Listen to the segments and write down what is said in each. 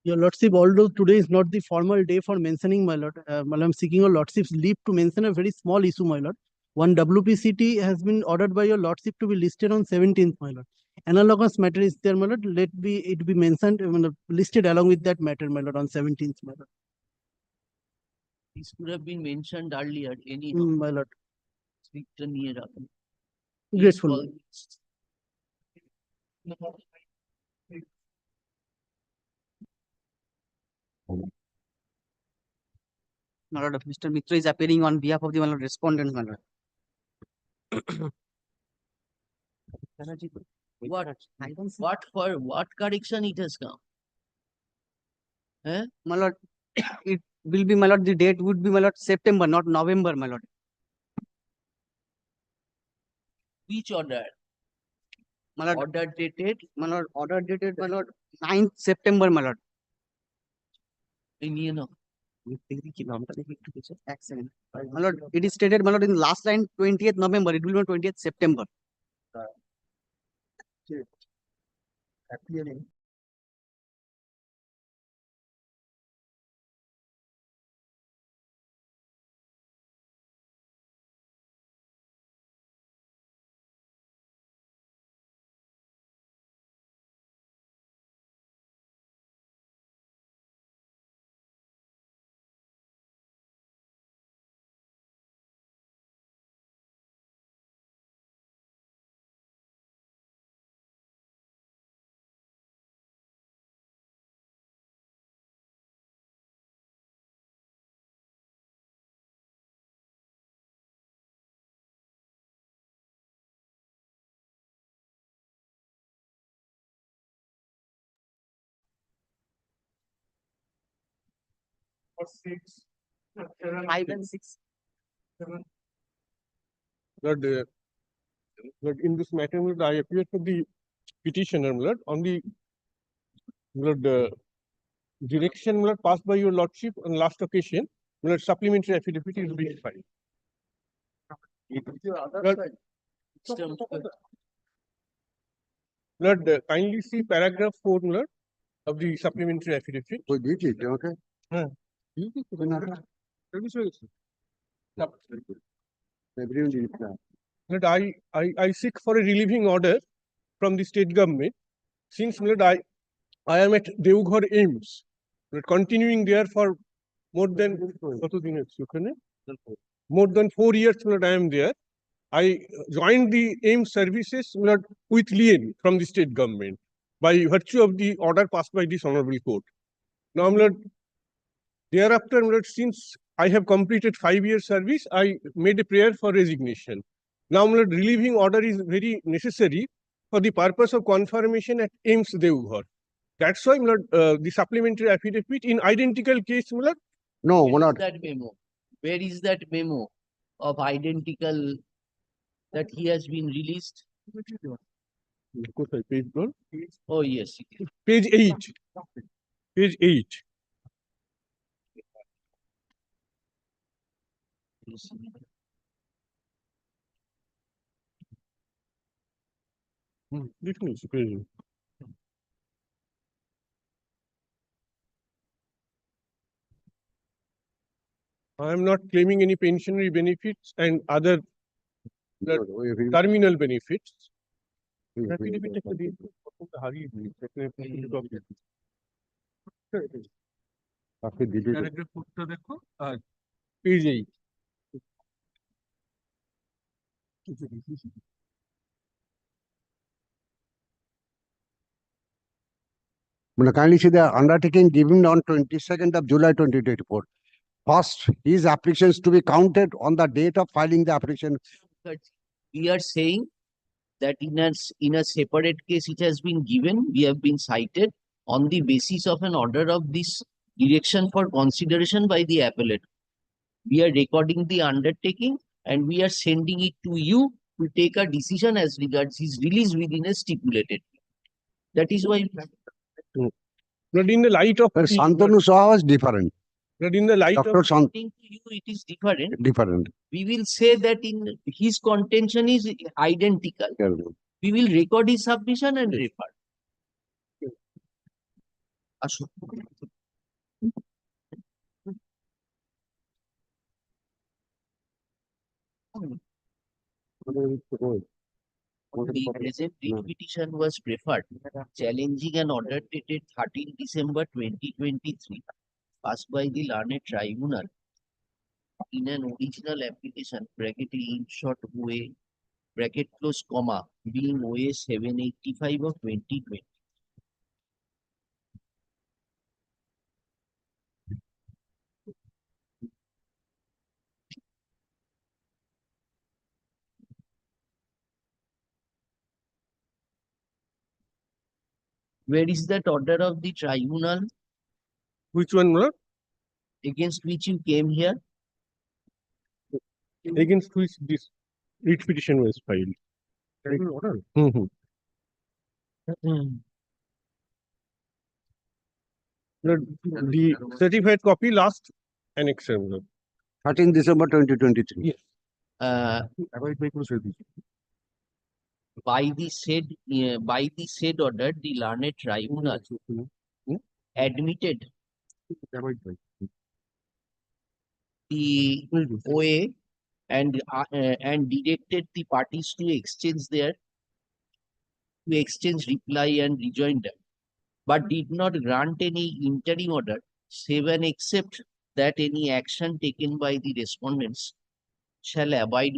Your Lordship, although today is not the formal day for mentioning, my Lord, I'm seeking your Lordship's leave to mention a very small issue, my Lord. One WPCT has been ordered by your Lordship to be listed on 17th, my Lord. Analogous matter is there, my Lord. Let it be mentioned, listed along with that matter, my Lord, on 17th, my Lord. This could have been mentioned earlier, anyhow. My Lord. Please Grateful. call My Lord, Mr. Mitra is appearing on behalf of the my Lord, respondent, my Lord. what correction it has come? My Lord, it will be, my Lord, the date would be, my Lord, September, not November, my Lord. Which order? My Lord, Order dated my Lord, order dated, my Lord, 9th September, my Lord. in Excellent. My Lord, it is stated, my Lord, in the last line, 20th November. It will be 20th September. Appearing. Or 6, 5 and 6. 7. Lord, in this matter, Lord, I appear for the petitioner, Lord, on the Lord, direction, Lord, passed by your Lordship on last occasion. Lord, supplementary affidavit is being filed. Lord, kindly see paragraph 4, Lord, of the supplementary affidavit. Oh, did it? Okay. Everyone did that. Lord, I seek for a relieving order from the state government. Since, Lord, I am at Deoghar AIMS, Lord, continuing there for more than more than 4 years, Lord, I am there. I joined the AIMS services, Lord, with lien from the state government by virtue of the order passed by this honorable court. Now, Lord, thereafter, Lord, since I have completed 5 years service, I made a prayer for resignation. Now, Lord, relieving order is very necessary for the purpose of confirmation at AIMS Deoghar. That's why, Lord, the supplementary affidavit in identical case, Lord. No, Where not. is that memo? Where is that memo of identical that he has been released? Page, Lord. Oh, yes. Page 8. Page 8. I am not claiming any pensionary benefits and other terminal benefits. Page 8. Kindly see the undertaking given on 22nd of July 2024. First, his applications to be counted on the date of filing the application. But we are saying that in a separate case it has been given, we have been cited on the basis of an order of this direction for consideration by the appellate. We are recording the undertaking and we are sending it to you to take a decision as regards his release within a stipulated. That is why. But in the light of Santanu Saha was different. but in the light Dr. of According to you, it is different. different. We will say that in his contention is identical. We will record his submission and refer. আসুন। The present writ petition was preferred, challenging an order dated 13 December 2023, passed by the learned tribunal in an original application, bracket in short OA, bracket close comma, being OA 785 of 2020. Where is that order of the tribunal Which one, my lord? against which you came here? Against which this writ petition was filed? Order. The certified copy last annexure, my lord. 13 December 2023. Yes. Avoid my proceedings. By the said order, the learned tribunal admitted Avoid my. the OA and directed the parties to exchange reply and rejoinder, but did not grant any interim order, save and except that any action taken by the respondents shall abide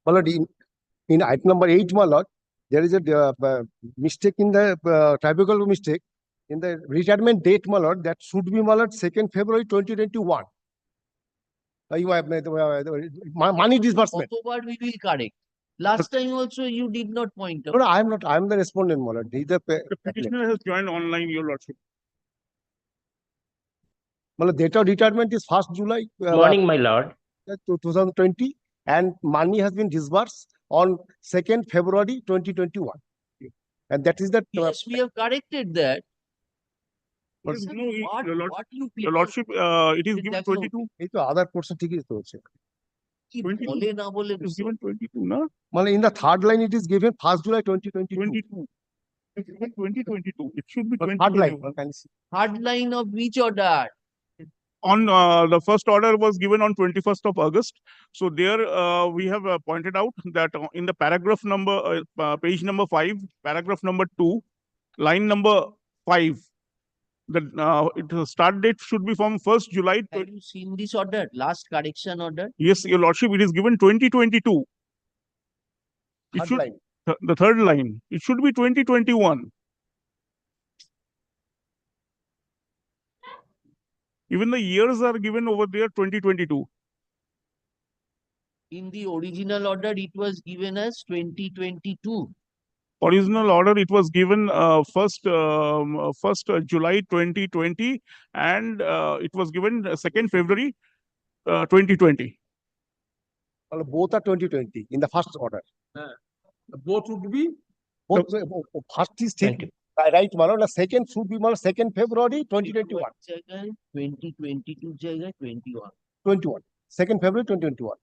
My lord, in item number 8, my lord, there is a mistake in the typical mistake in the retirement date, my lord. That should be, my lord, 2nd February 2021. You have money disbursement. October we will correct. Last time also you did not point out. No, I am not. I am the respondent, my lord. He is The petitioner has joined online, your lordship. My lord, date of retirement is 1st July Morning, my lord. 2020, and money has been disbursed on 2nd February 2021. And that is the Yes, we have corrected that. But Sir, no, what, your lord- what you Your people lordship, it is It given দেখো, 22. এই তো other portion ঠিকই তো হচ্ছে। কি 22 বলে না বলে It is given 22, no? মানে in the third line it is given 1st July 2022. 22. It's given 2022. It should be But third line, 2021. can you see? hard line of which order? On the first order was given on 21st of August. So there we have pointed out that in the paragraph number, page number 5, paragraph number 2, line number 5, the start date should be from 1st July. Have you seen this order? Last correction order? Yes, your lordship, it is given 2022. It Third should, line. the third line, it should be 2021. Even the years are given over there 2022. In the original order, it was given as 2022. Original order, it was given first July 2020, and it was given 2nd February 2020. Well, both are 2020 in the first order. Both would be Both, first is Thank you. right, Malon. The second should be 2nd February 2021. জায়গায় 2022 জায়গায় 21. 21. 2nd February 2021.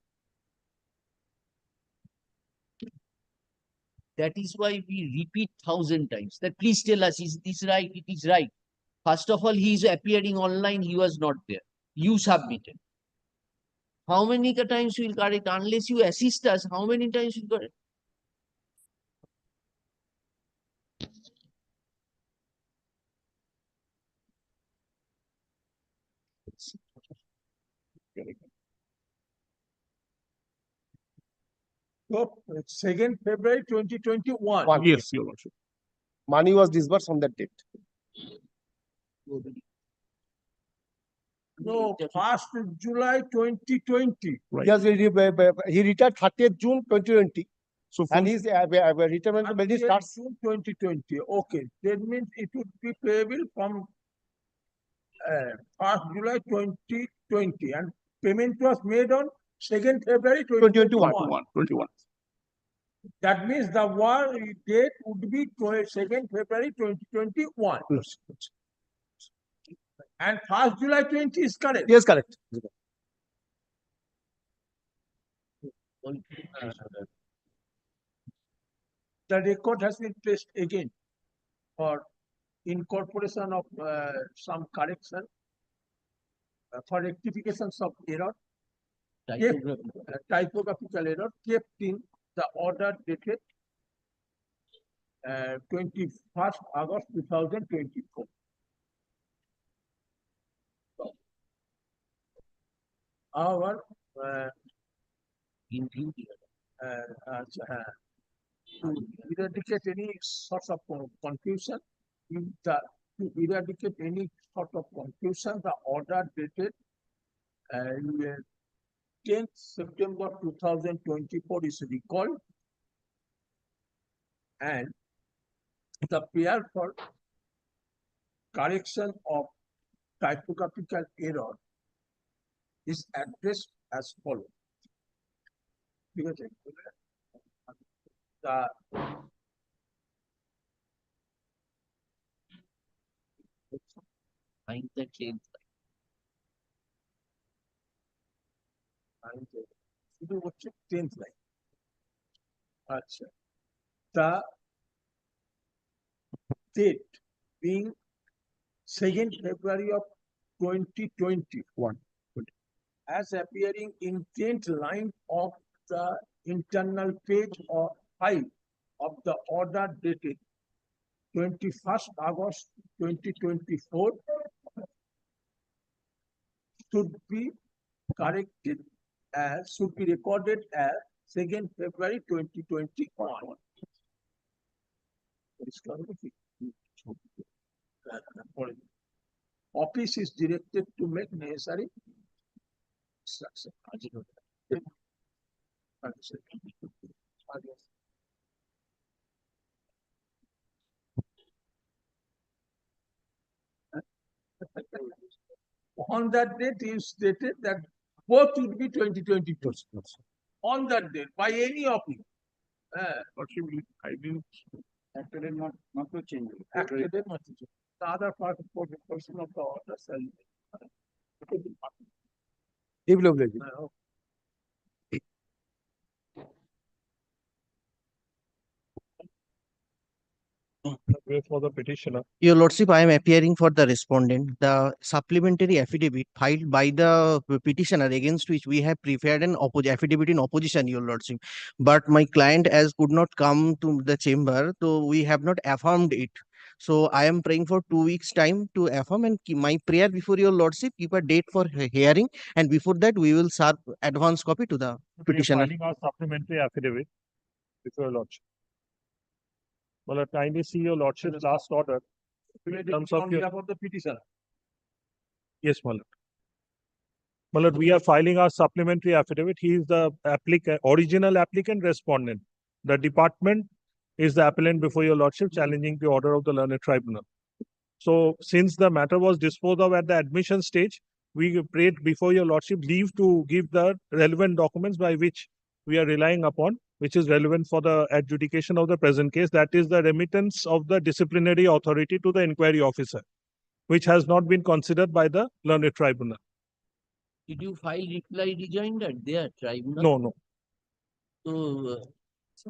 That is why we repeat 1,000 times that please tell us, is this right? It is right. First of all, he is appearing online. He was not there. You submitted. How many times we will correct? Unless you assist us, how many times we will correct? so 2nd February 2021. One. Yes, your lordship. Money was disbursed on that date. No, 1st July 2020. Right. Yes, he retired 30th June 2020, So and from his retirement benefit 30th starts. June 2020. Okay, that means it would be payable from 1st July 2020, and payment was made on 2nd February 2021. 21. That means the war date would be 2nd February 2021. Yes, And 1st July 20 is correct. yes, correct. The record has been placed again for incorporation of some correction for rectifications of error, typographical error kept in the order dated 21st August 2024. However, Include to eradicate any sort of confusion, to eradicate any sort of confusion, the order dated 10th September 2024 is recalled, and the prayer for correction of typographical error is addressed as follows. Because the find the change. শুধু হচ্ছে 10th line. আচ্ছা, the date being 2nd February of 2021 as appearing in 10th line of the internal page or 5 of the order dated 21st August 2024 should be corrected as, should be recorded as 2nd February 2021. Office is directed to make necessary instruction. On that date, you stated that both would be 2022. On that date, by any of you. I didn't. Actually, not to change. Actually, not to change. The other part of the portion of the order shall be. Development. Wait for the petitioner. Your Lordship, I am appearing for the respondent. The supplementary affidavit filed by the petitioner against which we have prepared an affidavit in opposition, Your Lordship. But my client as could not come to the chamber, so we have not affirmed it. So I am praying for 2 weeks time to affirm, and my prayer before Your Lordship, keep a date for hearing, and before that we will serve advance copy to the petitioner. We are filing our supplementary affidavit before your lordship. Well, kindly see your lordship's last order. In terms of On your, behalf of the petitioner. yes, my lord. My lord, we are filing our supplementary affidavit. He is the applicant, original applicant, respondent. The department is the appellant before your lordship, challenging the order of the learned tribunal. So, since the matter was disposed of at the admission stage, we prayed before your lordship leave to give the relevant documents by which we are relying upon, which is relevant for the adjudication of the present case. That is the remittance of the disciplinary authority to the inquiry officer, which has not been considered by the learned tribunal. Did you file reply rejoinder there, tribunal? No, no. So,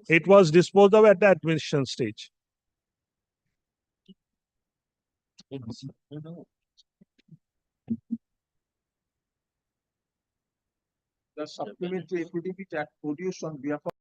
It was disposed of at the admission stage. The supplementary affidavit that produced on behalf of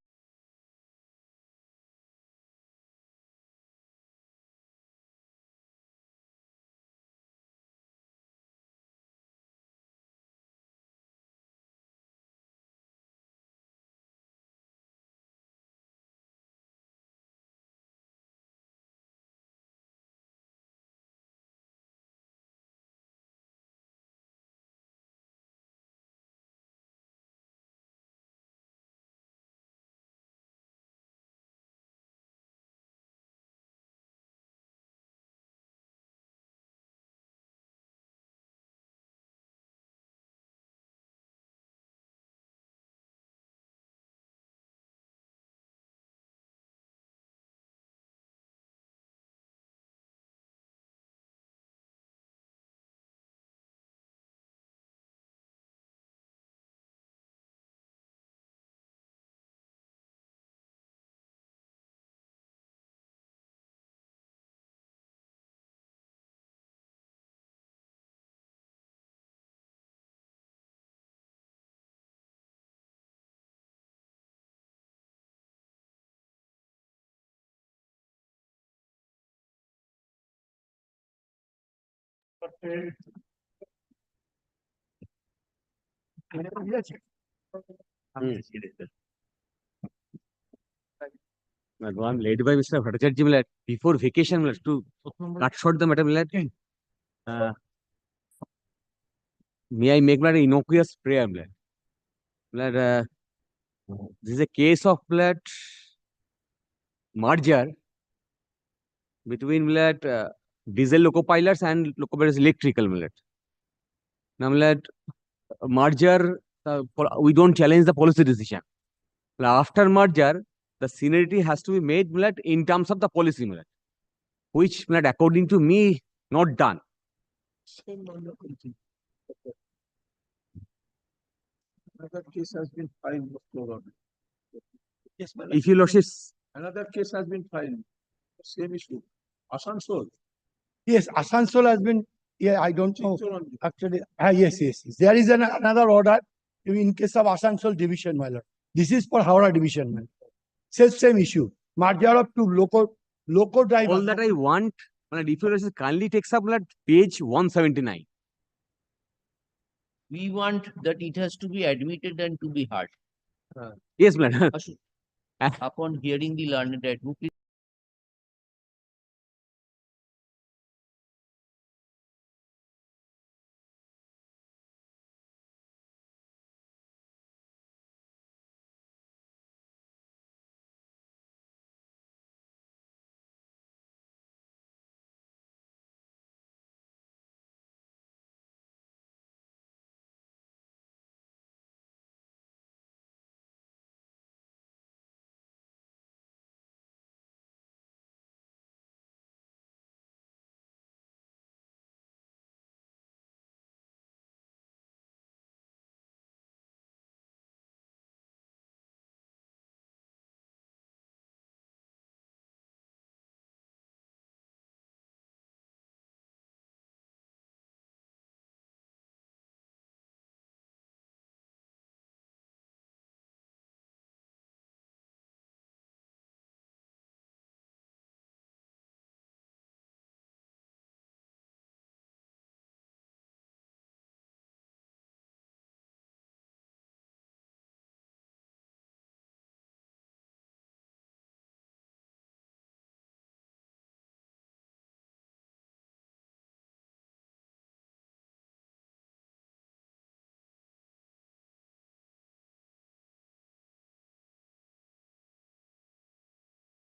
I'm led by Mr. Bhattacharya before vacation to cut short the matter. May I make an innocuous prayer? This is a case of merger between diesel loco pilots and loco pilots electrical. Now, merger, we don't challenge the policy decision. After merger, the seniority has to be made in terms of the policy, which according to me, not done. another case has been filed. Yes, If you lordship, another case has been filed. Same issue. Asansol. Yes, Asansol has been, yeah, I don't know, Chittaranjan. actually, yes. There is another order in case of Asansol division, my lord. This is for Howrah division, my lord. Same issue. Merger of two loco drivers. All that I want, if you kindly takes up like page 179. We want that it has to be admitted and to be heard. Yes, madam. Ashu, upon hearing the learned advocate,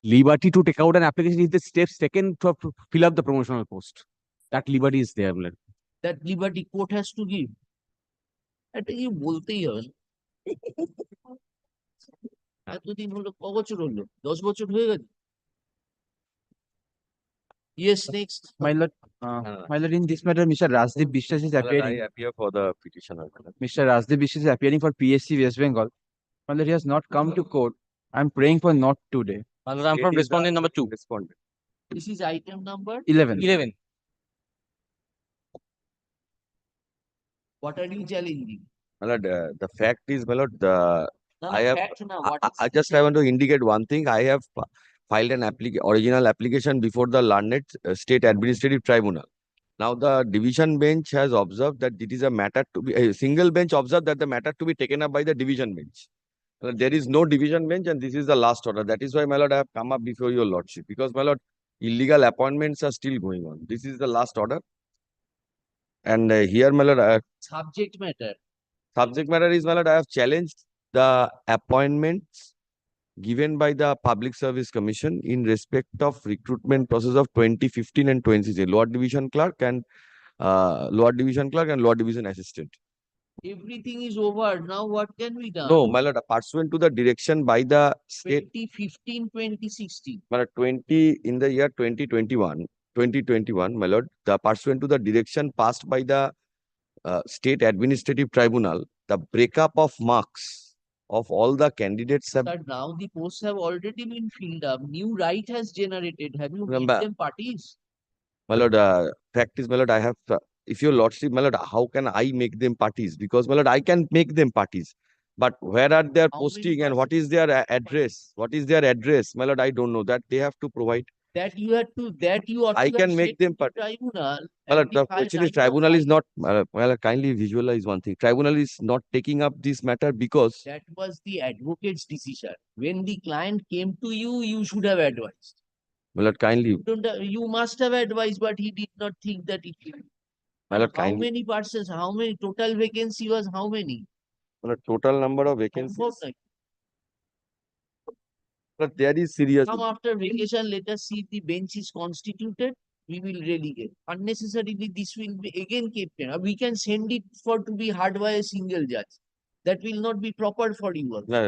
Liberty to take out an application is the steps taken to fill up the promotional post. That liberty is there, madam. that liberty court has to give. এটা কি বলতেই হবে না? এতদিন হলো, ক বছর হলো? 10 বছর হয়ে গেছে? Yes, next. My lord, in this matter, Mr. Rajdeep Biswas is appearing. I appear for the petitioner. Mr. Rajdeep Biswas is appearing for PSC West Bengal. My lord, he has not come to court. I'm praying for not today. I'm from respondent number 2. Respondent. This is item number 11. 11. What are you challenging? My lord, the fact is, my lord, the No, I no, have- fact now, what is I just I want to indicate one thing. I have filed an original application before the learned state administrative tribunal. Now the division bench has observed that it is a matter to be a single bench observed that the matter to be taken up by the division bench. There is no division bench and this is the last order. That is why, my lord, I have come up before your lordship because, my lord, illegal appointments are still going on. This is the last order. And here, my lord, subject matter? subject matter is, my lord, I have challenged the appointments given by the Public Service Commission in respect of recruitment process of 2015 and 2016, Lower Division Clerk and Lower Division Clerk and Lower Division Assistant. Everything is over. Now what can be done? No, my lord, pursuant to the direction by the state, 2015, 2016. my lord, in the year 2021, my lord, the pursuant to the direction passed by the State Administrative Tribunal, the breakup of marks of all the candidates have Sir, now the posts have already been filled up. New right has generated. Have you made Remember- them parties? my lord, fact is, my lord, I have, if your lordship, my lord, how can I make them parties? Because, my lord, I can make them parties. But where are their How many posting and what is their address? What is their address? My lord, I don't know. That they have to provide. That you had to, that you ought I to can have make said them to the part- tribunal. My lord, and the the file question is time tribunal of is not, my lord, kindly visualize one thing. Tribunal is not taking up this matter because, That was the advocate's decision. When the client came to you, you should have advised. my lord, kindly, You must have advised, but he did not think that it will. my lord, How kindly, many persons, how many, total vacancy was how many? my lord, total number of সম্ভব vacancies, নয়। but there is serious. Come after vacation, let us see if the bench is constituted. We will relegate. Unnecessarily, this will be again kept. We can send it for to be heard by a single judge. That will not be proper for you also. No,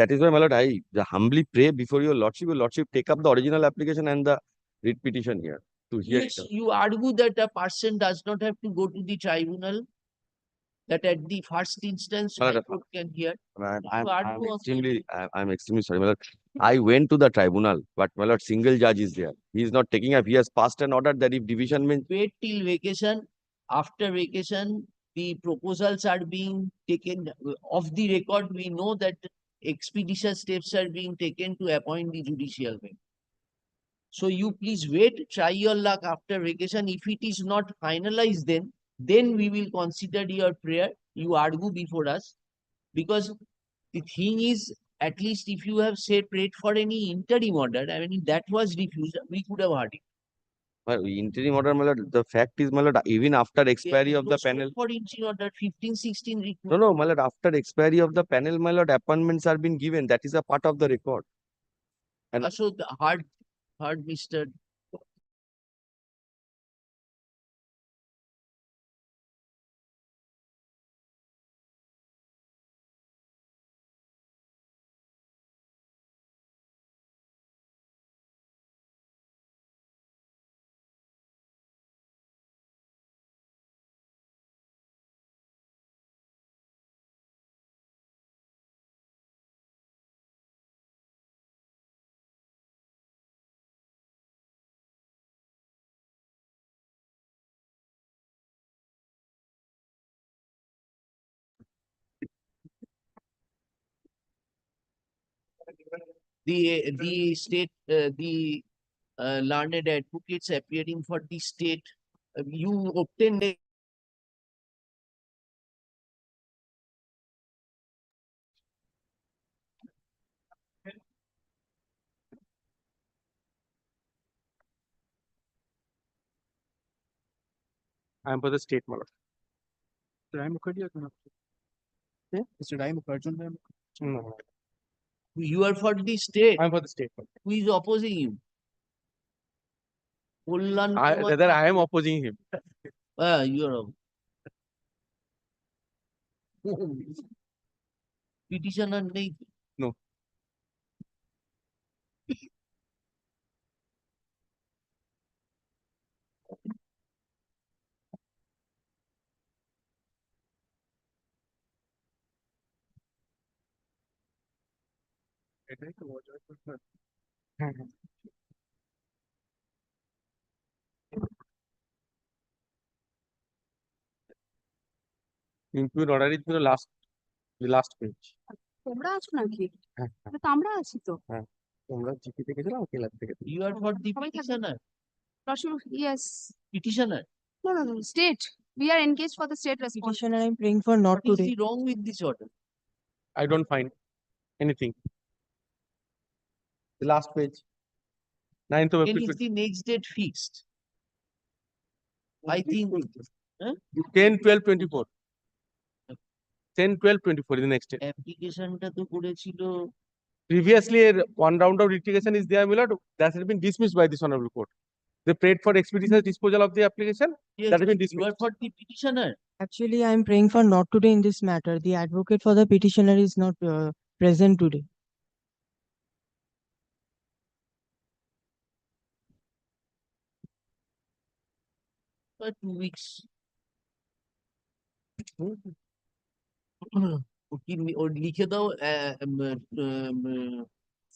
that is why, my lord, I humbly pray before your lordship take up the original application and the writ petition here to hear Yes, it. you argue that a person does not have to go to the tribunal. that at the first instance, Well, High Court can hear. I'm, You I'm, argue I'm on that. extremely, I'm extremely sorry, my lord. I went to the tribunal, but my lord, single judge is there. He is not taking up. He has passed an order that if division bench, Wait till vacation. After vacation, the proposals are being taken off the record. We know that expeditious steps are being taken to appoint the judicial bench. So you please wait, try your luck after vacation. If it is not finalized, then we will consider your prayer. You argue before us, because the thing is, at least if you have said prayed for any interim order, I mean, if that was refused, we could have heard it. interim order, my lord, the fact is, my lord, even after expiry of the panel. For interim order 15, 16 No, recruitment. no, my lord, after expiry of the panel, my lord, appointments are being given. That is a part of the record. And So the hard, Mr. The state, the learned advocates appearing for the state, you obtained a I am for the state, my lord. Mr. Rai Mukherjee, No, you are for the state. I am for the state. Who is opposing you? Kullan Kumar. Rather, I am opposing him. You are petitioner নেই। No. Impute order is the last page. তোমরা আছো নাকি? হ্যাঁ, তো আমরা আছি তো। হ্যাঁ। তোমরা জিপি থেকে গেছিলাম, কেলার থেকে। You are for the petitioner. Yes. Petitioner. No. State. We are engaged for the state response. Petitioner, I'm praying for not What is today. the wrong with this order? I don't find anything. The last page. 9th of When April. is the next date fixed? I think. Huh? 10, 12, 24. 10, 12, 24 is the next date. অ্যাপ্লিকেশনটা তো করেছিল Previously, one round of litigation is there, my lord. That has been dismissed by this honorable court. They prayed for expeditious disposal of the application. yes, That has been you dismissed. are for the petitioner. Actually, I'm praying for not today in this matter. The advocate for the petitioner is not present today. For 2 weeks. ওর লিখে দাও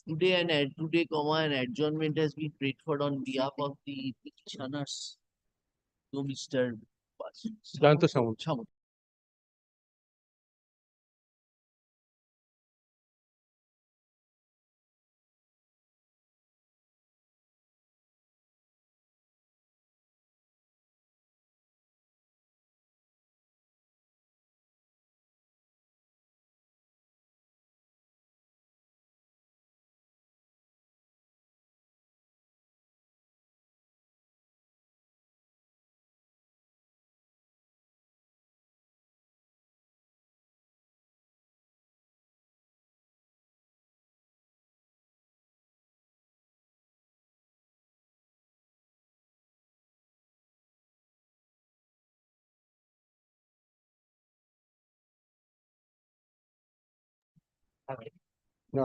today and today comma and adjournment has been prayed for on behalf of the petitioners. So Mr. Jayanta Samant.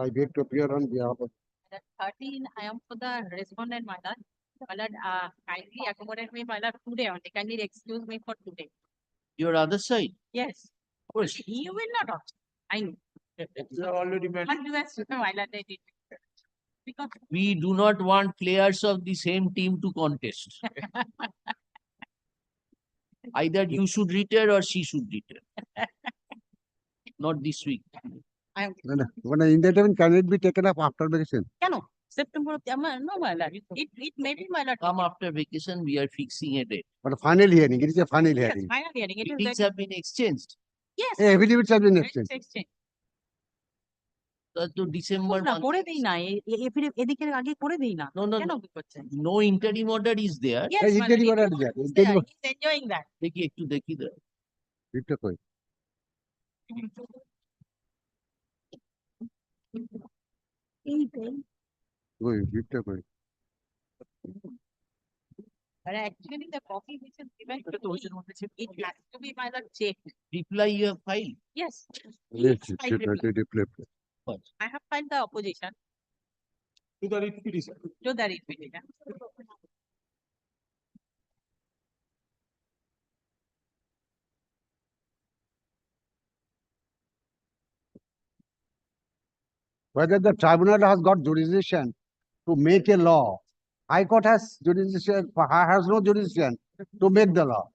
I beg to appear on behalf of. 13, I am for the respondent, my lord. My lord, kindly accommodate me, my lord, today only. Kindly excuse me for today. Your other side. Yes, Push. you will not object. I know. You have already met. But you have violated it. Because We do not want players of the same team to contest. Either you should retire or she should retire. Not this week. I am. When in that time, can it be taken up after vacation? কেন September no my lord, it may be my lord. Come after vacation, we are fixing a date. But final hearing, it is a final Yes, hearing. final hearing, it is Meetings that- have been exchanged. yes, Affidavits have been it's exchanged. exchanged. To December না month. করে দেই না এদিকে আগে করে দেই না No, no, কেন no. কি করছেন? No interim order is there. Yes, Hey, my lord, interim order is there. Interim order. he's enjoying that. দেখি একটু দেখি দাও। Lift কই? এইটাই। কই, lift কই? But actually the copy which is given to me, it has to be my lord checked. Reply you have filed. Yes. Yes, Each file reply. I have filed the opposition To the writ petition. to the writ petition. Whether the tribunal has got jurisdiction to make a law. High Court has jurisdiction, has no jurisdiction to make the law.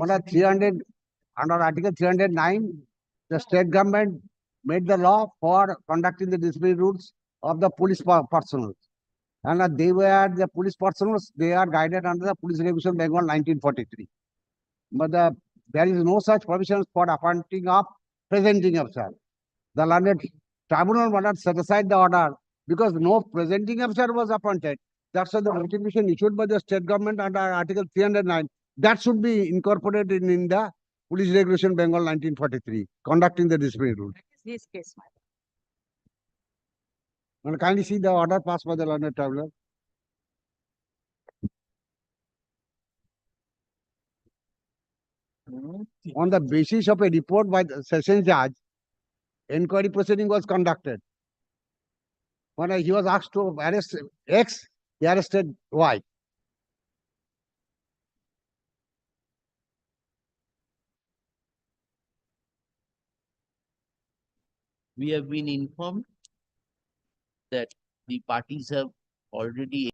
Under 300, under Article 309, the state government made the law for conducting the disciplinary rules of the police personnel. And they were the police personnel, they are guided under the Police Regulation Bengal 1943. But there is no such provisions for appointing of presenting officer. The learned tribunal will not set aside the order because no presenting officer was appointed. That's why the notification issued by the state government under Article 309, that should be incorporated in the Police Regulation Bengal 1943, conducting the disciplinary rule. That is this case, my And kindly see the order passed by the learned tribunal. On the basis of a report by the session judge, inquiry proceeding was conducted. When he was asked to arrest X, he arrested Y. We have been informed that the parties have already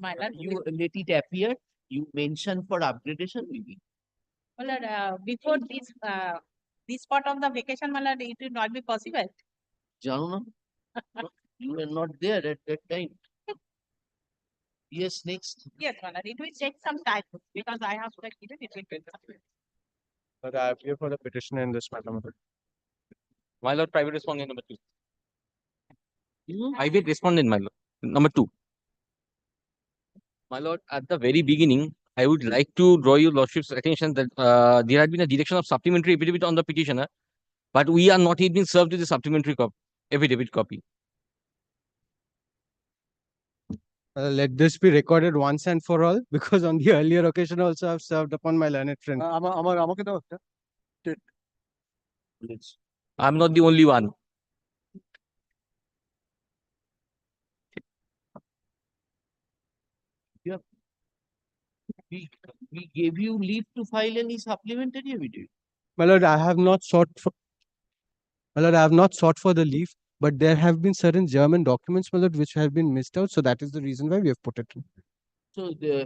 my lord. you let it appear. You mention for upgradation maybe. My lord, before this part of the vacation, my lord, it will not be possible. জানো না? You were not there at that time. Yes, next. Yes, my lord, it will take some time because I have to keep it between. But I appear for the petitioner in this matter. My lord, private respondent number 2. Private respondent, my lord, number 2. My lord, at the very beginning, I would like to draw your lordship's attention that there had been a direction of supplementary affidavit on the petitioner, but we are not yet been served with the supplementary affidavit copy. Let this be recorded once and for all, because on the earlier occasion also I've served upon my learned friend. আমাকে দাও একটা। I'm not the only one. We gave you leave to file any supplementary affidavit. My lord, I have not sought for. My lord, I have not sought for the leave, but there have been certain German documents, my lord, which have been missed out. So that is the reason why we have put it in. So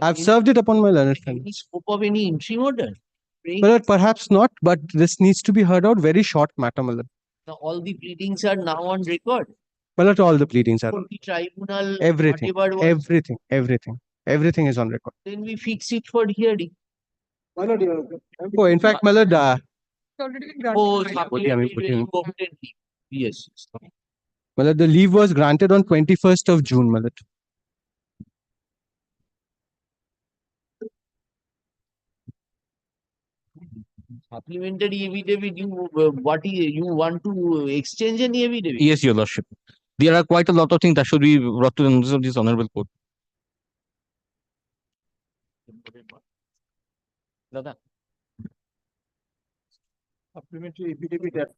I've served it upon my learned friend. any scope of any interim order? My lord, perhaps not, but this needs to be heard out. Very short matter, my lord. Now, all the pleadings are now on record. My lord, all the pleadings are, For the tribunal, everything, whatever was, everything is on record. then we fix it for hearing. Oh, in fact, my lord, Oh, Putty, supplementary Putty. you obtained leave. Yes. my lord, the leave was granted on 21st of June, my lord. Supplementary affidavit, you want to exchange any affidavit? Yes, Your Lordship. There are quite a lot of things that should be brought to the notice of this honorable court. Dada. Supplementary affidavit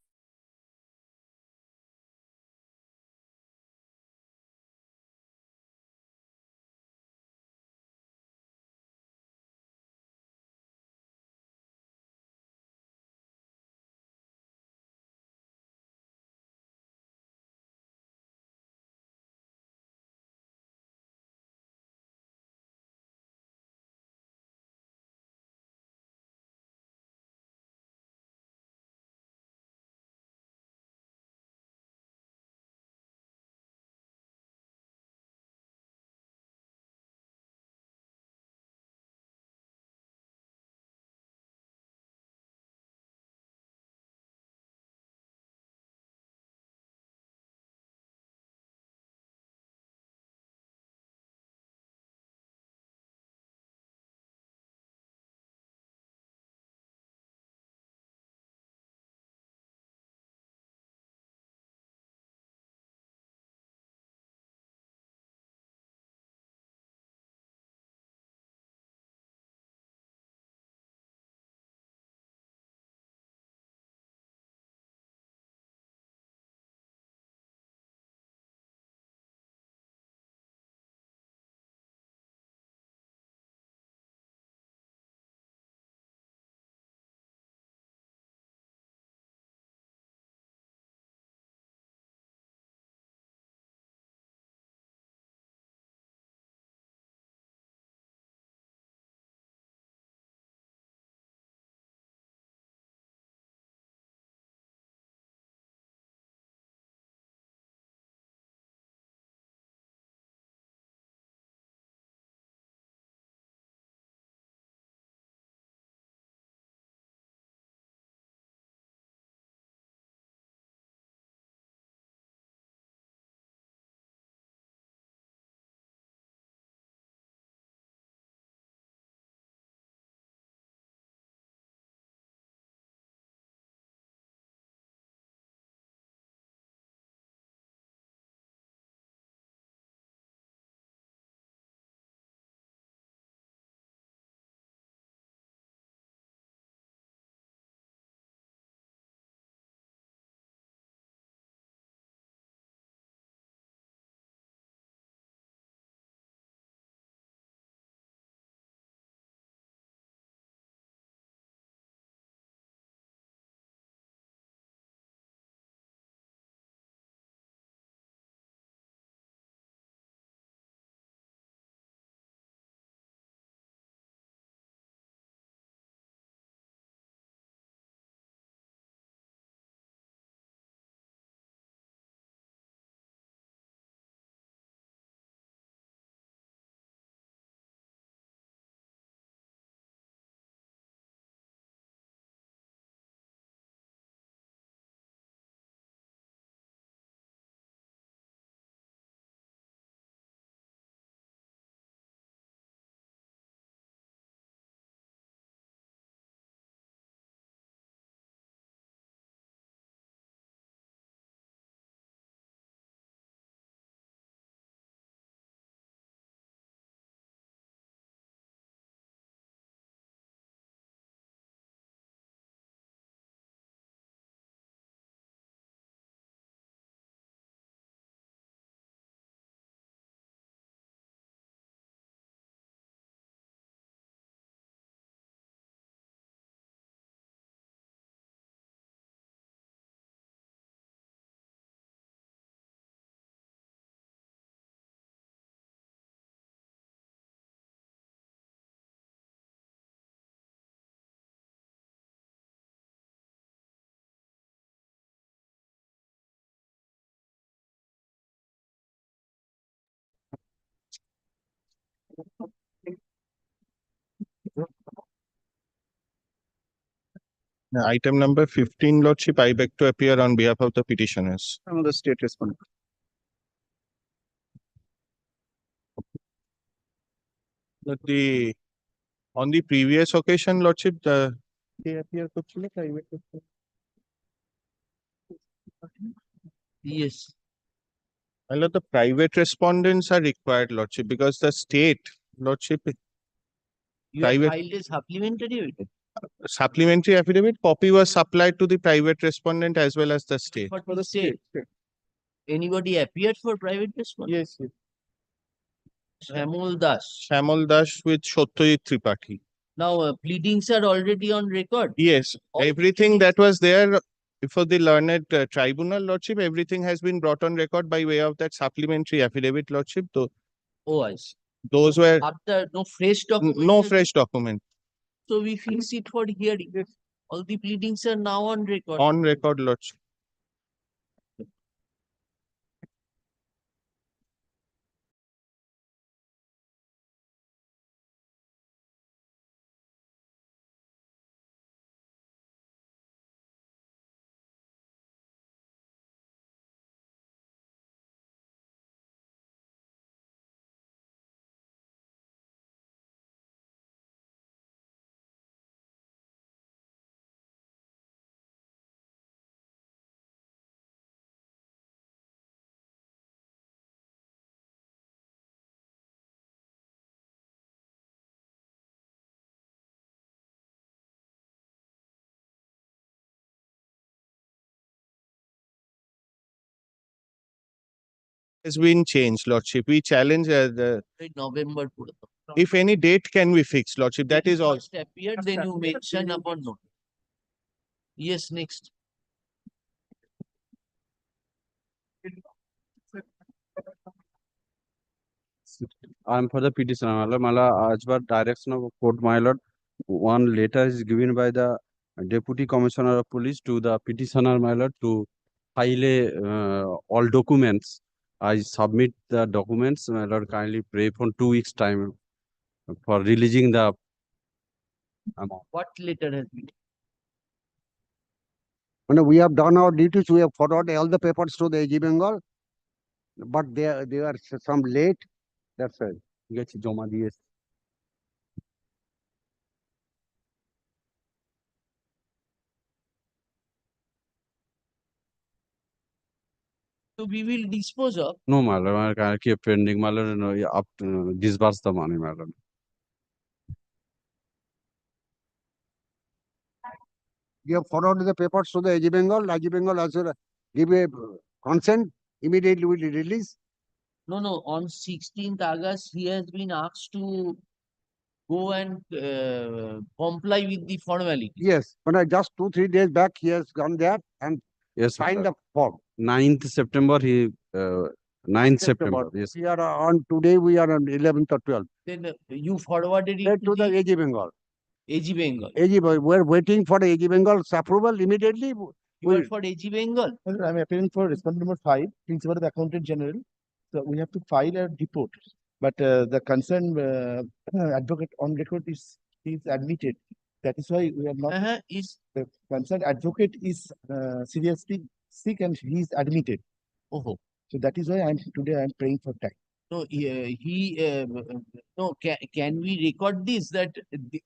Item number 15, Lordship, I beg to appear on behalf of the petitioners. I'm the state respondent. On the previous occasion, Lordship, they appear to private. Yes. My lord, the private respondents are required, Lordship, because the state, Lordship, You have private filed a supplementary evidence supplementary affidavit copy was supplied to the private respondent as well as the state. for the state. Anybody appeared for private respondent? Yes. Shamul Das. Shamol Das with Satyajit Tripathi. Now, pleadings are already on record. Yes, All everything that was there before the learned tribunal, Lordship, everything has been brought on record by way of that supplementary affidavit, Lordship. Oh, I see. Those were After no fresh document. no fresh document So we fix it for hearing. All the pleadings are now on record. on record, Lordship. Has been changed, Lordship. We challenge November. if any date can be fixed, Lordship. That is all. First appeared, then you mention upon note. Yes, next. I'm for the petitioner, my lord. As per direction of court, my lord, one letter is given by the Deputy Commissioner of Police to the petitioner, my lord, to file all documents. I submit the documents, my lord. Kindly pray for 2 weeks' time for releasing the amount. What letter has been? When we have done our duties, we have forwarded all the papers to the AG Bengal, but they are some late. That's why. গেছি জমা দিয়ে So we will dispose of. No, my lord. I keep pending, my lord. No, up to disburse the money, my lord. We have forwarded the papers to the AG Bengal. AG Bengal also give a consent. Immediately we will release. No, no. On 16th August, he has been asked to go and comply with the formality. Yes, when I just 2-3 days back, he has gone there and Yes, signed the form. 9th September, 9th September, yes. We are on today, we are on 11th or 12th. Then you forwarded it Straight to the AG Bengal. AG Bengal. AG, we're waiting for the AG Bengal's approval immediately. You are for AG Bengal. I'm appearing for respondent number 5, Principal of the Accountant General. So we have to file a report, but the concerned advocate on record is admitted. That is why we are not. The concerned advocate is seriously sick and he is admitted. Oh. So that is why today I'm praying for time. No, no. Can we record this? That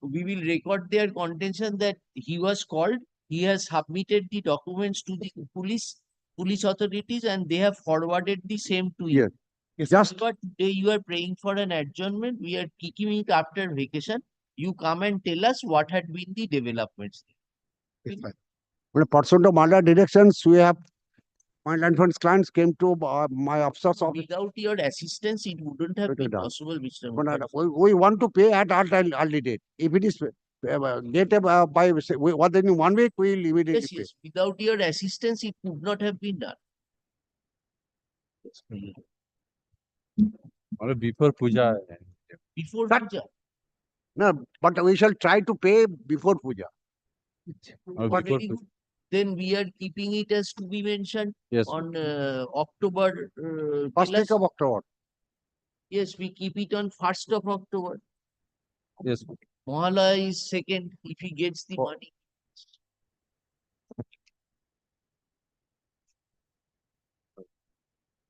we will record their contention that he was called. He has submitted the documents to the police authorities, and they have forwarded the same to you. Yes. Just but today you are praying for an adjournment. We are kicking it after vacation. You come and tell us what had been the developments. It's fine. When a person to murder directions, we have my land funds clients came to my officer's office. Without your assistance, it wouldn't have been possible, Mr. We want to pay at early date. If it is get by within 1 week, we will immediately pay. Yes. Without your assistance, it could not have been done. Or before puja. Before puja. No, but we shall try to pay before puja. Then we are keeping it as to be mentioned yes. on October. First week of October. Yes, we keep it on 1st of October. Yes. Mohala is second if he gets the money.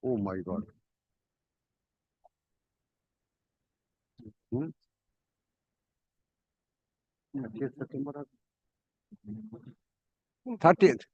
Oh my God. Hmm? 30th.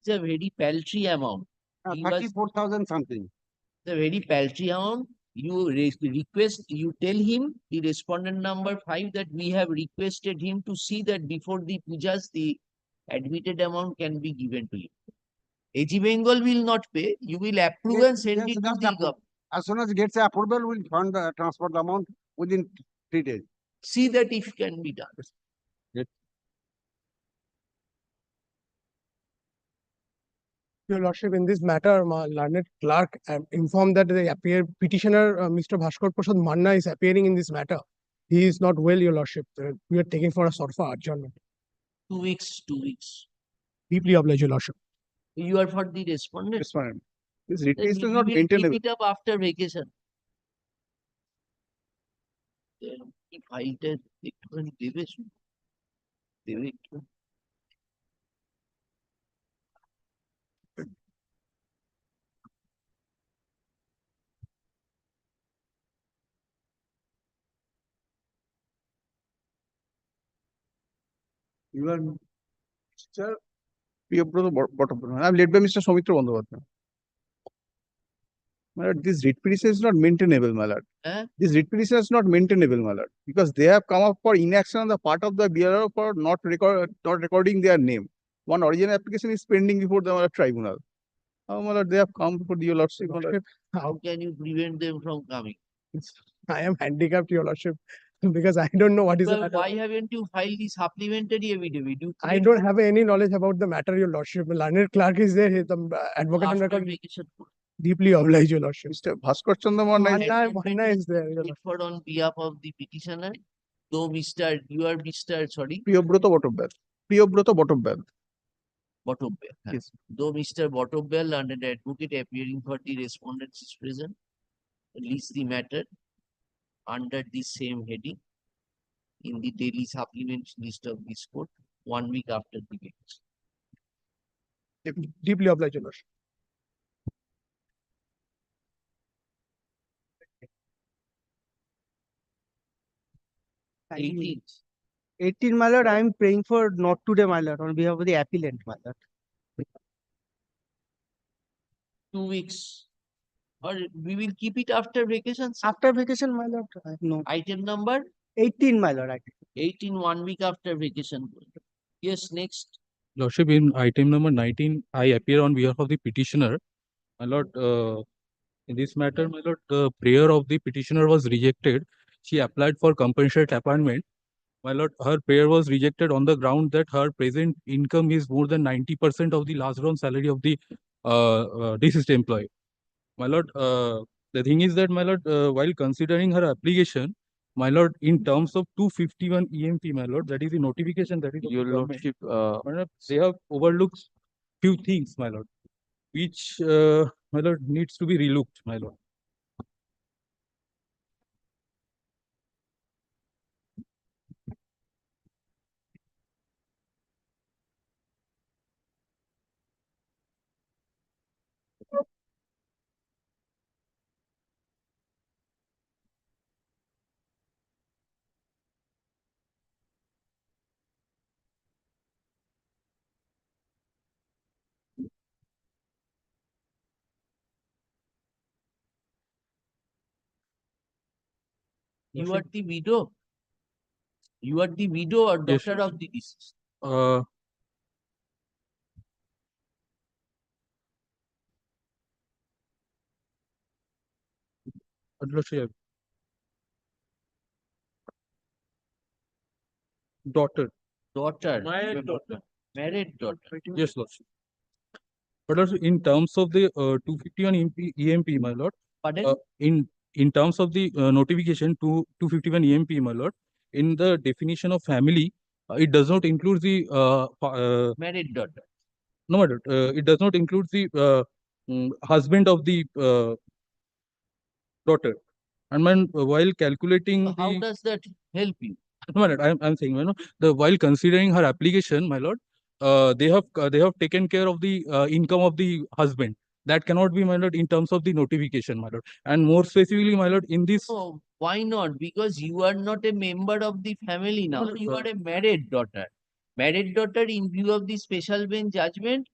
It's a very paltry amount. He was 34,000 something. the very paltry amount. You request, you tell him, the respondent number 5, that we have requested him to see that before the pujas, the admitted amount can be given to you. AG Bengal will not pay. You will approve Yes, and send yes, it to just the approve. government. As soon as it gets approval, we'll fund transfer the amount within 3 days. See that if can be done. Your Lordship, in this matter, my learned clerk informed that the petitioner, Mr. Bhaskar Prasad Manna, is appearing in this matter. He is not well, Your Lordship. We are taking for a sort of adjournment. 2 weeks, 2 weeks. Deeply obliged, Your Lordship. You are for the respondent. Respondent. This Then request we is not will maintainable. keep it up after vacation. কি ফাইলটা একটুখানি দেবে দেবে একটু You are Mr. Priyabrata Bhattacharya. I'm led by Mr. Soumitra Bandyopadhyay. My lord, this writ petition is not maintainable, my lord. This writ petition is not maintainable, my lord, because they have come up for inaction on the part of the BRO for not recording their name. One original application is pending before the tribunal. My lord, they have come before your lordship, my lord. How can you prevent them from coming? I am handicapped, your lordship, because I don't know what is the Well, matter. why haven't you filed the supplementary affidavit? You I don't have any knowledge about the matter, your lordship. Learned clerk is there, the advocate on after record. vacation. Deeply obliged, your lordship. Mr. Bhaskar Chandra Manna is there, your lordship. For on behalf of the petitioner, though you are Mr. Sorry, Priyabrata Bhattacharya. Priyabrata Bhattacharya. Bhattacharya. Yes. Though Mr. Bhattacharya and an advocate appearing for the respondents is present, release the matter under the same heading in the daily supplement list of this court 1 week after the case. Deeply obliged, your lordship. Thank you. 18th. 18, my lord, I am praying for not today, my lord, on behalf of the appellant, my lord. 2 weeks. Or we will keep it after vacations. After vacation, my lord, no. Item number 18, my lord. 18, 1 week after vacation. Yes, next. Lordship, in item number 19, I appear on behalf of the petitioner. My lord, in this matter, my lord, the prayer of the petitioner was rejected. She applied for compensate appointment. My lord, her prayer was rejected on the ground that her present income is more than 90% of the last round salary of the deceased employee. My lord, the thing is that, my lord, while considering her application, my lord, in terms of 251 EMP, my lord, that is the notification that is Your lordship, my lord, they have overlooked few things, my lord, which, my lord, needs to be relooked, my lord. You are the widow. You are the widow or Yes, daughter of the deceased. Lordship, daughter. Daughter. Married daughter. Married daughter. Yes, lordship. But also in terms of the 251 EMP, my lord, Pardon? In terms of the notification to 251 EMP, my lord, in the definition of family, it does not include the Married daughter. no, my lord, it does not include the husband of the daughter. And man, while calculating How the does that help you? no, my lord, I'm saying, you know, while considering her application, my lord, they have taken care of the income of the husband. That cannot be, my lord, in terms of the notification, my lord. And more specifically, my lord, in this. Oh, why not? Because you are not a member of the family now. You are a married daughter. Married daughter, in view of the special bench judgment,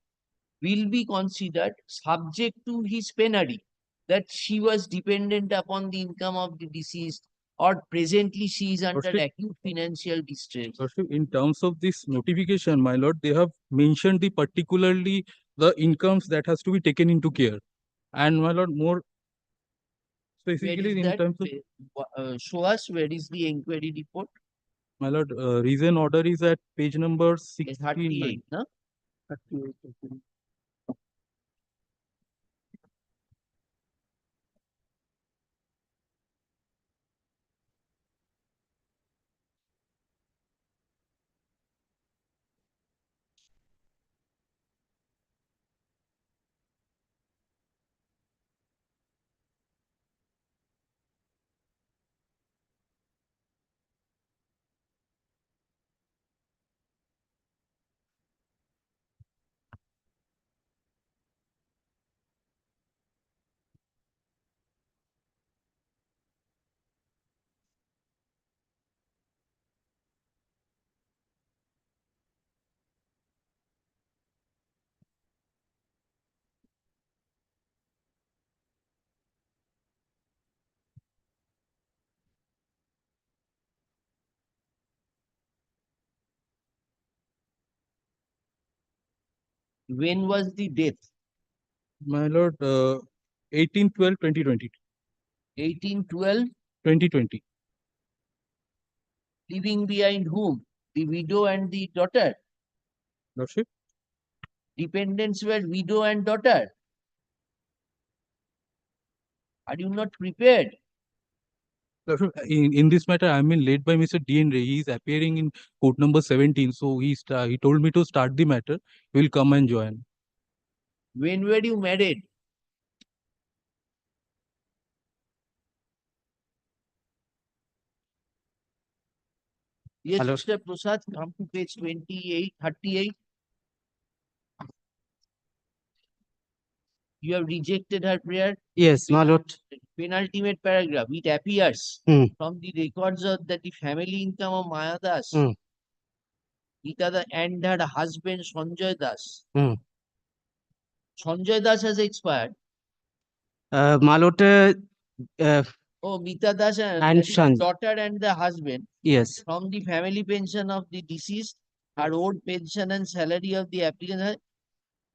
will be considered subject to his penury, that she was dependent upon the income of the deceased, or presently she is under Lordship, acute financial distress. Lordship, in terms of this notification, my lord, they have mentioned the particularly the incomes that has to be taken into care. And my lord, more Where specifically is in that? terms of Show us where is the inquiry report. my lord, reason order is at page number 69. 38, no? 38. When was the death? My lord, 18/12/2020. 18/12, 2020. leaving behind whom? The widow and the daughter. Lordship. Dependents were widow and daughter. Are you not prepared? Lordship, in this matter, I am been led by Mr. D.N. Ray. He is appearing in court number 17. So he told me to start the matter. He will come and join. When were you married? Yes, Hello. Mr. Prasad, come to page 28, 38. You have rejected her prayer. Yes, my lord. Penultimate paragraph. It appears Hmm. from the records of that the family income of Maya Das, Hmm. Gita and her husband Sanjay Das. Hmm. Sanjay Das has expired. My lord, Oh, Mita Das and that is Sanjay. daughter and the husband. Yes. From the family pension of the deceased, her old pension and salary of the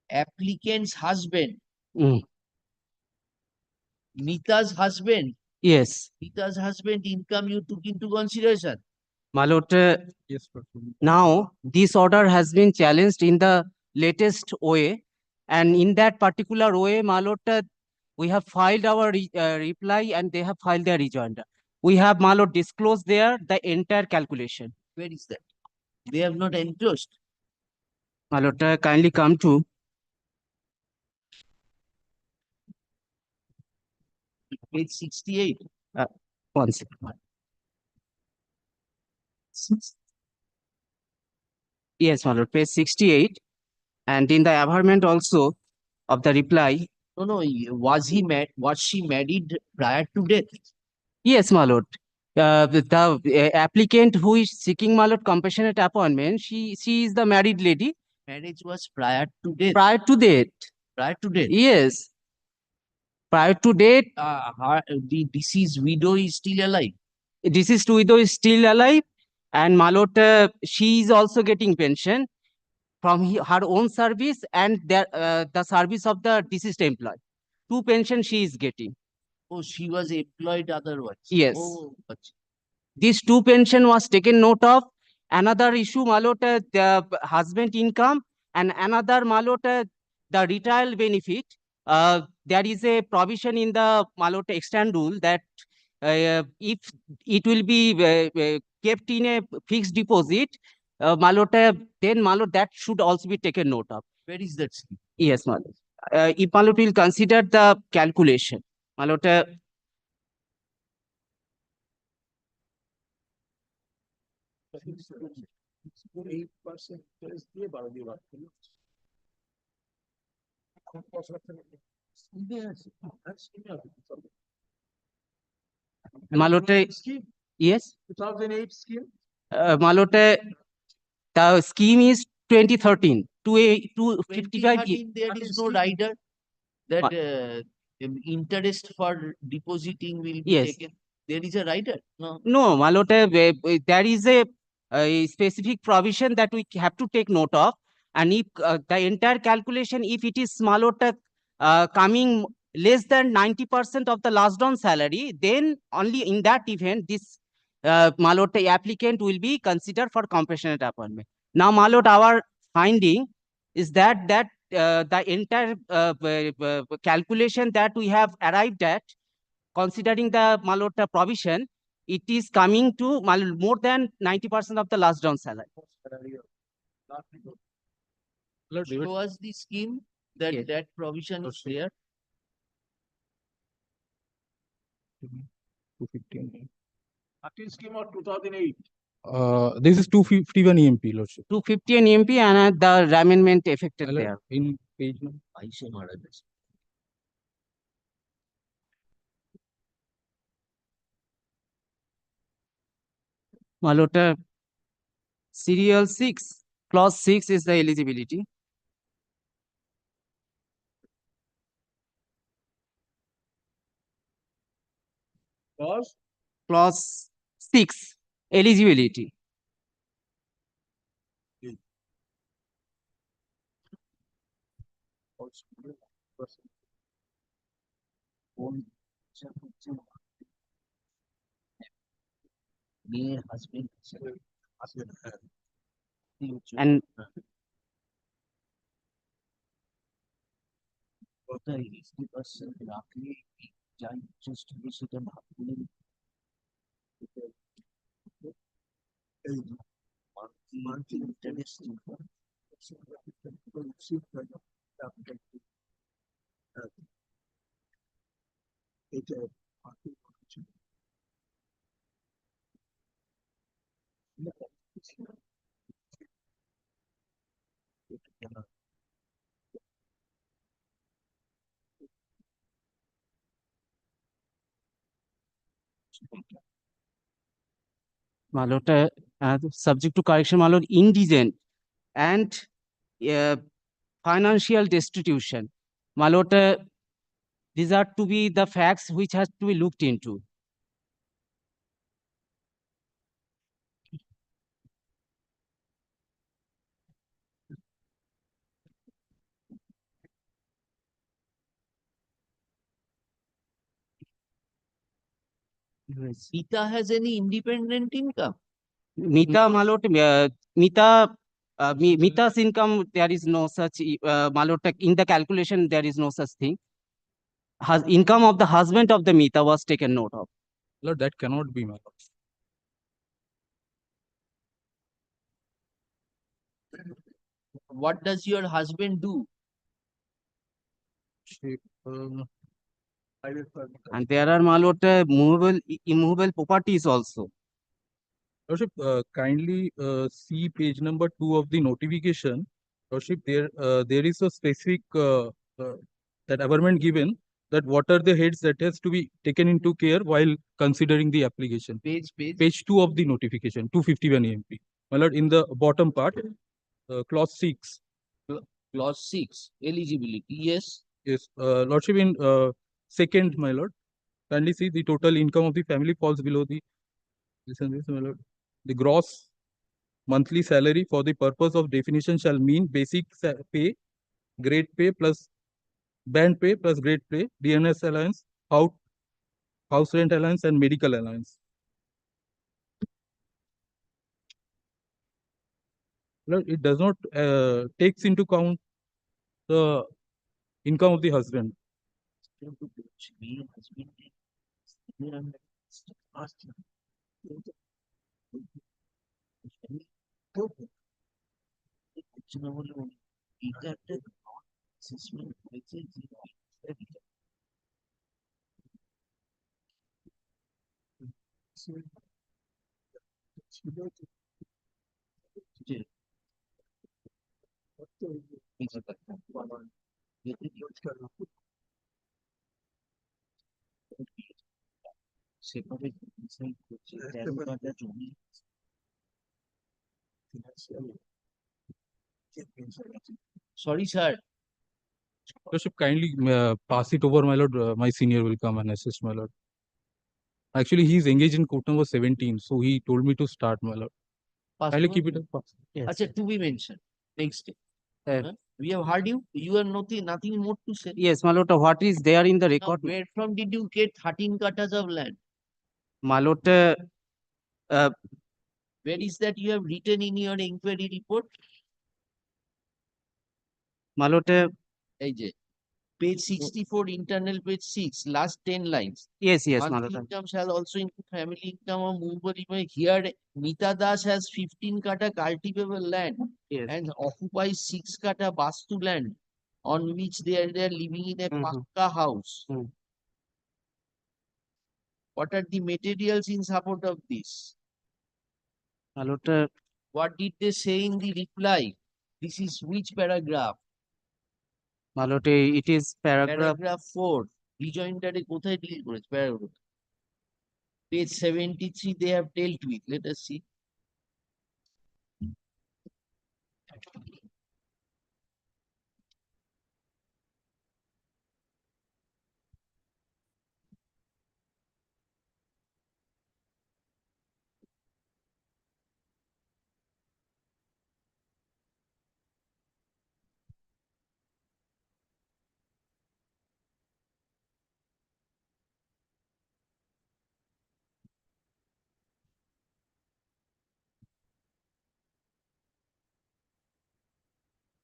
applicant's husband. Hmm. Mita's husband. Yes. Mita's husband income you took into consideration. My lord, Yes, now this order has been challenged in the latest OA, and in that particular OA, my lord, we have filed our reply and they have filed their rejoinder. We have, my lord, disclosed there the entire calculation. Where is that? They have not enclosed. My lord, kindly come to page 68. One second. Yes, my lord, page 68. And in the averment also of the reply. No, was she married prior to death? Yes, my lord. The applicant who is seeking, my lord, compassionate appointment, she is the married lady. Marriage was prior to death. Prior to date. Prior to death. Yes. Prior to date. The deceased widow is still alive. Deceased widow is still alive, and my lord, she is also getting pension from her own service and the service of the deceased employee. 2 pension she is getting. Oh, she was employed otherwise. Yes. Oh, These 2 pension was taken note of. Another issue, my lord, the husband income, and another, my lord, the retrial benefit. There is a provision in the, my lord, extant rule that if it will be kept in a fixed deposit, my lord, then, my lord, that should also be taken note of. Where is that scheme? Yes, my lord. If my lord will consider the calculation, my lord, 8% interest দিয়ে 12 দিয়ে ভাগ করলে Malote, scheme. yes. 2008 scheme. Malote, the scheme is 2013 to 55 years. There is no rider that interest for depositing will be Yes. taken. There is a rider. No. No, Malote, there is a specific provision that we have to take note of. And if the entire calculation, if it is Malote coming less than 90% of the last on salary, then only in that event, this Malote applicant will be considered for compassionate appointment. Now, Malote, our finding is that the entire calculation that we have arrived at, considering the Malota provision, it is coming to more than 90% of the last down salary. Show us the scheme that Yes. that provision is there. 215. 13 scheme of 2008. This is 251 EMP, Lordship. 250 EMP and the amendment affected Hello, there. in page number. Malota serial 6, clause 6 is the eligibility. Clause 6, eligibility. মেয়ের husband And কোথায় 80% রাখলে যা interest হবে সেটা ভাবলে monthly interest my lord, subject to correction, my lord, indigent and financial destitution. My lord, these are to be the facts which has to be looked into. Sita has any independent income? Mita, my lord, Mita's income, there is no such, my lord, in the calculation, there is no such thing. Income of the husband of the Mita was taken note of. Lord, that cannot be, my lord. What does your husband do? And there are, my lord, movable, immovable properties also. Lordship, kindly see page number 2 of the notification. Lordship, there is a specific that averment given that what are the heads that has to be taken into care while considering the application. Page 2 of the notification, 251 AMP. My lord, in the bottom part, clause 6. Clause 6, eligibility, yes. Yes, Lordship, in second, my lord, kindly see the total income of the family falls below the this and this, my lord. The gross monthly salary for the purpose of definition shall mean basic pay, grade pay plus band pay plus grade pay, DNS allowance, house rent allowance, and medical allowance. Lord, it does not takes into account the income of the husband. Sorry, sir. Lordship, kindly pass it over, my lord. My senior will come and assist, my lord. Actually, he is engaged in court number 17, so he told me to start, my lord. Kindly keep it up. Acha, to be mentioned. Next day. We have heard you. You have nothing more to say. Yes, my lord, what is there in the Now, record? where from did you get 13 katas of land? My lord, Where is that you have written in your inquiry report? my lord, এই যে, page 64, internal page 6, last 10 lines. yes, my Monthly lord. income shall also include family income or movable income. Here, Mita Das has 15 kata cultivable land Yes. and occupies 6 kata bastu land on which they are living in a pakka house. What are the materials in support of this? My lord, What did they say in the reply? This is which paragraph? my lord, it is paragraph. Paragraph 4. Rejoinder কোথায় deal করেছে? Paragraph. Page 73 they have dealt with. Let us see.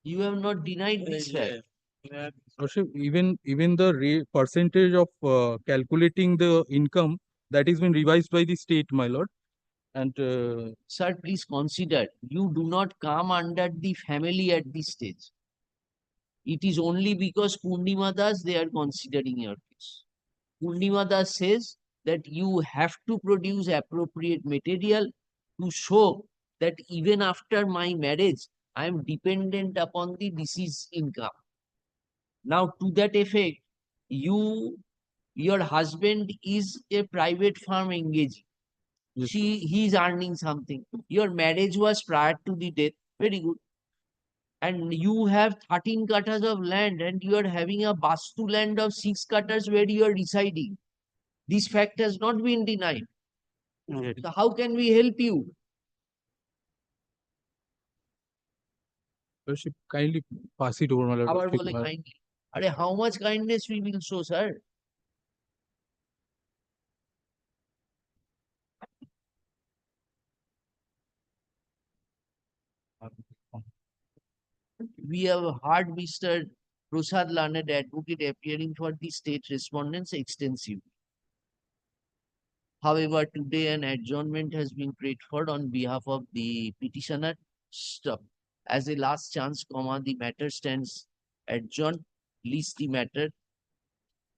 You have not denied this fact. Lordship, even the percentage of calculating the income that is been revised by the state, my lord. And Sir, please consider, you do not come under the family at this stage. It is only because Purnima Das they are considering your case. Purnima Das says that you have to produce appropriate material to show that even after my marriage, I am dependent upon the deceased income. Now, to that effect, your husband is a private firm engaging. He is earning something. Your marriage was prior to the death. Very good. And you have 13 katas of land and you are having a Bastu land of 6 katas where you are residing. This fact has not been denied. So how can we help you? Lordship, kindly pass it over, my lord. Abar bole kindly. Are how much kindness we will show, sir? We have heard Mr. Prasad Learned Advocate appearing for the state respondents extensively. However, today an adjournment has been preferred on behalf of the petitioner. Stop. As a last chance, the matter stands adjourned. List the matter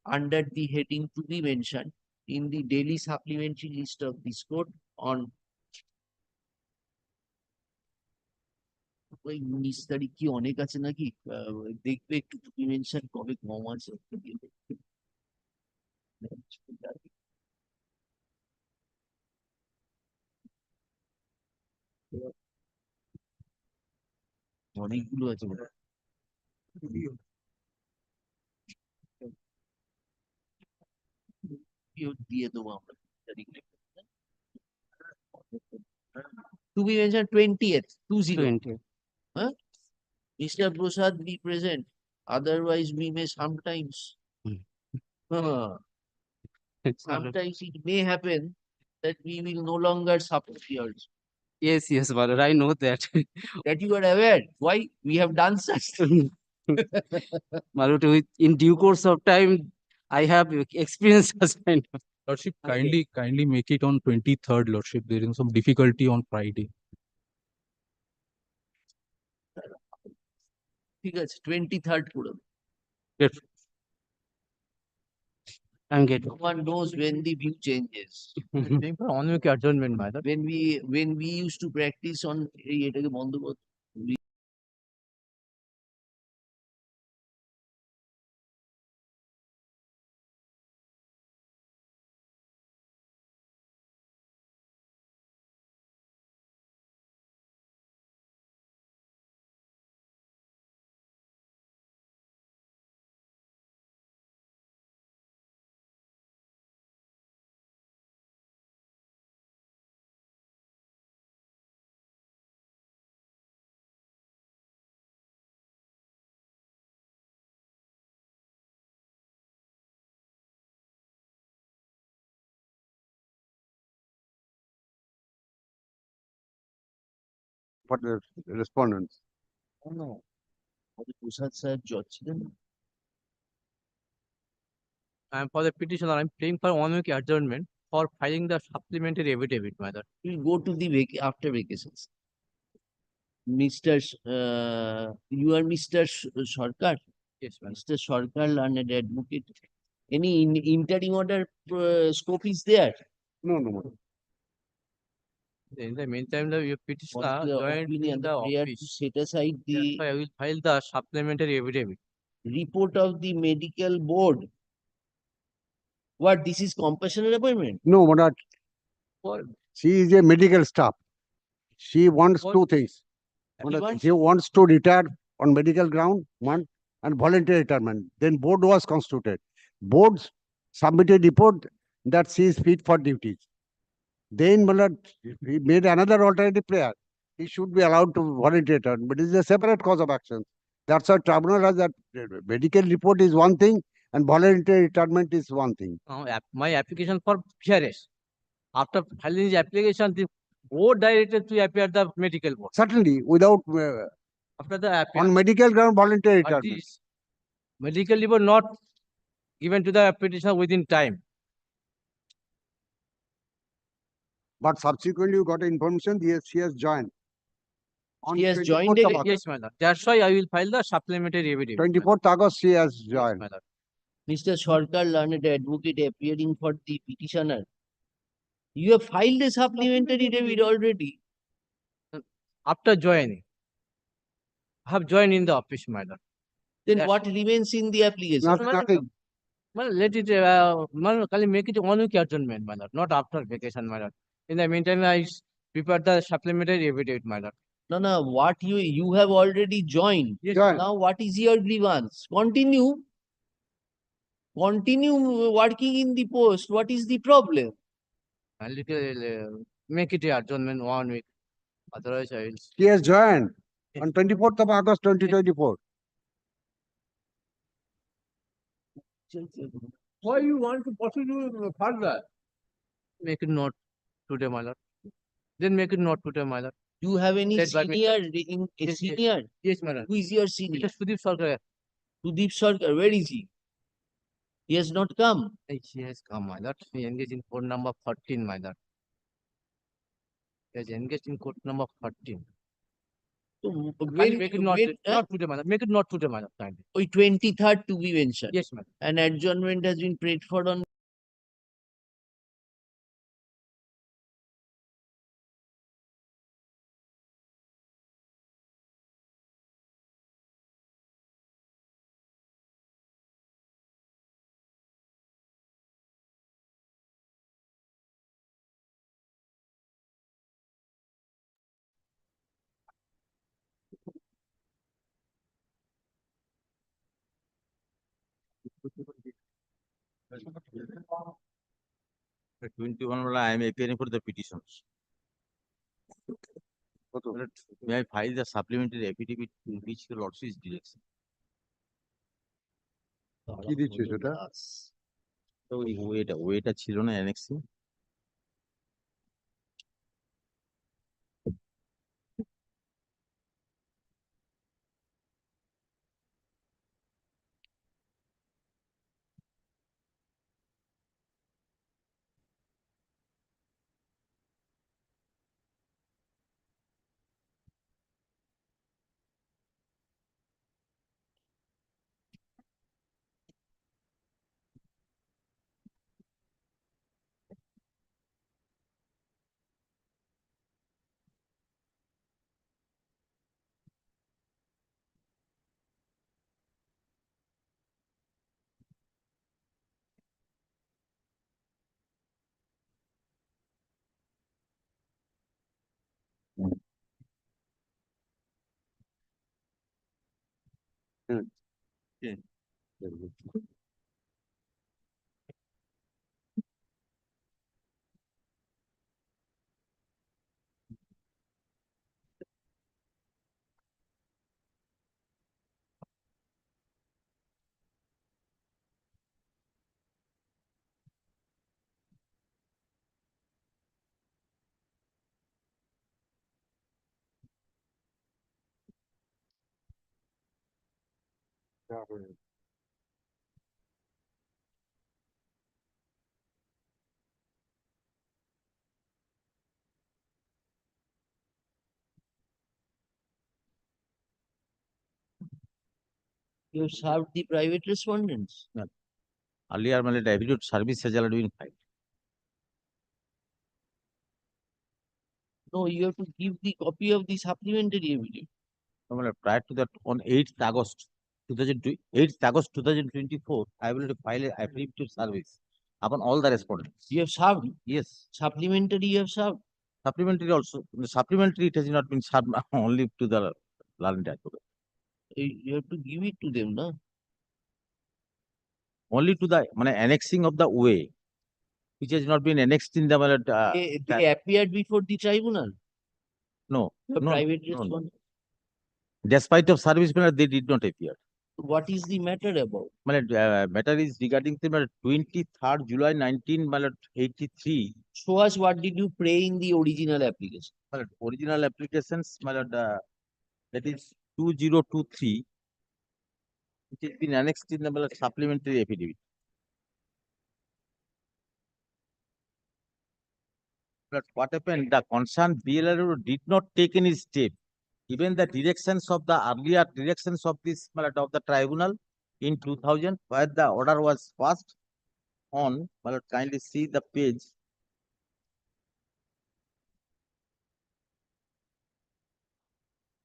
under the heading to be mentioned in the daily supplementary list of this court on ওই 19 তারিখ কি অনেক আছে নাকি দেখবে একটু তুমি mention কবে কম আছে অনেকগুলো আছে দিয়ে দেবো আমরা to be mentioned 20th 20 huh? Mr. Prasad be present, otherwise we may sometimes sometimes it may happen that we will no longer support yours. Yes, brother, I know that. That you are aware. Why? We have done such things. My lord, in due course of time, I have experienced such kind of. Lordship, kindly make it on 23rd, Lordship. There is some difficulty on Friday. ঠিক আছে 23rd করে Yes. I'm getting. No one knows when the view changes. Adjournment, When we used to practice on এটাকে বন্ধ করতে For the respondents. no. Prasad sir judge ছিলেন And for the petitioner, I'm praying for 1 week adjournment for filing the supplementary affidavit, my lord. We'll go to the after vacations. Mr. You are Mr. Sarkar? Yes, ma'am. Mr. Sarkar, learned advocate. Any interim order scope is there? No. In the meantime, your petitioner What's the joined opinion, in the prayer to office. set aside the That's why I will file the supplementary affidavit. report of the medical board. What, this is compassionate appointment? No, Madam. For She is a medical staff. She wants What? two things. She wants to retire on medical ground, one, and voluntary retirement. Then board was constituted. Board submitted report that she is fit for duties. Then Malad, he made another alternative prayer. He should be allowed to voluntary retirement, but it is a separate cause of action. That's why tribunal has that medical report is one thing and voluntary retirement is one thing. my application for PRS. After filing the application, the board directed to appear the medical board. Certainly, without After the On medical ground, voluntary but retirement. this medical leave were not given to the petitioner within time. But subsequently, you got information, yes, she has joined. On She has 24th joined of it. August. Yes, my lord. That's why I will file the supplementary affidavit. my lord. 24th August, she has Yes, joined. my lord. Mr. Sarkar, learned advocate appearing for the petitioner. You have filed a supplementary affidavit already. After joining, I have joined in the office, my lord. Then That's what remains in the application? Nothing. Well, let it, can make it 1 week adjournment, my lord, not after vacation, my lord. In the meantime, I prepared the supplementary affidavit, my lord. No, what you have already joined. Yes, Joined. Now what is your grievance? Continue working in the post. What is the problem? A little, make it a adjournment 1 week. Otherwise, I will. She has joined on 24th of August, 2024. Why you want to proceed further? Make it not today, my lord. Then make it not today, my lord. Do you have any Led by senior Yes, yes. senior? Yes, my lord. Who is your It senior? is Sudeep Sarkar. Sudeep Sarkar. Where is he? He has not come. He has come, my lord. He engaged in code number 14, my lord. He has engaged in code number 14. So Kindly make it not, when, not today, my lord. Make it not today, my lord. Kindly. 23rd to be mentioned. Yes, madam. An adjournment has been prayed for on At 21, I am appearing for the petitions. May I file the supplementary affidavit in which the lordship's direction? কি দিচ্ছে সেটা? তো ওই ওয়েটা ছিল না অ্যানেক্সে? Yeah. you have served the private respondents. No. Earlier, my affidavit service has already been filed. No, you have to give the copy of the supplementary affidavit. Prior to that, on 8th August 2024, I will file an affidavit of service upon all the respondents. You have served? Yes. Supplementary you have served? Supplementary also. The supplementary, it has not been served only to the learned advocate. You have to give it to them, no? Only to the annexing of the way, which has not been annexed in the They appeared before the tribunal. No, The no, private no, no. respondent. Despite of service, they did not appear. What is the matter about? Matter is regarding the 23rd July 1983. Show us what did you pray in the original application. Original applications, that is 2023, it has been annexed in the supplementary affidavit. But what happened? The concerned BLRO did not take any step. Even the directions of the earlier directions of this of the tribunal in 2000, where the order was passed on, kindly see the page.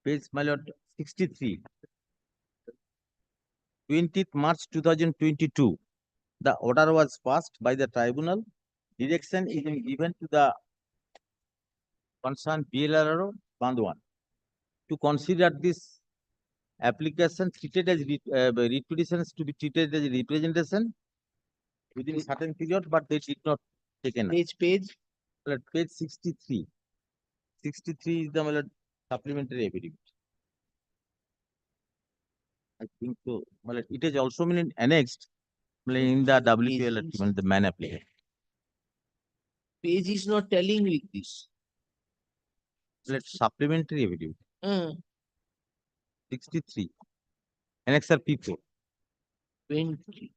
Page 63. 20th March 2022. The order was passed by the tribunal. Direction is given to the concerned BLRO Bandwan to consider this application treated as petitions to be treated as representation within certain period, but they did not take an page 63. 63 is the supplementary affidavit. I think so. It is also been annexed in the WPL agreement, the man application. Page is not telling with this. Supplementary affidavit. 63. Annexer P4. 20.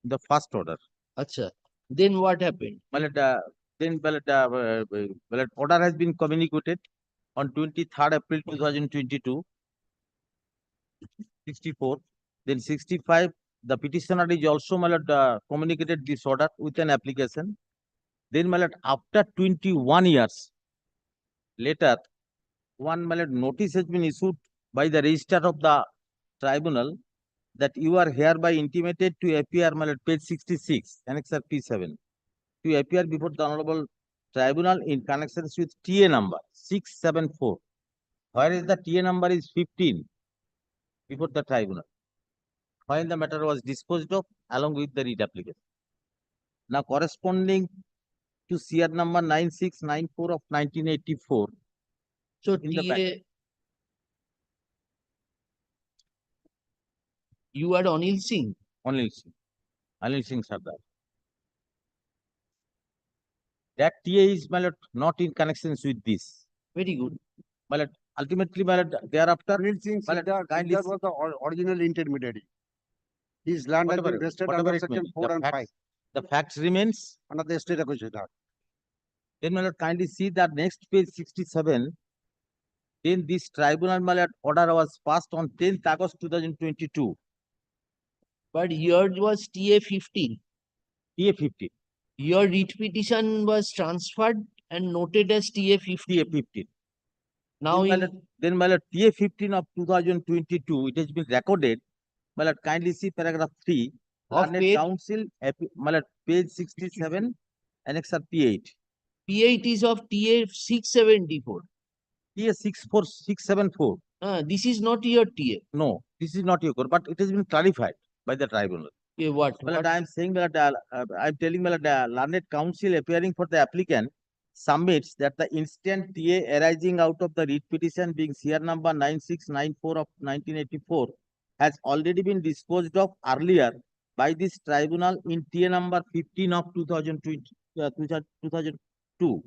The first order. Acha. Then what happened? Order has been communicated on 23rd April 2022. 64. Then 65. The petitioner is also communicated this order with an application. Then after 21 years later, one notice has been issued by the registrar of the tribunal that you are hereby intimated to appear page 66, annexer P7, to appear before the Honorable Tribunal in connection with TA number 674, whereas the TA number is 15 before the tribunal, while the matter was disposed of along with the writ application. Now corresponding to CR number 9694 of 1984. So in the back, you are Anil Singh. Anil Singh. Anil Singh Sardar. That TA is not in connection with this. Very good. Ultimately, thereafter, Anil Singh Sardar was the original intermediary. His land has been vested under section 4 and 5. The facts remains under the estate acquisition. Then kindly see that next page 67. Then this tribunal order was passed on 10th August 2022. But here was TA 15. TA 15. Your writ petition was transferred and noted as TA 15. TA 15. Now then TA 15 of 2022, it has been recorded. Kindly see paragraph 3. Of Learned Council, page 67, annexer P8. P8 is of TA 674. TA 674. This is not your TA. No, this is not your core, but it has been clarified by the tribunal. Okay, what? I am saying that I am telling the Learned Council appearing for the applicant submits that the instant TA arising out of the writ petition being CR number 9694 of 1984 has already been disposed of earlier by this tribunal in TA number 15 of 2002.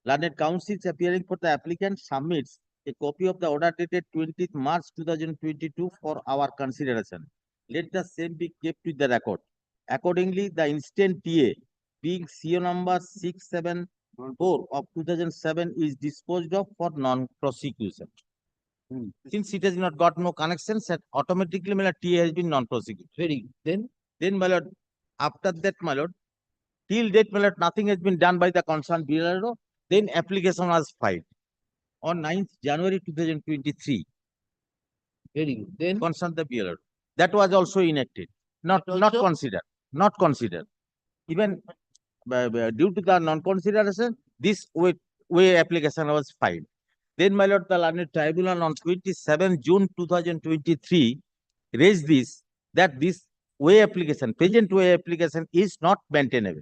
Learned Council appearing for the applicant submits a copy of the order dated 20th March 2022 for our consideration. Let the same be kept with the record. Accordingly, the instant TA being CO number 674 of 2007 is disposed of for non-prosecution. Since it has not got no connections, automatically TA has been non-prosecuted. Very good. Then my lord, after that, my lord, till date, my lord, nothing has been done by the concerned bureau. Then application was filed on 9th January 2023. Very good. Then concerned the bureau. That was also enacted. Not considered. Not considered. Even due to the non-consideration, this way application was filed. Then, my lord, the Learned Tribunal on 27 June 2023 raised this, that this way application, present way application is not maintainable.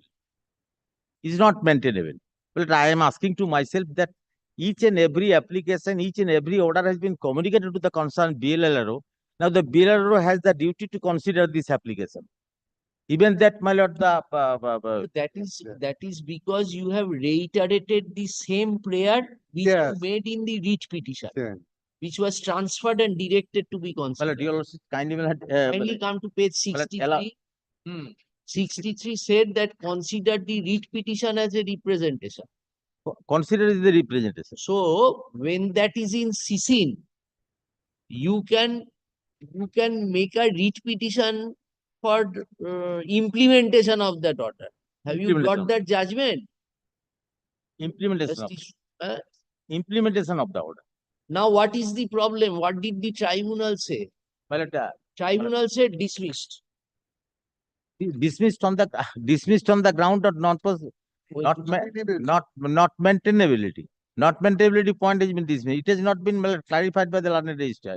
Is not maintainable. But I am asking to myself that each and every application, each and every order has been communicated to the concerned BLRO. Now the BLRO has the duty to consider this application. Even that, my lord, that is because you have reiterated the same prayer which you made in the writ petition. which was transferred and directed to be My lord, considered. your lordship kindly will Kindly come to page my lord, allow- 63. 63 said that consider the writ petition as a representation. consider is the representation. So when that is in CC, you can make a writ petition for implementation of that order. Have you got Implementation. that judgment? Implementation of, Justice, uh, implementation of the order. Now what is the problem? What did the tribunal say? My lord, Tribunal said dismissed. dismissed on the ground of not maintainability. Not maintainability point has been dismissed. It has not been clarified by the learned register.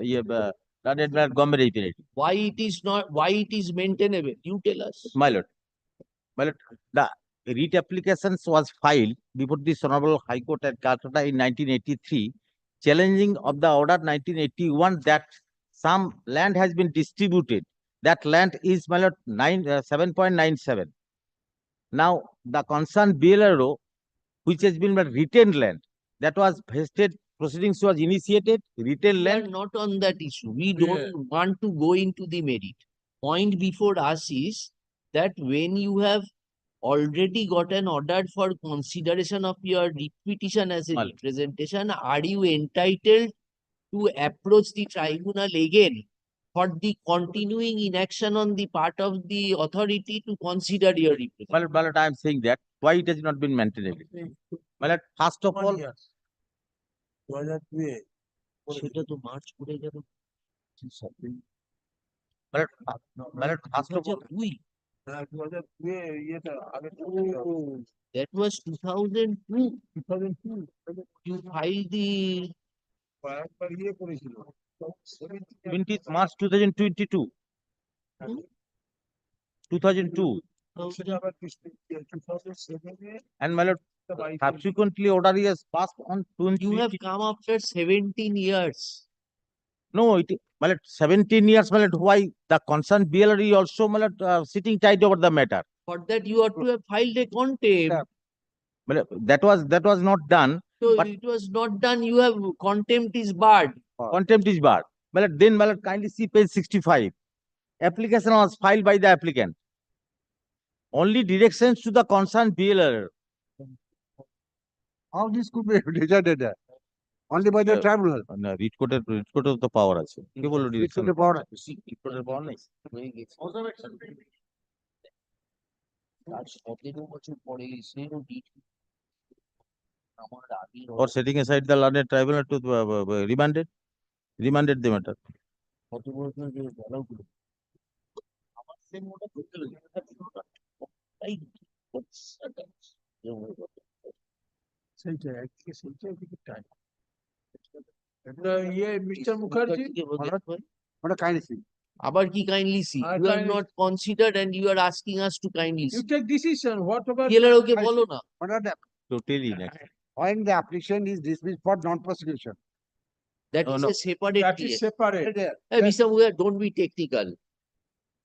Learned government representative. Why it is maintainable? You tell us. My lord, the writ applications was filed before the Honorable High Court at Calcutta in 1983, challenging of the order 1981 that some land has been distributed. That land is, my lord, 7.97. Now, the concerned BLRO, which has been retained land, that was vested, proceedings was initiated, retained We are land. not on that issue. We don't want to go into the merit. Point before us is that when you have already got an order for consideration of your petition as a Well. representation, are you entitled to approach the tribunal again for the continuing inaction on the part of the authority to consider your representation? My lord, I am saying that why it has not been maintained. My lord, first of all, সেটা তো March করে গেল। my lord, first of all, That was 2002. 2002. You filed the 20th March 2022. 2002. And my lord, subsequently order is passed on 20. You have come after 17 years. No, my lord, 17 years, my lord, why the concerned BLRE also, my lord, sitting tight over the matter. For that you ought to have filed a contempt. My lord, that was not done. So it was not done. You have contempt is barred. Contempt is barred. My lord, then, my lord, kindly see page 65. Application was filed by the applicant. Only directions to the concerned BLRE. How this could be decided? Only by the tribunal. না writ কোর্টের তো পাওয়ার আছে কি বললো direction পাওয়ার আছে। Writ কোর্টের পাওয়ার নেই হয়ে গেছে। তার 17 বছর পরে এসেও আমার আগে or setting aside the learned tribunal to remanded the matter. কত বছর যে বলা গুলো আমার সেম ওটা করতে হবে তাই সেইটাই একদিকে সেইটা একদিকে টাইম মিস্টার মুখার্জি ওটা কাইন্ডলি সি আবার কি কাইন্ডলি সি আর you are kindly- not considered and you are asking us to kindly you see take decision whatever PLRO কে বলো না Totally when the application is dismissed for non-prosecution. that No, is no. a separate that is case. separate. Hey, Mr. Mugar, don't be technical.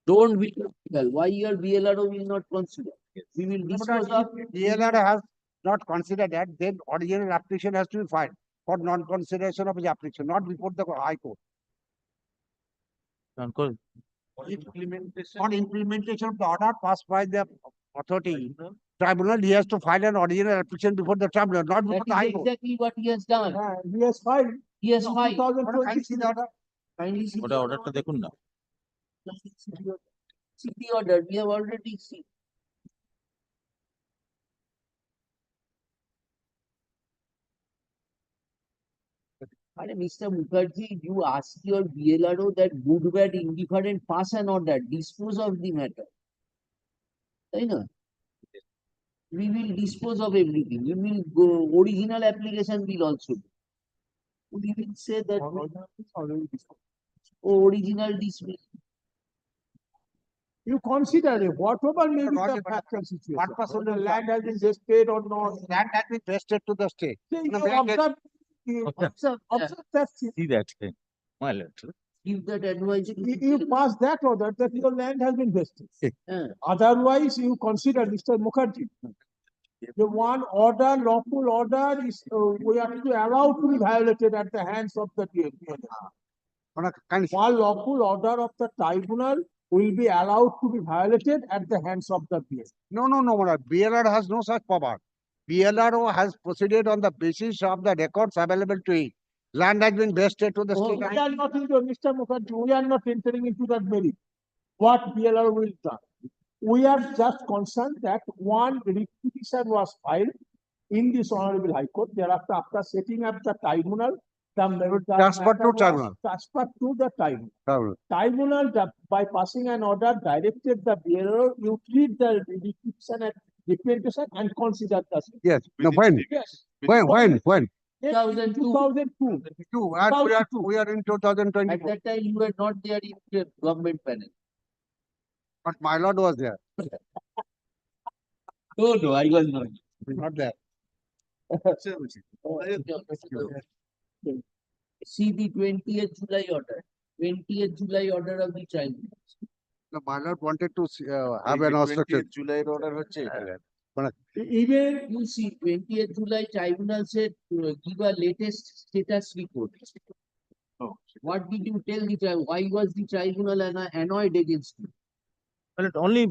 Don't be technical. Why your BLRO will not consider? We will dispose of DLR has not considered that, then original application has to be filed for non-consideration of the application, not before the High Court. On implementation of the order passed by the authority, tribunal, he has to file an original application before the tribunal, not before that the is High Court. exactly what he has done. He has filed. He has filed. 2020 see the order? Kindly see ওটা অর্ডারটা দেখুন না see the order. We have already seen. Mr. Mukherjee, you ask your BLRO that good, bad, indifferent, pass an order, dispose of the matter. I know. We will dispose of everything. We will go, original application will also do. We will say that original dismiss. You consider it, whatever may be the factual situation. Whether the land has been vested or not. Land has been vested to the state. You The land is- observe that. see that my lord Give that advice. You pass that order that your land has been vested. Uh, Otherwise, you consider, Mr. Mukherjee, The one order, lawful order is, we are to allow to be violated at the hands of the BLR. One lawful order of the tribunal will be allowed to be violated at the hands of the BLR. No, BLR has no such power. BLR has proceeded on the basis of the records available to it. Land has been vested to the Oh, state. we are not into, Mr. Mukherjee, we are not entering into that merit. What BLR will do. We are just concerned that one writ petition was filed in this Honorable High Court. Thereafter, after setting up the tribunal, the Transferred to matter was tribunal. transferred to the tribunal. Tribunal, by passing an order, directed the BLR, you treat the writ petition as documentation and consider the same. Yes. No, when? Yes. When? 2002. And we are in 2020. At that time, you were not there in the government panel. But my lord was there. No, I was not. Not there. See the 20th July order. 20th July order of the tribunal. The my lord wanted to have an obstruction. Even you see 20th July tribunal said give a latest status report. What did you tell the tribunal? Why was the tribunal annoyed against you? Well, only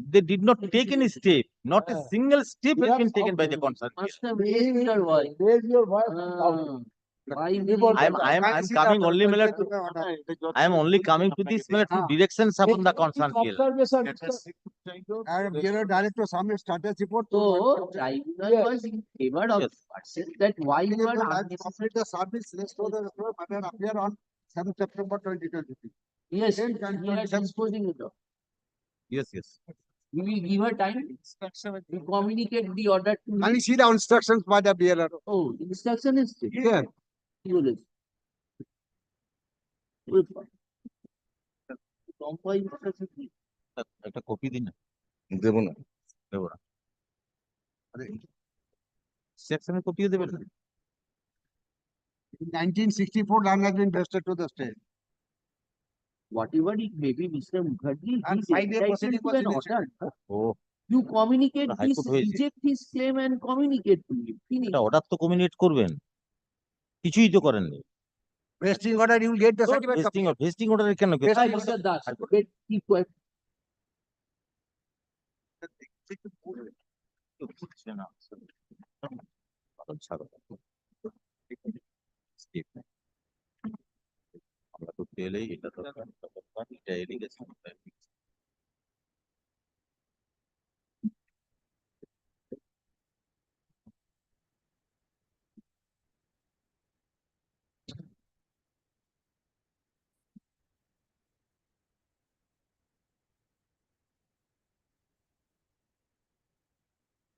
they did not take any step. Not a single step has been taken by the concerned. Must have raised your voice. Raise your voice. I'm coming only, my lord, I am only coming to this, my lord, to directions upon the concerned PL. Observation. And BLR director submit status report. So tribunal was in favor of person that why you are Complete the service list for the matter appear on 7 September 2023. yes, we are disposing it of. Yes. We will give her time to communicate the order to Can you see the instructions by the BLR? Oh, instruction is there. Yeah. একটা copy দিন না দেব না দেবো না সেকশনের কপিও দেবেন না In 1964, land has been vested to the state. Whatever it may be, Mr. Mukherjee, And this 5-day proceeding was an order. Oh. You communicate The High this, Court হয়েছে। reject his claim and communicate to him. Finish. এটা order তো communicate করবেন কিছুই তো করেননি Vesting order, you will get the certificate. Vesting order কেন Hi, Mr. Das, wait, keep quiet. আমরা তো পেলেই এটা তো এটা allegation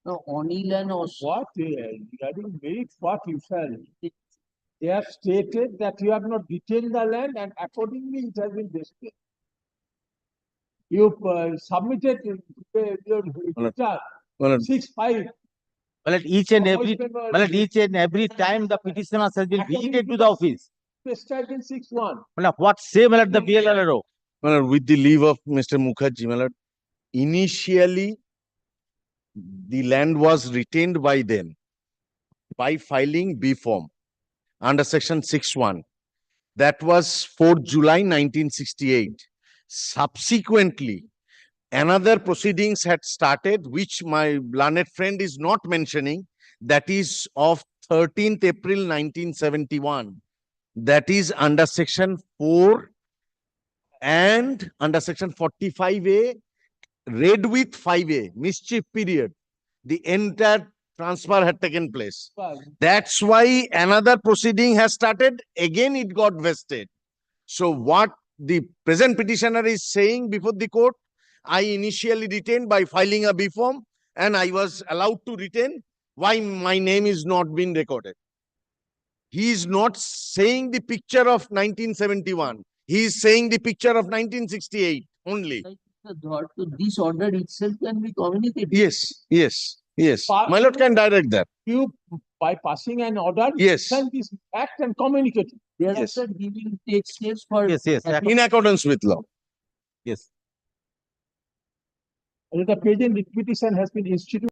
No, Onil and also. What, regarding merit, what you said, they have stated that you have not detained the land and accordingly it has been vested. You submitted your return 6-5. Well, at each and every time the petitioner has been visited to the office. Prescribed in 6-1. Well, what say, well, at the BLRO? Well, with the leave of Mr. Mukherjee, well, initially the land was retained by them by filing B form under section 6(1). That was 4 July 1968. Subsequently, another proceedings had started, which my learned friend is not mentioning, that is of 13th April 1971. That is under section 4 and under section 45A, read with 5A, mischief period. The entire transfer had taken place. That's why another proceeding has started. Again, it got vested. So what the present petitioner is saying before the court, I initially retained by filing a B form and I was allowed to retain. Why my name is not being recorded? He is not saying the picture of 1971. He is saying the picture of 1968 only. This order itself can be communicated. Yes. My lord can direct that. You, by passing an order, Yes. can be act and communicate. Thereafter, giving take steps for. Yes. In accordance with law. Yes. The present petition has been instituted.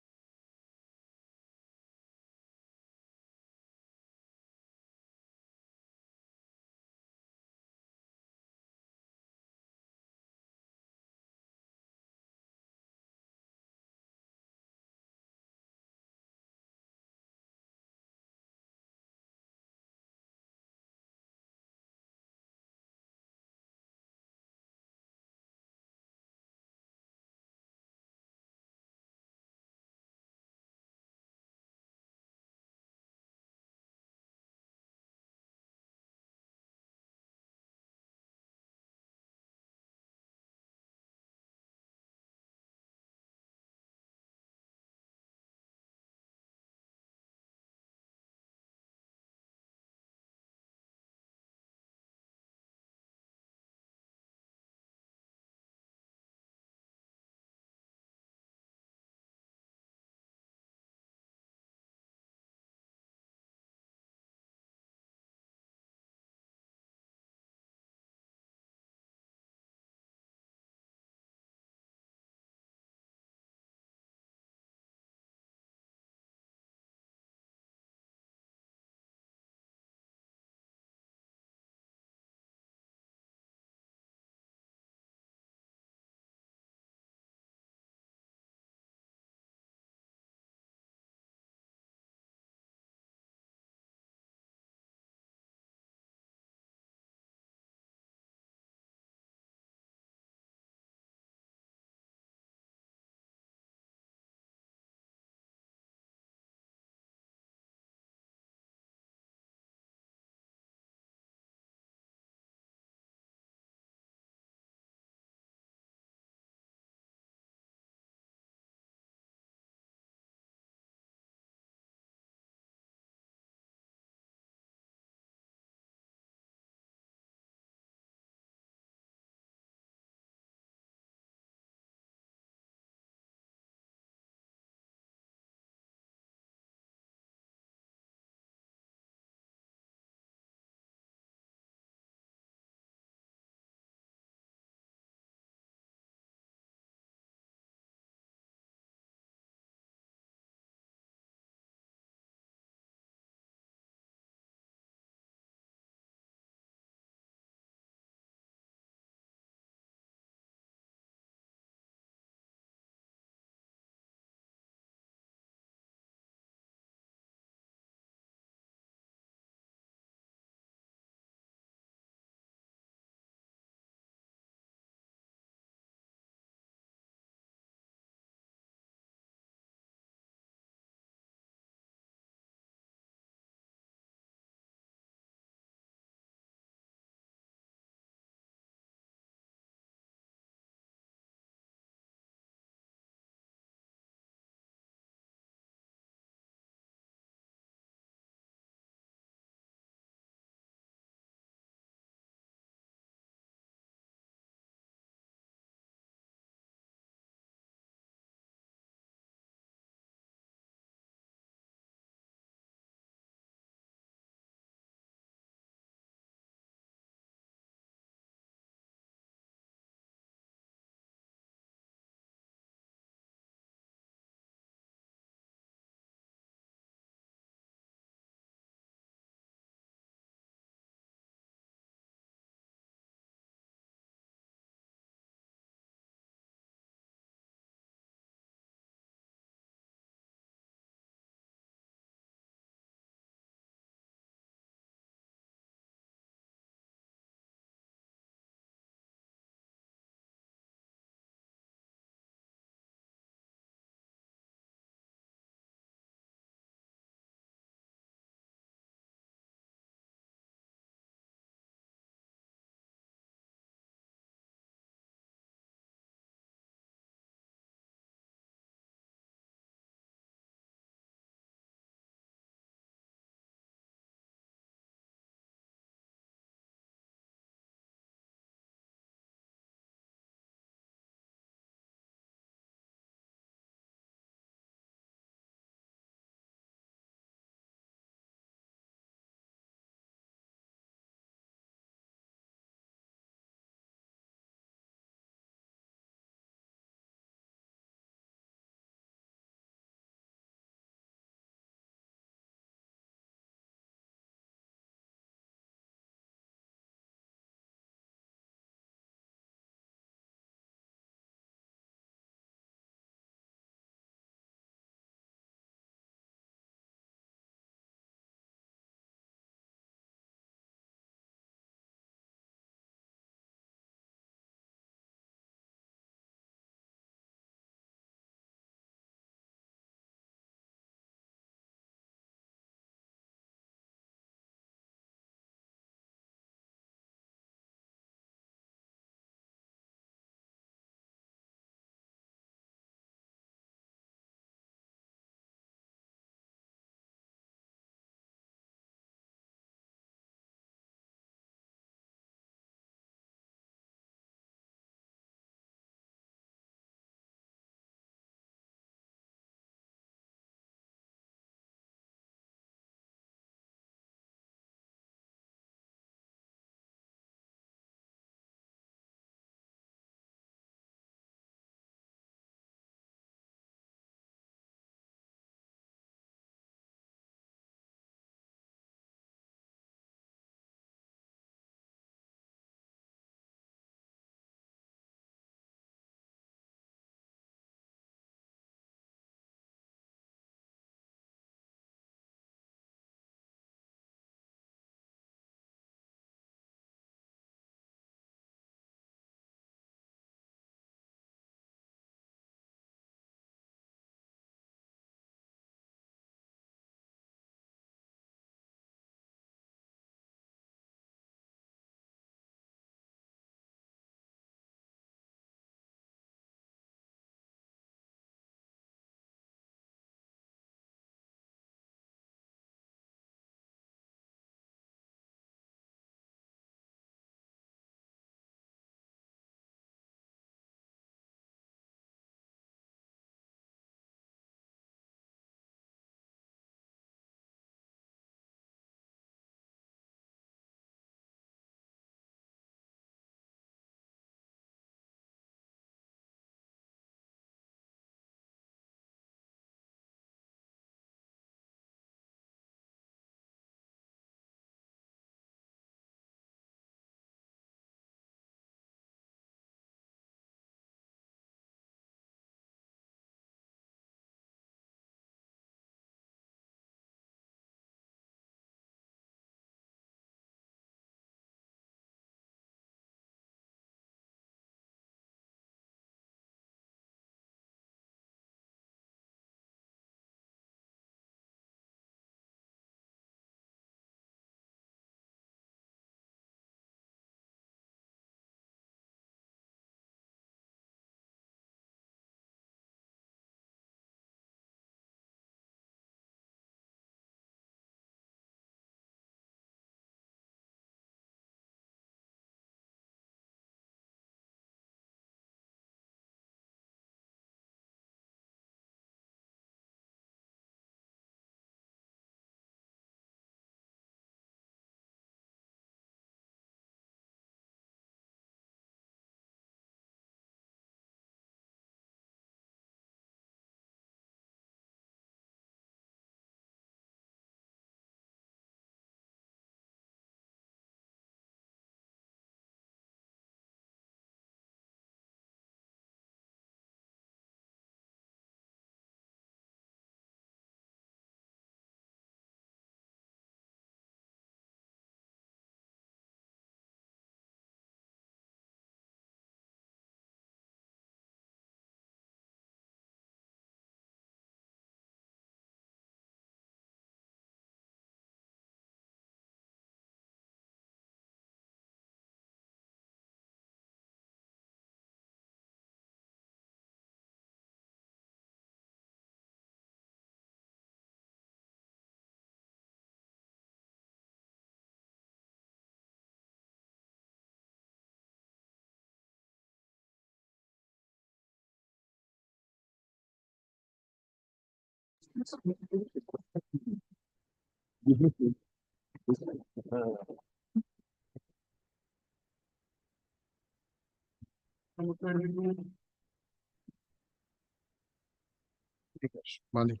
Money.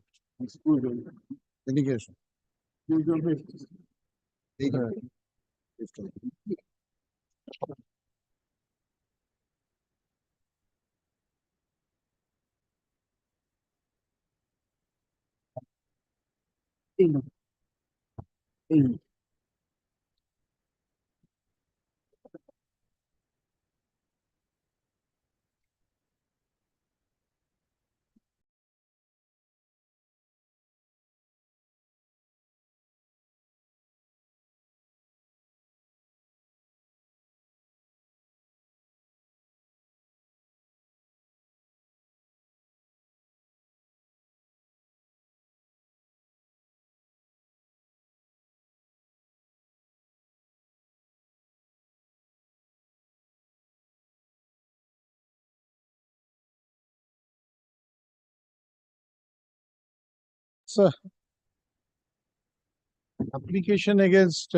Litigation. So, application against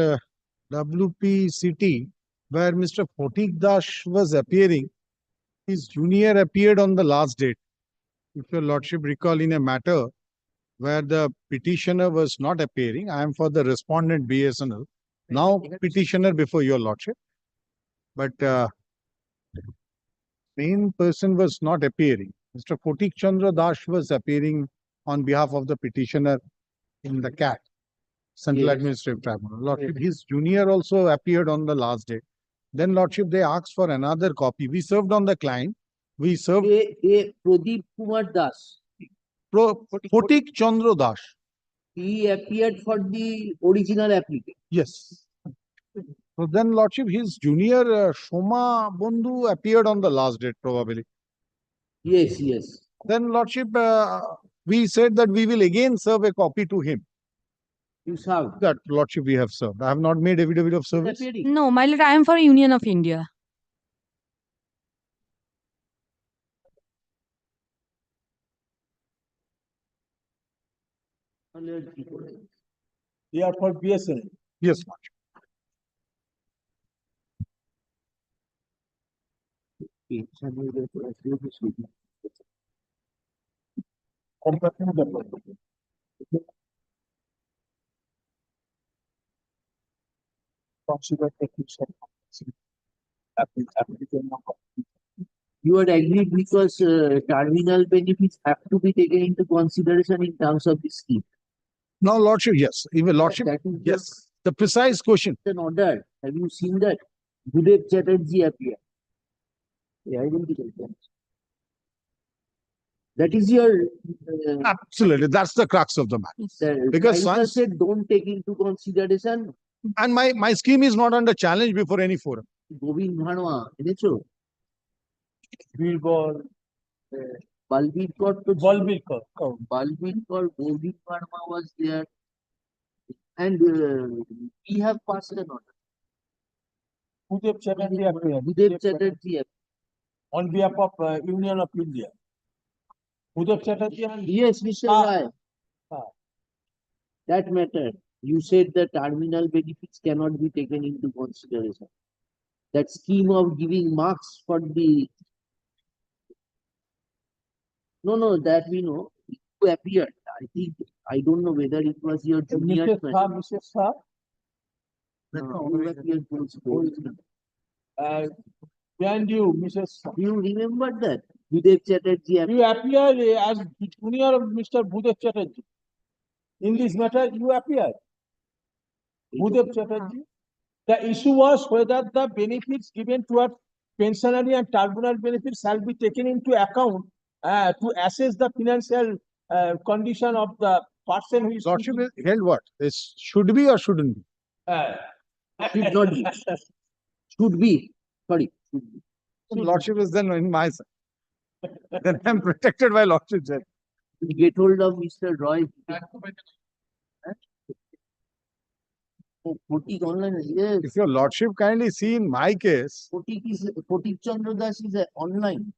WPCT, where Mr. Photik Dash was appearing, his junior appeared on the last date. If your lordship recall, in a matter where the petitioner was not appearing, I am for the respondent BSNL. Now petitioner before your lordship. But main person was not appearing. Mr. Photik Chandra Dash was appearing on behalf of the petitioner in the CAT, Central Administrative Tribunal. Lordship, his junior also appeared on the last day. Then, Lordship, they asked for another copy. We served on the client. We served. Pradeep Kumar Das. Photik Chandra Dash. He appeared for the original application. Yes. So then, Lordship, his junior Shoma Bondhu appeared on the last date, probably. Yes, yes. Then, Lordship, we said that we will again serve a copy to him. You served? That, Lordship, we have served. I have not made affidavit of service. No, my lord, I am for Union of India. They are for BSN. Yes, Lordship. You had agreed because terminal benefits have to be taken into consideration in terms of the scheme. Now, Lordship, yes. Even Lordship, yes. The precise question. An order. Have you seen that? Gudev Chatterjee appeared. Yeah, identical. That is your. Absolutely. That's the crux of the matter. Because once said don't take into consideration. And my scheme is not under challenge before any forum. Govind Bhanwa, এনেছো? Bilbor, Balbirkar to Balbirkar, Govind Bhanwa was there. And we have passed an order. Gudev Chatterjee appeared. Gudev Chatterjee on behalf of Union of India. Gudev Chatterjee and yes, Mr. Rai. That matter. You said the terminal benefits cannot be taken into consideration. That scheme of giving marks for the no, that we know. You appeared. I think I don't know whether it was your junior. Mrs. Shah. You appeared also. And you, Mrs. Shah. You remember that? Gudev Chatterjee. You appeared as the junior of Mr. Gudev Chatterjee. In this matter, you appeared. Gudev Chatterjee. The issue was whether the benefits given towards pensionary and tribunal benefits shall be taken into account to assess the financial condition of the person who is. Lordship held what? This should be or shouldn't be? Should not be. Should be. Sorry. Should be. Lordship is then in my side. Then I am protected by Lordship. Get hold of Mr. Roy. Photik online, yes. If your Lordship kindly see in my case. Photik Chandra Das is online.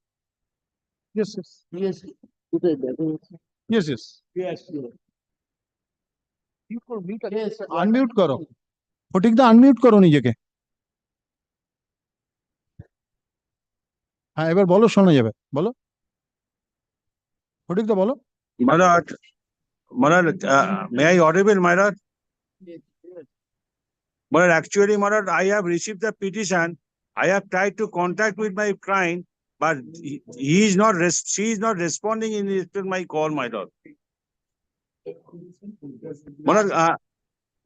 Yes, yes. Yes. Yes, yes. Yes, yes. Yes, unmute করো ফটিকদা unmute করো নিজেকে হ্যাঁ এবার বলো শোনা যাবে বলো ফটিকদা বলো My lord, may I audible, my lord? My lord, actually, my lord, I have received the petition. I have tried to contact with my client, but he is not, she is not responding in respect my call, my lord. My lord,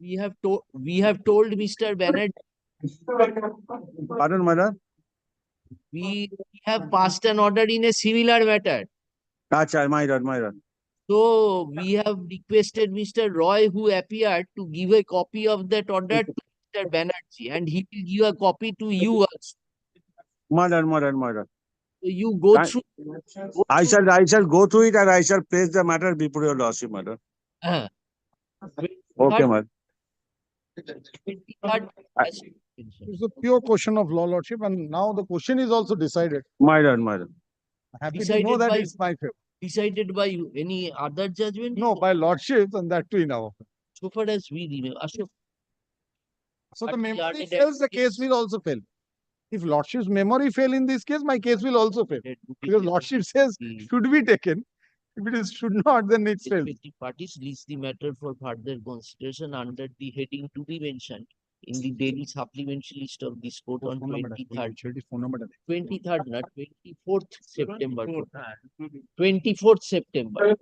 We have told Mr. Bennett, pardon, my lord. we have passed an order in a similar matter. Acha, my lord, my lord. So we have requested Mr. Roy, who appeared, to give a copy of that order to Mr. Banerjee, and he will give a copy to you also. My lord, my lord, my lord. So you go through. I shall go through it and I shall place the matter before your lordship, my lord. Okay, my lord. 23rd, It's a pure question of law lordship and now the question is also decided. My lord, my lord. Happy to Decided know that by- it's my favor. Decided by any other judgment? No, by lordship and that too in our favor. So far as we remember. Ashok, So the But we memory are fails, the case will also fail. If lordship's memory fail in this case, my case will also fail. Because lordship says should be taken. If it is should not, then it fails. respective parties list the matter for further consideration under the heading to be mentioned in the daily supplementary list of this court on 23rd, 23rd, not 24th September. 24th September.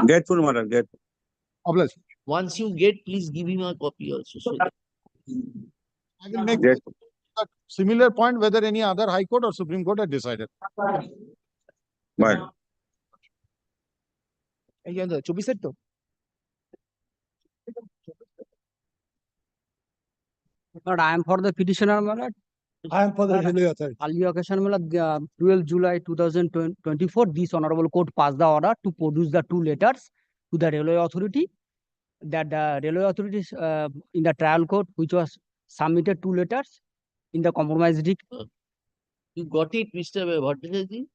Grateful, my lord, grateful. Obliged. Once you get, please give him a copy also. So that I will make Grateful. a similar point whether any other high court or supreme court has decided. My lord. চব্বিশের তো But I am for the petitioner, my lord. I am for the railway authority. Early occasion, my lord, 12 July 2024, this honorable court passed the order to produce the two letters to the railway authority. That the railway authorities in the trial court, which was submitted two letters in the compromise decree. you got it, Mr. Bhattacharya?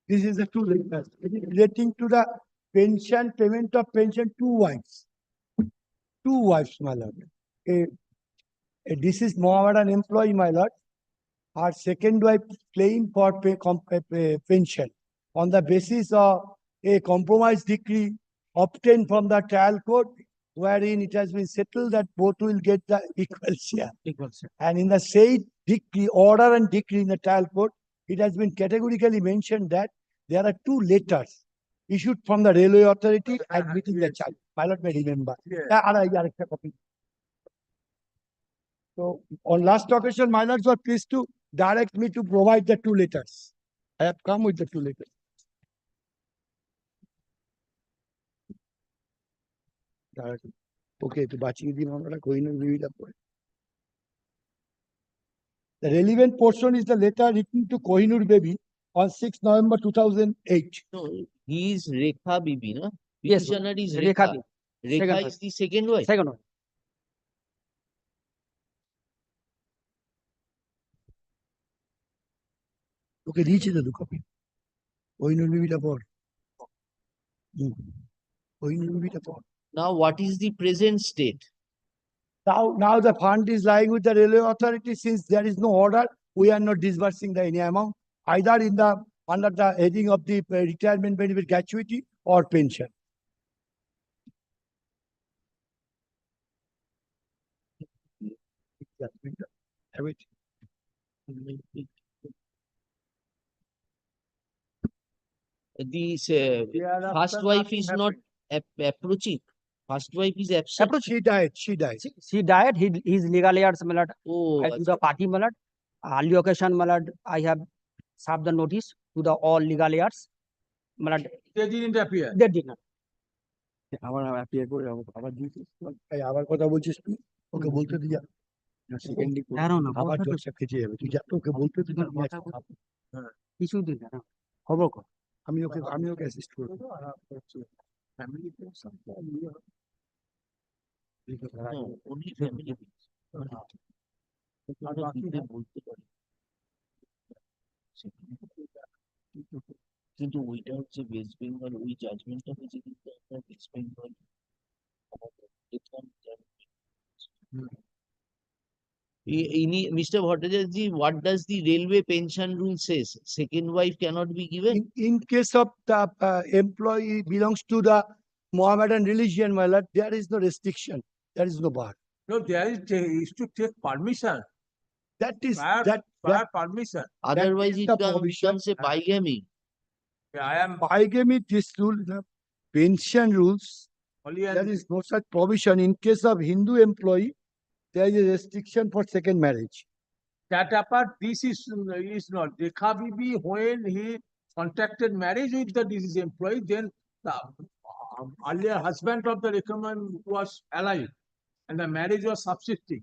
This is the two letters. It is relating to the pension, payment of pension, two wives. Two wives, my lord. A deceased Mohammedan employee, my lord. Her second wife claim for pension on the basis of a compromise decree obtained from the trial court, wherein it has been settled that both will get the equal share. And in the said decree, order and decree in the trial court, it has been categorically mentioned that there are two letters issued from the railway authority admitting the child. My lord may remember. Copy. So on last occasion, my lords were pleased to direct me to provide the two letters. I have come with the two letters. Okay, to bachi din আমরা কইনো বিবিটা পড়ে। The relevant portion is the letter written to Kohinoor Baby on 6 November 2008. No, he is Rekha Bibi, no? Yes, Petitioner is Rekha Rekha. Bibi. Rekha Second is the second wife. Second one. ওকে দিয়েছি তো দু copy Kohinoor বিবিটা পড় Kohinoor বিবিটা পড় Now, what is the present state? Now the fund is lying with the railway authority. Since there is no order, we are not disbursing the any amount, either in the under the heading of the retirement benefit gratuity or pension. This first wife is not approaching. First wife is absent. She died. She died. She died. His legal heirs, my lord. Oh, To the party, my lord. Early occasion, my lord, I have served the notice to the all legal heirs. My lord, They didn't appear. they did not. আবার appear করে আবার দিয়েছিস এই আবার কথা বলছিস তুই ওকে বলতে দিয়া সেকেন্ডলি আবার জলসা খেতে যাবে তুই যা তো ওকে বলতে তুই কিছু দিন না খবর কর আমি ওকে অ্যাসিস্ট করবো ফ্যামিলি only family. বলতে পারি কিন্তু ওইটা হচ্ছে ওয়েস্ট বেঙ্গল, ওই জাজমেন্টটা হয়েছে কিন্তু আপনার West Bengal Mr. Bhattacharya, what does the railway pension rule says? Second wife cannot be given. In case of the employee belongs to the Mohammedan religion, my lord, there is no restriction. There is no bar. No, there is to take permission. That is prior permission. Otherwise, it the becomes a bigamy. I am bigamy. This rule, the pension rules. only There is no such provision. In case of Hindu employee, there is a restriction for second marriage. that apart. This is not Rekha Bibi when he contracted marriage with the deceased employee. Then the earlier husband of the recommend was alive, and the marriage was subsisting.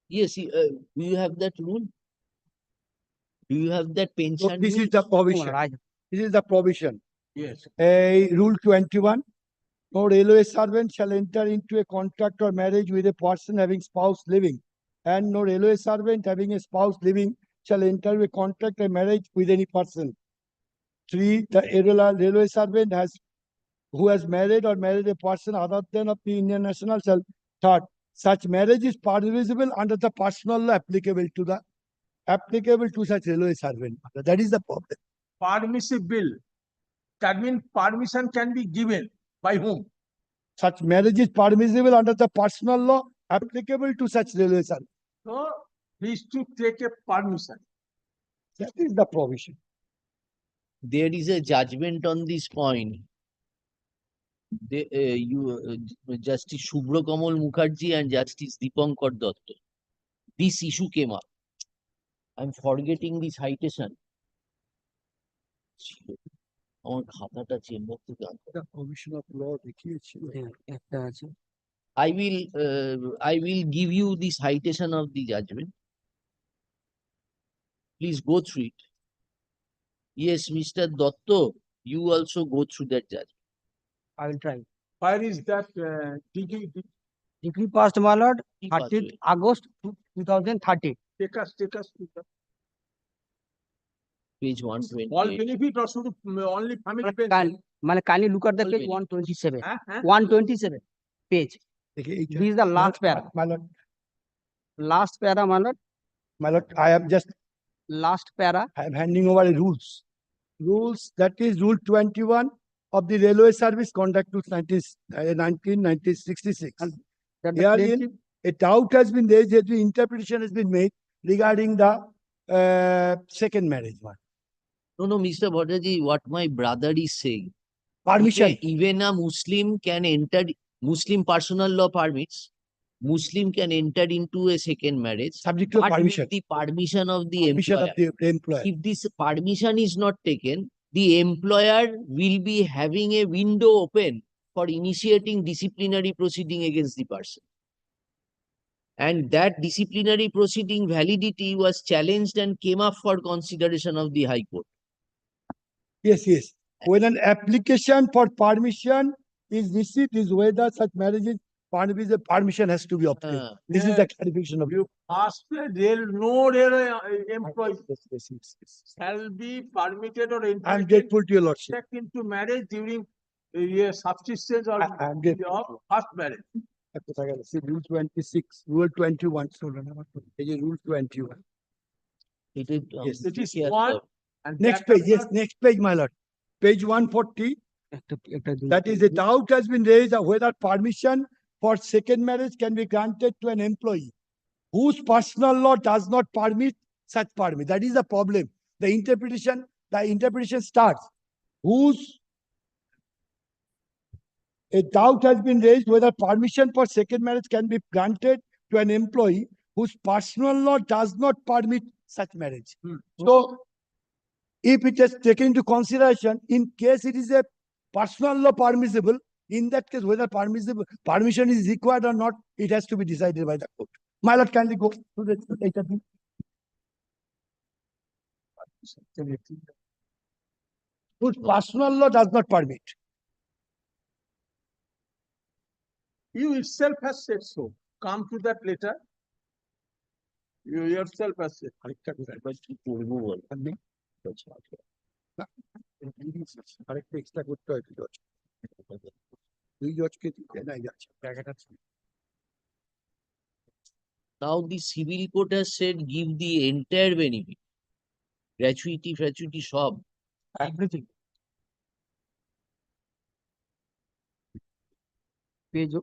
Yes, do you have that rule? Do you have that So pension this rule? is the provision. This is the provision. Yes. Rule 21. No railway servant shall enter into a contract or marriage with a person having spouse living, and no railway servant having a spouse living shall enter a contract or marriage with any person. 3. The railway servant who has married or married a person other than of the Indian national shall. Third, such marriage is permissible under the personal law applicable to such railway servant. That is the problem. Permissible. That means permission can be given by whom? Such marriage is permissible under the personal law applicable to such railway servant. So he is to take a permission. That is the provision. There is a judgment on this point. Justice Shubhra Kamal Mukherjee and Justice Dipankar Datta. This issue came up. I'm forgetting the citation. আমার খাতাটা chamber থেকে Provision of law দেখিয়েছিল একটা আছে I will give you the citation of the judgment. Please go through it. Yes, Mr. Datta, you also go through that judgment. I will try. Where is that Decree passed, my lord, Decree passed, 30th August 2030. Take us to the Page 120. all benefit or should only family pension? Can you look at the page 127? Huh? 127 page. This is the last para. My lord, Last para, my lord. my lord, I am just Last para. I am handing over the rules. Rules, that is Rule 21 of the Railway Service Conduct to 1966. That the Herein, plaintiff- a doubt has been raised, that the interpretation has been made regarding the second marriage one. No, Mr. Bhattacharya, what my brother is saying. Permission. Even a Muslim can enter, Muslim personal law permits, Muslim can enter into a second marriage. Subject to but with permission. the permission of the Permission employer. of the employer. If this permission is not taken, the employer will be having a window open for initiating disciplinary proceeding against the person. And that disciplinary proceeding validity was challenged and came up for consideration of the High Court. Yes, yes. When an application for permission is received, is whether such marriage is permission has to be obtained. This is the clarification of you. Ask no railway employee shall be permitted or I am entitled grateful to your lordship. into marriage during subsistence or I am grateful. of first marriage. Rule 26, Rule 21. So, Rule 21. It is, Yes. It is yes, one. sir. And Next that page, yes, apart- next page, my lord. Page 140. That is, a doubt has been raised of whether permission for second marriage can be granted to an employee whose personal law does not permit such permit. That is the problem. The interpretation starts. A doubt has been raised whether permission for second marriage can be granted to an employee whose personal law does not permit such marriage. So, if it is taken into consideration, in case it is a personal law permissible, in that case, whether permission is required or not, it has to be decided by the court. My lord, kindly go to the later thing. Whose personal law does not permit. You itself has said so. Come to that later. You yourself has said. আরেকটা extra করতে হয় জজ দুই জজকে নাই যাচ্ছে জায়গাটা Now the civil court has said give the entire benefit. Gratuity, সব. Everything. Page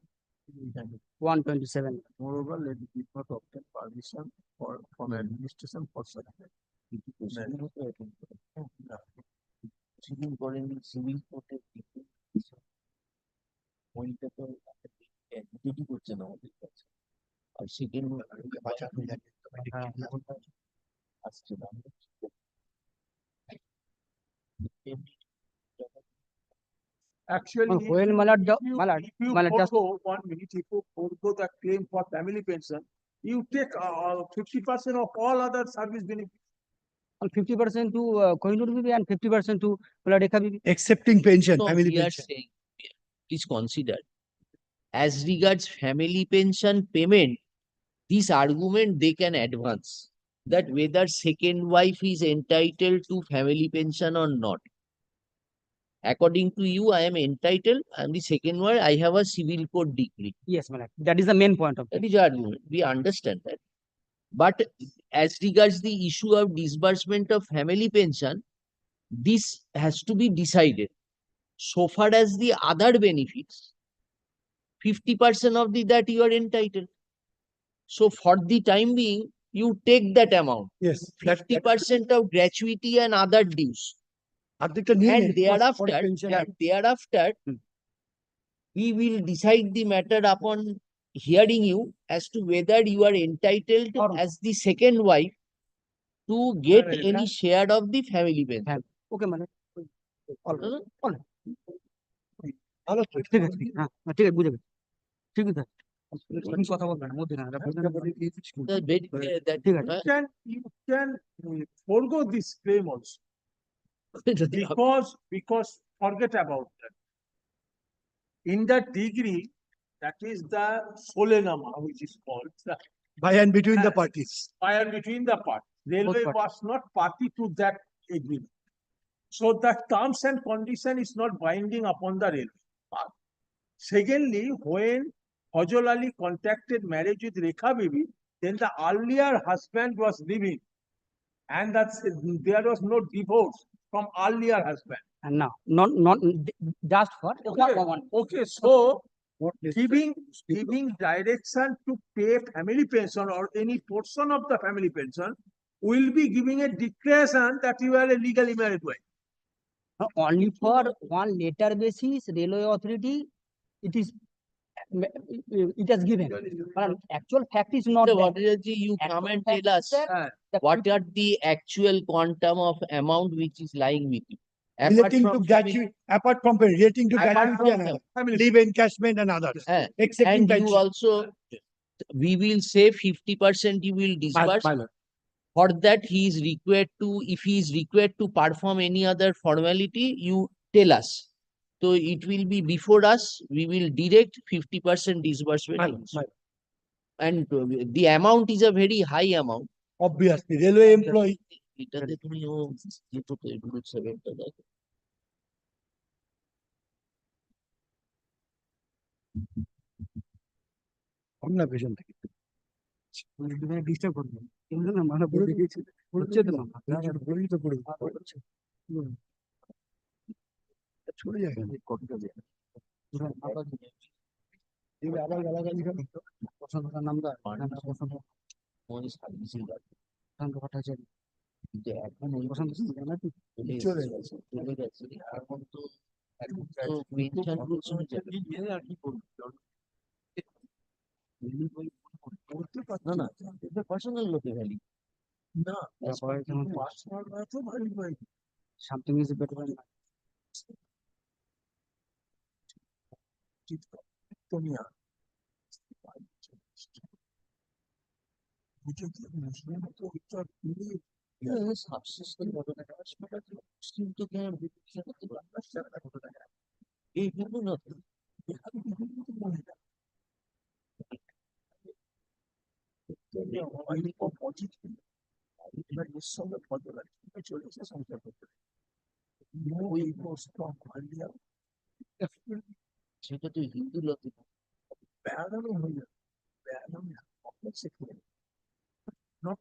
127. Moreover, let it not obtain permission from administration for such. Civil করেনি, civil court-এর ওইটা তো duty করছে না আমাদের কাছে। আর সেকেন্ড আসছে না। Actually, When Malad, if you forego 1 minute, if you forego the claim for family pension, you take 50% of all other service benefits. 50% to Kohinoor Bibi and 50% to Maladeka Bibi. Accepting pension, No, family we are pension. saying, please consider, as regards family pension payment, this argument they can advance that whether second wife is entitled to family pension or not. According to you, I am entitled. I am the second wife. I have a civil court decree. Yes, Malad. That is the main point of That is the argument. We understand that. But as regards the issue of disbursement of family pension, this has to be decided. So far as the other benefits, 50% of that you are entitled. So for the time being, you take that amount. Yes. 50% of gratuity and other dues. And thereafter, we will decide the matter upon hearing you as to whether you are entitled as the second wife to get any share of the family pension. Okay, Malad. ভালো তো ঠিক আছে ঠিক আছে বুঝে গেছি ঠিক আছে তুমি কথা বলবে না মধ্যে না ঠিক আছে You can forego this claim also. Because forget about that. In that degree, that is the solenama, which is called by and between the parties. by and between the parties. Railway was not party to that agreement. So that terms and condition is not binding upon the railway. Secondly, when Fajol Ali contracted marriage with Rekha Bibi, then the earlier husband was living, and there was no divorce from earlier husband. And now not just for Okay, so giving direction to pay family pension or any portion of the family pension will be giving a declaration that you are a legally married wife. Only for one letter basis, railway authority, it has given. But actual fact is not So that. Bhattacharya, you come and tell us what are the actual quantum of amount which is lying with you. Relating to gratuity, apart from relating to gratuity and others, leave encashment and others. Excepting And you pension. also, we will say 50% you will disburse. For that, he is required to, if he is required to perform any other formality, you tell us. So it will be before us, we will direct 50% disbursement. And the amount is a very high amount. Obviously, railway employee. এটাতে তুমি ও যেটা তো এগুলো 7টা দেখো। আমরা পেছন থেকে disturb করবে কিন্তু না মানে বলে দিয়েছি হচ্ছে তো না বলি তো করে চলে যায় কতটা যায় আবার গালাগালি খাবে পছন্দ নামটা পছন্দ মনে সার্ভিসিং পছন্দ ভট্টাচার্য কিন্তু এখন ওই পছন্দ নাকি চলে গেছে এখন তো পেনশন প্রশ্ন যাবে আর কি করবে না না এটা পার্সোনাল লোকে ভ্যালি না something is better than এইগুলো না এবার এর সঙ্গে ভদ্রতা চলে এসে সংসার করতে সেটা তো হিন্দু লতে ব্যায়াম হয়ে যাবে ব্যায়াম not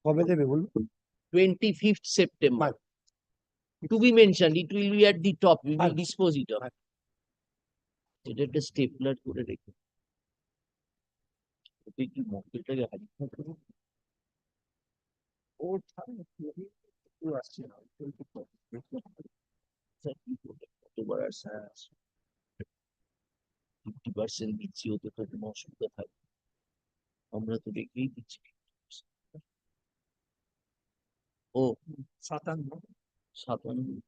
কবে দেবে বলুন 25th September. To be mentioned, it will be at the top. We will dispose it of. এটা একটা স্টেপলার করে রেখে ওটা কি মকটেলটাকে হারিয়ে ফেলবো ওর ছাড়া আসছে না কতবার আর স্যার 50% দিচ্ছি ওতে তো কোনো অসুবিধা থাকবে আমরা তো রেখেই দিচ্ছি ও 57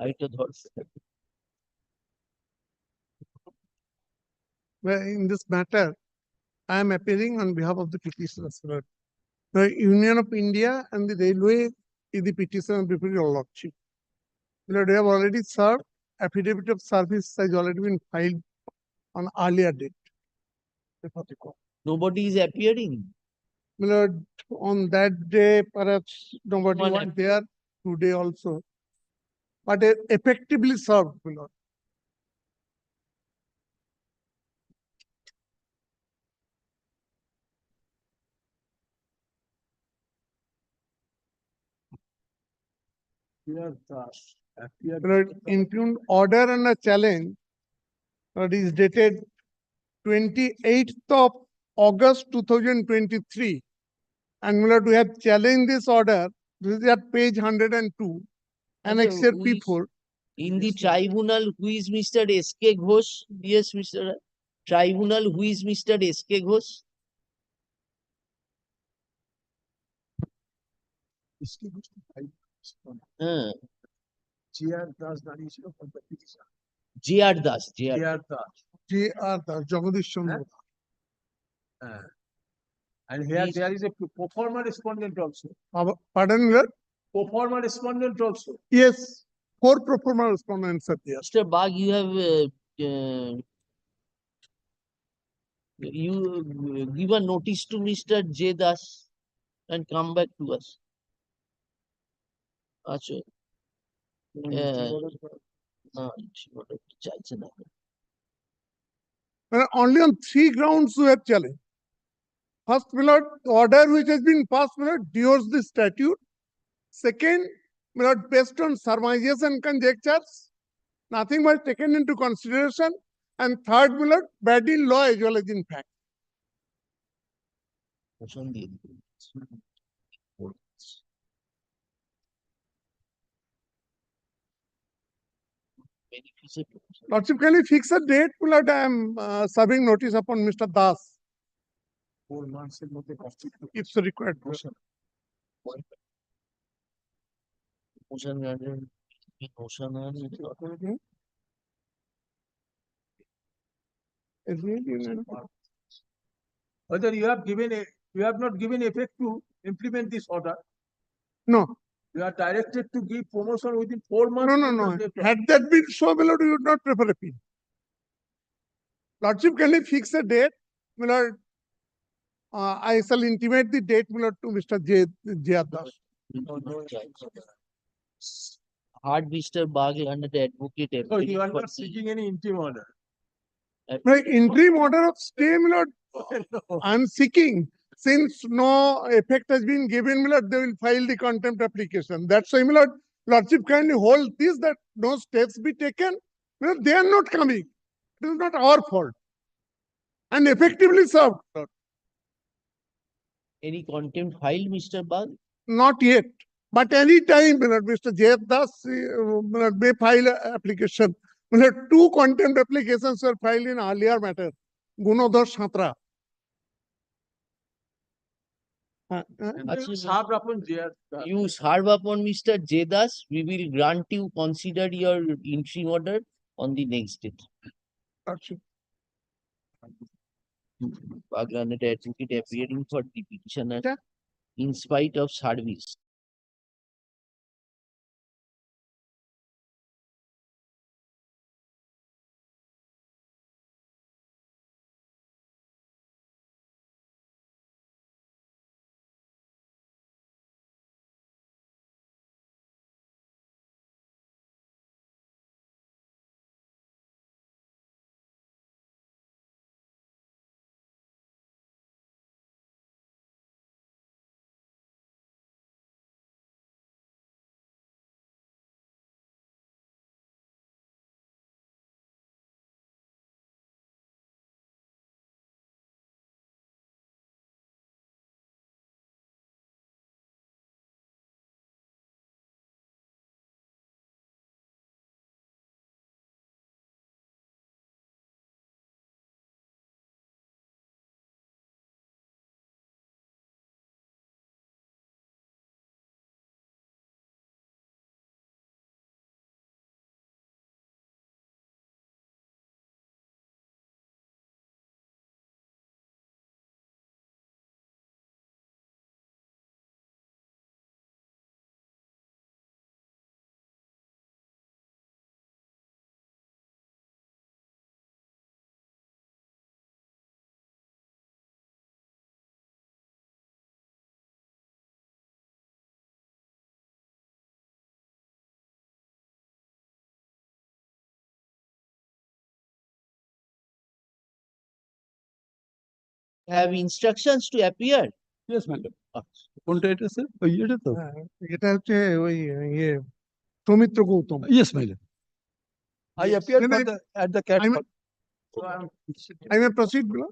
আরেকটা ধর Well, in this matter, I am appearing on behalf of the petitioners. The Union of India and the Railway is the petitioner before your lordship. They have already served. Affidavit of service has already been filed on earlier date. Nobody is appearing. Lord, on that day, perhaps nobody One was there today also. But effectively served, my lord. Lord, impugned order and a challenge that is dated 28th of August 2023. And my lord, we have challenged this order. This is at page 102, annexure P4. In the tribunal, who is Mr. S.K. Ghosh? Yes, Mr. Tribunal, who is Mr. S.K. Ghosh? J.R. Das দাঁড়িয়েছিল for the petition. J.R. Das. J.R. Das, Jagadish Chandra. And here Please. there is a pro forma respondent also. Pardon, my lord? Pro forma respondent also. Yes, 4 pro forma respondents are there. Mr. Bagh, you have you give a notice to Mr. J. Das and come back to us. আচ্ছা না চাইছে না Only on 3 grounds we have challenged. First, my lord, the order which has been passed, my lord, derogates the statute. Second, my lord, based on surmises and conjectures, nothing was taken into consideration. And third, my lord, bad in law as well as in fact. Motion দিয়ে দিন। Lordship, can you fix a date? My lord, I am serving notice upon Mr. Das. 4 months এর মধ্যে complete করতে If so required. Motion motion Whether you have given a, you have not given effect to implement this order. No. You are directed to give promotion within 4 months. No. Had that been so, my lord, we would not prefer appeal. Lordship, can you fix a date? My lord, I shall intimate the date, my lord, to Mr. J. Das. Hard Mr. Bagh and the advocate. So you are not seeking any interim order. Right, interim order of stay, my lord, I am seeking. Since no effect has been given, my lord, they will file the contempt application. That's why, my lord, Lordship, kindly hold this, that no steps be taken. My lord, they are not coming. It is not our fault. And effectively served, Lord. Any contempt filed, Mr. Bagh? Not yet. But any time, my lord, Mr. J. Das may file an application. My lord, 2 contempt applications were filed in earlier matter. Gunodhar Shatra. Serve upon JR. You serve upon Mr. J. Das, we will grant you, consider your interim order on the next date. Bagh and the advocate appearing for the petitioner in spite of service. Have instructions to appear? Yes, madam. কোনটা এটা sir ওই এটা তো এটা হচ্ছে ওই ইয়ে Soumitra Gautam yes madam I appeared for the, at the cat. I may proceed, bro.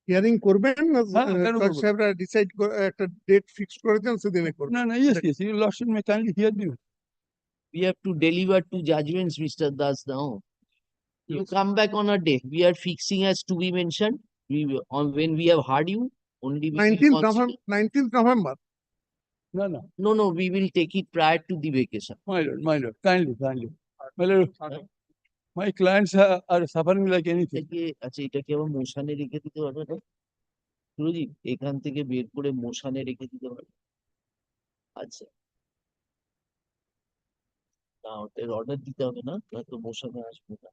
Hearing করবেন না জজ সাহেবরা ডিসাইড একটা ডেট ফিক্স করেছেন সেদিনে করবেন না না yes yes you lordship may kindly hear you We have to deliver 2 judgments, Mr. Das, now. You come back on a day. We are fixing as to be mentioned. We will, on when we have heard you, only we will 19th consider. November 19th November No, we will take it prior to the vacation. my lord kindly my lord My clients are suffering like anything. আচ্ছা এটাকে আবার মোশনে রেখে দিতে পারবে না সুরজিৎ এখান থেকে বের করে মোশনে রেখে দিতে পারবে আচ্ছা না ওটার অর্ডার দিতে হবে না তো মোশনে আসবে না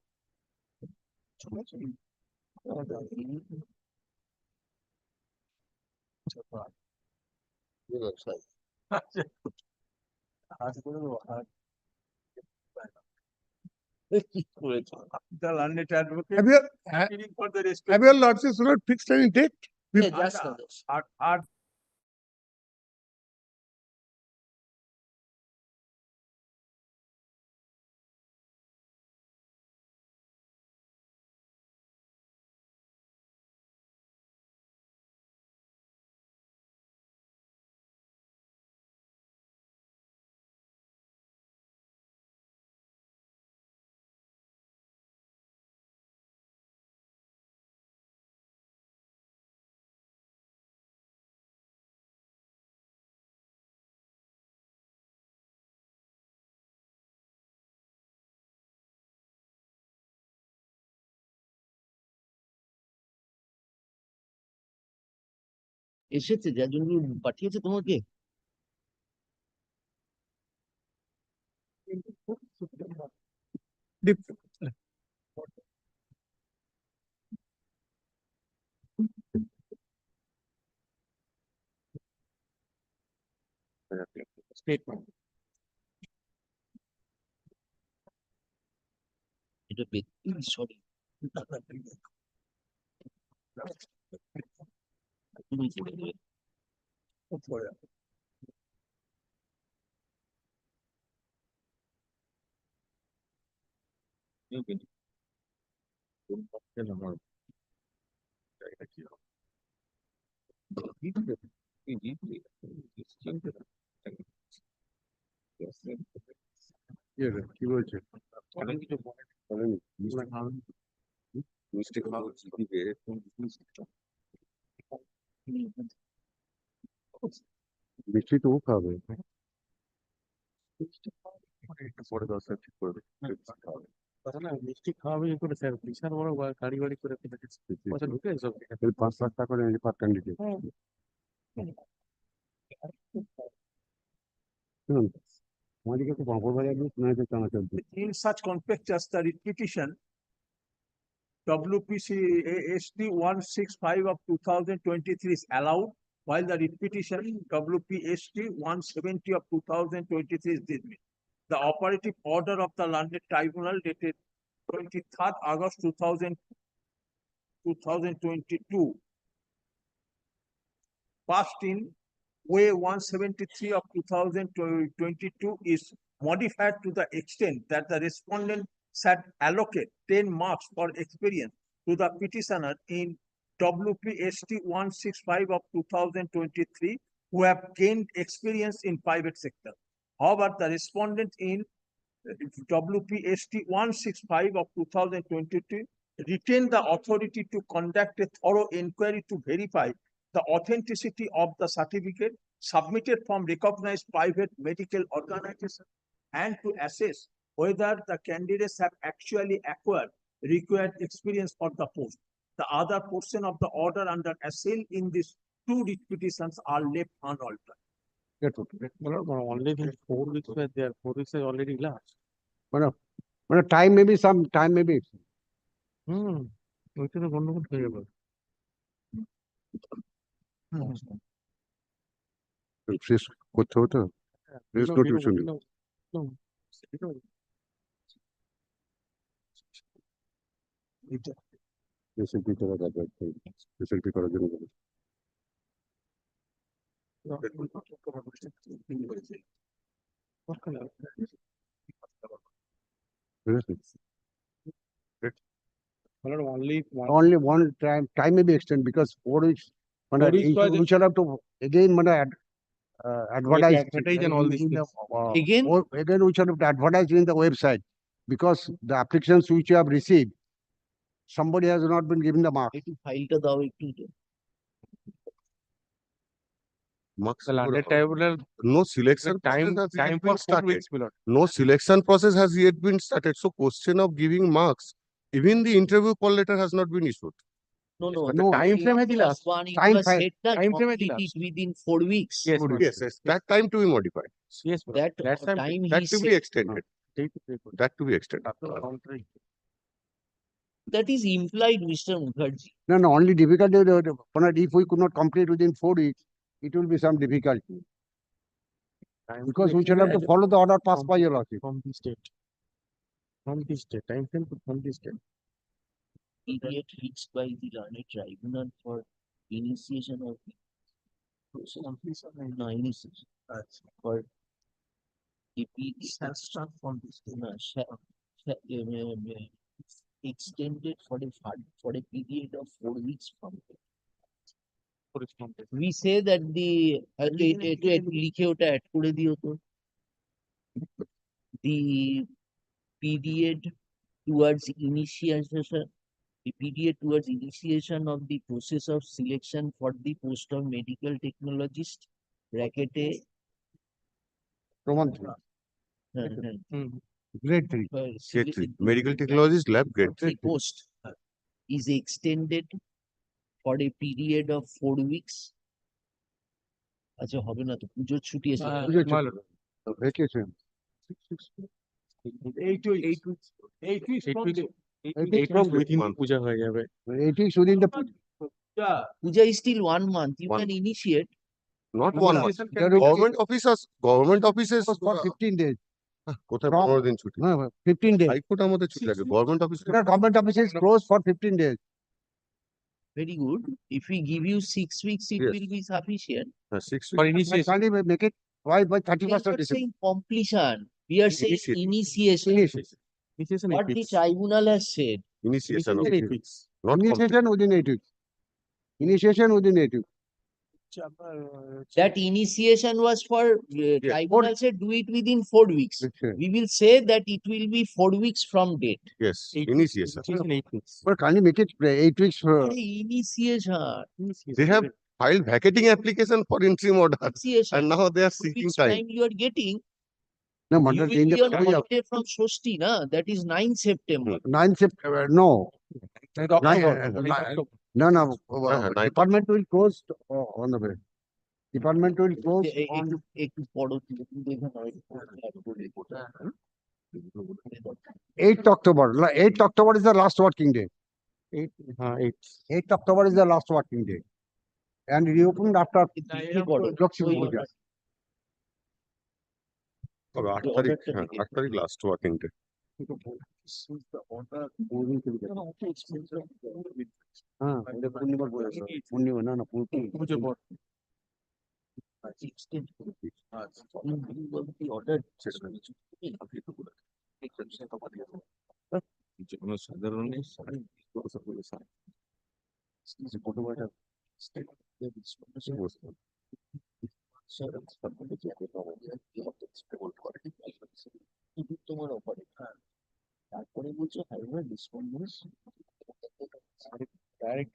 কি করেছো The learned advocate. Have you, Pleading for the respect. have your lordships not fixed any date? Yeah, just Are এসেছে যার জন্য পাঠিয়েছে তোমাকে statement. এটা সরি তুমি করে দেবে কি বলছে মিষ্টি খাওয়া মিষ্টি তো ও খাবে পরে 10 ঠিক করবে মিষ্টি খাওয়াবে কি করে স্যার বিশাল বড় গাড়ি বাড়ি করে পয়সা ঢুকে সব 5 লাখ টাকা করে পার ক্যান্ডিডেট শুনুন আমাদেরকে তো বাবর বাজার দিয়ে শোনা যাচ্ছে চানাচুর দিয়ে In such contexts, the writ petition WPC ASD 165 of 2023 is allowed, while the writ petition WPST 170 of 2023 is dismissed. The operative order of the London Tribunal dated 23rd August 2022 passed in way 173 of 2022 is modified to the extent that the respondent shall allocate 10 marks for experience to the petitioner in WPST 165 of 2023 who have gained experience in private sector. However, the respondent in WPST 165 of 2022 retained the authority to conduct a thorough inquiry to verify the authenticity of the certificate submitted from recognized private medical organization and to assess whether the candidates have actually acquired required experience for the post. The other portion of the order under assail in these two writ petitions are left unaltered. Only 4 weeks were there. 4 weeks is already last. time maybe some time maybe ওইখানে গন্ডগোল হয়ে যাবে শেষ করতে হতো শেষ notification SLP করা দরকার এসএলপি করার জন্য বলে only one time may be extended because 4 weeks we shall have to again advertise and all these things. Again we shall have to advertise in the website because the applications which you have received somebody has not been given the mark একটু ফাইলটা দাও একটু Marks The landed tribunal, no selection time process has yet for been 4 started. weeks, my lord. No selection process has yet been started. So question of giving marks, even the interview call letter has not been issued. No, no. No, time frame है दिला. One, it time was frame- said that time frame है complete दिला. it within 4 weeks. Yes, my lord. Yes, that time to be modified. Yes, my lord. That That's time he That to be said, extended. That to be extended. that is implied, Mr. Mukherjee. No, no, only difficulty, if we could not complete within 4 weeks, it will be some difficulty. Because we shall have to follow the order passed by your lordship. From the state. From the state. Time frame from the state. Period fixed by the learned tribunal for initiation of the process. No, initiation. For the shall start from this. Extended for a period of 4 weeks from we say that the লিখে ওটা add করে দিও তো the period towards initiation of the process of selection for the post of medical technologist bracket a Roman 3. Grade 3. Grade 3. Medical technologist lab grade 3. post is extended for a period of 4 weeks. আচ্ছা হবে না তো পুজোর ছুটি এসে Vacation. 8 weeks. 8 weeks from the- 8 weeks within পূজা হয়ে যাবে. 8 weeks within the Yeah. puja is still 1 month. You can initiate. Not 1 month. Government offices for 15 days. কোথায় From- 15 দিন ছুটি? No, 15 days. হাইকোর্ট আমাদের ছুটি লাগে government office Government office is closed for 15 days. Very good. If we give you 6 weeks, it Yes. will be sufficient. 6 For weeks. initiation. Can't we make it? Why by We are 31st of not December? saying completion. We are saying initiation. Initiation What 8 the weeks. tribunal has said. Initiation of 8 weeks. not complete. Initiation within 8 weeks. Initiation within 8 weeks. That initiation was for tribunal said do it within 4 weeks. Okay. We will say that it will be 4 weeks from date. Yes, 8 initiation. Initiation 8 weeks. But can't you make it 8 weeks for Initiation. They have filed vacating application for interim order Initiation. and now they are seeking Which time. time you are getting? no You matter will change be on the holiday from Shoshti, na? That is 9th September. 9th September. No. No, no. ninth. Department will close on the way. Department will close on একটু পড়ো দেখে নয় 8th October. 8th October is the last working day. 8th October is the last working day. And reopened after Lakshmi Puja. তবে 8 তারিখ 8 তারিখ last working day হ্যাঁ এটা পূর্ণিমার পরে আছে। পূর্ণিমা না না পুজো পর যে কোনো সাধারণ তোমার অপারে তারপরে বলছো হাইওয়ে ডিসপন্ডেন্স ডাইরেক্ট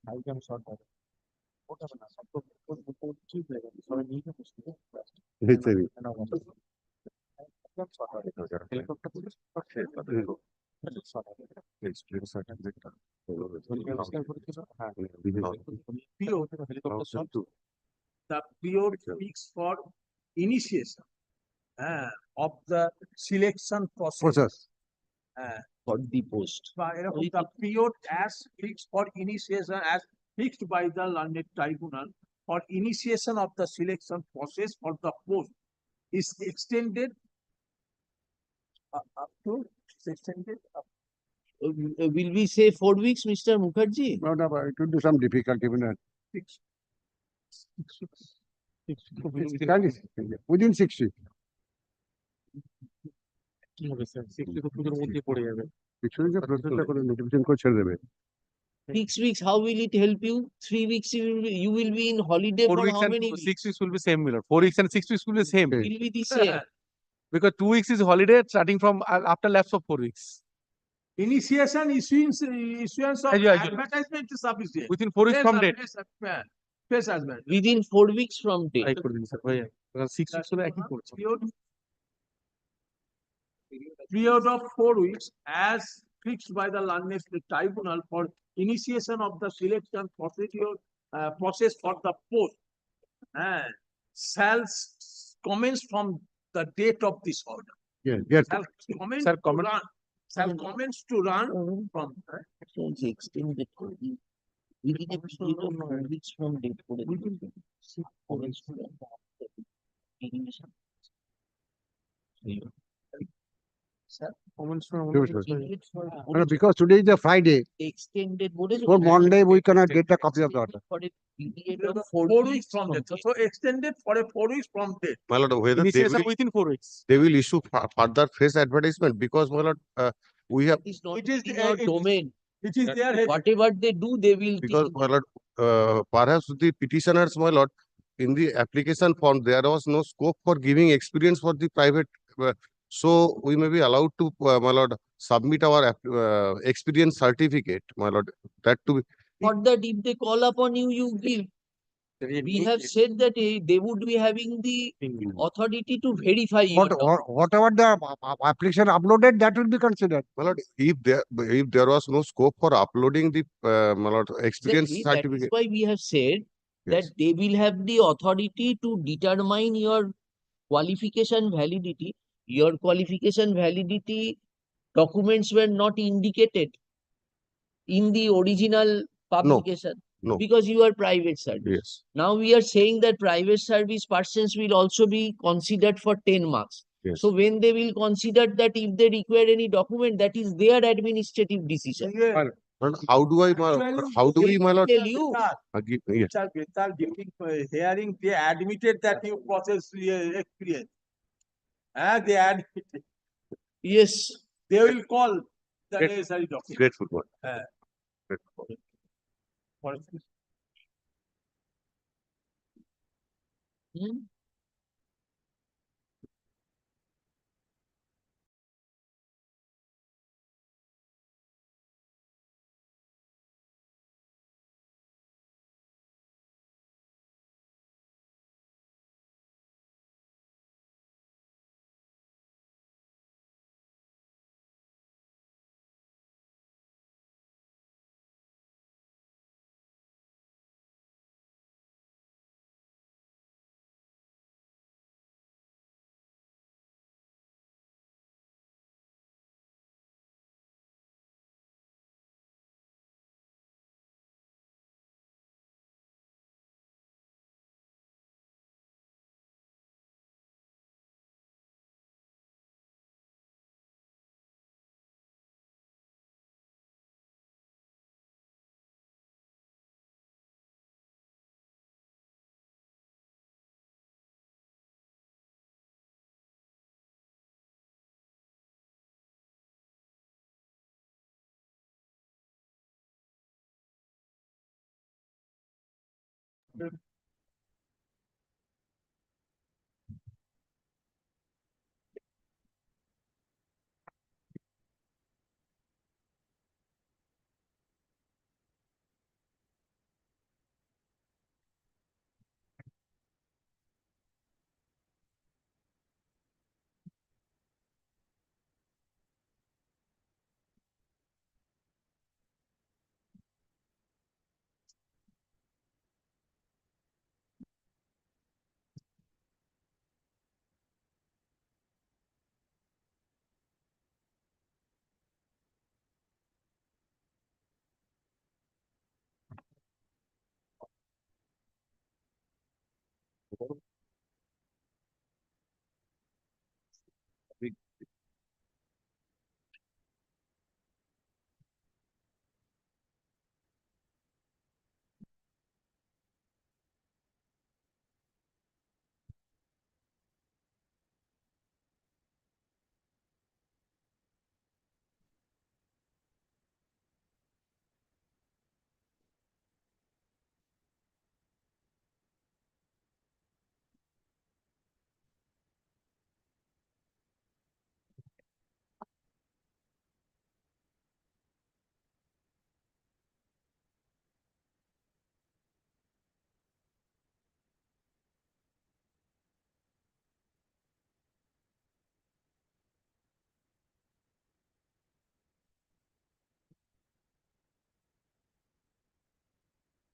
হাইগ্রাম শর্ট হবে ওটা না সব ঠিক হয়ে গেছে সবাই নিয়ে বসতে The period fixed for initiation of the selection process. for the post. The period as fixed for initiation as fixed by the learned tribunal for initiation of the selection process for the post is extended up to Will we say 4 weeks, Mr. Mukherjee? No, no, but it will be some difficulty. Within 6 weeks. কি হবে sir 6 পুজোর মধ্যে পড়ে যাবে Actually, the process করে notification করে ছেড়ে দেবে 6 weeks, how will it help you? 3 weeks, you will be in holiday 4 for weeks how and many weeks? 6 weeks will be same, Miller. 4 weeks and 6 weeks will be same. Will be the same. Because 2 weeks is holiday starting from after lapse of 4 weeks. initiation issuance of Yeah, yeah. advertisement is sufficient. Within 4 weeks Yes, from sir, date. yes, sir. Face admin. within 4 weeks from date. Period of 4 weeks as fixed by the learned tribunal for initiation of the selection process for the post shall commence from the date of this order. Yes, yes. Shall commence Sir, to comment. run. Shall commence to run from. Extended within a period of 4 weeks from date. Commence to run. Sir, comments from No, because today is a Friday. extended For Monday, we cannot get a copy of the order. for a period of 4 weeks from date. So extended for a 4 weeks from date. My lord, whether they Initiation will, within 4 weeks. they will issue further face advertisement because my lord, we have It's not It is in our domain. It is their. Whatever they do, they will. because my lord, perhaps the petitioners, my lord, in the application form there was no scope for giving experience for the private. So we may be allowed to, my lord, submit our experience certificate, my lord. That to be. For that, if they call upon you, you give. We have said that they would be having the authority to verify your Whatever the application uploaded, that will be considered. My lord, if there was no scope for uploading the my lord, experience Exactly. That is certificate. why we have said that Yes. they will have the authority to determine your qualification validity. Your qualification validity documents were not indicated in the original publication no. because you are private service. Yes. Now we are saying that private service persons will also be considered for 10 marks. Yes. So when they will consider that if they require any document, that is their administrative decision. My lord, how do I, my lord, how do we, my lord? Tell you. Yes. Hearing, they admitted that you process experience. They admitted. Yes. They will call the Great. necessary document. Grateful one. For- Hmm?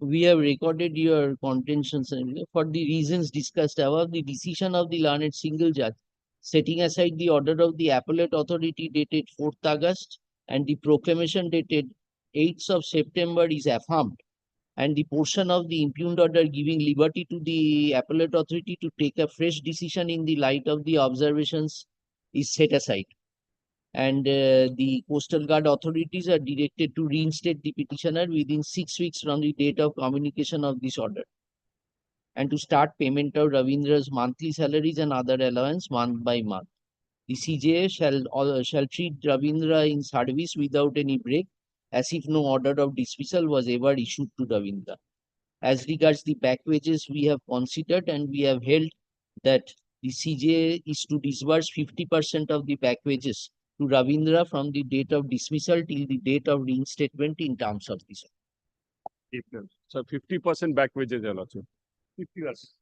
we have recorded your contentions and for the reasons discussed above, the decision of the learned single judge setting aside the order of the appellate authority dated 4th August and the proclamation dated 8th of September is affirmed, and the portion of the impugned order giving liberty to the appellate authority to take a fresh decision in the light of the observations is set aside. And the Coastal Guard authorities are directed to reinstate the petitioner within 6 weeks from the date of communication of this order, and to start payment of Ravindra's monthly salaries and other allowance month by month. The CJA shall treat Ravindra in service without any break, as if no order of dismissal was ever issued to Ravindra. As regards the back wages, we have considered and we have held that the CJA is to disburse 50% of the back wages to Ravindra from the date of dismissal till the date of reinstatement in terms of this. So 50% back wages are also. 50%.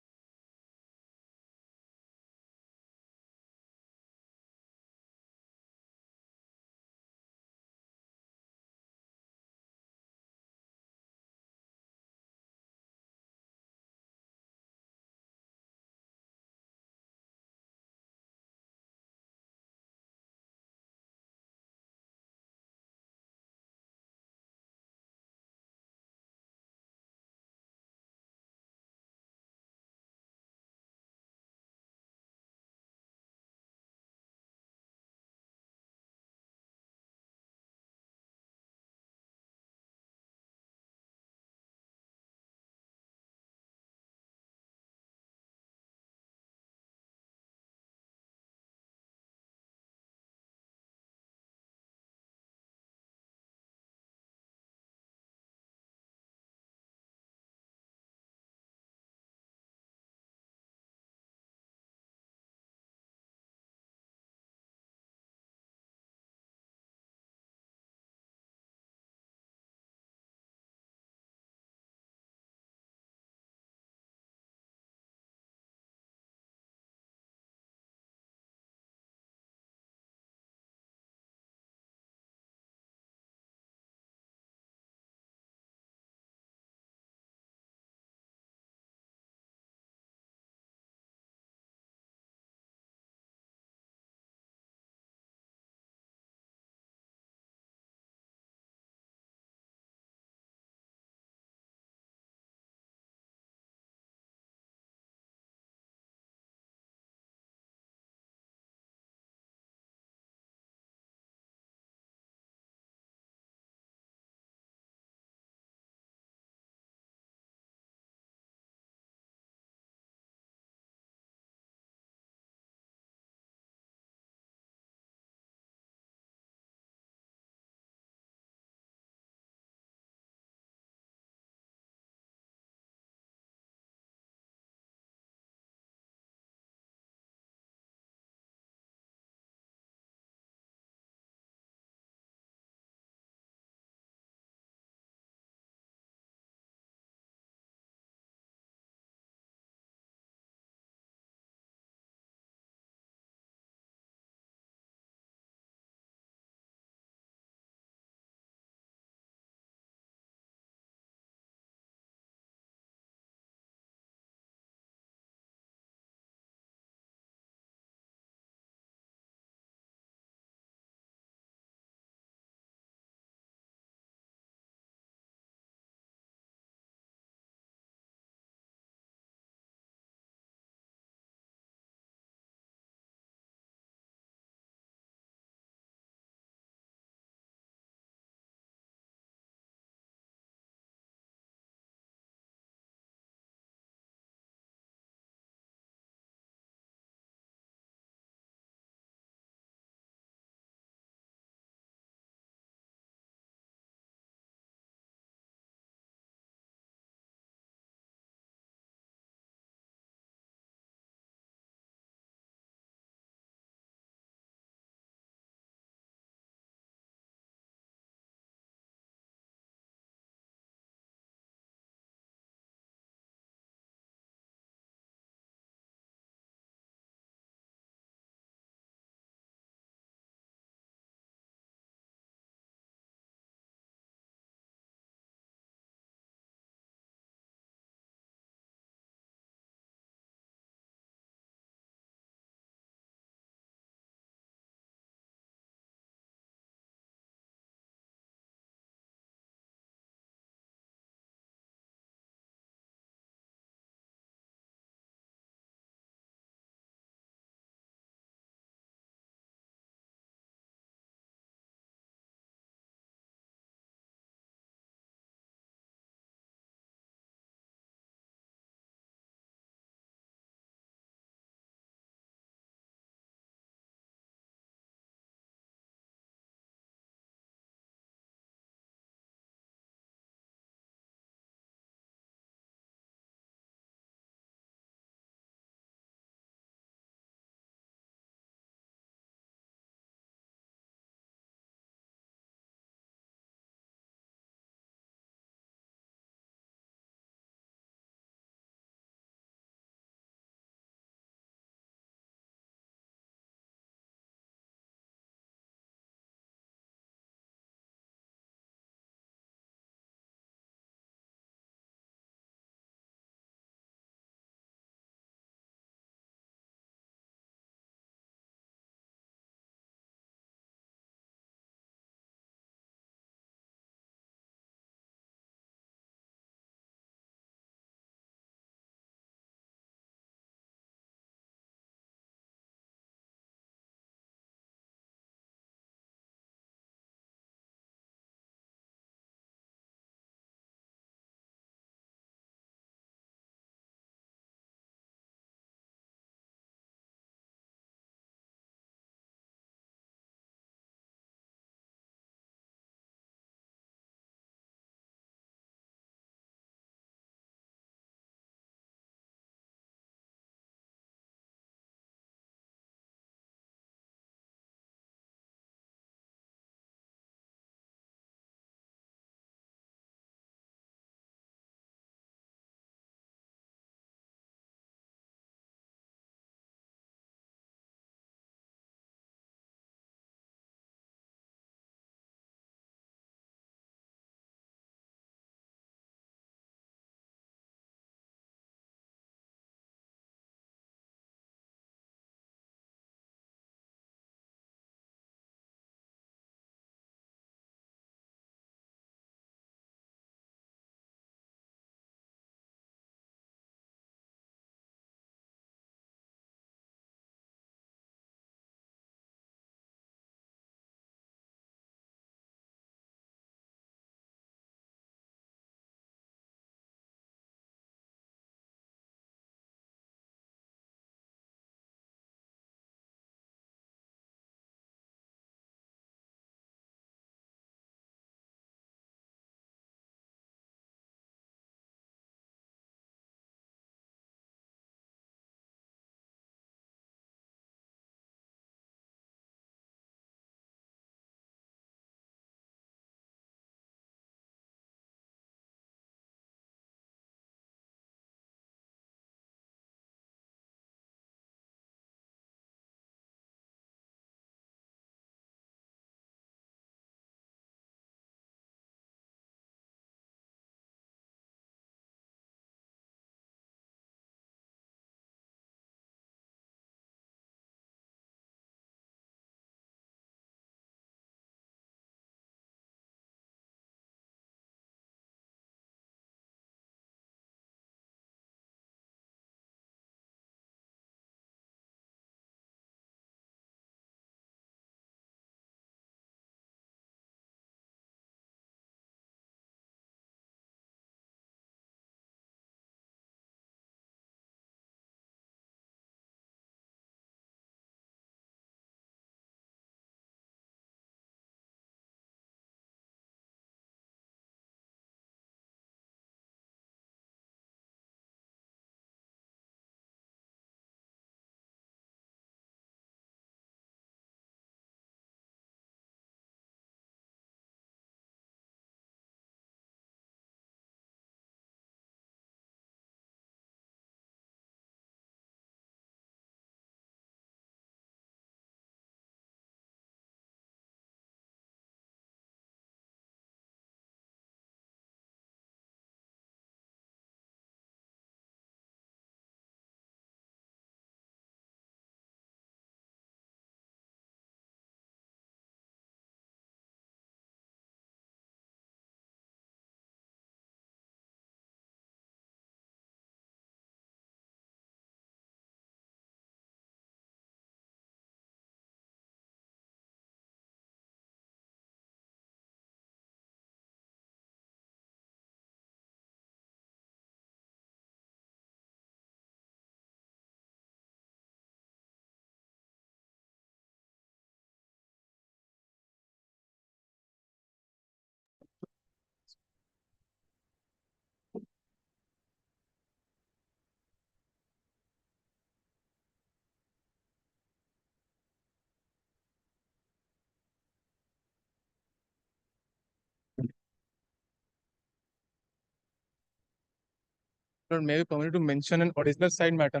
Lord, may we permit to mention an original side matter.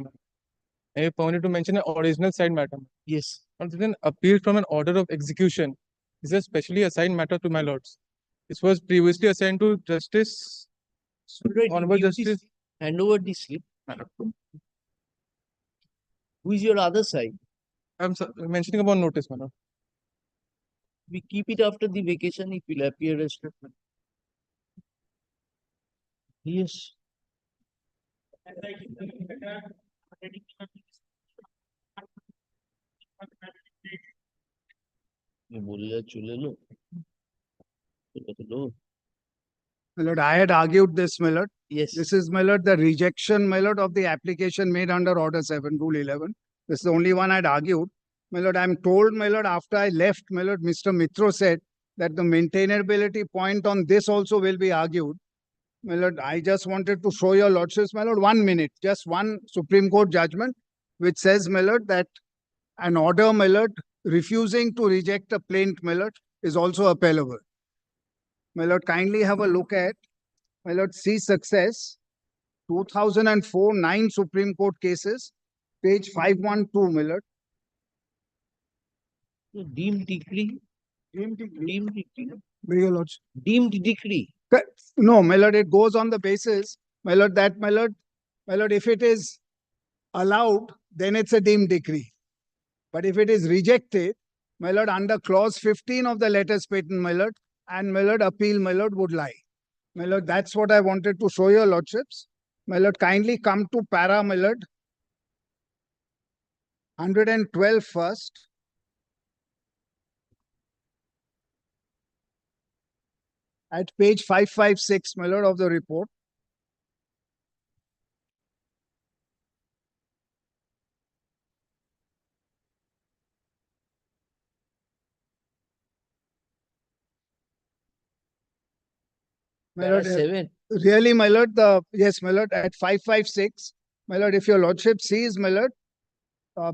May we permit to mention an original side matter. Yes. Lord, then appeal from an order of execution is a specially assigned matter to my lords. This was previously assigned to Justice Right, Honorable give this- Justice. Hand over the slip. Who is your other side? I'm mentioning about notice, my lord. We keep it after the vacation, it will appear as statement. Yes. My lord, I had argued this, my lord. Yes. This is, my lord, the rejection, my lord, of the application made under Order 7, Rule 11. This is the only one I'd argued. My lord, I'm told, my lord, after I left, my lord, Mr. Mitro said that the maintainability point on this also will be argued. My lord, I just wanted to show your lordships, my lord, 1 minute, just one Supreme Court judgment, which says, my lord, that an order, my lord, refusing to reject a plaint, my lord, is also appellable. My lord, kindly have a look at, my lord, see success, 2004, 9 Supreme Court cases, page 512, my lord. Deemed decree. Deemed decree. Your lordship. Deemed decree. No, my lord, it goes on the basis, my lord, that, my lord, if it is allowed, then it's a deemed decree. But if it is rejected, my lord, under clause 15 of the letters patent, my lord, and my lord, appeal, my lord, would lie. My lord, that's what I wanted to show your lordships. My lord, kindly come to para, my lord, 112 first. At page 556, my lord, of the report. My Para lord, 7. really, my lord, yes, my lord, at 556, my lord, if your lordship sees, my lord,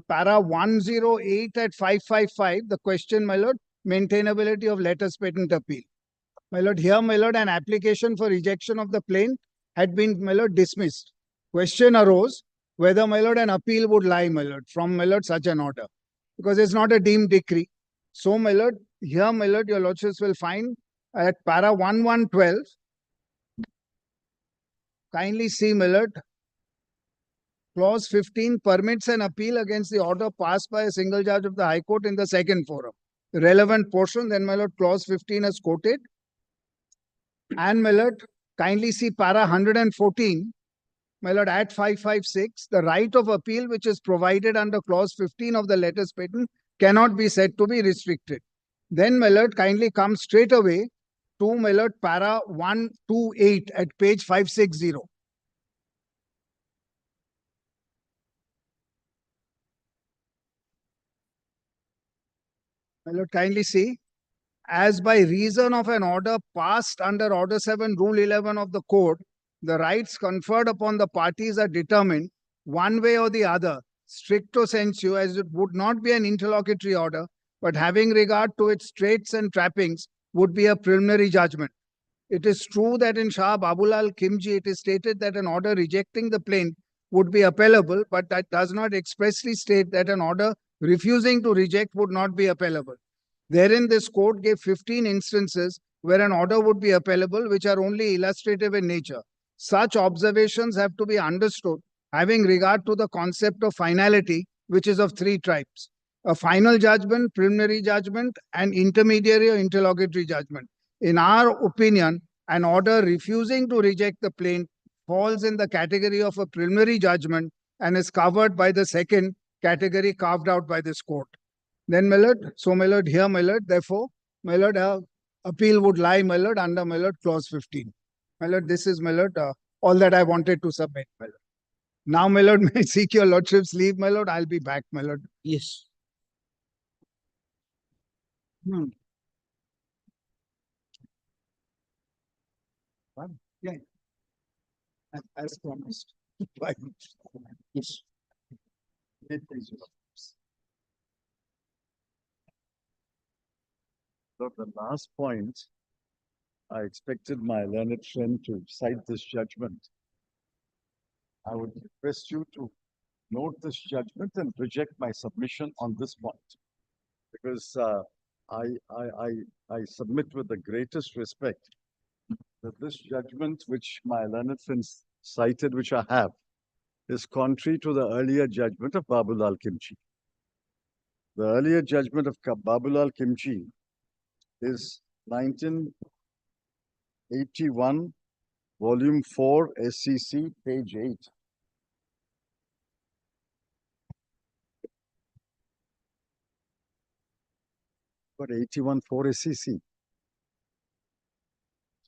para 108 at 555, the question, my lord, maintainability of letters patent appeal. My lord, here, my lord, an application for rejection of the plaint had been, my lord, dismissed. Question arose whether, my lord, an appeal would lie, my lord, from, my lord, such an order, because it's not a deemed decree. So, my lord, here, my lord, your lordships will find at para 1112, kindly see, my lord, clause 15 permits an appeal against the order passed by a single judge of the High Court in the second forum. The relevant portion, then, my lord, clause 15 is quoted. And, my lord, kindly see para 114, my lord, at 556, the right of appeal which is provided under clause 15 of the letters patent cannot be said to be restricted. Then, my lord, kindly come straight away to, my lord, para 128 at page 560. My lord, kindly see, as by reason of an order passed under Order 7, Rule 11 of the Court, the rights conferred upon the parties are determined one way or the other, stricto sensu, as it would not be an interlocutory order, but having regard to its traits and trappings, would be a preliminary judgment. It is true that in Shah Babulal Khimji, it is stated that an order rejecting the plaint would be appellable, but that does not expressly state that an order refusing to reject would not be appellable. Therein, this court gave 15 instances where an order would be appellable, which are only illustrative in nature. Such observations have to be understood having regard to the concept of finality, which is of 3 types: a final judgment, preliminary judgment, and intermediary or interlocutory judgment. In our opinion, an order refusing to reject the plaint falls in the category of a preliminary judgment and is covered by the second category carved out by this court. Then, my lord, so, my lord, here, my lord, therefore, my lord, appeal would lie, my lord, under, my lord, clause 15. My lord, this is, my lord, all that I wanted to submit, my lord. Now, my lord, may I seek your lordship's leave, my lord? I'll be back, my lord. Yes. Yeah. As promised. Yes. So the last point, I expected my learned friend to cite this judgment. I would request you to note this judgment and reject my submission on this point. Because I submit with the greatest respect that this judgment which my learned friends cited, which I have, is contrary to the earlier judgment of Babulal Kimchi. The earlier judgment of Babulal Kimchi is 1981, volume 4, SCC, page 8. But 81, 4 SCC.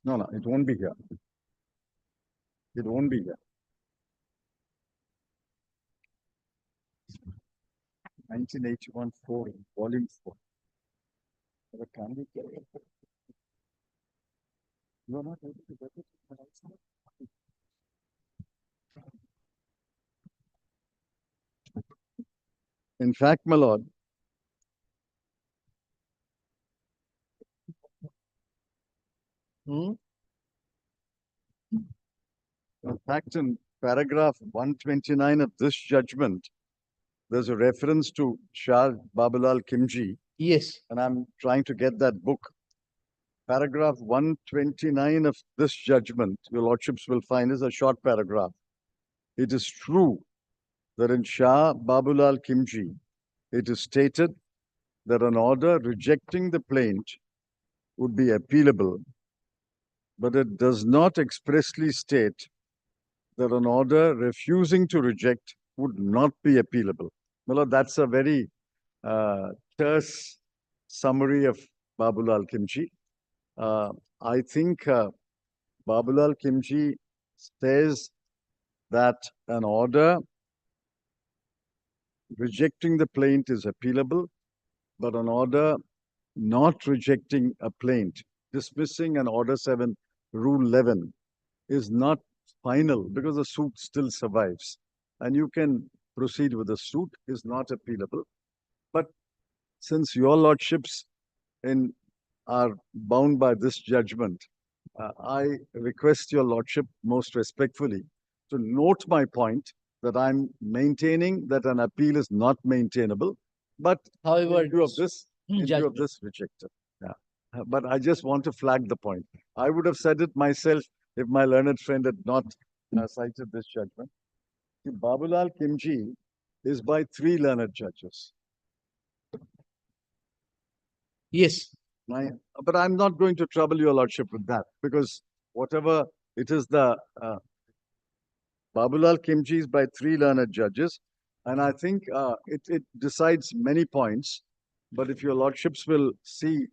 No, it won't be here. It won't be here. 1981, 4, volume 4. But can we get it? You are not able to get it? In fact, my lord, in fact, in paragraph 129 of this judgment, there's a reference to Shah Babulal Kimji. Yes. And I'm trying to get that book. Paragraph 129 of this judgment, your lordships will find, is a short paragraph. It is true that in Shah Babulal Kimji, it is stated that an order rejecting the plaint would be appealable, but it does not expressly state that an order refusing to reject would not be appealable. Well, that's a very terse summary of Babulal Kimchi. I think Babulal Kimchi says that an order rejecting the plaint is appealable, but an order not rejecting a plaint, dismissing an order 7, rule 11, is not final because the suit still survives. And you can proceed with the suit, is not appealable. But since your lordships are bound by this judgment, I request your lordship most respectfully to note my point that I'm maintaining that an appeal is not maintainable, but however, in view of this, rejected. Yeah. But I just want to flag the point. I would have said it myself if my learned friend had not cited this judgment. See, Babulal Kimji is by 3 learned judges. Yes. But I'm not going to trouble your lordship with that, because whatever it is, the Babulal Kimji is by 3 learned judges, and I think it decides many points. But if your lordships will see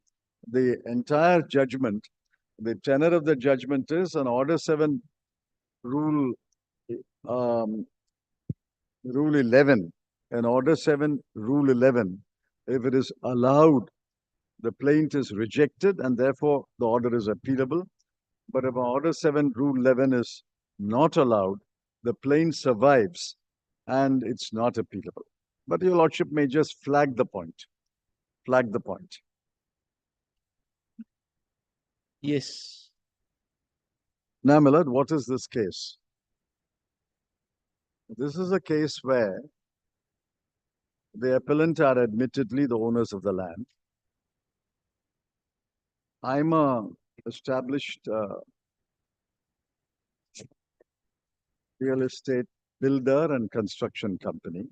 the entire judgment, the tenor of the judgment is an order 7, rule 11, an order 7, rule 11, if it is allowed, the plaint is rejected and therefore the order is appealable. But if order 7, rule 11 is not allowed, the plaint survives and it's not appealable. But your lordship may just flag the point. Flag the point. Yes. Now, my lord, what is this case? This is a case where the appellant are admittedly the owners of the land. I'm a established real estate builder and construction company.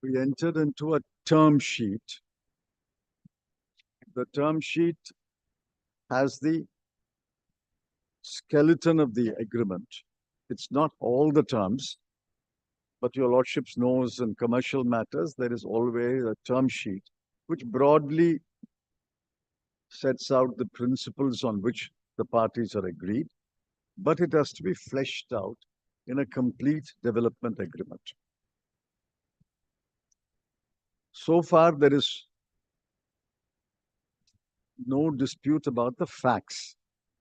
We entered into a term sheet. The term sheet has the skeleton of the agreement. It's not all the terms, but your lordships knows in commercial matters, there is always a term sheet which broadly sets out the principles on which the parties are agreed, but it has to be fleshed out in a complete development agreement. So far, there is no dispute about the facts,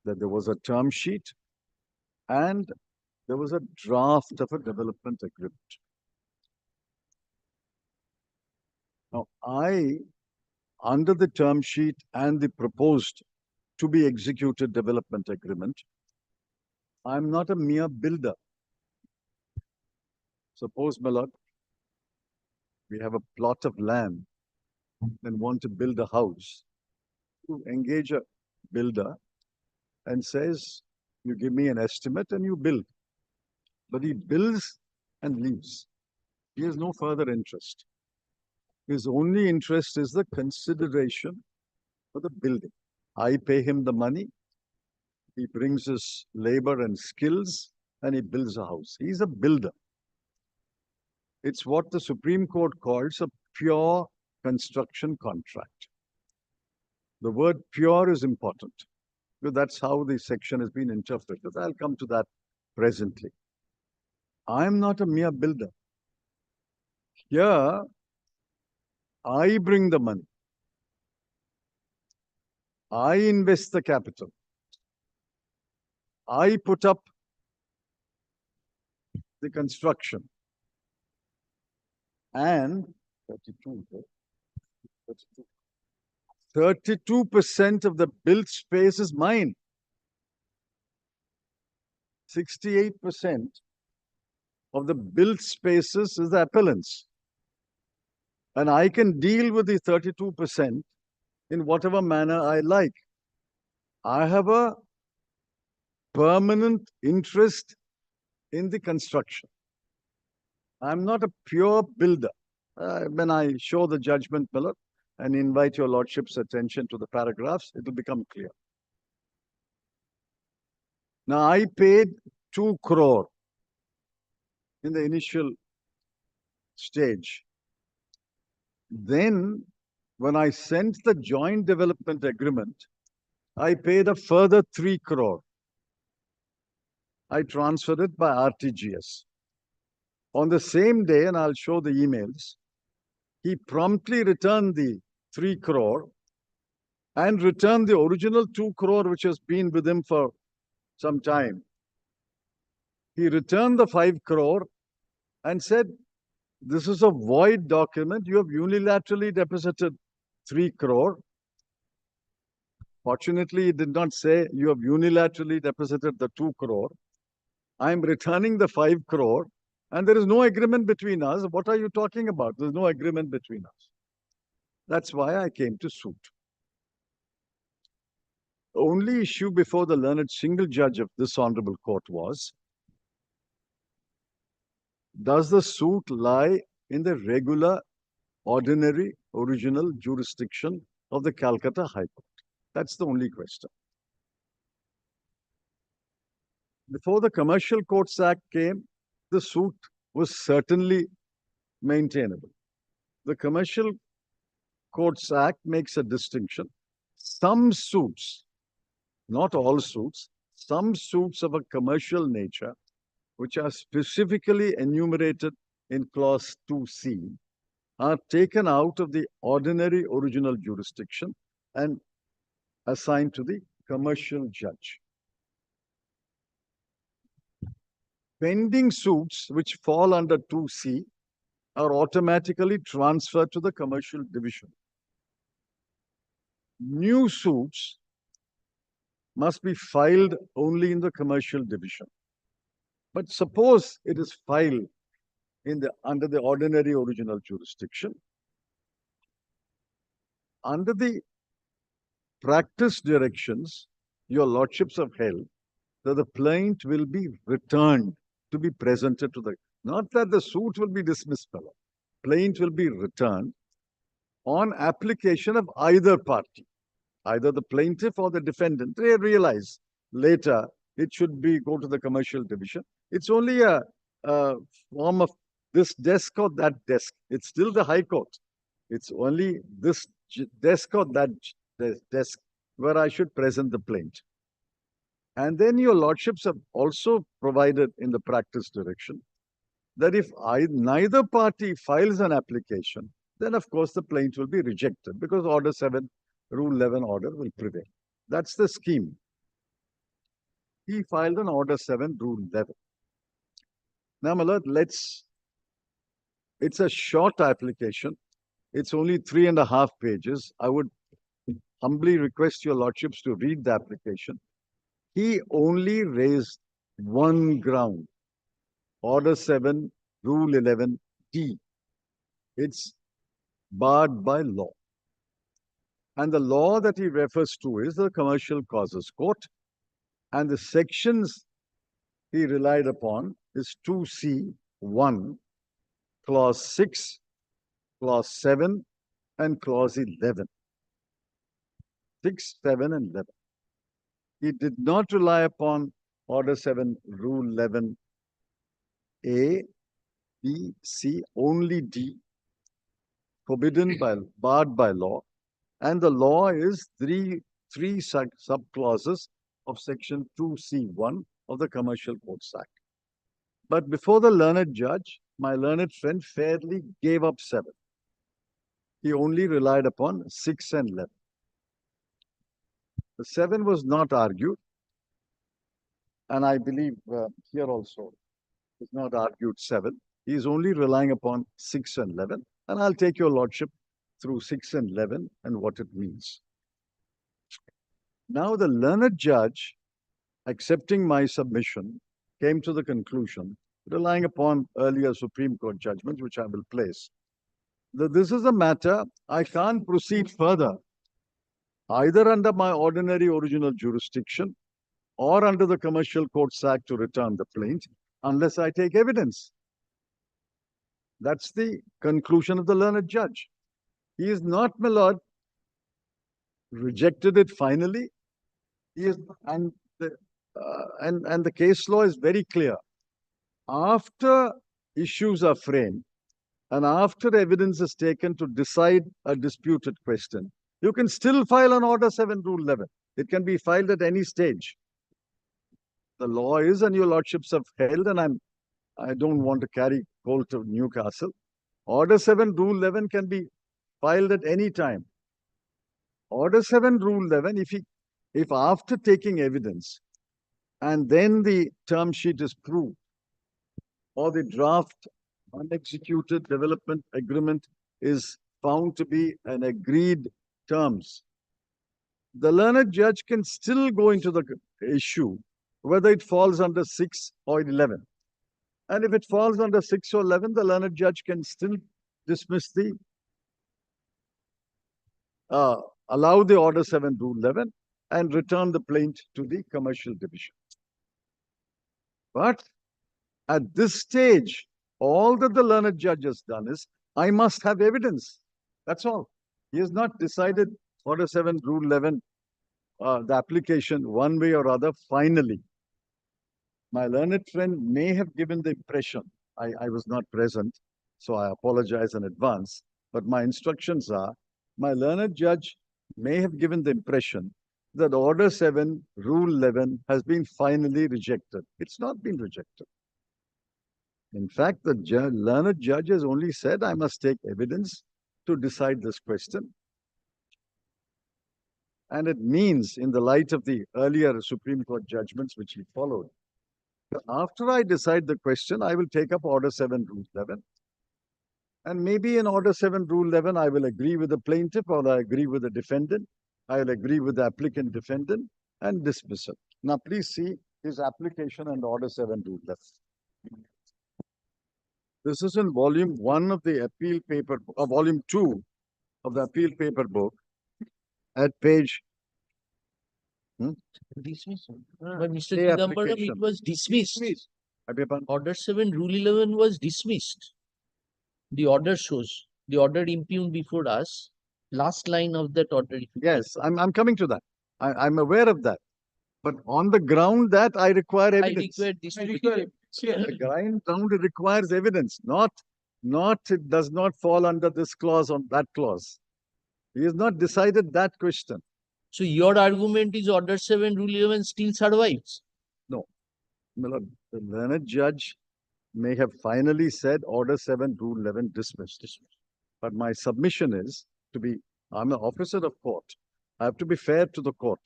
that there was a term sheet and there was a draft of a development agreement. Now, under the term sheet and the proposed to be executed development agreement, I'm not a mere builder. Suppose, my lord, we have a plot of land and want to build a house. You engage a builder and says, you give me an estimate and you build. But he builds and leaves. He has no further interest. His only interest is the consideration for the building. I pay him the money. He brings his labor and skills and he builds a house. He's a builder. It's what the Supreme Court calls a pure construction contract. The word pure is important because that's how the section has been interpreted. I'll come to that presently. I'm not a mere builder. Here, I bring the money. I invest the capital. I put up the construction. And 32% of the built space is mine. 68% of the built spaces is the appellant's. And I can deal with the 32% in whatever manner I like. I have a permanent interest in the construction. I'm not a pure builder. When I show the judgment, Miller, and invite your lordship's attention to the paragraphs, it will become clear. Now, I paid 2 crore in the initial stage. Then, when I sent the joint development agreement, I paid a further 3 crore. I transferred it by RTGS. On the same day, and I'll show the emails, he promptly returned the 3 crore and returned the original 2 crore, which has been with him for some time. He returned the 5 crore and said, this is a void document. You have unilaterally deposited 3 crore. Fortunately, he did not say you have unilaterally deposited the 2 crore. I am returning the 5 crore and there is no agreement between us. What are you talking about? There's no agreement between us. That's why I came to suit. The only issue before the learned single judge of this honorable court was, does the suit lie in the regular, ordinary, original jurisdiction of the Calcutta High Court? That's the only question. Before the Commercial Courts Act came, the suit was certainly maintainable. The Commercial Courts Act makes a distinction. Some suits, not all suits, some suits of a commercial nature, which are specifically enumerated in clause 2C, are taken out of the ordinary original jurisdiction and assigned to the commercial judge. Pending suits which fall under 2C are automatically transferred to the commercial division. New suits must be filed only in the commercial division. But suppose it is filed under the ordinary original jurisdiction. Under the practice directions, your lordships have held that the plaint will be returned to be presented to the, not that the suit will be dismissed, fellow. Plaint will be returned on application of either party, either the plaintiff or the defendant. They realize later it should go to the commercial division. It's only a form of this desk or that desk. It's still the High Court. It's only this desk or that desk where I should present the plaint. And then your lordships have also provided in the practice direction that if neither party files an application, then of course the plaint will be rejected because Order 7, Rule 11 order will prevail. That's the scheme. He filed an Order 7, Rule 11. Now, my lord, it's a short application. It's only 3.5 pages. I would humbly request your lordships to read the application. He only raised one ground, Order 7 Rule 11D. It's barred by law. And the law that he refers to is the Commercial Causes Court. And the sections he relied upon is 2C1, Clause 6, Clause 7, and Clause 11. 6, 7, and 11. He did not rely upon Order 7, Rule 11A, B, C, only D, forbidden by, barred by law. And the law is three sub-clauses of Section 2C1 of the Commercial Courts Act. But before the learned judge, my learned friend fairly gave up 7. He only relied upon 6 and 11. The 7 was not argued, and I believe here also is not argued 7. He is only relying upon 6 and 11, and I'll take your lordship through 6 and 11 and what it means. Now the learned judge, accepting my submission, came to the conclusion, relying upon earlier Supreme Court judgments, which I will place, that this is a matter I can't proceed further, either under my ordinary original jurisdiction or under the Commercial Courts Act to return the plaint, unless I take evidence. That's the conclusion of the learned judge. He is not, my lord, rejected it finally. He is, and the case law is very clear. After issues are framed and after evidence is taken to decide a disputed question, you can still file an Order 7, Rule 11. It can be filed at any stage. The law is, and your lordships have held, and I don't want to carry coal to Newcastle. Order 7, Rule 11 can be filed at any time. Order 7, Rule 11, if after taking evidence and then the term sheet is proved or the draft unexecuted development agreement is found to be an agreed terms, the learned judge can still go into the issue whether it falls under 6 or 11. And if it falls under 6 or 11, the learned judge can still dismiss the allow the Order 7, Rule 11 and return the plaint to the Commercial Division. But at this stage, all that the learned judge has done is, I must have evidence. That's all. He has not decided Order 7, Rule 11, the application one way or other finally. My learned friend may have given the impression, I was not present, so I apologize in advance, but my instructions are, my learned judge may have given the impression that Order 7, Rule 11 has been finally rejected. It's not been rejected. In fact, the learned judge has only said, I must take evidence to decide this question. And it means, in the light of the earlier Supreme Court judgments which he followed, after I decide the question, I will take up Order 7, Rule 11. And maybe in Order 7, Rule 11, I will agree with the plaintiff or I agree with the defendant. I will agree with the applicant defendant and dismiss it. Now, please see his application and Order 7, Rule 11. This is in Volume 1 of the appeal paper, or Volume 2 of the appeal paper book at page. Dismissed. But Mr. Chidambaram, it was dismissed. Order 7, Rule 11 was dismissed. The order shows, the order impugned before us, last line of that order. Yes, I'm coming to that. I'm aware of that. But on the ground that I require evidence. The ground it requires evidence, not it does not fall under this clause or that clause. He has not decided that question. So your argument is Order 7, Rule 11 still survives? No. The learned judge may have finally said Order 7, Rule 11 dismissed. But my submission is I'm an officer of court. I have to be fair to the court.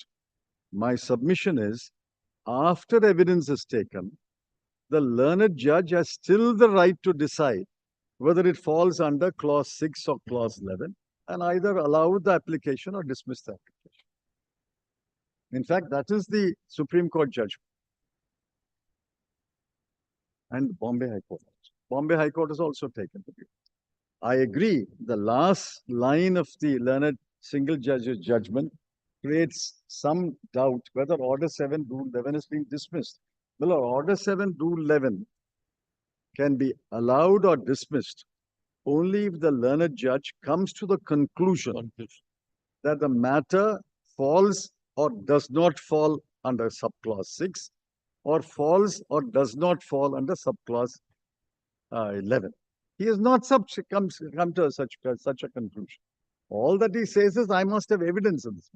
My submission is, after evidence is taken, the learned judge has still the right to decide whether it falls under Clause 6 or Clause 11 and either allow the application or dismiss the application. In fact, that is the Supreme Court judgment and Bombay High Court. Bombay High Court has also taken the view. I agree. The last line of the learned single judge's judgment creates some doubt whether Order 7, Rule 11 has been dismissed. Well, Order 7, Rule 11 can be allowed or dismissed only if the learned judge comes to the conclusion that the matter falls or does not fall under subclause 6 or falls or does not fall under subclause 11. He has not come to such a conclusion. All that he says is, I must have evidence of this.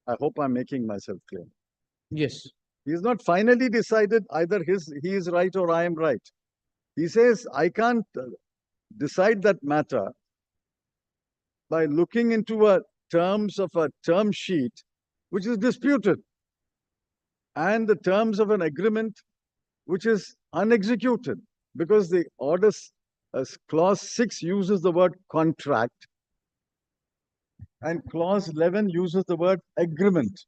I hope I'm making myself clear. Yes. He has not finally decided either he is right or I am right. He says, I can't decide that matter by looking into terms of a term sheet which is disputed and the terms of an agreement which is unexecuted, because the orders clause 6 uses the word contract and clause 11 uses the word agreement.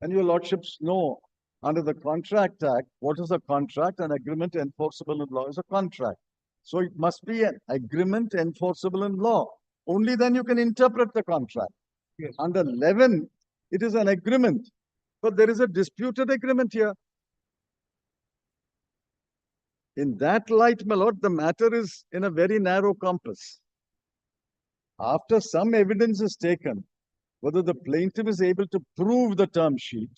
And your lordships know, under the Contract Act, what is a contract? An agreement enforceable in law is a contract. So it must be an agreement enforceable in law. Only then you can interpret the contract. Yes. Under 11, it is an agreement, but there is a disputed agreement here. In that light, my lord, the matter is in a very narrow compass. After some evidence is taken, whether the plaintiff is able to prove the term sheet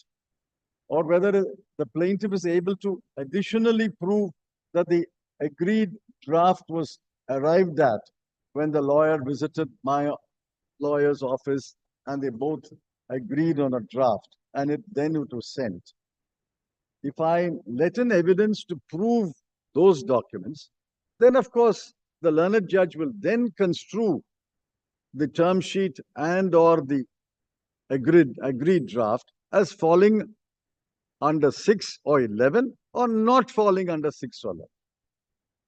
or whether the plaintiff is able to additionally prove that the agreed draft was arrived at when the lawyer visited my lawyer's office and they both agreed on a draft and then it was sent. If I let in evidence to prove those documents, then of course the learned judge will then construe the term sheet and or the agreed draft as falling under 6 or 11 or not falling under 6 or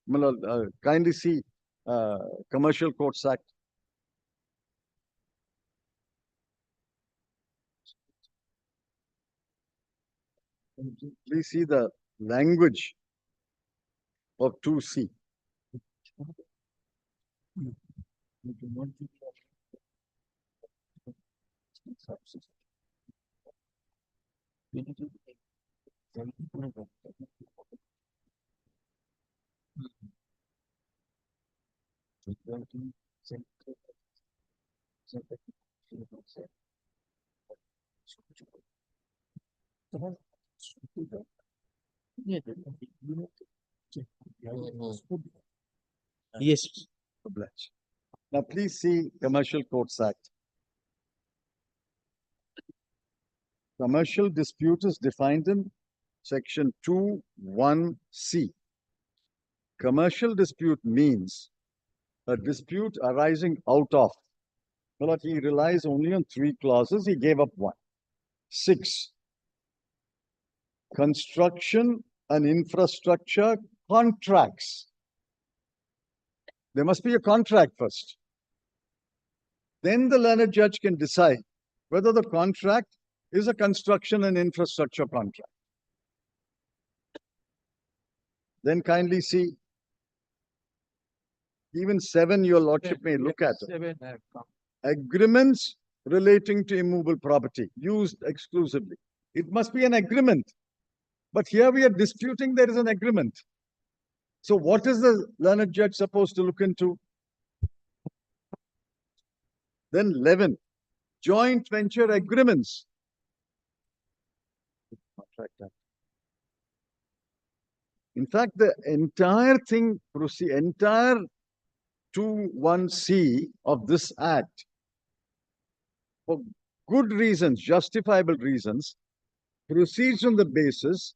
11. Kindly see Commercial Courts Act. Please see the language of 2C. Yes. Now please see Commercial Courts Act. Commercial dispute is defined in section 2(1)(c). Commercial dispute means a dispute arising out of. Well, he relies only on 3 clauses. He gave up 1. 6. Construction and infrastructure contracts. There must be a contract first. Then the learned judge can decide whether the contract is a construction and infrastructure contract. Then kindly see, even 7 your lordship may look at it. Agreements relating to immovable property used exclusively. It must be an agreement. But here we are disputing there is an agreement. So what is the learned judge supposed to look into? Then 11, joint venture agreements. In fact, the entire thing, entire 2(1)(c) of this act, for good reasons, justifiable reasons, proceeds on the basis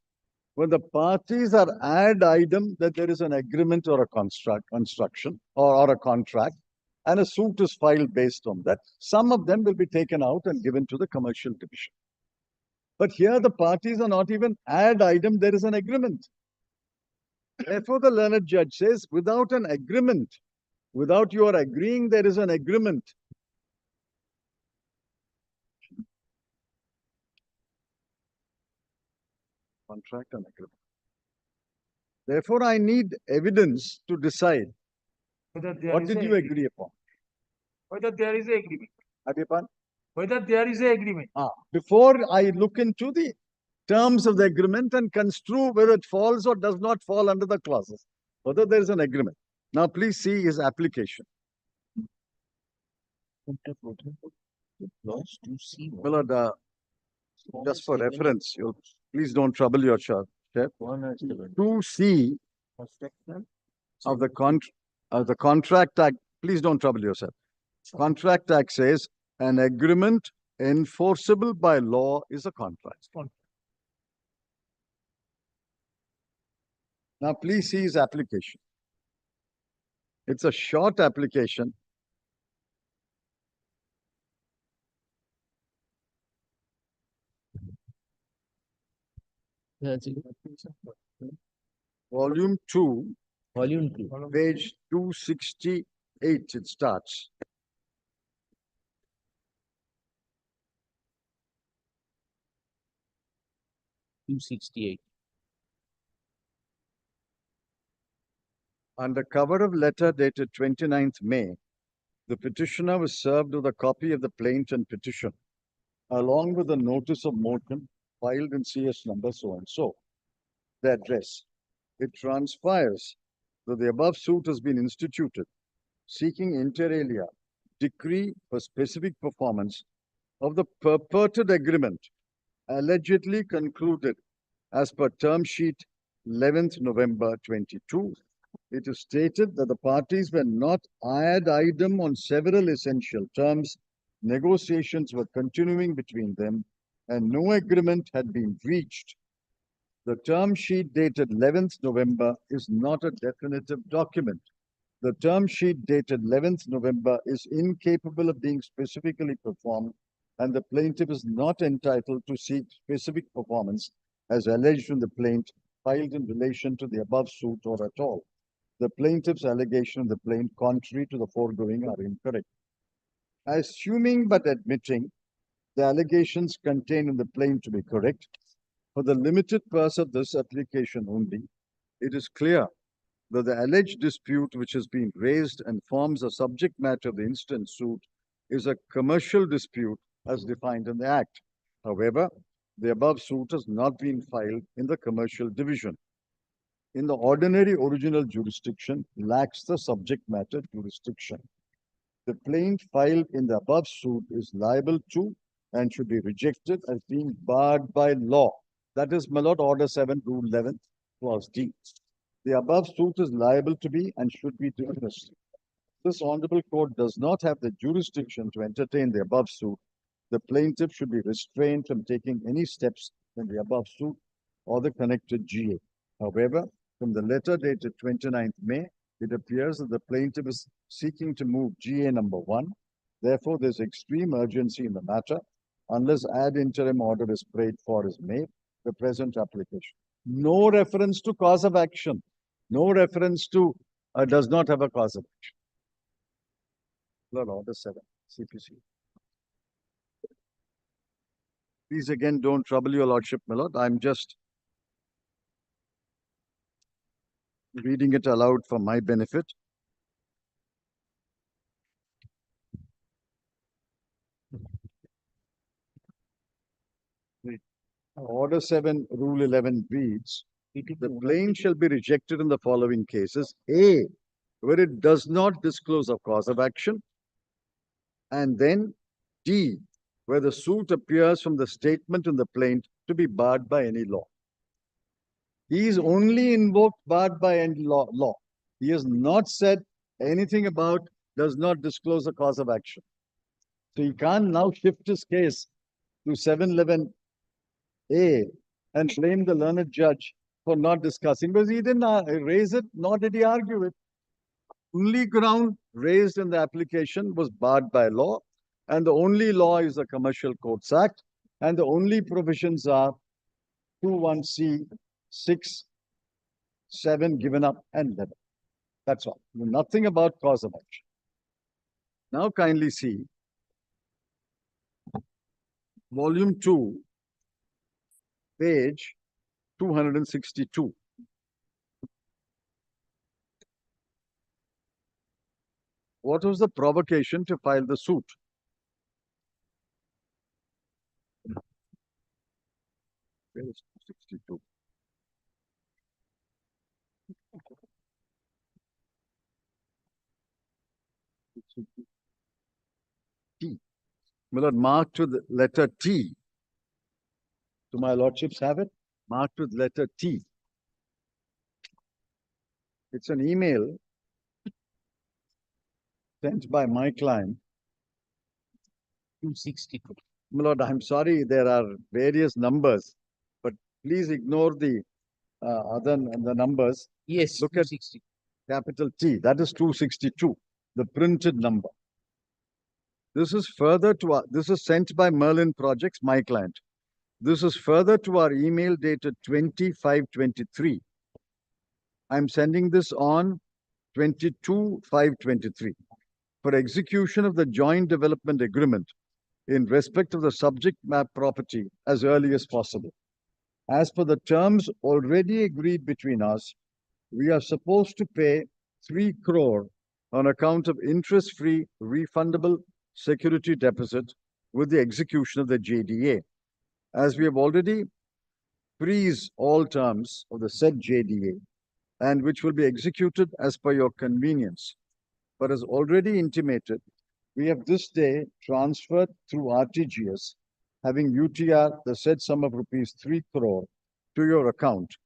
when the parties are ad idem that there is an agreement or a construction or a contract, and a suit is filed based on that. Some of them will be taken out and given to the commercial division. But here the parties are not even ad idem, there is an agreement. Therefore, the learned judge says, without an agreement, without your agreeing there is an agreement, contract and agreement. Therefore, I need evidence to decide Whether there what is did a you agree upon. Whether there is a agreement. Adipan? Whether there is a agreement. Before I look into the terms of the agreement and construe whether it falls or does not fall under the clauses, whether there is an agreement. Now, please see his application. Well, just for reference, please don't trouble your chef. 2C of the Contract Act. Please don't trouble yourself. Contract Act says an agreement enforceable by law is a contract. Now, please see his application. It's a short application. Volume 2. Page 268, it starts. Under cover of letter dated 29th May, the petitioner was served with a copy of the plaint and petition, along with a notice of motion filed in CS number so and so. The address. It transpires that the above suit has been instituted, seeking inter alia decree for specific performance of the purported agreement allegedly concluded as per term sheet 11th November 22. It is stated that the parties were not ad idem on several essential terms. Negotiations were continuing between them and no agreement had been reached. The term sheet dated 11th November is not a definitive document. The term sheet dated 11th November is incapable of being specifically performed, and the plaintiff is not entitled to seek specific performance as alleged in the plaint filed in relation to the above suit or at all. The plaintiff's allegation in the plaint contrary to the foregoing are incorrect. Assuming but admitting the allegations contained in the plaint to be correct, for the limited purpose of this application only, it is clear that the alleged dispute which has been raised and forms a subject matter of the instant suit is a commercial dispute as defined in the Act. However, the above suit has not been filed in the commercial division. In the ordinary original jurisdiction lacks the subject matter jurisdiction. The plaint filed in the above suit is liable to and should be rejected as being barred by law. That is, my lord, Order 7, Rule 11, Clause D. The above suit is liable to be and should be dismissed. This honorable court does not have the jurisdiction to entertain the above suit. The plaintiff should be restrained from taking any steps in the above suit or the connected GA. However, from the letter dated 29th May, it appears that the plaintiff is seeking to move GA number 1. Therefore, there's extreme urgency in the matter. Unless ad interim order is prayed for is made, the present application. No reference to cause of action. No reference to does not have a cause of action. Lord, Order 7, CPC. Please again don't trouble your lordship, my lord. I'm just reading it aloud for my benefit. Order 7, Rule 11 reads, the plaint shall be rejected in the following cases. A, where it does not disclose a cause of action. And then D, where the suit appears from the statement in the plaint to be barred by any law. He is only invoked barred by any law. He has not said anything about does not disclose a cause of action. So he can't now shift his case to 711A and blame the learned judge for not discussing, because he didn't raise it, nor did he argue it. Only ground raised in the application was barred by law, and the only law is the Commercial Courts Act, and the only provisions are 21C, 6, 7 given up, and 11. That's all. Nothing about cause of action. Now kindly see Volume 2, page 262. what was the provocation to file the suit? Where is 262? T. Milord, marked with letter T. Do my lordships have it? Marked with letter T. It's an email sent by my client. 262. Milord, I'm sorry, there are various numbers, but please ignore the the numbers. Yes, Look at 260. capital T. That is 262, the printed number. This is further to our, this is sent by Merlin Projects, my client. This is further to our email dated 25/23. I'm sending this on 22/5/23 for execution of the joint development agreement in respect of the subject map property as early as possible. As per the terms already agreed between us, we are supposed to pay 3 crore on account of interest-free refundable security deposit with the execution of the JDA. As we have already freeze all terms of the said JDA and which will be executed as per your convenience. But as already intimated, we have this day transferred through RTGS, having UTR the said sum of rupees 3 crore to your account.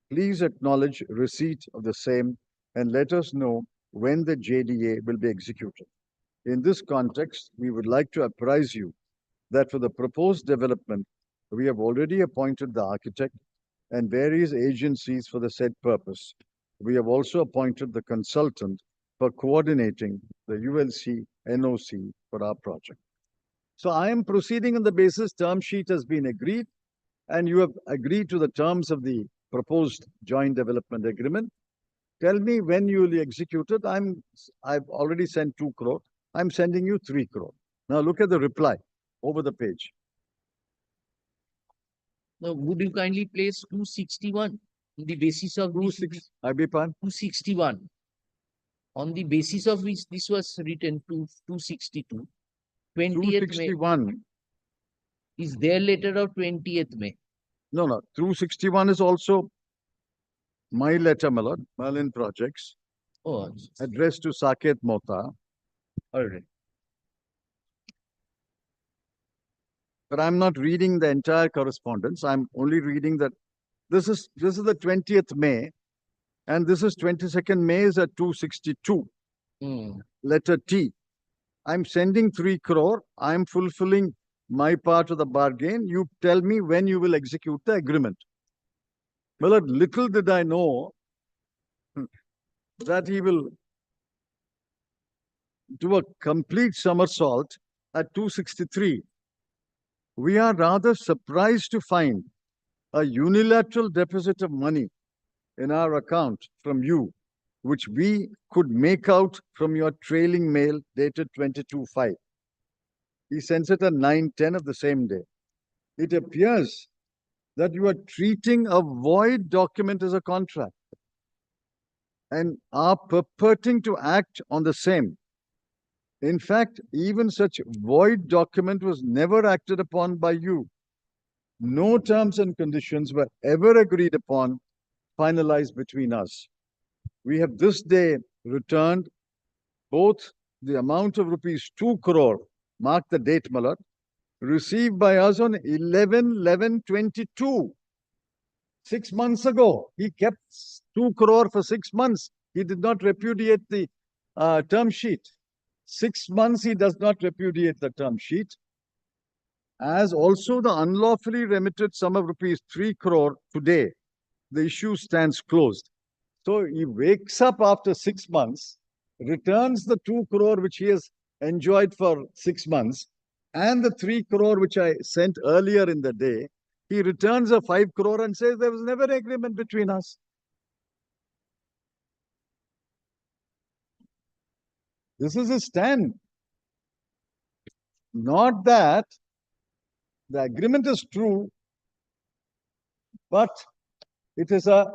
Please acknowledge receipt of the same and let us know when the JDA will be executed. In this context, we would like to apprise you that for the proposed development, we have already appointed the architect and various agencies for the said purpose. We have also appointed the consultant for coordinating the ULC NOC for our project. So I am proceeding on the basis term sheet has been agreed and you have agreed to the terms of the proposed joint development agreement. Tell me when you will execute it. I've already sent 2 crore. I'm sending you 3 crore. Now look at the reply over the page. Now, would you kindly place 261 on the basis of 261 on the basis of which this was written to 262. 20th May 261. Is their letter of 20th May? No, 261 is also my letter, my lord, Merlin Projects. Oh, addressed to Saket Mota. all right. But I'm not reading the entire correspondence. I'm only reading that this is the 20th May, and this is 22nd May is at 262. Letter T. I'm sending 3 crore. I'm fulfilling my part of the bargain. You tell me when you will execute the agreement. Well, little did I know that he will do a complete somersault at 263. We are rather surprised to find a unilateral deposit of money in our account from you, which we could make out from your trailing mail dated 22/5. He sends it at 9:10 of the same day. It appears that you are treating a void document as a contract and are purporting to act on the same. In fact, even such void document was never acted upon by you. No terms and conditions were ever agreed upon, finalized between us. We have this day returned both the amount of rupees 2 crore, mark the date, my lord, received by us on 11/11/22. 6 months ago. He kept 2 crore for 6 months. He did not repudiate the term sheet. 6 months he does not repudiate the term sheet. As also the unlawfully remitted sum of rupees 3 crore today, the issue stands closed. So he wakes up after 6 months, returns the 2 crore which he has enjoyed for 6 months, and the 3 crore which I sent earlier in the day. He returns a 5 crore and says there was never an agreement between us. This is his stand. Not that the agreement is true, but it is a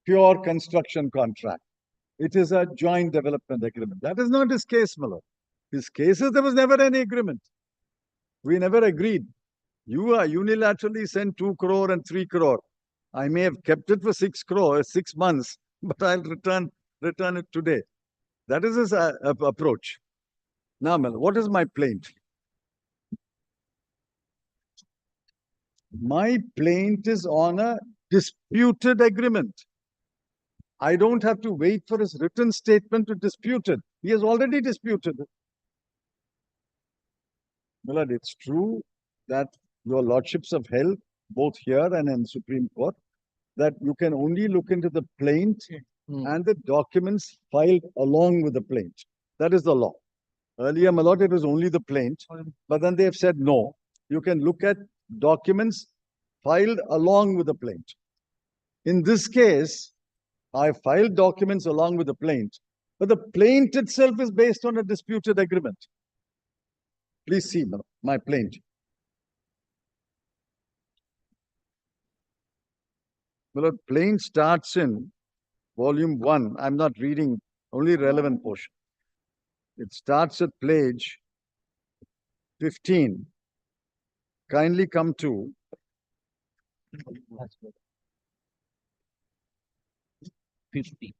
pure construction contract. It is a joint development agreement. That is not his case, my lord. His case is there was never any agreement. We never agreed. You unilaterally sent 2 crore and 3 crore. I may have kept it for 6 crore, 6 months, but I'll return it today. That is his approach. Now, my lord, what is my plaint? My plaint is on a disputed agreement. I don't have to wait for his written statement to dispute it. He has already disputed it. My lord, it's true that your lordships have held, both here and in Supreme Court, that you can only look into the plaint and the documents filed along with the plaint. That is the law. Earlier, my lord, it was only the plaint, but then they have said no. You can look at documents filed along with the plaint. In this case, I filed documents along with the plaint, but the plaint itself is based on a disputed agreement. Please see my plaint. Well, the plaint starts in volume 1. I'm not reading, only relevant portion. It starts at page 15. Kindly come to $50.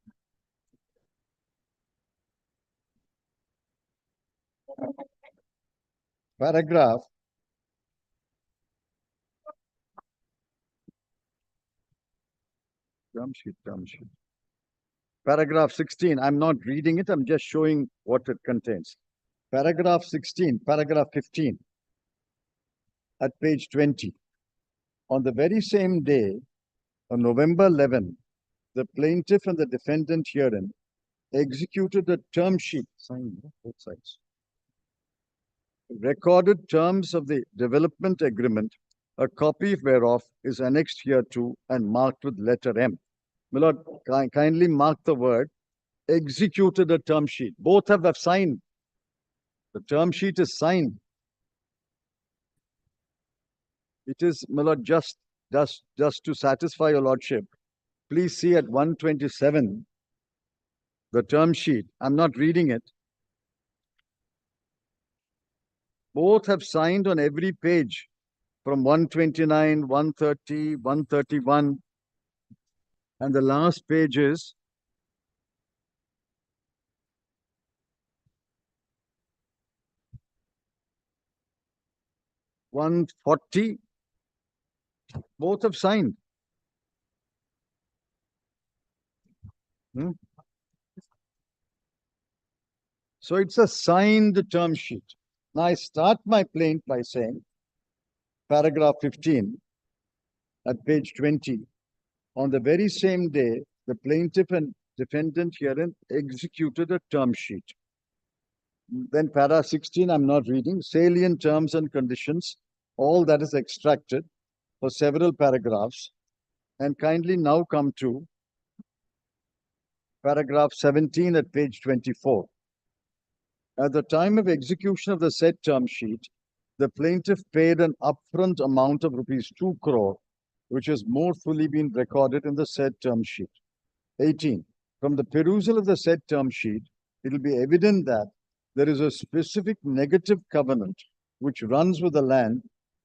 Paragraph term sheet. Paragraph 16. I'm not reading it. I'm just showing what it contains. Paragraph 16, paragraph 15 at page 20. On the very same day, on November 11, the plaintiff and the defendant herein executed a term sheet, signed both sides, recorded terms of the development agreement, a copy whereof is annexed hereto and marked with letter M. My lord, kindly mark the word executed a term sheet. Both have signed. The term sheet is signed. It is, my lord, just to satisfy your lordship. Please see at 127, the term sheet. I'm not reading it. Both have signed on every page from 129, 130, 131. And the last page is 140. Both have signed. So it's a signed term sheet. Now I start my plaint by saying, paragraph 15 at page 20, on the very same day, the plaintiff and defendant herein executed a term sheet. Then para 16, I'm not reading, salient terms and conditions, all that is extracted for several paragraphs. And kindly now come to paragraph 17 at page 24. At the time of execution of the said term sheet, the plaintiff paid an upfront amount of rupees 2 crore, which has more fully been recorded in the said term sheet. 18. From the perusal of the said term sheet, it will be evident that there is a specific negative covenant which runs with the land,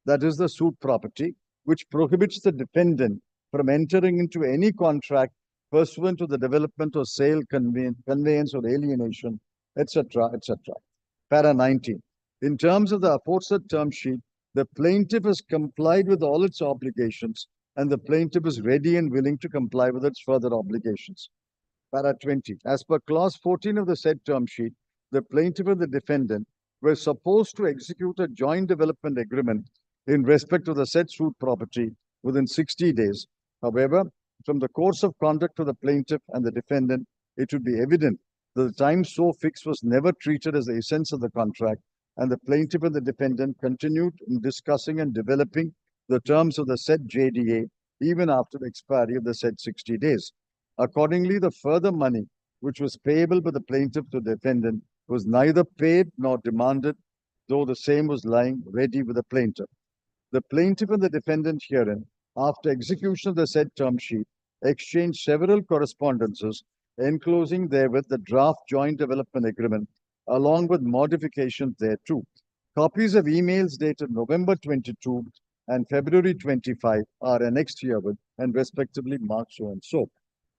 that is the suit property, which prohibits the defendant from entering into any contract pursuant to the development or sale, conveyance or alienation, etc., etc. Para 19. In terms of the aforesaid term sheet, the plaintiff has complied with all its obligations and the plaintiff is ready and willing to comply with its further obligations. Para 20. As per clause 14 of the said term sheet, the plaintiff and the defendant were supposed to execute a joint development agreement in respect of the said suit property within 60 days. However, from the course of conduct of the plaintiff and the defendant, it would be evident that the time so fixed was never treated as the essence of the contract, and the plaintiff and the defendant continued in discussing and developing the terms of the said JDA even after the expiry of the said 60 days. Accordingly, the further money which was payable by the plaintiff to the defendant was neither paid nor demanded, though the same was lying ready with the plaintiff. The plaintiff and the defendant herein, after execution of the said term sheet, exchanged several correspondences enclosing therewith the draft joint development agreement along with modifications thereto. Copies of emails dated November 22 and February 25 are annexed herewith and respectively marked so and so.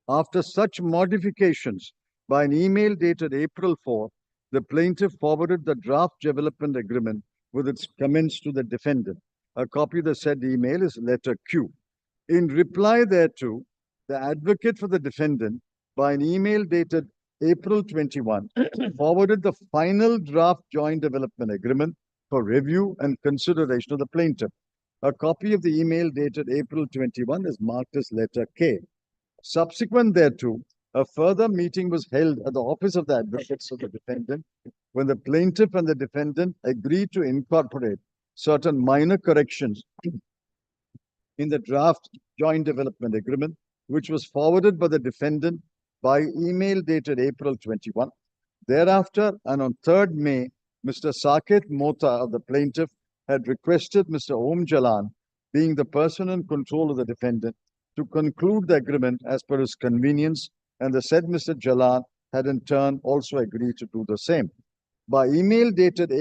After such modifications, by an email dated April 4, the plaintiff forwarded the draft development agreement with its comments to the defendant. A copy of the said email is letter Q. In reply thereto, the advocate for the defendant, by an email dated April 21, forwarded the final draft joint development agreement for review and consideration of the plaintiff. A copy of the email dated April 21 is marked as letter K. Subsequent thereto, a further meeting was held at the office of the advocates of the defendant when the plaintiff and the defendant agreed to incorporate certain minor corrections in the draft joint development agreement, which was forwarded by the defendant by email dated April 21. Thereafter, and on 3rd May, Mr. Saket Mota of the plaintiff had requested Mr. Om Jalan, being the person in control of the defendant, to conclude the agreement as per his convenience, and the said Mr. Jalan had in turn also agreed to do the same. By email dated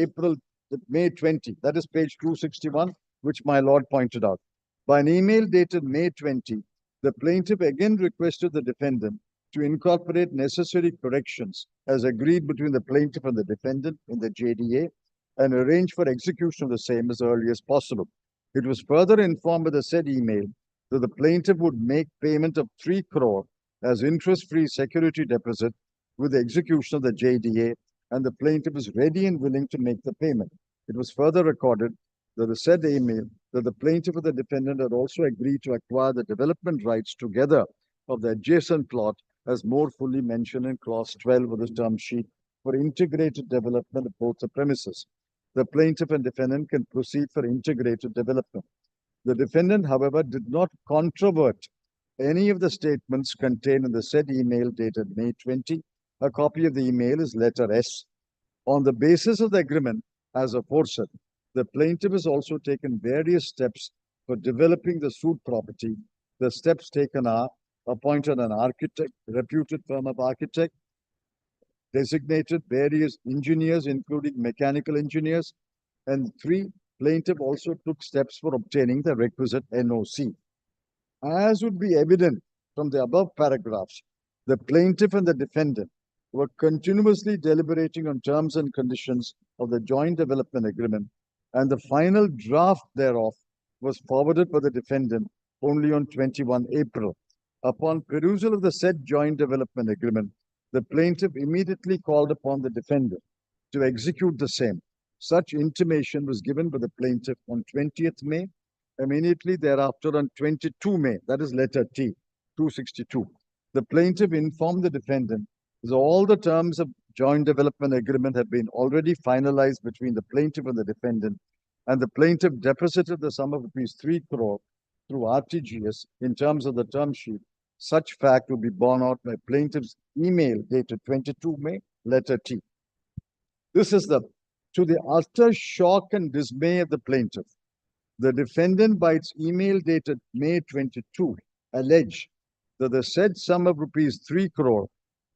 May 20, that is page 261, which my lord pointed out. By an email dated May 20, the plaintiff again requested the defendant to incorporate necessary corrections as agreed between the plaintiff and the defendant in the JDA and arrange for execution of the same as early as possible. It was further informed by the said email that the plaintiff would make payment of 3 crore as interest-free security deposit with the execution of the JDA, and the plaintiff is ready and willing to make the payment. It was further recorded that the said email that the plaintiff and the defendant had also agreed to acquire the development rights together of the adjacent plot as more fully mentioned in clause 12 of the term sheet for integrated development of both the premises. The plaintiff and defendant can proceed for integrated development. The defendant, however, did not controvert any of the statements contained in the said email dated May 20. A copy of the email is letter S. On the basis of the agreement, as aforesaid, the plaintiff has also taken various steps for developing the suit property. The steps taken are appointed an architect, reputed firm of architect, designated various engineers, including mechanical engineers, and 3, plaintiff also took steps for obtaining the requisite NOC. As would be evident from the above paragraphs, the plaintiff and the defendant were continuously deliberating on terms and conditions of the joint development agreement, and the final draft thereof was forwarded by the defendant only on 21 April. Upon perusal of the said joint development agreement, the plaintiff immediately called upon the defendant to execute the same. Such intimation was given by the plaintiff on 20th May, immediately thereafter on 22 May, that is letter T, 262. The plaintiff informed the defendant that all the terms of joint development agreement had been already finalized between the plaintiff and the defendant, and the plaintiff deposited the sum of rupees 3 crore through RTGS in terms of the term sheet. Such fact will be borne out by plaintiff's email dated 22 May, letter T. This is to the utter shock and dismay of the plaintiff. The defendant, by its email dated May 22, alleged that the said sum of rupees 3 crore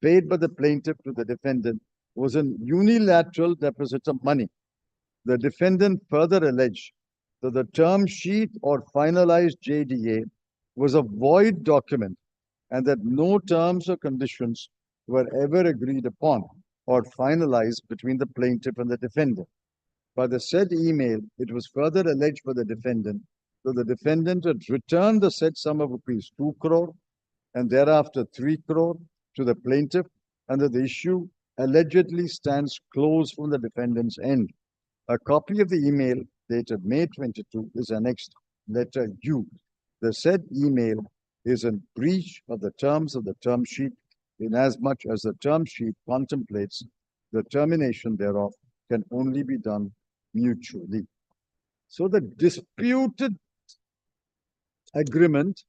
paid by the plaintiff to the defendant was an unilateral deposit of money. The defendant further alleged that the term sheet or finalized JDA was a void document and that no terms or conditions were ever agreed upon or finalized between the plaintiff and the defendant. By the said email, it was further alleged by the defendant that the defendant had returned the said sum of rupees 2 crore and thereafter 3 crore to the plaintiff, and that the issue allegedly stands closed from the defendant's end. A copy of the email dated May 22 is annexed, letter U. The said email is in breach of the terms of the term sheet, inasmuch as the term sheet contemplates the termination thereof can only be done mutually. So the disputed agreement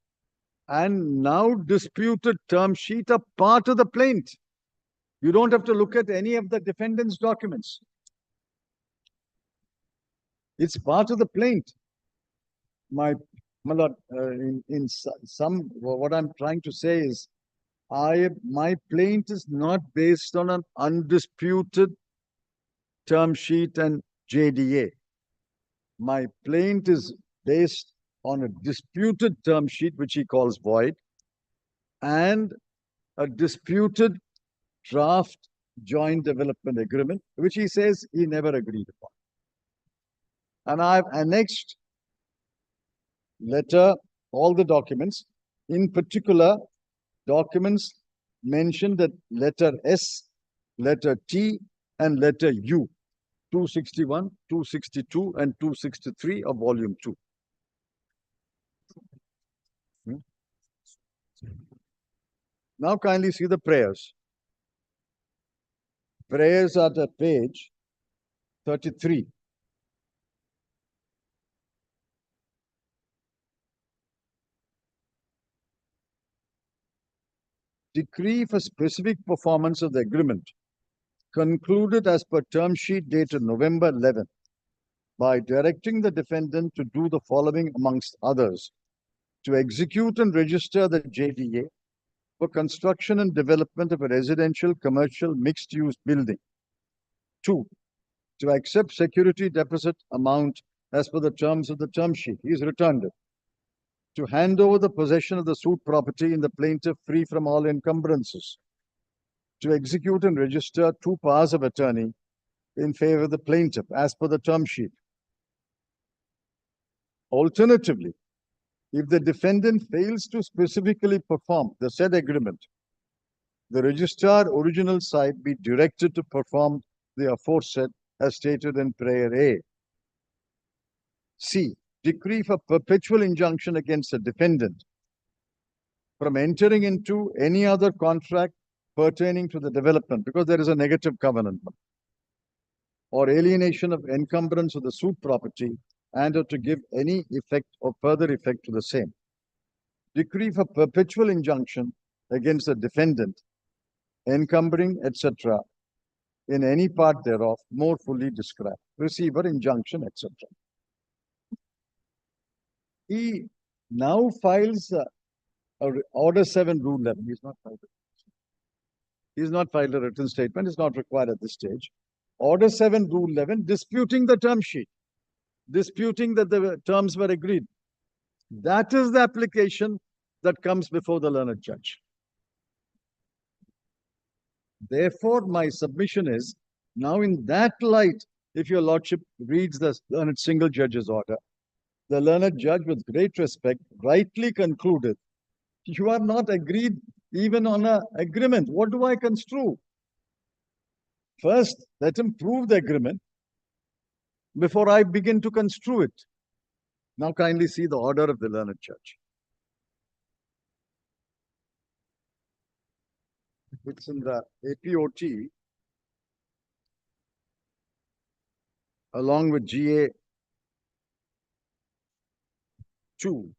and now disputed term sheet are part of the plaint. You don't have to look at any of the defendant's documents. It's part of the plaint. My lord, in some, what I'm trying to say is My plaint is not based on an undisputed term sheet and JDA. My plaint is based on a disputed term sheet, which he calls void, and a disputed draft joint development agreement, which he says he never agreed upon. And I've annexed letter, all the documents, in particular, documents mentioned that letter S, letter T, and letter U, 261, 262, and 263 of volume 2. Now kindly see the prayers. Prayers are at page 33. Decree for specific performance of the agreement concluded as per term sheet dated November 11 by directing the defendant to do the following amongst others: to execute and register the JDA for construction and development of a residential commercial mixed-use building. 2. To accept security deposit amount as per the terms of the term sheet. He has returned it. To hand over the possession of the suit property in the plaintiff free from all encumbrances. To execute and register 2 powers of attorney in favor of the plaintiff as per the term sheet. Alternatively, if the defendant fails to specifically perform the said agreement, the registrar original side be directed to perform the aforesaid as stated in prayer A. C. Decree for perpetual injunction against the defendant from entering into any other contract pertaining to the development, because there is a negative covenant, or alienation of encumbrance of the suit property, and or to give any effect or further effect to the same. Decree for perpetual injunction against the defendant, encumbering, etc., in any part thereof, more fully described. Receiver, injunction, etc. He now files Order 7, Rule 11. He's not filed a written statement. It's not required at this stage. Order 7, Rule 11, disputing the term sheet, disputing that the terms were agreed. That is the application that comes before the learned judge. Therefore, my submission is, now in that light, if your lordship reads the learned single judge's order, the learned judge, with great respect, rightly concluded, you are not agreed even on an agreement. What do I construe? First, let him prove the agreement before I begin to construe it. Now kindly see the order of the learned judge. It's in the APOT along with GA 2.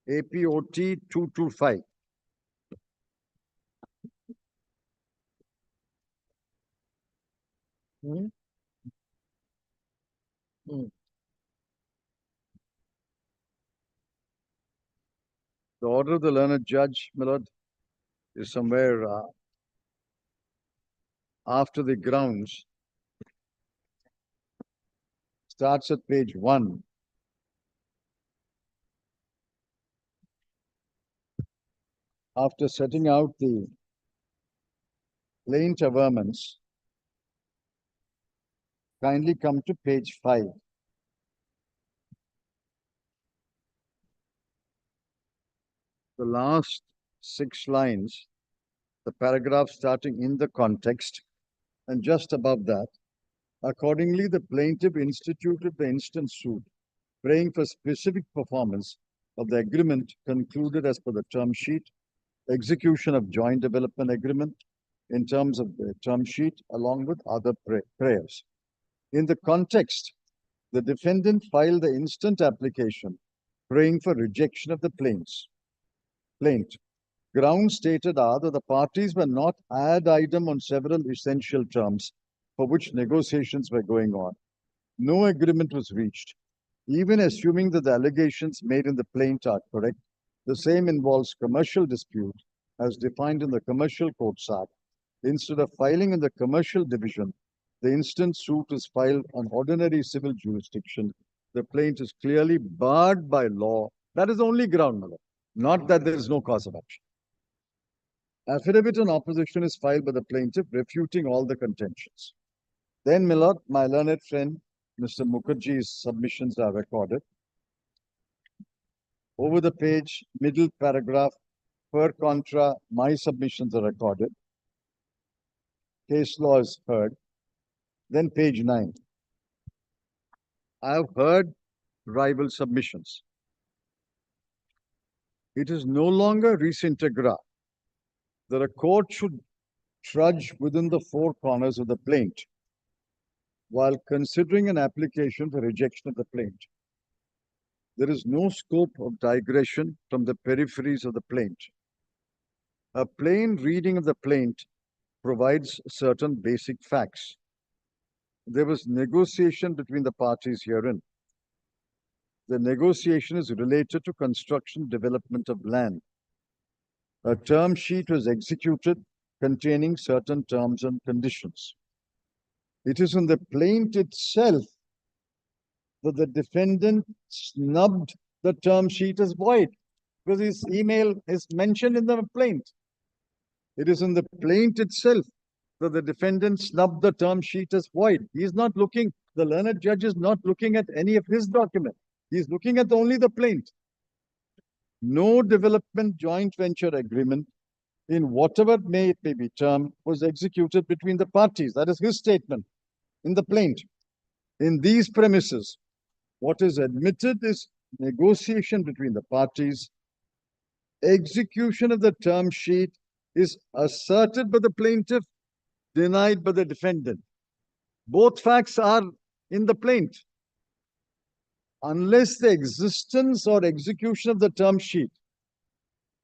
APOT 225. The order of the learned judge, my lord, is somewhere after the grounds. Starts at page 1. After setting out the plaint averments, kindly come to page 5. The last 6 lines, the paragraph starting in the context, and just above that, accordingly, the plaintiff instituted the instant suit, praying for specific performance of the agreement concluded as per the term sheet, execution of joint development agreement in terms of the term sheet, along with other prayers. In the context, the defendant filed the instant application, praying for rejection of the plaint. Grounds stated are that the parties were not ad idem on several essential terms for which negotiations were going on. No agreement was reached. Even assuming that the allegations made in the plaint are correct, The same involves commercial dispute as defined in the Commercial Courts Act. Instead of filing in the commercial division, the instant suit is filed on ordinary civil jurisdiction. The plaint is clearly barred by law. That is the only ground, my lord. Not that there is no cause of action. Affidavit in opposition is filed by the plaintiff, refuting all the contentions. Then, my lord, my learned friend, Mr. Mukherjee's submissions are recorded. Over the page, middle paragraph, per contra, my submissions are recorded. Case law is heard. Then page 9. I have heard rival submissions. It is no longer res integra that a court should trudge within the four corners of the plaint while considering an application for rejection of the plaint. There is no scope of digression from the peripheries of the plaint. A plain reading of the plaint provides certain basic facts. There was negotiation between the parties herein. The negotiation is related to construction development of land. A term sheet was executed containing certain terms and conditions. It is in the plaint itself that the defendant snubbed the term sheet as void because his email is mentioned in the plaint. It is in the plaint itself that the defendant snubbed the term sheet as void. He is not looking, the learned judge is not looking at any of his document. He is looking at only the plaint. No development joint venture agreement, in whatever may it may be termed, was executed between the parties. That is his statement in the plaint. In these premises, what is admitted is negotiation between the parties. Execution of the term sheet is asserted by the plaintiff, denied by the defendant. Both facts are in the plaint. Unless the existence or execution of the term sheet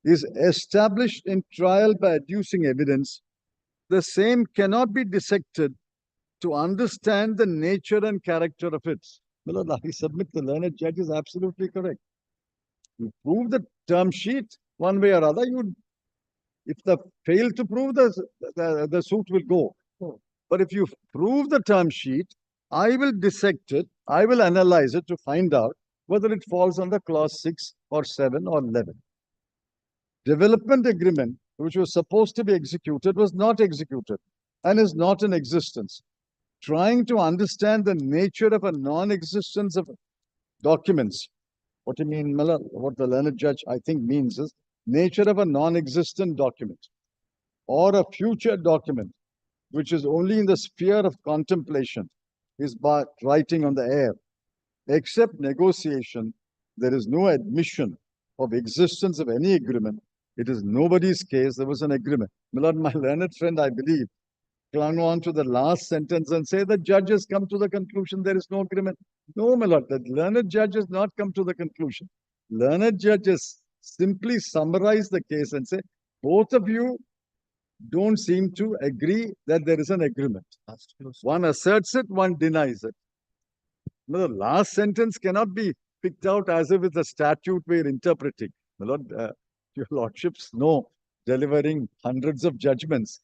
is established in trial by adducing evidence, the same cannot be dissected to understand the nature and character of it. Well, I submit the learned judge is absolutely correct. You prove the term sheet one way or other, if the fail to prove, the suit will go. But if you prove the term sheet, I will dissect it, I will analyze it to find out whether it falls under clause 6 or 7 or 11. Development agreement, which was supposed to be executed, was not executed and is not in existence. Trying to understand the nature of a non-existence of documents. What do you mean, Miller? What the learned judge, I think, means is nature of a non-existent document or a future document, which is only in the sphere of contemplation, is by writing on the air. Except negotiation, there is no admission of existence of any agreement. It is nobody's case there was an agreement. Miller, my learned friend, I believe, clung on to the last sentence and say the judge has come to the conclusion there is no agreement. No, my lord, the learned judge has not come to the conclusion. Learned judge has simply summarized the case and say, both of you don't seem to agree that there is an agreement. One asserts it, one denies it. No, the last sentence cannot be picked out as if it's a statute we're interpreting. My lord, your lordships know, delivering hundreds of judgments.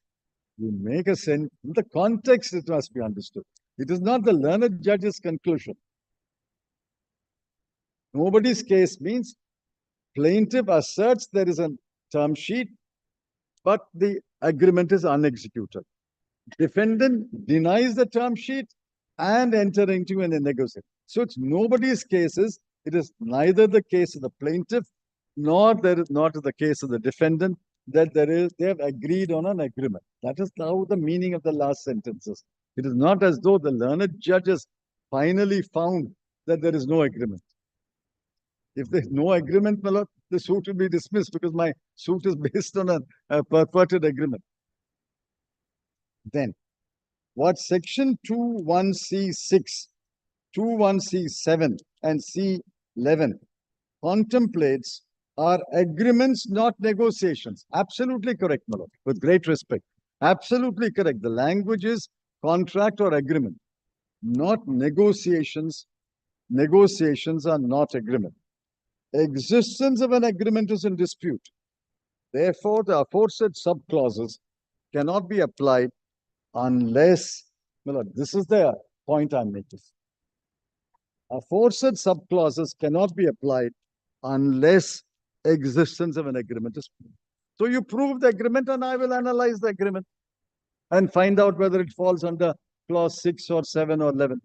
You make a sentence, in the context it must be understood. It is not the learned judge's conclusion. Nobody's case means plaintiff asserts there is a term sheet, but the agreement is unexecuted. Defendant denies the term sheet and entering into a negotiation. So it's nobody's cases. It is neither the case of the plaintiff nor the case of the defendant that they have agreed on an agreement. That is how the meaning of the last sentences. It is not as though the learned judge has finally found that there is no agreement. If there is no agreement, my lord, the suit will be dismissed because my suit is based on a purported agreement. Then, what section 21C6, 21C7 and C11 contemplates are agreements, not negotiations. Absolutely correct, my lord, with great respect. Absolutely correct. The language is contract or agreement, not negotiations. Negotiations are not agreement. existence of an agreement is in dispute. Therefore, the aforesaid subclauses cannot be applied unless, well, this is the point I'm making. Aforesaid subclauses cannot be applied unless existence of an agreement is proved. So you prove the agreement and I will analyze the agreement and find out whether it falls under clause 6 or 7 or 11.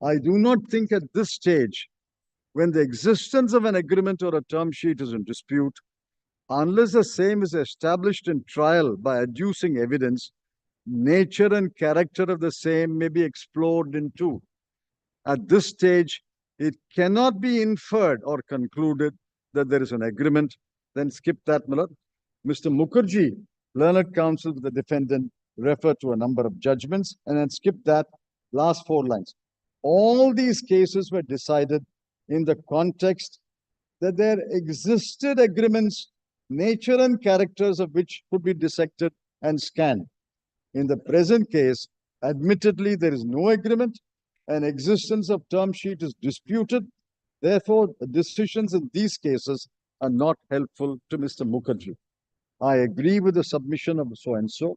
I do not think at this stage, when the existence of an agreement or a term sheet is in dispute, unless the same is established in trial by adducing evidence, nature and character of the same may be explored into. At this stage, it cannot be inferred or concluded that there is an agreement. Then skip that, Miller. Mr. Mukherjee, learned counsel with the defendant, refer to a number of judgments and then skip that last 4 lines. All these cases were decided in the context that there existed agreements, nature and characters of which could be dissected and scanned. In the present case, admittedly, there is no agreement and existence of term sheet is disputed. Therefore, the decisions in these cases are not helpful to Mr. Mukherjee. I agree with the submission of so-and-so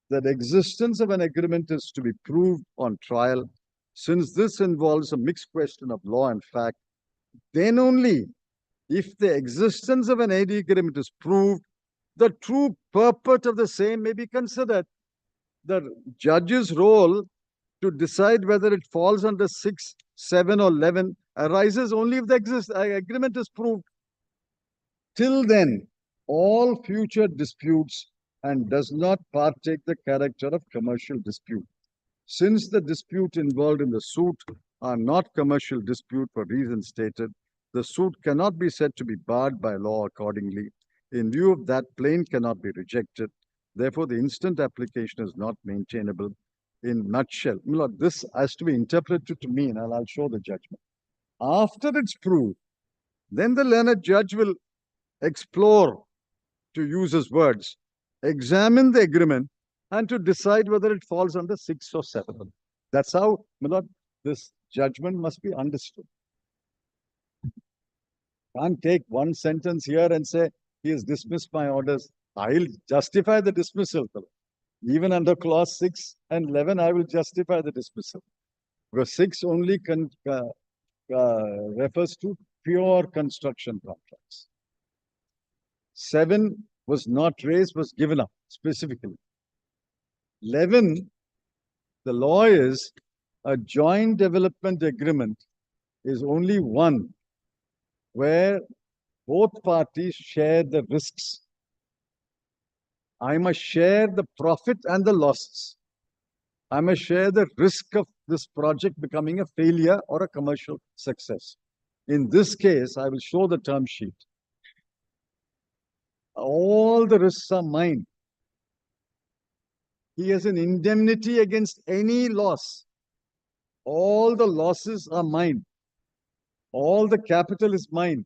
that existence of an agreement is to be proved on trial. Since this involves a mixed question of law and fact, then only if the existence of an agreement is proved, the true purport of the same may be considered. The judge's role to decide whether it falls under 6, 7 or 11 arises only if the agreement is proved. Till then, all future disputes and does not partake the character of commercial dispute. Since the dispute involved in the suit are not commercial dispute for reasons stated, the suit cannot be said to be barred by law accordingly. In view of that, plain cannot be rejected. Therefore, the instant application is not maintainable. In nutshell, this has to be interpreted to mean, and I'll show the judgment. After it's proved, then the learned judge will explore, to use his words, examine the agreement and to decide whether it falls under 6 or 7. That's how, this judgment must be understood. Can't take one sentence here and say, he has dismissed my orders. I'll justify the dismissal. Even under clause 6 and 11, I will justify the dismissal. Because 6 only refers to pure construction contracts. 7 was not raised, was given up specifically. 11, the law is a joint development agreement is only one where both parties share the risks. I must share the profit and the losses. I must share the risk of this project becoming a failure or a commercial success. In this case, I will show the term sheet. All the risks are mine. He has an indemnity against any loss. All the losses are mine. All the capital is mine.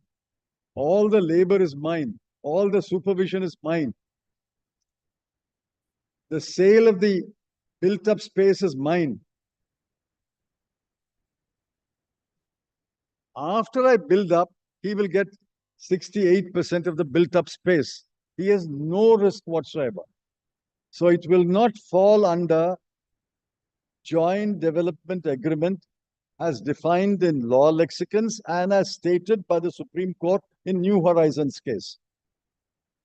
All the labor is mine. All the supervision is mine. The sale of the built-up space is mine. After I build up, he will get 68% of the built-up space. He has no risk whatsoever. So it will not fall under joint development agreement as defined in law lexicons and as stated by the Supreme Court in New Horizons case.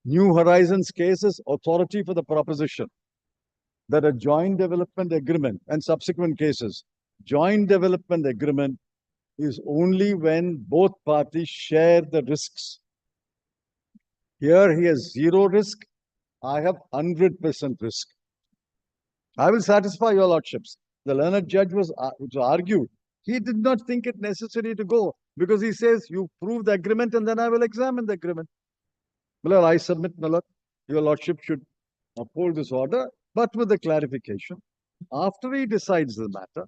New Horizons case is authority for the proposition that a joint development agreement and subsequent cases, joint development agreement is only when both parties share the risks. Here he has 0 risk. I have 100% risk. I will satisfy your lordships. The learned judge was argued. He did not think it necessary to go because he says, you prove the agreement and then I will examine the agreement. Well, I submit, Malad, your lordship should uphold this order, but with the clarification. After he decides the matter,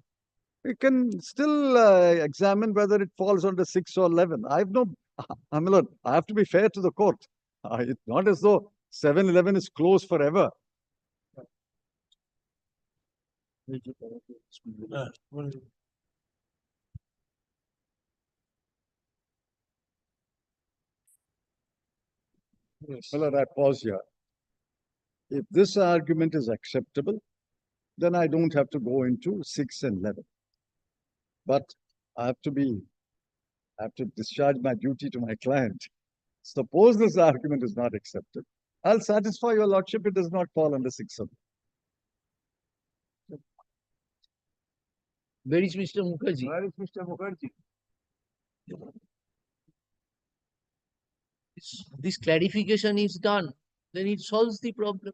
we can still examine whether it falls under 6 or 11. I have to be fair to the court. It's not as though 7-11 is closed forever. My lord, I pause here. If this argument is acceptable, then I don't have to go into 6 and 11. But I have to discharge my duty to my client. Suppose this argument is not accepted, I'll satisfy your lordship, it does not fall under 6 of. Where is Mr. Mukherjee? Where is Mr. Mukherjee? This clarification is done, then it solves the problem.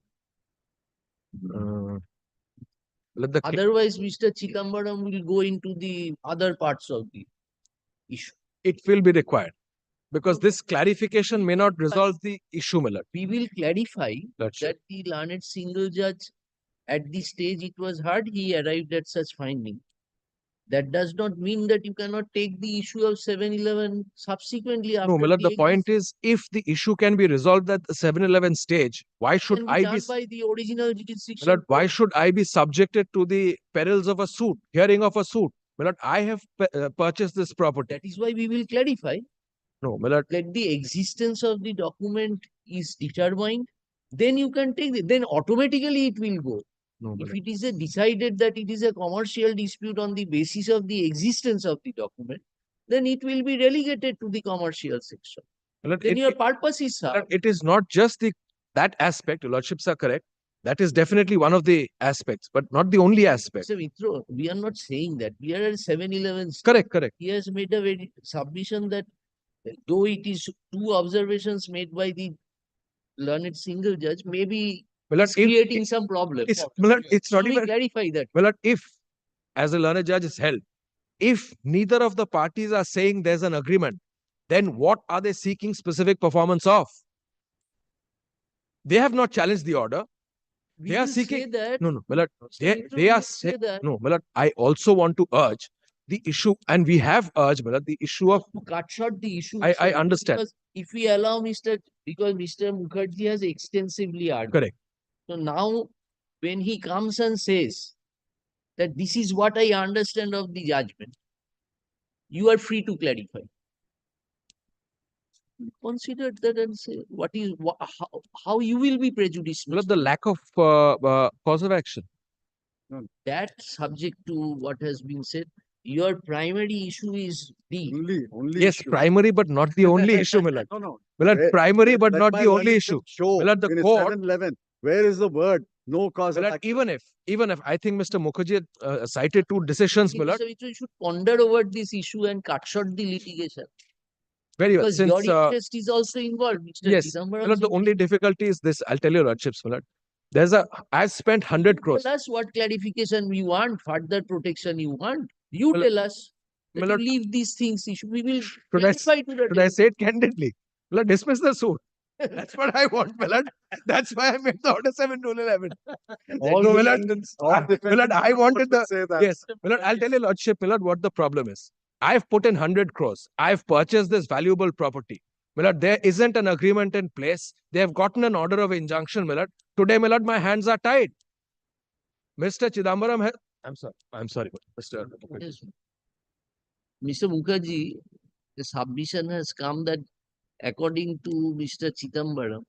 Otherwise, Mr. Chidambaram will go into the other parts of the issue. It will be required because this clarification may not resolve the issue, my lord. We will clarify Lordship. that the learned single judge, at the stage it was heard, he arrived at such finding. That does not mean that you cannot take the issue of 7-11 subsequently after No, my lord, the point is, if the issue can be resolved at the 7-11 stage, why should can I be be, done by the original my jurisdiction. lord, why should I be subjected to the perils of a suit, hearing of a suit? My lord, I have purchased this property. That is why we will clarify No, my lord, that the existence of the document is determined. Then you can take it. Then automatically it will go. no, my If lord. it is decided that it is a commercial dispute on the basis of the existence of the document, then it will be relegated to the commercial section. My lord, Then your purpose is my lord, served. it is not just that aspect, your lordships are correct. That is definitely one of the aspects, but not the only aspect. So, Mitro, we are not saying that. We are at 7-11. Correct, correct. He has made a very submission that though it is two observations made by the learned single judge, maybe My lord, it's creating some problem. my lord, it's not So we even, clarify that. my lord, if, as a learned judge is held, if neither of the parties are saying there's an agreement, then what are they seeking specific performance of? They have not challenged the order. We They are will say seeking. that. No, my lord, So they Mitro, they we are will say saying. that No, my lord, I also want to urge the issue, and we have urged, my lord, the issue of. to cut short the issue. I sir, understand. Because if we allow because Mr. Mukherjee has extensively argued. Correct. So now, when he comes and says that this is what I understand of the judgment, you are free to clarify. Consider that and say how you will be prejudiced. My lord, the lack of cause of action. That subject to what has been said, your primary issue is the Only Yes, issue. primary, but not the only issue, my lord. No. My lord, Where- primary, but let not my the only learned issue. Show My lord, the in court. 7-11, where is the word? No cause My of lord, action. even if I think Mr. Mukherjee cited two decisions, my lord. Mr. Mitro, you should ponder over this issue and cut short the litigation. Very well. Because Since your interest is also involved, Mr. yes, my Chidambaram's lord, the only difficulty is this. I'll tell you, lordships, my lord. I've spent 100 crores. Tell us what clarification we want, further protection you want. You Well, tell us. my That lord, you leave these things. We will Should I, clarify to the should I say it candidly? My lord, dismiss the suit. That's what I want, my lord. That's why I made the order 7-11. All No, my lord, defendants, all my lord, defendants I wanted would say that. yes, my lord, I'll tell you, lordship, my lord, what the problem is. I've put in 100 crores. I've purchased this valuable property. My lord, there isn't an agreement in place. They have gotten an order of injunction, my lord. Today, my lord, my hands are tied. Mr. Chidambaram has, I'm sorry, Mr. Yes. Mr. Mukherjee, the submission has come that according to Mr. Chidambaram,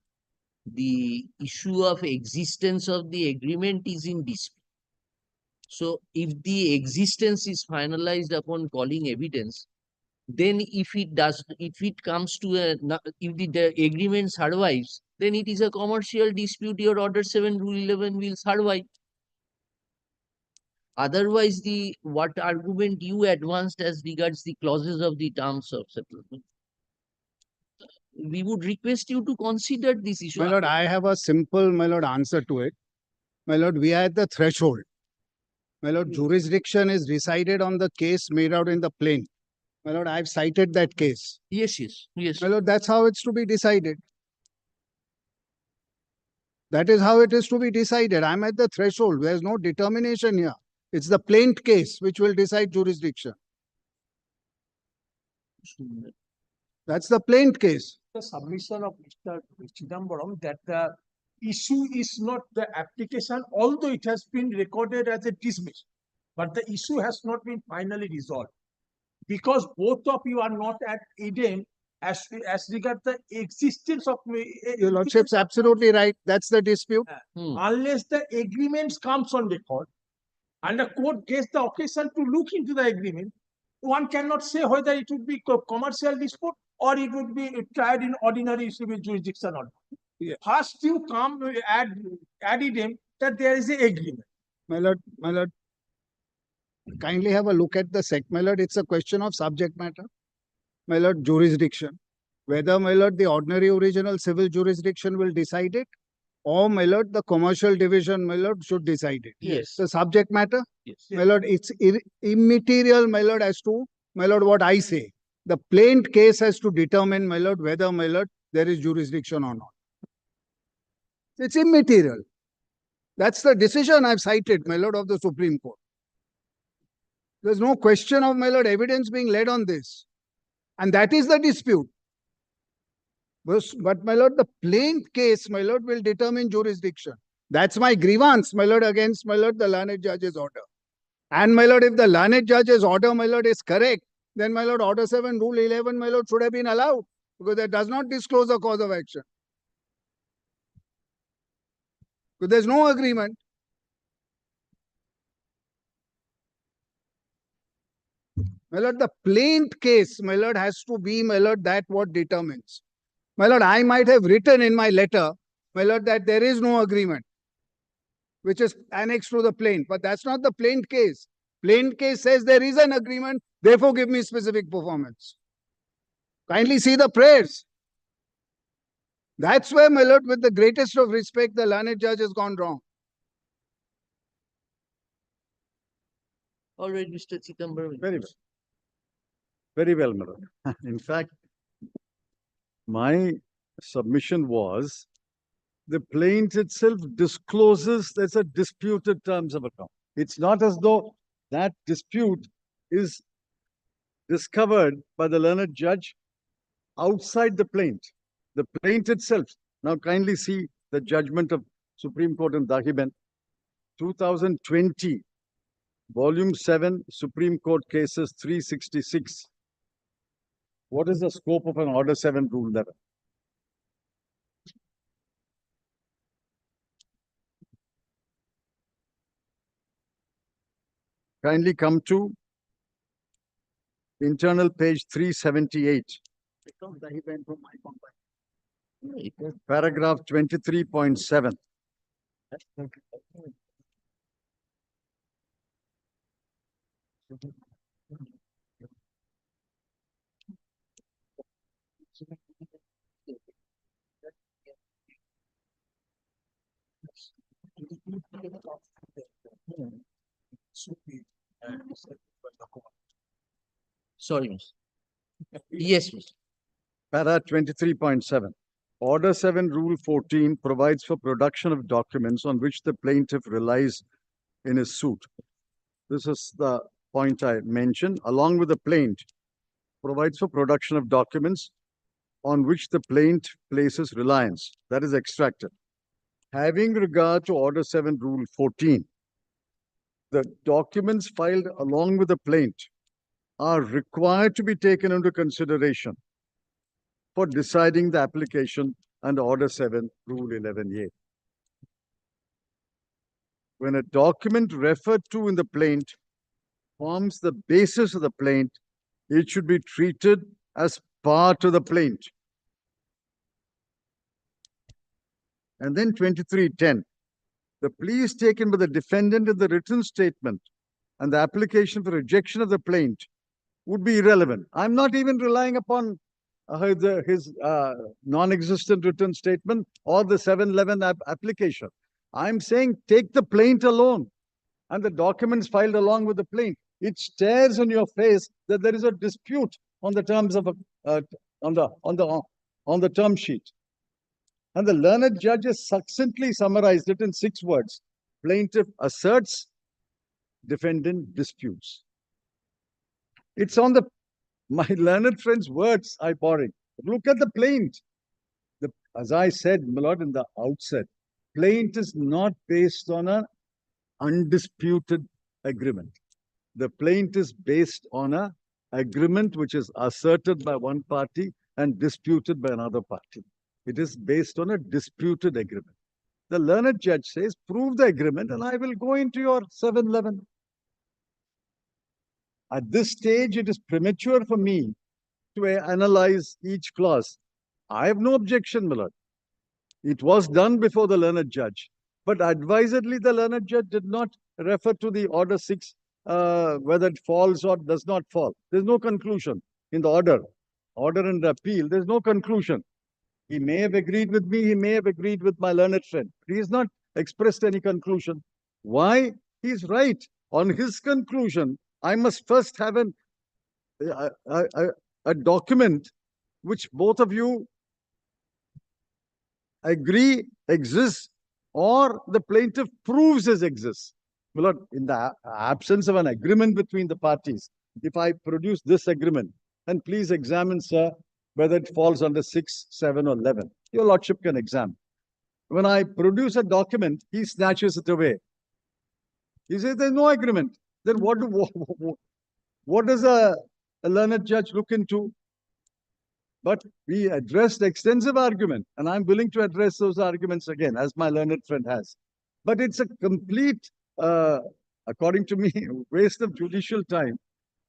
the issue of existence of the agreement is in dispute. So if the existence is finalized upon calling evidence, then if it comes to if the agreement survives, then it is a commercial dispute. Your order 7 rule 11 will survive. Otherwise, what argument you advanced as regards the clauses of the terms of settlement, we would request you to consider this issue. My lord, I have a simple, my lord, answer to it. My lord, we are at the threshold. My lord, jurisdiction is decided on the case made out in the plain. My lord, I've cited that case. Yes. My lord, that's how it's to be decided. That is how it is to be decided. I'm at the threshold. There's no determination here. It's the plaint case which will decide jurisdiction. That's the plaint case. The submission of Mr. Chidambaram that the issue is not the application, although it has been recorded as a dismiss, but the issue has not been finally resolved. Because both of you are not at Eden as regard the existence of Your lordship's absolutely right. That's the dispute. unless the agreements comes on record and the court gets the occasion to look into the agreement, one cannot say whether it would be commercial dispute or it would be tried in ordinary civil jurisdiction or not. First you come added him that there is an agreement. My lord, kindly have a look at the sec. My lord, it's a question of subject matter. My lord, jurisdiction. Whether, my lord, the ordinary original civil jurisdiction will decide it, or, my lord, the commercial division, my lord, should decide it. Yes. The subject matter, Yes. my lord, it's immaterial, my lord, as to, my lord, what I say. The plaint case has to determine, my lord, whether, my lord, there is jurisdiction or not. It's immaterial. That's the decision I've cited, my lord, of the Supreme Court. There's no question of, my lord, evidence being laid on this. And that is the dispute. But, my lord, the plaint case, my lord, will determine jurisdiction. That's my grievance, my lord, against, my lord, the learned judge's order. And, my lord, if the learned judge's order, my lord, is correct, then, my lord, Order 7, Rule 11, my lord, should have been allowed, because that does not disclose a cause of action. Because there's no agreement. My lord, the plaint case, my lord, has to be, my lord, that what determines. My lord, I might have written in my letter, my lord, that there is no agreement, which is annexed to the plaint, but that's not the plaint case. Plaint case says there is an agreement, therefore give me specific performance. Kindly see the prayers. That's where, my lord, with the greatest of respect, the learned judge has gone wrong. All right, Mr. Chidambaram. Very well. Very well, my lord. In fact, my submission was the plaint itself discloses there's a disputed terms of account. It's not as though that dispute is discovered by the learned judge outside the plaint. The plaint itself. Now kindly see the judgment of Supreme Court in Dahiben, 2020, Volume 7, Supreme Court Cases 366. What is the scope of an Order 7, Rule 11? Kindly come to internal page 378. Paragraph 23.7. Sorry, miss. Yes, miss. Para 23.7. Order 7, Rule 14 provides for production of documents on which the plaintiff relies in his suit. This is the point I mentioned. Along with the plaint, provides for production of documents on which the plaint places reliance. That is extracted. Having regard to Order 7, Rule 14, the documents filed along with the plaint are required to be taken into consideration for deciding the application under Order 7, Rule 11A. When a document referred to in the plaint forms the basis of the plaint, it should be treated as part of the plaint. And then 23.10. The pleas taken by the defendant in the written statement and the application for rejection of the plaint would be irrelevant. I'm not even relying upon his non-existent written statement or the 711 application. I'm saying take the plaint alone and the documents filed along with the plaint. It stares in your face that there is a dispute on the terms of on the term sheet. And the learned judge has succinctly summarized it in 6 words. Plaintiff asserts, defendant disputes. It's on my learned friend's words I borrowed. Look at the plaint. As I said, my lord, in the outset, plaint is not based on an undisputed agreement. The plaint is based on an agreement which is asserted by one party and disputed by another party. It is based on a disputed agreement. The learned judge says, prove the agreement and I will go into your 711. At this stage, it is premature for me to analyze each clause. I have no objection, my lord. It was done before the learned judge. But advisedly, the learned judge did not refer to the order 6, whether it falls or does not fall. There's no conclusion in the order. Order and appeal, there's no conclusion. He may have agreed with me, he may have agreed with my learned friend. He has not expressed any conclusion. Why? He's right. On his conclusion, I must first have a document which both of you agree exists, or the plaintiff proves it exists. Well, in the absence of an agreement between the parties, if I produce this agreement, and please examine, sir, whether it falls under 6, 7, or 11. Your lordship can examine. When I produce a document, he snatches it away. He says there's no agreement. Then what does a learned judge look into? But we addressed extensive argument, and I'm willing to address those arguments again, as my learned friend has. But it's a complete, according to me, waste of judicial time.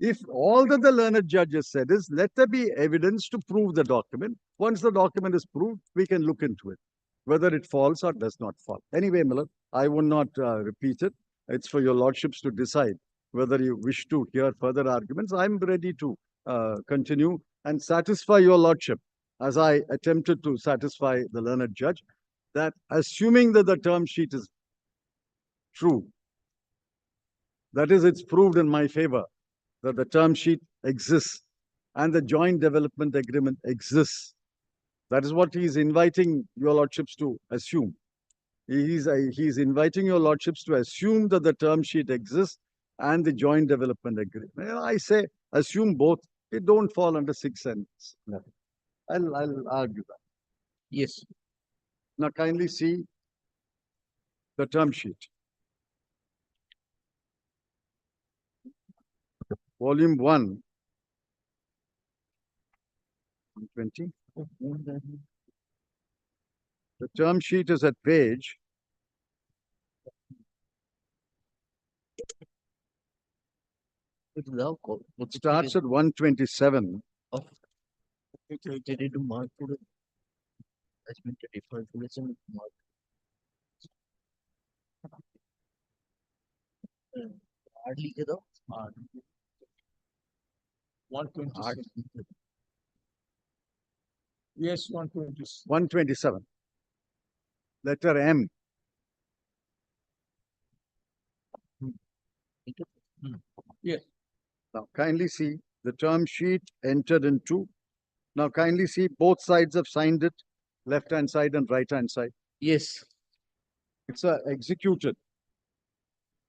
If all that the learned judge has said is, let there be evidence to prove the document. Once the document is proved, we can look into it, whether it falls or does not fall. Anyway, Miller, I will not repeat it. It's for your lordships to decide whether you wish to hear further arguments. I'm ready to continue and satisfy your lordship, as I attempted to satisfy the learned judge, that assuming that the term sheet is true, that is, it's proved in my favor, that the term sheet exists and the joint development agreement exists. That is what he is inviting your lordships to assume. He is inviting your lordships to assume that the term sheet exists and the joint development agreement. I say assume both. It don't fall under 6 and 11. I'll argue that. Yes. Now kindly see the term sheet. Volume 1, 120. The term sheet is at page 'It starts at 127. Yes, 120. 127. Letter M. Yes. Now kindly see the term sheet entered into. Now kindly see both sides have signed it, left hand side and right hand side. Yes. It's executed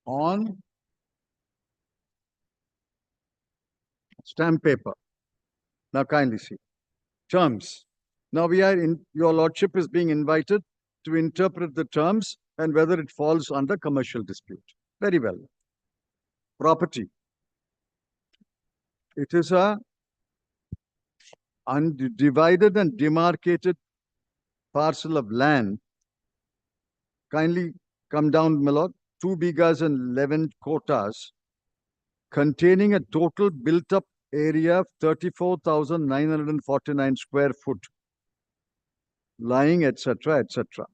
on stamp paper. Now kindly see. Terms. Now we are in, your lordship is being invited to interpret the terms and whether it falls under commercial dispute. Very well. Property. It is a undivided and demarcated parcel of land. Kindly come down, my lord. 2 bighas and 11 quotas, containing a total built-up area of 34,949 square foot, lying, etc., etc.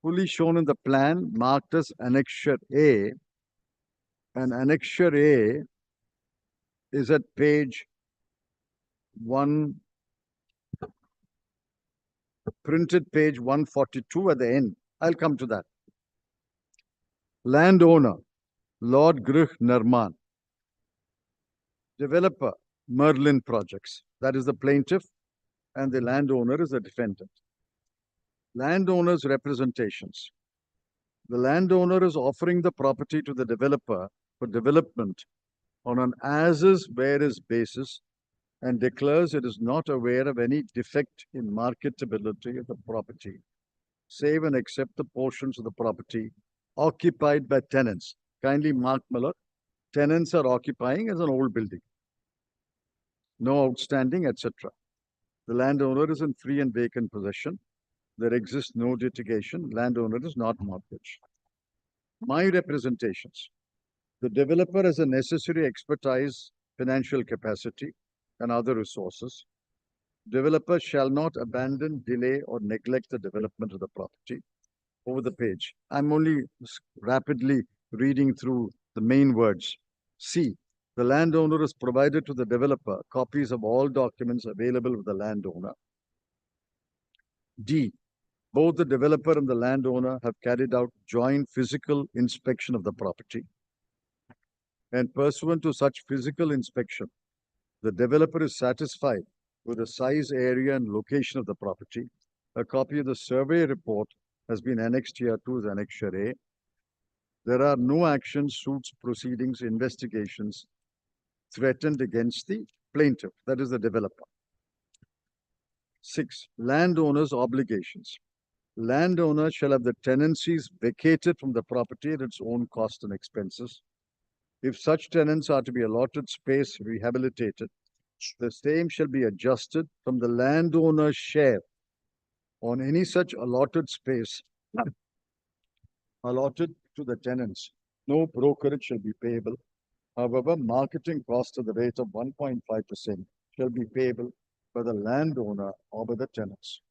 Fully shown in the plan, marked as Annexure A. And Annexure A is at page 1, printed page 142 at the end. I'll come to that. Landowner, Lord Grih Narman. Developer, Merlin Projects. That is the plaintiff, and the landowner is the defendant. Landowner's representations. The landowner is offering the property to the developer for development on an as-is, where-is basis, and declares it is not aware of any defect in marketability of the property, save and except the portions of the property occupied by tenants. Kindly mark, Miller, tenants are occupying as an old building. No outstanding, etc. The landowner is in free and vacant possession. There exists no litigation. Landowner is not mortgaged. My representations. The developer has a necessary expertise, financial capacity, and other resources. Developer shall not abandon, delay, or neglect the development of the property. Over the page. I'm only rapidly reading through the main words. C. The landowner has provided to the developer copies of all documents available with the landowner. D. Both the developer and the landowner have carried out joint physical inspection of the property. And pursuant to such physical inspection, the developer is satisfied with the size, area, and location of the property. A copy of the survey report has been annexed here to as Annexure A. There are no actions, suits, proceedings, investigations threatened against the plaintiff, that is the developer. 6. Landowner's obligations. Landowner shall have the tenancies vacated from the property at its own cost and expenses. If such tenants are to be allotted space rehabilitated, the same shall be adjusted from the landowner's share on any such allotted space allotted to the tenants. No brokerage shall be payable. However, marketing cost at the rate of 1.5% shall be payable by the landowner or by the tenants.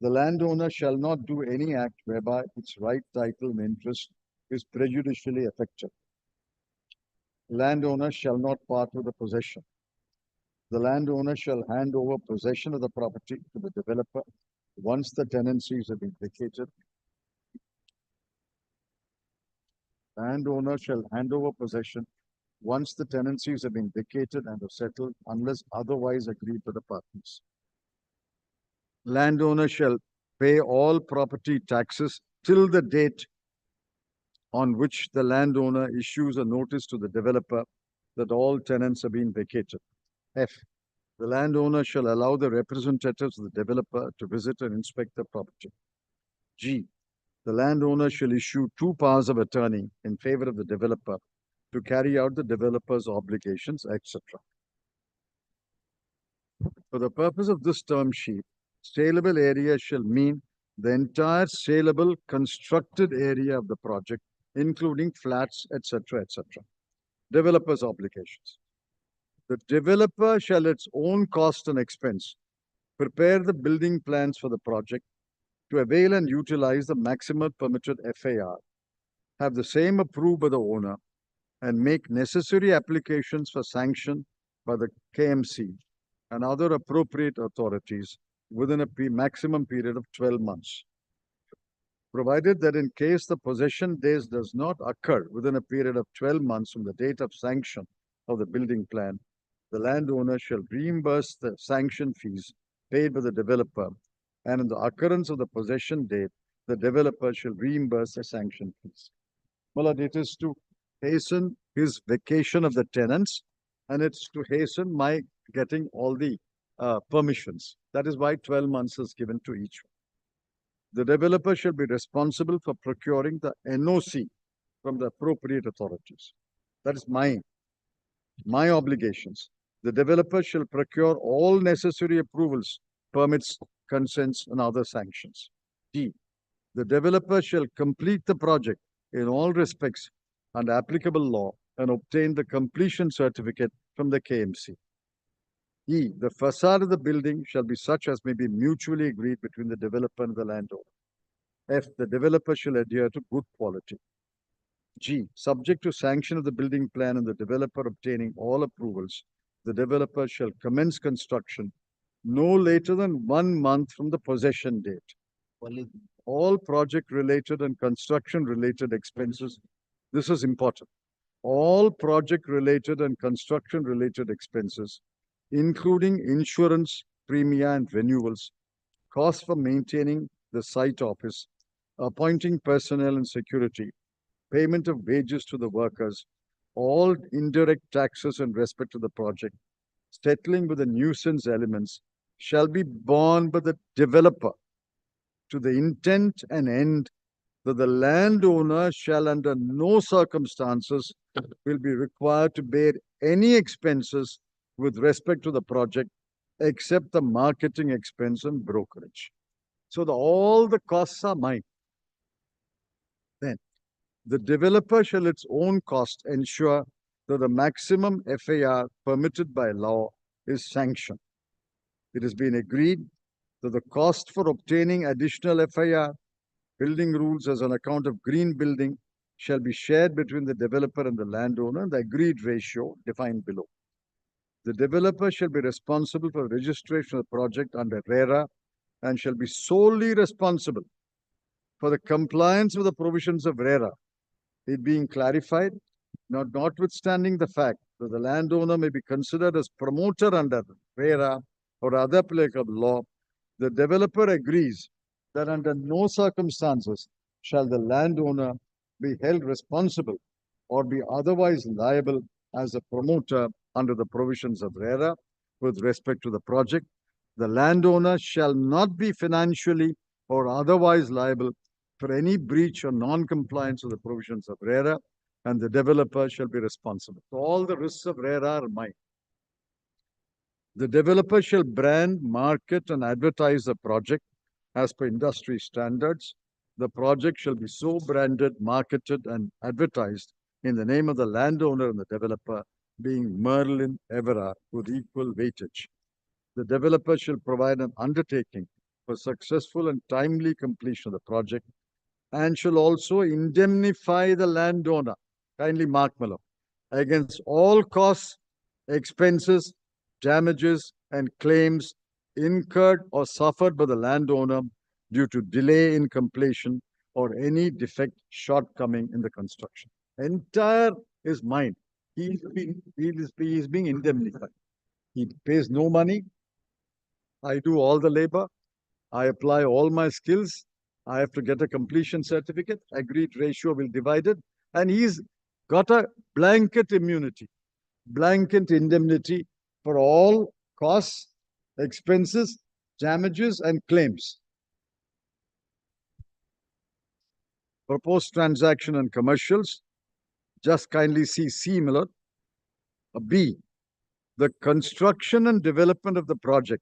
The landowner shall not do any act whereby its right, title, and interest is prejudicially affected. Landowner shall not part with the possession. The landowner shall hand over possession of the property to the developer once the tenancies have been vacated. Landowner shall hand over possession once the tenancies have been vacated and are settled unless otherwise agreed by the parties. Landowner shall pay all property taxes till the date on which the landowner issues a notice to the developer that all tenants have been vacated. F. The landowner shall allow the representatives of the developer to visit and inspect the property. G. The landowner shall issue 2 powers of attorney in favor of the developer to carry out the developer's obligations, etc. For the purpose of this term sheet, saleable area shall mean the entire saleable constructed area of the project, including flats, etc., etc. Developer's obligations. The developer shall at its own cost and expense prepare the building plans for the project to avail and utilize the maximum permitted FAR, have the same approved by the owner, and make necessary applications for sanction by the KMC and other appropriate authorities within a maximum period of 12 months. Provided that in case the possession days does not occur within a period of 12 months from the date of sanction of the building plan, the landowner shall reimburse the sanction fees paid by the developer, and in the occurrence of the possession date, the developer shall reimburse the sanction fees. Well, it is to hasten his vacation of the tenants, and it's to hasten my getting all the permissions. That is why 12 months is given to each one. The developer shall be responsible for procuring the NOC from the appropriate authorities. That is my obligations. The developer shall procure all necessary approvals, permits, consents, and other sanctions. D. The developer shall complete the project in all respects under applicable law and obtain the completion certificate from the KMC. E. The facade of the building shall be such as may be mutually agreed between the developer and the landowner. F. The developer shall adhere to good quality. G. Subject to sanction of the building plan and the developer obtaining all approvals, the developer shall commence construction no later than 1 month from the possession date. All project-related and construction-related expenses, this is important, all project-related and construction-related expenses, including insurance, premia, and renewals, costs for maintaining the site office, appointing personnel and security, payment of wages to the workers, all indirect taxes in respect to the project, settling with the nuisance elements, shall be borne by the developer to the intent and end that the landowner shall under no circumstances will be required to bear any expenses with respect to the project except the marketing expense and brokerage. So all the costs are mine. Then the developer shall at its own cost ensure that the maximum FAR permitted by law is sanctioned. It has been agreed that the cost for obtaining additional FAR, building rules as on account of green building, shall be shared between the developer and the landowner in the agreed ratio defined below. The developer shall be responsible for registration of the project under RERA and shall be solely responsible for the compliance with the provisions of RERA. It being clarified, notwithstanding the fact that the landowner may be considered as promoter under RERA or other applicable law, the developer agrees that under no circumstances shall the landowner be held responsible or be otherwise liable as a promoter under the provisions of RERA with respect to the project. The landowner shall not be financially or otherwise liable for any breach or non-compliance of the provisions of RERA, and the developer shall be responsible. So all the risks of RERA are mine. The developer shall brand, market, and advertise the project as per industry standards. The project shall be so branded, marketed, and advertised in the name of the landowner and the developer, being Merlin Evera with equal weightage. The developer shall provide an undertaking for successful and timely completion of the project and shall also indemnify the landowner, kindly mark below, against all costs, expenses, damages, and claims incurred or suffered by the landowner due to delay in completion or any defect, shortcoming in the construction. Entire is mine. He is being indemnified. He pays no money. I do all the labor. I apply all my skills. I have to get a completion certificate. Agreed ratio will divide it. And he's got a blanket immunity, blanket indemnity for all costs, expenses, damages, and claims. Proposed transaction and commercials. Just kindly see C, Miller. B. The construction and development of the project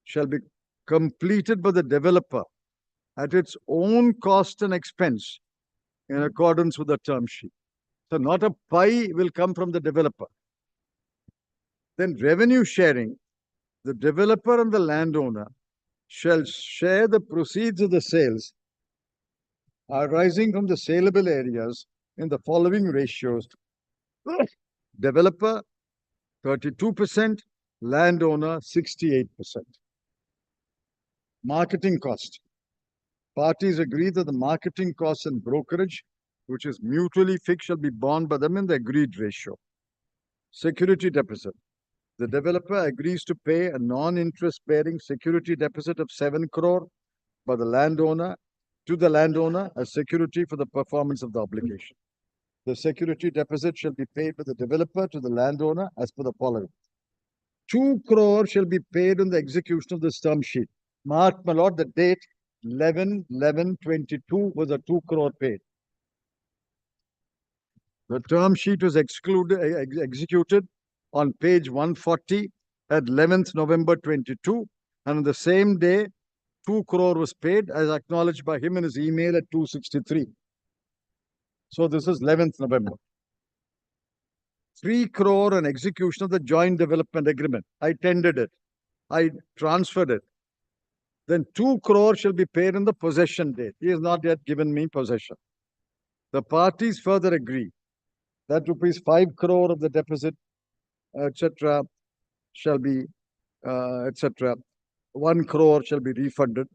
shall be completed by the developer at its own cost and expense in accordance with the term sheet. So not a pie will come from the developer. Then revenue sharing, the developer and the landowner shall share the proceeds of the sales arising from the saleable areas in the following ratios. Developer 32%, landowner 68%. Marketing cost. Parties agree that the marketing costs and brokerage, which is mutually fixed, shall be borne by them in the agreed ratio. Security deposit. The developer agrees to pay a non-interest bearing security deposit of 7 crore by the landowner to the landowner as security for the performance of the obligation. The security deposit shall be paid by the developer to the landowner as per the following. 2 crore shall be paid on the execution of this term sheet. Mark, my lord, the date 11/11/22 was a 2 crore paid. The term sheet was executed on page 140 at 11th November 22, and on the same day, 2 crore was paid as acknowledged by him in his email at 263. So this is 11th November. 3 crore on execution of the joint development agreement. I tendered it. I transferred it. Then 2 crore shall be paid on the possession date. He has not yet given me possession. The parties further agree that rupees 5 crore of the deposit, etc., shall be, etc., 1 crore shall be refunded.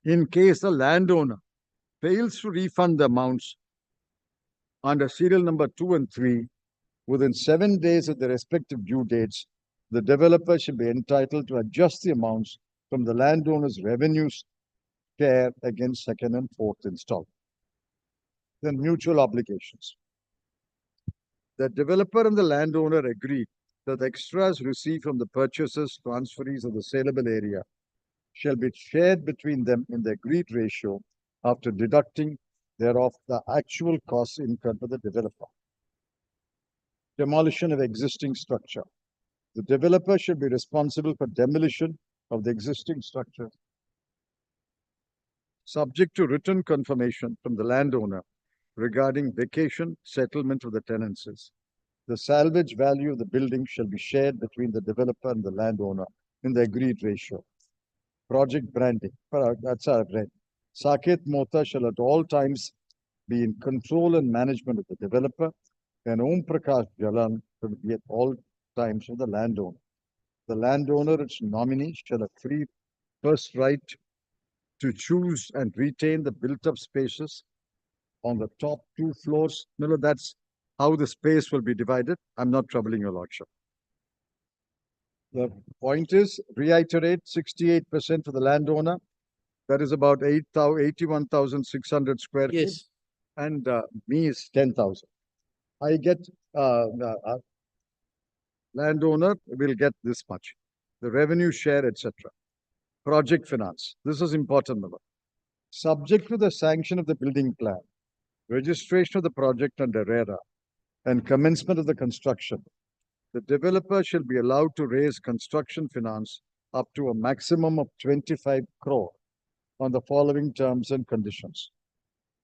In case the landowner fails to refund the amounts under serial number 2 and 3 within 7 days of the respective due dates, the developer should be entitled to adjust the amounts from the landowner's revenue share against second and fourth installment. Then mutual obligations. The developer and the landowner agreed that the extras received from the purchasers, transferees of the saleable area shall be shared between them in the agreed ratio after deducting thereof the actual costs incurred by the developer. Demolition of existing structure. The developer should be responsible for demolition of the existing structure, subject to written confirmation from the landowner regarding vacation settlement of the tenancies. The salvage value of the building shall be shared between the developer and the landowner in the agreed ratio. Project branding, that's our read. Saket Mota shall at all times be in control and management of the developer, and Om Prakash Jalan will be at all times of the landowner. The landowner, its nominee, shall have free first right to choose and retain the built-up spaces on the top 2 floors. No, that's how the space will be divided. I'm not troubling your lordship. The point is, reiterate 68% for the landowner. That is about 81,600 square feet. Yes. And me is 10,000. I get, landowner will get this much. The revenue share, etc. Project finance. This is important, Miller. Subject to the sanction of the building plan, registration of the project under RERA, and commencement of the construction, the developer shall be allowed to raise construction finance up to a maximum of 25 crore on the following terms and conditions.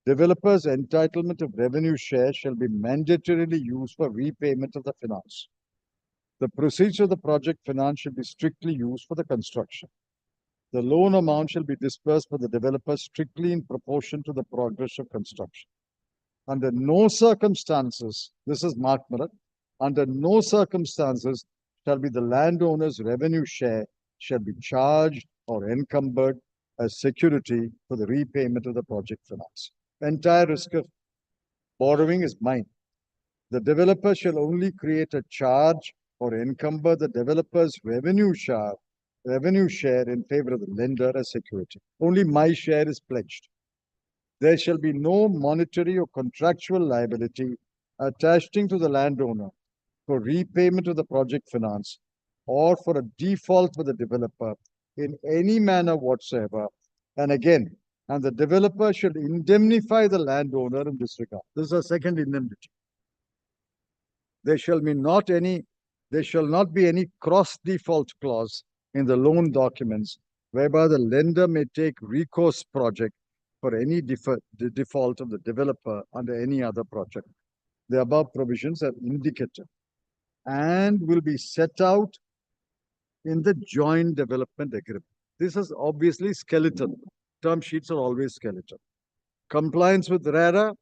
Developers' entitlement of revenue share shall be mandatorily used for repayment of the finance. The proceeds of the project finance should be strictly used for the construction. The loan amount shall be disbursed by the developer strictly in proportion to the progress of construction. Under no circumstances, this is Mark Miller, under no circumstances shall be the landowner's revenue share shall be charged or encumbered as security for the repayment of the project finance. Entire risk of borrowing is mine. The developer shall only create a charge or encumber the developer's revenue share in favor of the lender as security. Only my share is pledged. There shall be no monetary or contractual liability attaching to the landowner for repayment of the project finance or for a default for the developer in any manner whatsoever. And again, and the developer should indemnify the landowner in this regard. This is a second indemnity. There shall not be any cross default clause in the loan documents whereby the lender may take recourse project for any default of the developer under any other project. The above provisions are indicative and will be set out in the joint development agreement. This is obviously skeleton. Term sheets are always skeleton. Compliance with RERA,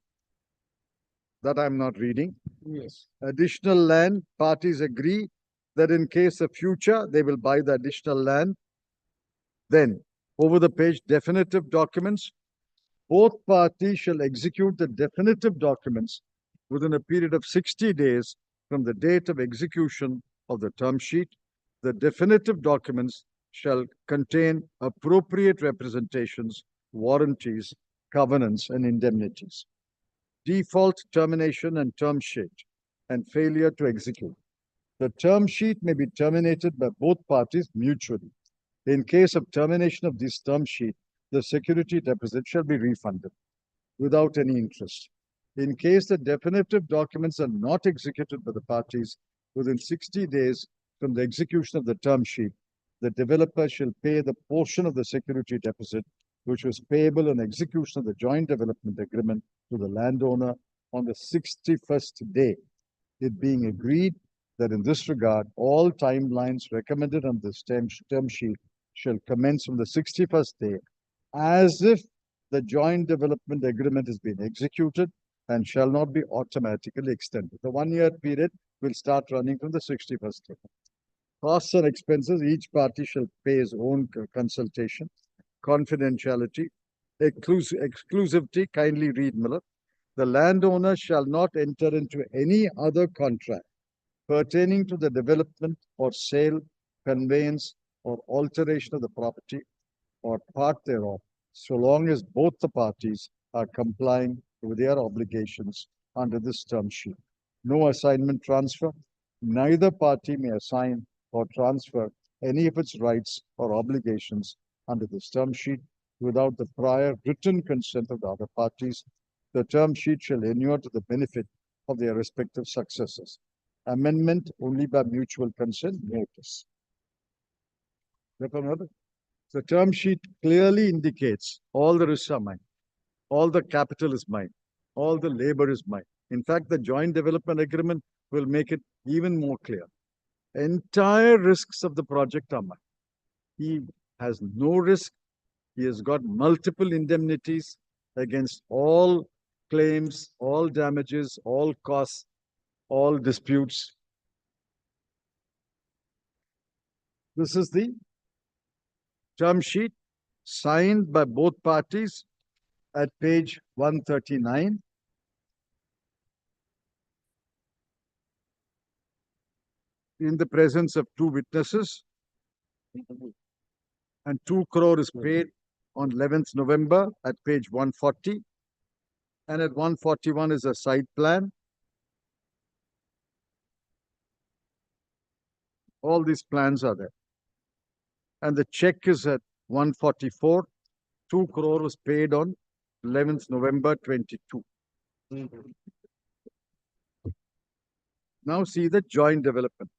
that I'm not reading. Yes. Additional land, parties agree that in case of future, they will buy the additional land. Then, over the page, definitive documents. Both parties shall execute the definitive documents within a period of 60 days from the date of execution of the term sheet. The definitive documents shall contain appropriate representations, warranties, covenants, and indemnities. Default, termination, and term sheet, and failure to execute. The term sheet may be terminated by both parties mutually. In case of termination of this term sheet, the security deposit shall be refunded without any interest. In case the definitive documents are not executed by the parties within 60 days from the execution of the term sheet, the developer shall pay the portion of the security deposit which was payable on execution of the joint development agreement to the landowner on the 61st day. It being agreed that in this regard, all timelines recommended on this term sheet shall commence from the 61st day as if the joint development agreement has been executed and shall not be automatically extended. The 1-year period will start running from the 61st day. Costs and expenses, each party shall pay his own consultation. Confidentiality, exclusivity, kindly read Miller. The landowner shall not enter into any other contract pertaining to the development or sale, conveyance, or alteration of the property or part thereof, so long as both the parties are complying with their obligations under this term sheet. No assignment transfer. Neither party may assign or transfer any of its rights or obligations under this term sheet without the prior written consent of the other parties. The term sheet shall inure to the benefit of their respective successors. Amendment only by mutual consent notice. Therefore, the term sheet clearly indicates all the risks are mine, all the capital is mine, all the labor is mine. In fact, the joint development agreement will make it even more clear. Entire risks of the project are mine. He has no risk. He has got multiple indemnities against all claims, all damages, all costs, all disputes. This is the term sheet signed by both parties at page 139. In the presence of two witnesses, and 2 crore is paid on 11th November at page 140. And at 141 is a site plan. All these plans are there. And the check is at 144. 2 crore was paid on 11th November 22. Now see the joint development.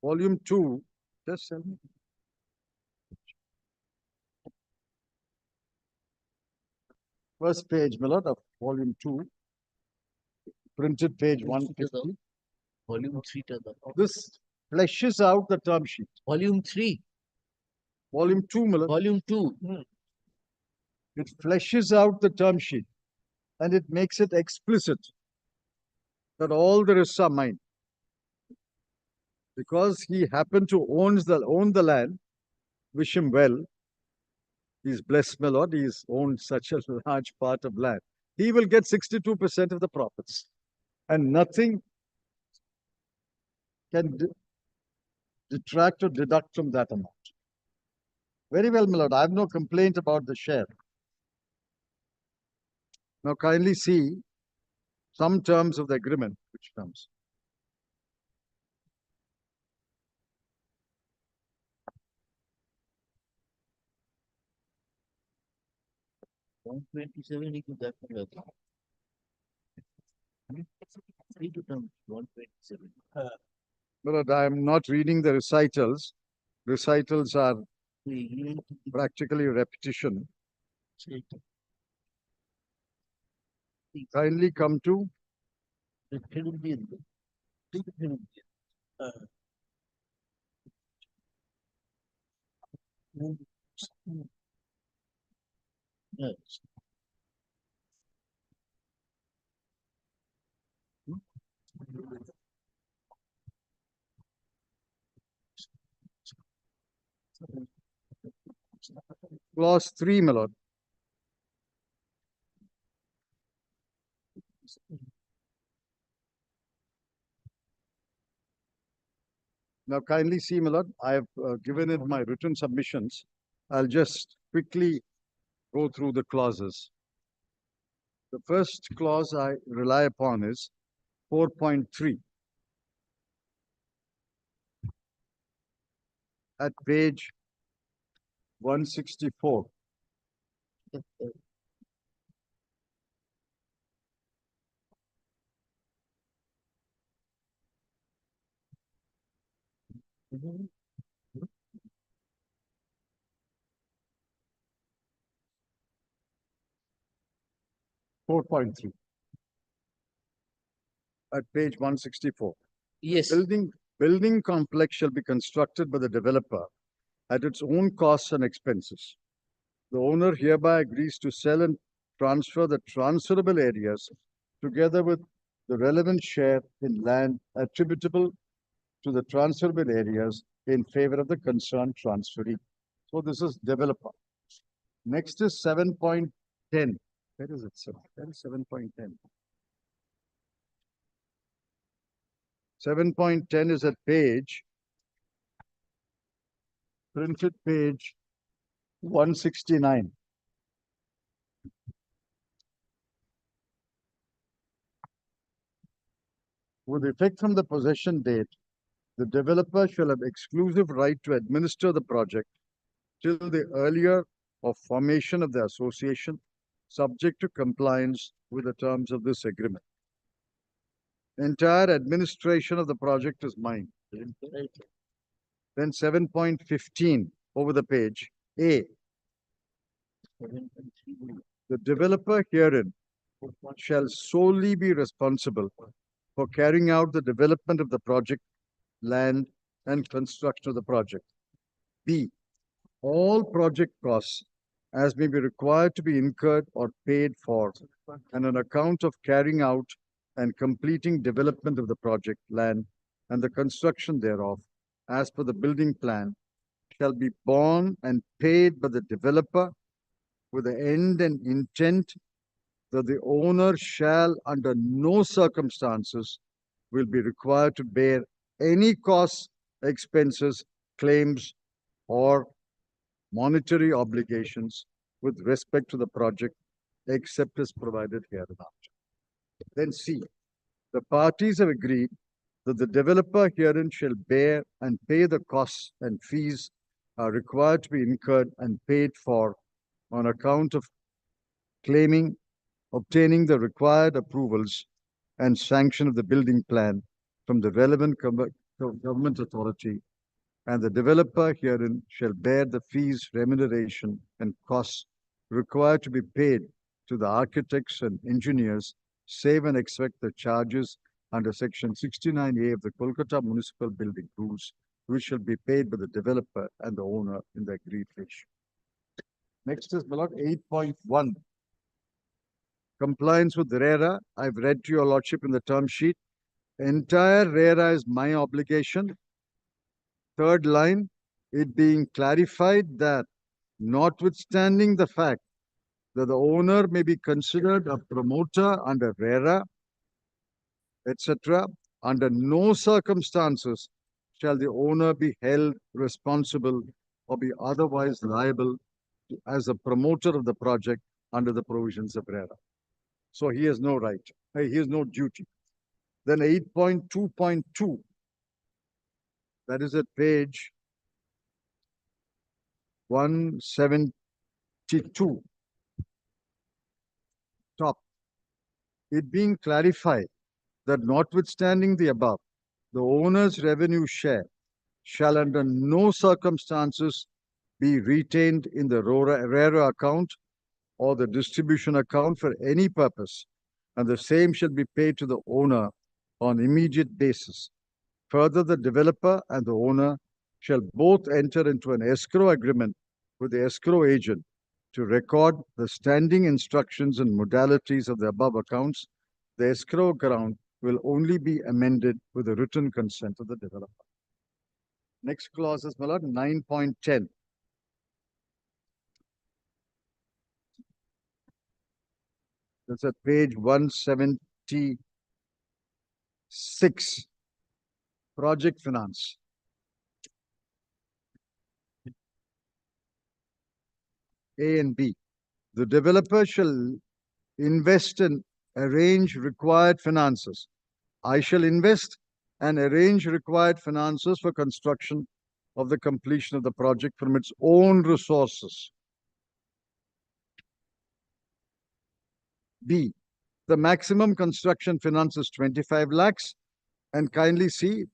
Volume 2, just tell me. First page, my lord, of volume 2, printed page 150. Volume 3 This fleshes out the term sheet. Volume 3. Volume 2, my lord. Volume 2. It fleshes out the term sheet and it makes it explicit that all the risks are mine. Because he happened to own the land, wish him well. He's blessed, my lord. He's owned such a large part of land. He will get 62% of the profits. And nothing can detract or deduct from that amount. Very well, my lord. I have no complaint about the share. Now kindly see some terms of the agreement which comes. One 27 equal that. 127. But I am not reading the recitals. Recitals are practically repetition. Kindly come to Yes. clause 3, my lord. Now kindly see, my lord, I have given it my written submissions. I'll just quickly go through the clauses. The first clause I rely upon is 4.3. At page 164. Four point three. At page 164. Yes. Building complex shall be constructed by the developer at its own costs and expenses. The owner hereby agrees to sell and transfer the transferable areas together with the relevant share in land attributable to the transferable areas in favor of the concerned transferee. So this is developer. Next is 7.10. Where is it, sir? Where is 7.10? 7.10 is at page, printed page 169. With effect from the possession date, The developer shall have exclusive right to administer the project till the earlier of formation of the association, subject to compliance with the terms of this agreement. Entire administration of the project is mine. Then 7.15 over the page, A. The developer herein shall solely be responsible for carrying out the development of the project, land, and construction of the project. B. All project costs as may be required to be incurred or paid for and on account of carrying out and completing development of the project, land, and the construction thereof, as per the building plan, shall be borne and paid by the developer with the end and intent that the owner shall under no circumstances will be required to bear any costs, expenses, claims, or monetary obligations with respect to the project, except as provided hereinafter. Then C. The parties have agreed that the developer herein shall bear and pay the costs and fees are required to be incurred and paid for on account of claiming, obtaining the required approvals and sanction of the building plan from the relevant government authority, and the developer herein shall bear the fees, remuneration, and costs required to be paid to the architects and engineers, save and except the charges under section 69A of the Calcutta Municipal Building Rules, which shall be paid by the developer and the owner in the agreed ratio. Next is Lord 8.1. Compliance with RERA. I've read to your lordship in the term sheet. Entire RERA is my obligation. Third line, it being clarified that notwithstanding the fact that the owner may be considered a promoter under RERA, etc., under no circumstances shall the owner be held responsible or be otherwise liable as a promoter of the project under the provisions of RERA. So he has no right, he has no duty. Then 8.2.2, that is at page 172, top. It being clarified that notwithstanding the above, the owner's revenue share shall under no circumstances be retained in the RERA account or the distribution account for any purpose, and the same shall be paid to the owner on immediate basis. Further, the developer and the owner shall both enter into an escrow agreement with the escrow agent to record the standing instructions and modalities of the above accounts. The escrow account will only be amended with the written consent of the developer. Next clause is, my lord, 9.10. That's at page 176. Project finance. A and B. The developer shall invest and arrange required finances. I shall invest and arrange required finances for construction of the completion of the project from its own resources. B. The maximum construction finance is 25 lakhs. And kindly see,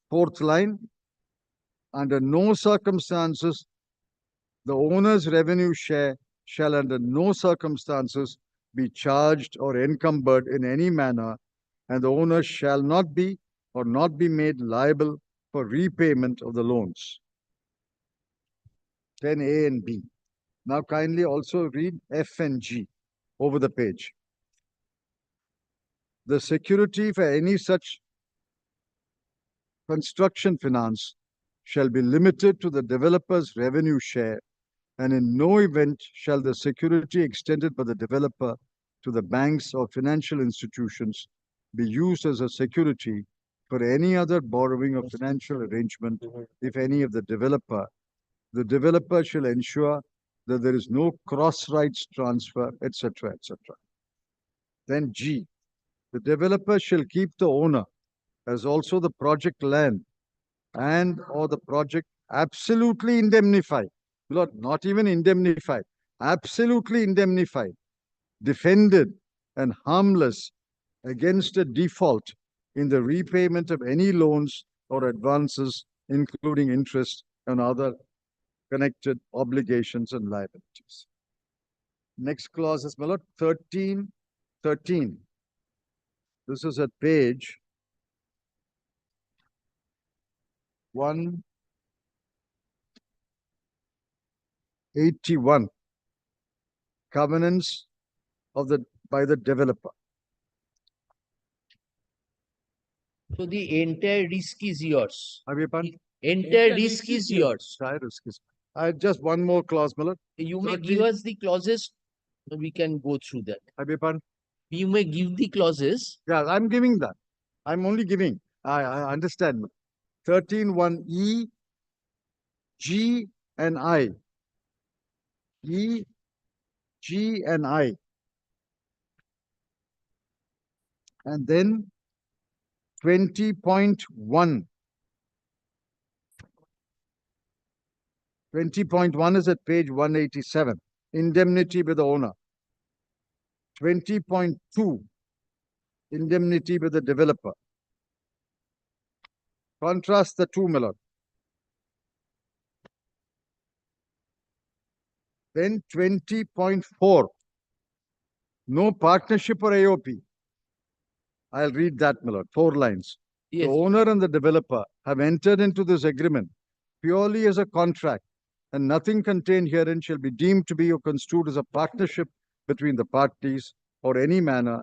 fourth line, under no circumstances, the owner's revenue share shall under no circumstances be charged or encumbered in any manner, and the owner shall not be or not be made liable for repayment of the loans. 10A and B. Now kindly also read F and G over the page. The security for any such construction finance shall be limited to the developer's revenue share, and in no event shall the security extended by the developer to the banks or financial institutions be used as a security for any other borrowing or financial arrangement, if any of the developer. The developer shall ensure that there is no cross rights transfer, etc., etc. Then G. The developer shall keep the owner as also the project land and or the project absolutely indemnified, not even indemnified, absolutely indemnified, defended and harmless against a default in the repayment of any loans or advances, including interest and other connected obligations and liabilities. Next clause is, my lord, 13. This is at page 181. Covenants by the developer. So the entire risk is yours. The entire risk is yours. Entire risk is. I just one more clause, my lord. You may give us the clauses. We can go through that. Pardon? You may give the clauses. Yeah, I'm giving that. I'm only giving. I understand. 13(1)(e), G and I. E, G and I. And then 20.1. 20.1 is at page 187. Indemnity with the owner. 20.2. Indemnity with the developer. Contrast the two, my lord. Then 20.4. No partnership or AOP. I'll read that, my lord. 4 lines. Yes. The owner and the developer have entered into this agreement purely as a contract, and nothing contained herein shall be deemed to be or construed as a partnership between the parties, or any manner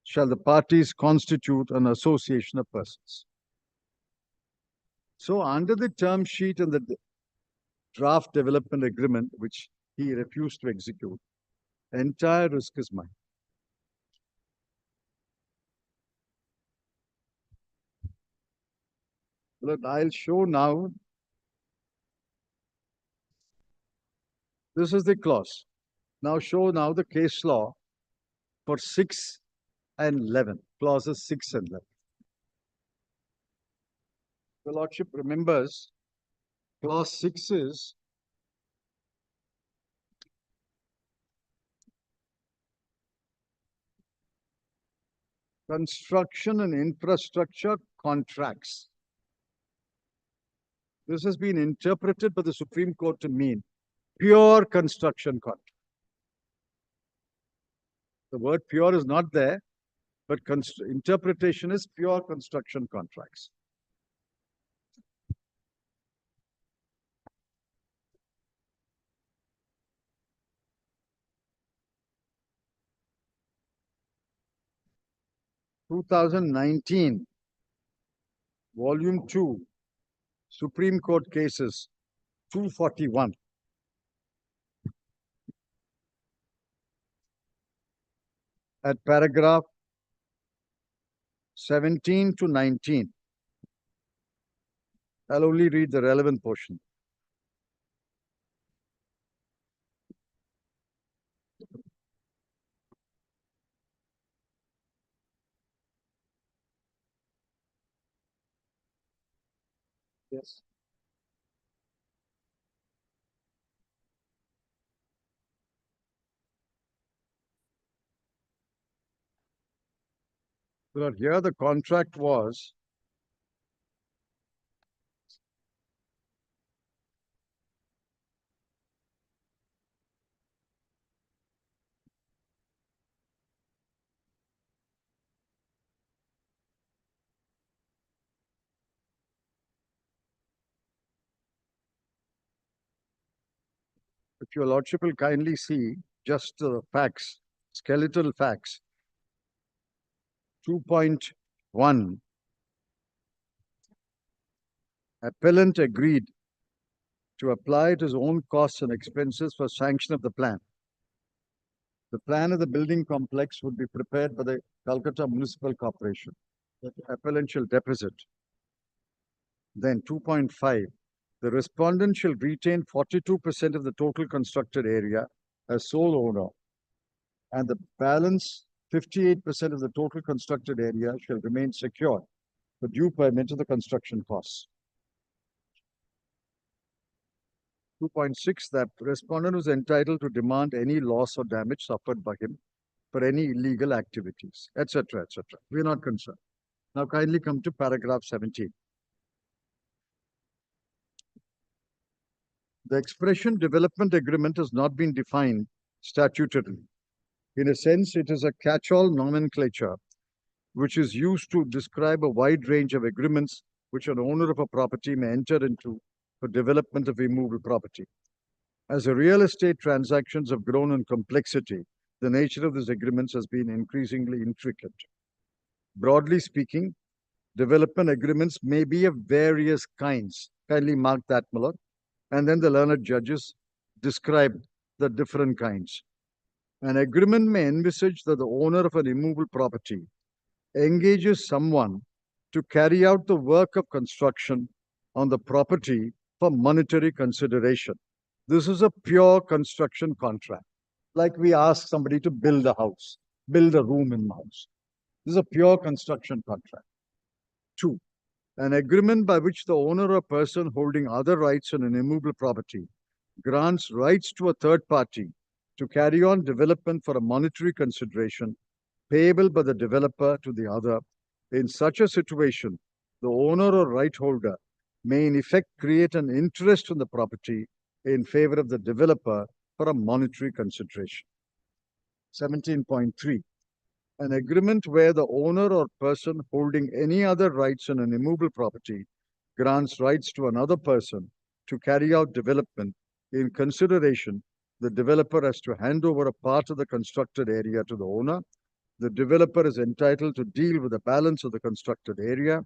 shall the parties constitute an association of persons. So under the term sheet and the draft development agreement, which he refused to execute, entire risk is mine. Look, I'll show now. This is the clause. Now show now the case law for 6 and 11. Clauses 6 and 11. The Lordship remembers clause 6 is construction and infrastructure contracts. This has been interpreted by the Supreme Court to mean pure construction contract. The word pure is not there, but interpretation is pure construction contracts. (2019), Volume 2, Supreme Court Cases, 241. At paragraph 17 to 19. I'll only read the relevant portion. Yes. But here the contract was if your Lordship will kindly see just the facts, skeletal facts. 2.1. Appellant agreed to apply at his own costs and expenses for sanction of the plan. The plan of the building complex would be prepared by the Calcutta Municipal Corporation. The appellant shall deposit. Then 2.5. The respondent shall retain 42% of the total constructed area as sole owner, and the balance 58% of the total constructed area shall remain secured for due payment of the construction costs. 2.6 that respondent is entitled to demand any loss or damage suffered by him for any illegal activities, etc., etc. We're not concerned. Now kindly come to paragraph 17. The expression development agreement has not been defined statutorily. In a sense, it is a catch-all nomenclature which is used to describe a wide range of agreements which an owner of a property may enter into for development of immovable property. As the real estate transactions have grown in complexity, the nature of these agreements has been increasingly intricate. Broadly speaking, development agreements may be of various kinds. Kindly mark that, my lord. And then the learned judges describe the different kinds. An agreement may envisage that the owner of an immovable property engages someone to carry out the work of construction on the property for monetary consideration. This is a pure construction contract. Like we ask somebody to build a house, build a room in the house. This is a pure construction contract. 2. An agreement by which the owner or person holding other rights on an immovable property grants rights to a third party to carry on development for a monetary consideration payable by the developer to the other. In such a situation, the owner or right holder may in effect create an interest in the property in favor of the developer for a monetary consideration. 17.3. An agreement where the owner or person holding any other rights on an immovable property grants rights to another person to carry out development. In consideration, the developer has to hand over a part of the constructed area to the owner. The developer is entitled to deal with the balance of the constructed area.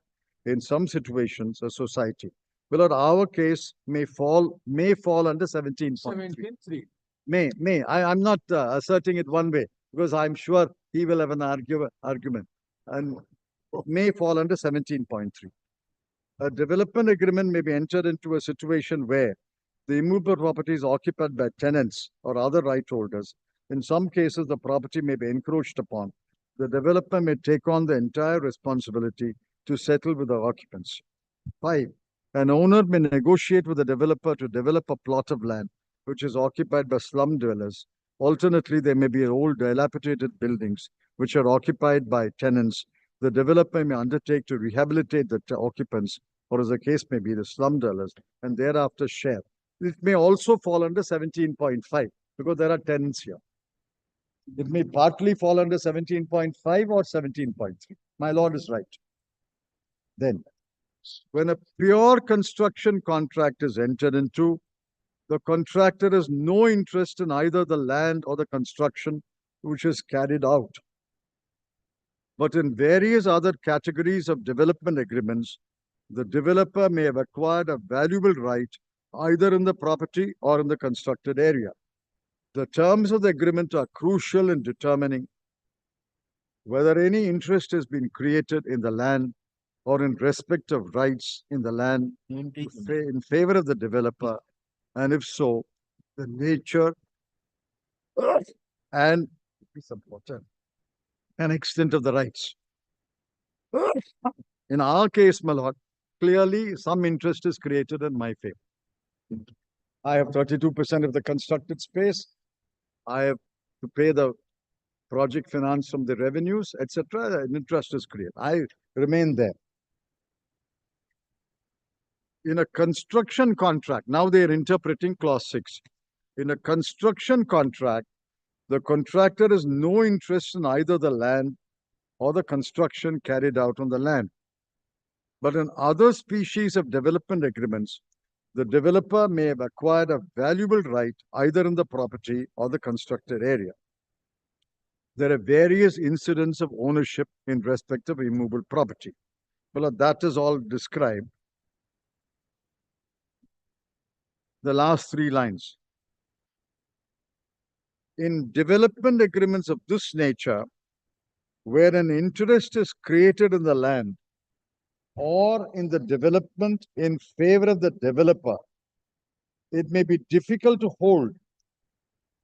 In some situations, a society. Well, in our case, may fall under 17.3. 17.3. I'm not asserting it one way because I'm sure he will have an argument, and may fall under 17.3. A development agreement may be entered into a situation where the immovable property is occupied by tenants or other right holders. In some cases, the property may be encroached upon. The developer may take on the entire responsibility to settle with the occupants. 5. An owner may negotiate with the developer to develop a plot of land which is occupied by slum dwellers. Alternately, there may be old dilapidated buildings which are occupied by tenants. The developer may undertake to rehabilitate the occupants, or as the case may be, the slum dwellers, and thereafter share. It may also fall under 17.5 because there are tenants here. It may partly fall under 17.5 or 17.3. My lord is right. Then, when a pure construction contract is entered into, the contractor has no interest in either the land or the construction which is carried out. But in various other categories of development agreements, the developer may have acquired a valuable right either in the property or in the constructed area. The terms of the agreement are crucial in determining whether any interest has been created in the land or in respect of rights in the land in favor of the developer, and if so, the nature and extent of the rights. In our case, my lord, clearly some interest is created in my favor. I have 32% of the constructed space. I have to pay the project finance from the revenues, etc. An interest is created. I remain there. In a construction contract, now they are interpreting clause 6. In a construction contract, the contractor has no interest in either the land or the construction carried out on the land. But in other species of development agreements, the developer may have acquired a valuable right either in the property or the constructed area. There are various incidents of ownership in respect of immovable property. Well, that is all described. The last 3 lines. In development agreements of this nature, where an interest is created in the land or in the development in favor of the developer, it may be difficult to hold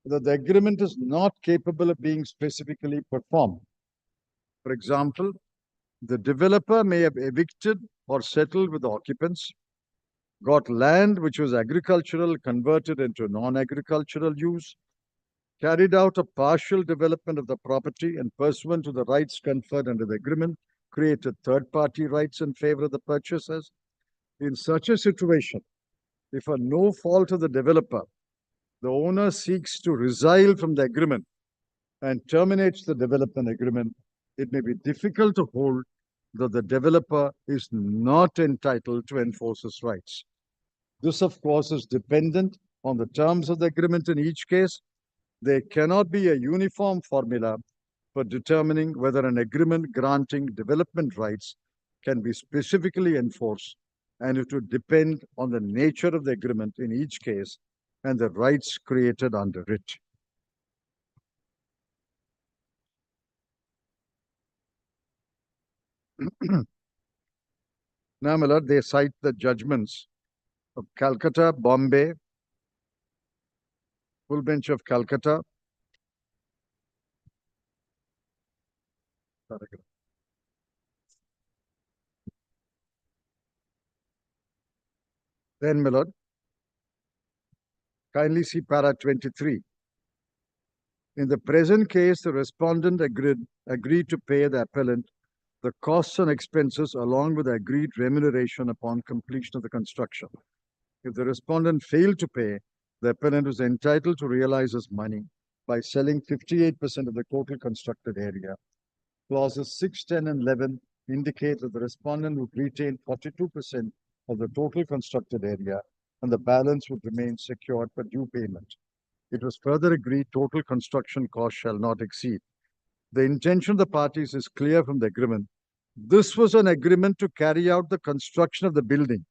that the agreement is not capable of being specifically performed. For example, the developer may have evicted or settled with the occupants. got land which was agricultural converted into non-agricultural use, carried out a partial development of the property and pursuant to the rights conferred under the agreement, created third-party rights in favor of the purchasers. In such a situation, if for no fault of the developer, the owner seeks to resile from the agreement and terminates the development agreement, it may be difficult to hold that the developer is not entitled to enforce his rights. This, of course, is dependent on the terms of the agreement in each case. There cannot be a uniform formula for determining whether an agreement granting development rights can be specifically enforced, and it would depend on the nature of the agreement in each case and the rights created under it. Now, my lord, they cite the judgments of Calcutta, Bombay, full bench of Calcutta, then, my lord, kindly see para 23. In the present case, the respondent agreed to pay the appellant the costs and expenses along with the agreed remuneration upon completion of the construction. If the respondent failed to pay, the appellant was entitled to realize his money by selling 58% of the total constructed area. Clauses 6, 10, and 11 indicate that the respondent would retain 42% of the total constructed area and the balance would remain secured for due payment. It was further agreed total construction cost shall not exceed. The intention of the parties is clear from the agreement. This was an agreement to carry out the construction of the building,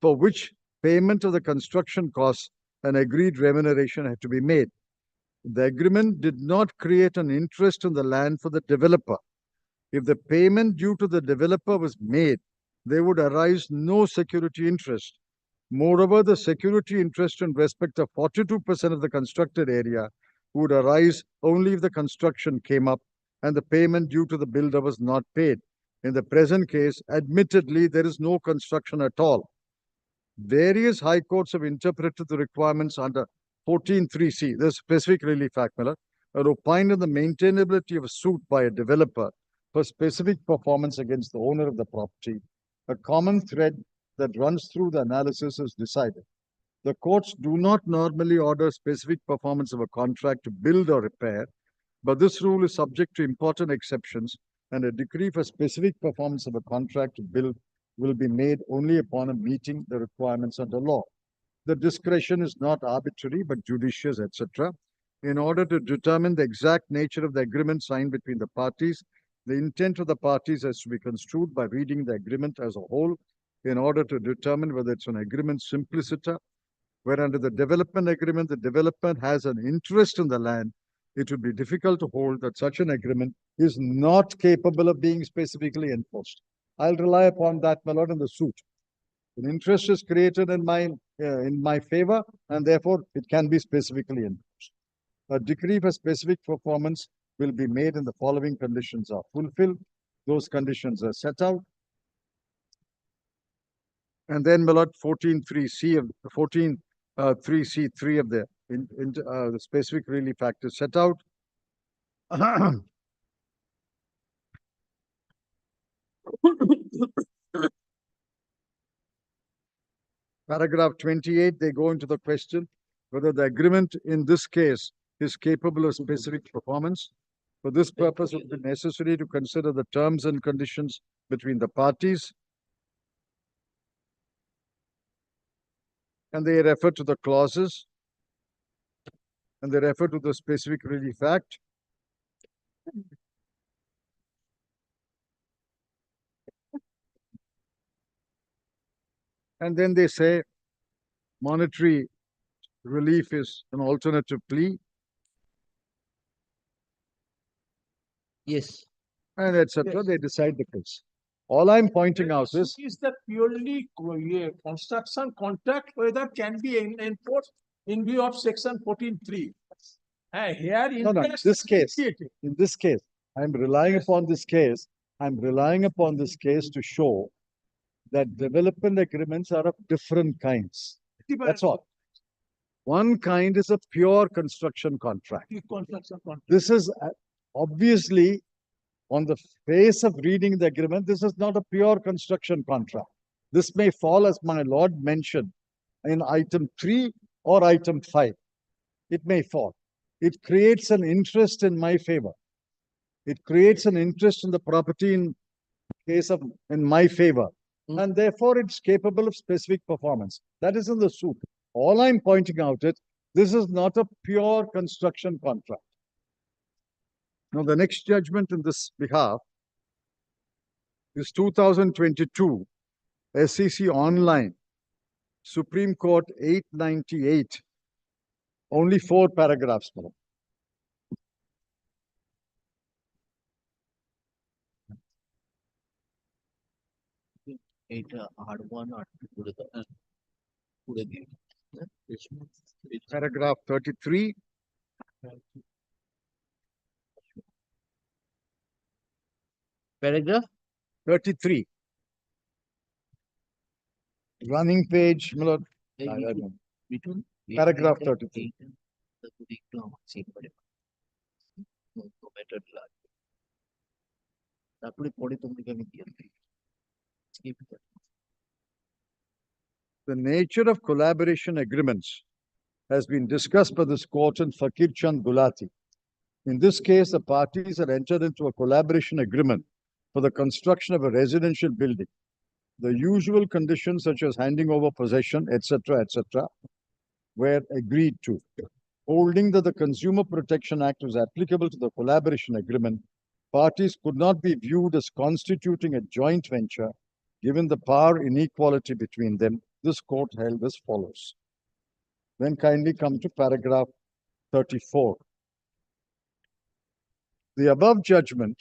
for which payment of the construction costs and agreed remuneration had to be made. The agreement did not create an interest in the land for the developer. If the payment due to the developer was made, there would arise no security interest. Moreover, the security interest in respect of 42% of the constructed area would arise only if the construction came up and the payment due to the builder was not paid. In the present case, admittedly, there is no construction at all. Various high courts have interpreted the requirements under 14(3)(c), the specific relief act, and opined on the maintainability of a suit by a developer for specific performance against the owner of the property. A common thread that runs through the analysis is decided. The courts do not normally order specific performance of a contract to build or repair, but this rule is subject to important exceptions, and a decree for specific performance of a contract to build will be made only upon a meeting the requirements under law. The discretion is not arbitrary but judicious, etc. In order to determine the exact nature of the agreement signed between the parties, the intent of the parties has to be construed by reading the agreement as a whole in order to determine whether it's an agreement simpliciter, where under the development agreement, the developer has an interest in the land. It would be difficult to hold that such an agreement is not capable of being specifically enforced. I'll rely upon that, my lord, in the suit. An interest is created in my favor, and therefore it can be specifically enforced. A decree for specific performance will be made and the following conditions are fulfilled. Those conditions are set out. And then, my lord, 14(3)(c) of 14(3)(c)(3) of the specific relief act is set out. Paragraph 28, they go into the question whether the agreement in this case is capable of specific performance. For this purpose, it would be necessary to consider the terms and conditions between the parties. And they refer to the clauses. And they refer to the specific relief act. And then they say monetary relief is an alternative plea. Yes. And etc. They decide the case. All I'm pointing out is that purely construction contract whether can be enforced in view of section 14(3). Here no, in this case, I'm relying upon this case. I'm relying upon this case to show that development agreements are of different kinds. That's all. One kind is a pure construction contract. This is obviously, on the face of reading the agreement, this is not a pure construction contract. This may fall, as my lord mentioned, in item 3 or item 5. It may fall. It creates an interest in my favor. It creates an interest in the property in my favor. And therefore it's capable of specific performance. That is in the suit. All I'm pointing out is this is not a pure construction contract. Now, the next judgment in this behalf is 2022 SEC Online, Supreme Court 898. Only 4 paragraphs, madam. Paragraph 33. Paragraph 33. Running page, my lord. I don't know. Paragraph 33. The nature of collaboration agreements has been discussed by this court in Fakir Chand Gulati. In this case, the parties are entered into a collaboration agreement for the construction of a residential building. The usual conditions such as handing over possession, etc., were agreed to. Holding that the Consumer Protection Act was applicable to the collaboration agreement, parties could not be viewed as constituting a joint venture given the power inequality between them. This court held as follows. Then kindly come to paragraph 34. The above judgment,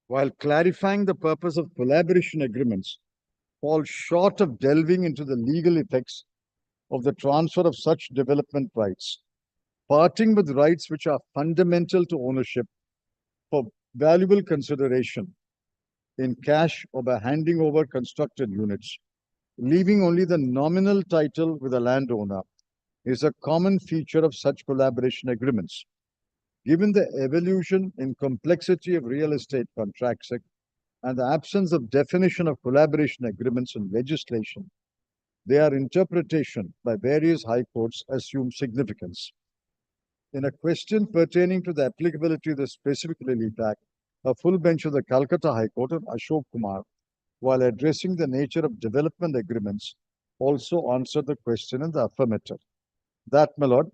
while clarifying the purpose of collaboration agreements, falls short of delving into the legal effects of the transfer of such development rights. Parting with rights which are fundamental to ownership for valuable consideration in cash or by handing over constructed units, leaving only the nominal title with the landowner, is a common feature of such collaboration agreements. Given the evolution in complexity of real estate contracts and the absence of definition of collaboration agreements in legislation, their interpretation by various high courts assumes significance. In a question pertaining to the applicability of the Specific Relief Act, a full bench of the Calcutta High Court of Ashok Kumar, while addressing the nature of development agreements, also answered the question in the affirmative. That, my lord.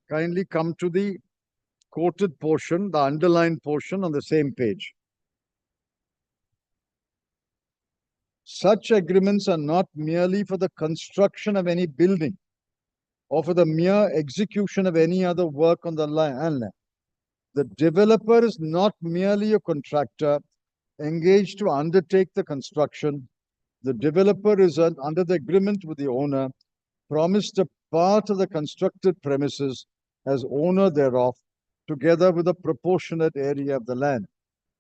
Kindly come to the quoted portion, the underlined portion on the same page. Such agreements are not merely for the construction of any building or for the mere execution of any other work on the land. The developer is not merely a contractor engaged to undertake the construction. The developer is under the agreement with the owner, promised a part of the constructed premises as owner thereof, together with a proportionate area of the land.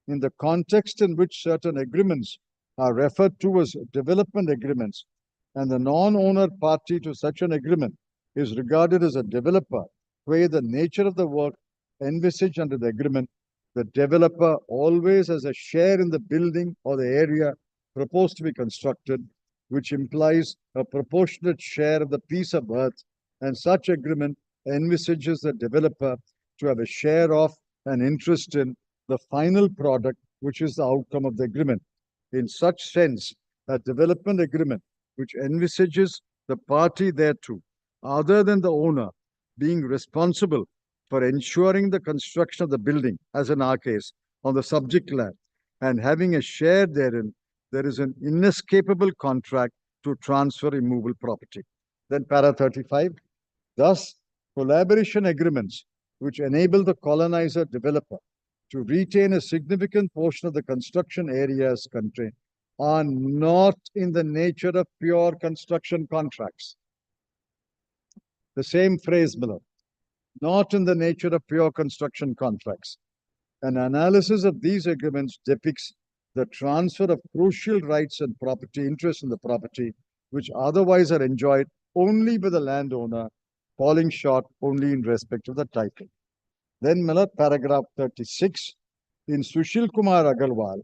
In the context in which certain agreements are referred to as development agreements, and the non-owner party to such an agreement is regarded as a developer, where the nature of the work envisaged under the agreement, the developer always has a share in the building or the area proposed to be constructed, which implies a proportionate share of the piece of earth, and such agreement envisages the developer to have a share of and interest in the final product, which is the outcome of the agreement. In such sense, a development agreement which envisages the party thereto, other than the owner, being responsible for ensuring the construction of the building, as in our case, on the subject land, and having a share therein, there is an inescapable contract to transfer immovable property. Then para 35. Thus, collaboration agreements which enable the colonizer developer to retain a significant portion of the construction areas contained are not in the nature of pure construction contracts. The same phrase, Miller. Not in the nature of pure construction contracts. An analysis of these agreements depicts the transfer of crucial rights and property interest in the property which otherwise are enjoyed only by the landowner, falling short only in respect of the title. Then, my lord, paragraph 36, in Sushil Kumar Agarwal,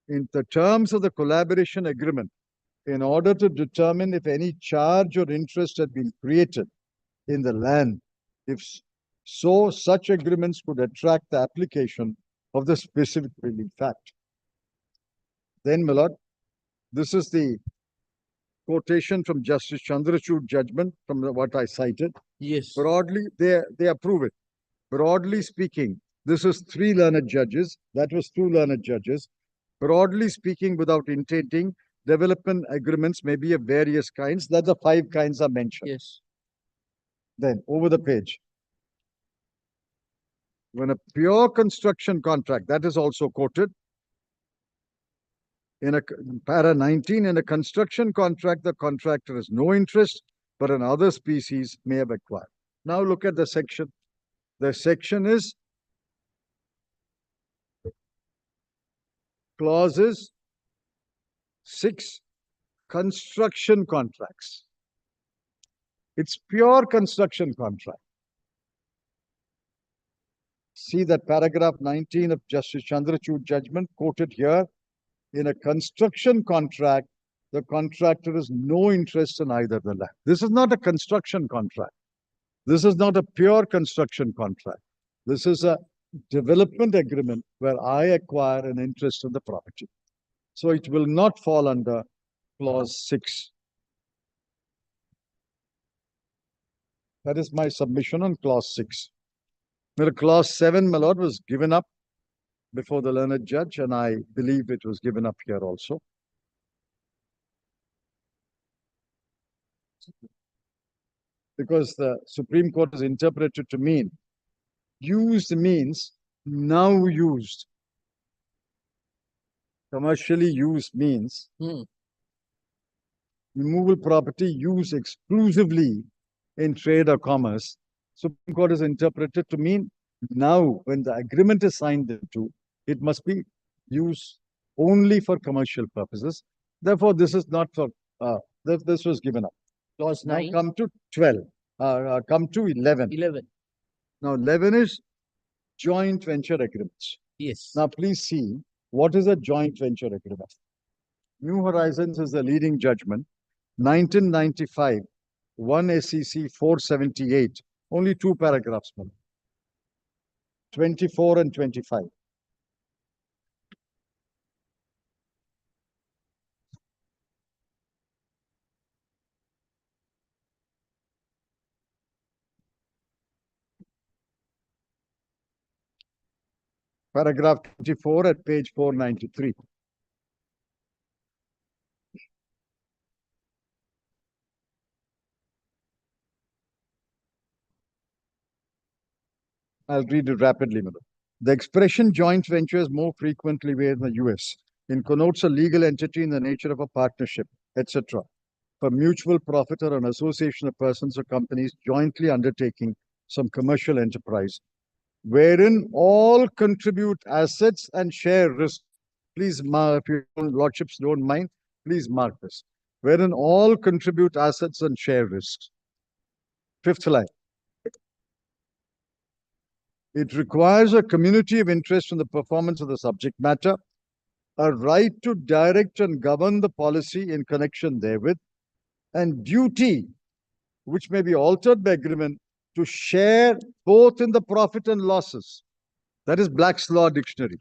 in the terms of the collaboration agreement, in order to determine if any charge or interest had been created in the land, if so, such agreements could attract the application of the specific relief act. Then, my lord, this is the quotation from Justice Chandrachud judgment from what I cited. Yes. Broadly, they approve it. Broadly speaking, this is 3 learned judges. That was 2 learned judges. Broadly speaking, without intending, development agreements may be of various kinds. That the 5 kinds are mentioned. Yes. Then over the page. When a pure construction contract, that is also quoted. In a para 19, in a construction contract, the contractor has no interest, but in other species may have acquired. Now look at the section. The section is clauses 6, construction contracts. It's pure construction contract. See that paragraph 19 of Justice Chandrachud judgment quoted here. In a construction contract, the contractor has no interest in either the land. This is not a construction contract. This is not a pure construction contract. This is a development agreement where I acquire an interest in the property. So it will not fall under clause 6. That is my submission on clause 6. Well, clause 7, my lord, was given up before the learned judge, and I believe it was given up here also. Because the Supreme Court has interpreted to mean used means now used. Commercially used means removable property used exclusively in trade or commerce. Supreme Court has interpreted to mean now when the agreement is signed into, it must be used only for commercial purposes. Therefore, this is not for, this was given up. Clause 9. Now come to 12, come to 11. 11. Now 11 is joint venture agreements. Yes. Now please see, what is a joint venture agreement? New Horizons is the leading judgment. 1995, 1 SEC 478, only 2 paragraphs, 24 and 25. Paragraph 24 at page 493. I'll read it rapidly, madam. The expression joint venture is more frequently used in the US. It connotes a legal entity in the nature of a partnership, etc. For mutual profit or an association of persons or companies jointly undertaking some commercial enterprise, wherein all contribute assets and share risk. Please mark, if your lordships don't mind, please mark this. Wherein all contribute assets and share risks. 5th line. It requires a community of interest in the performance of the subject matter, a right to direct and govern the policy in connection therewith, and duty, which may be altered by agreement, to share both in the profit and losses. That is Black's Law Dictionary.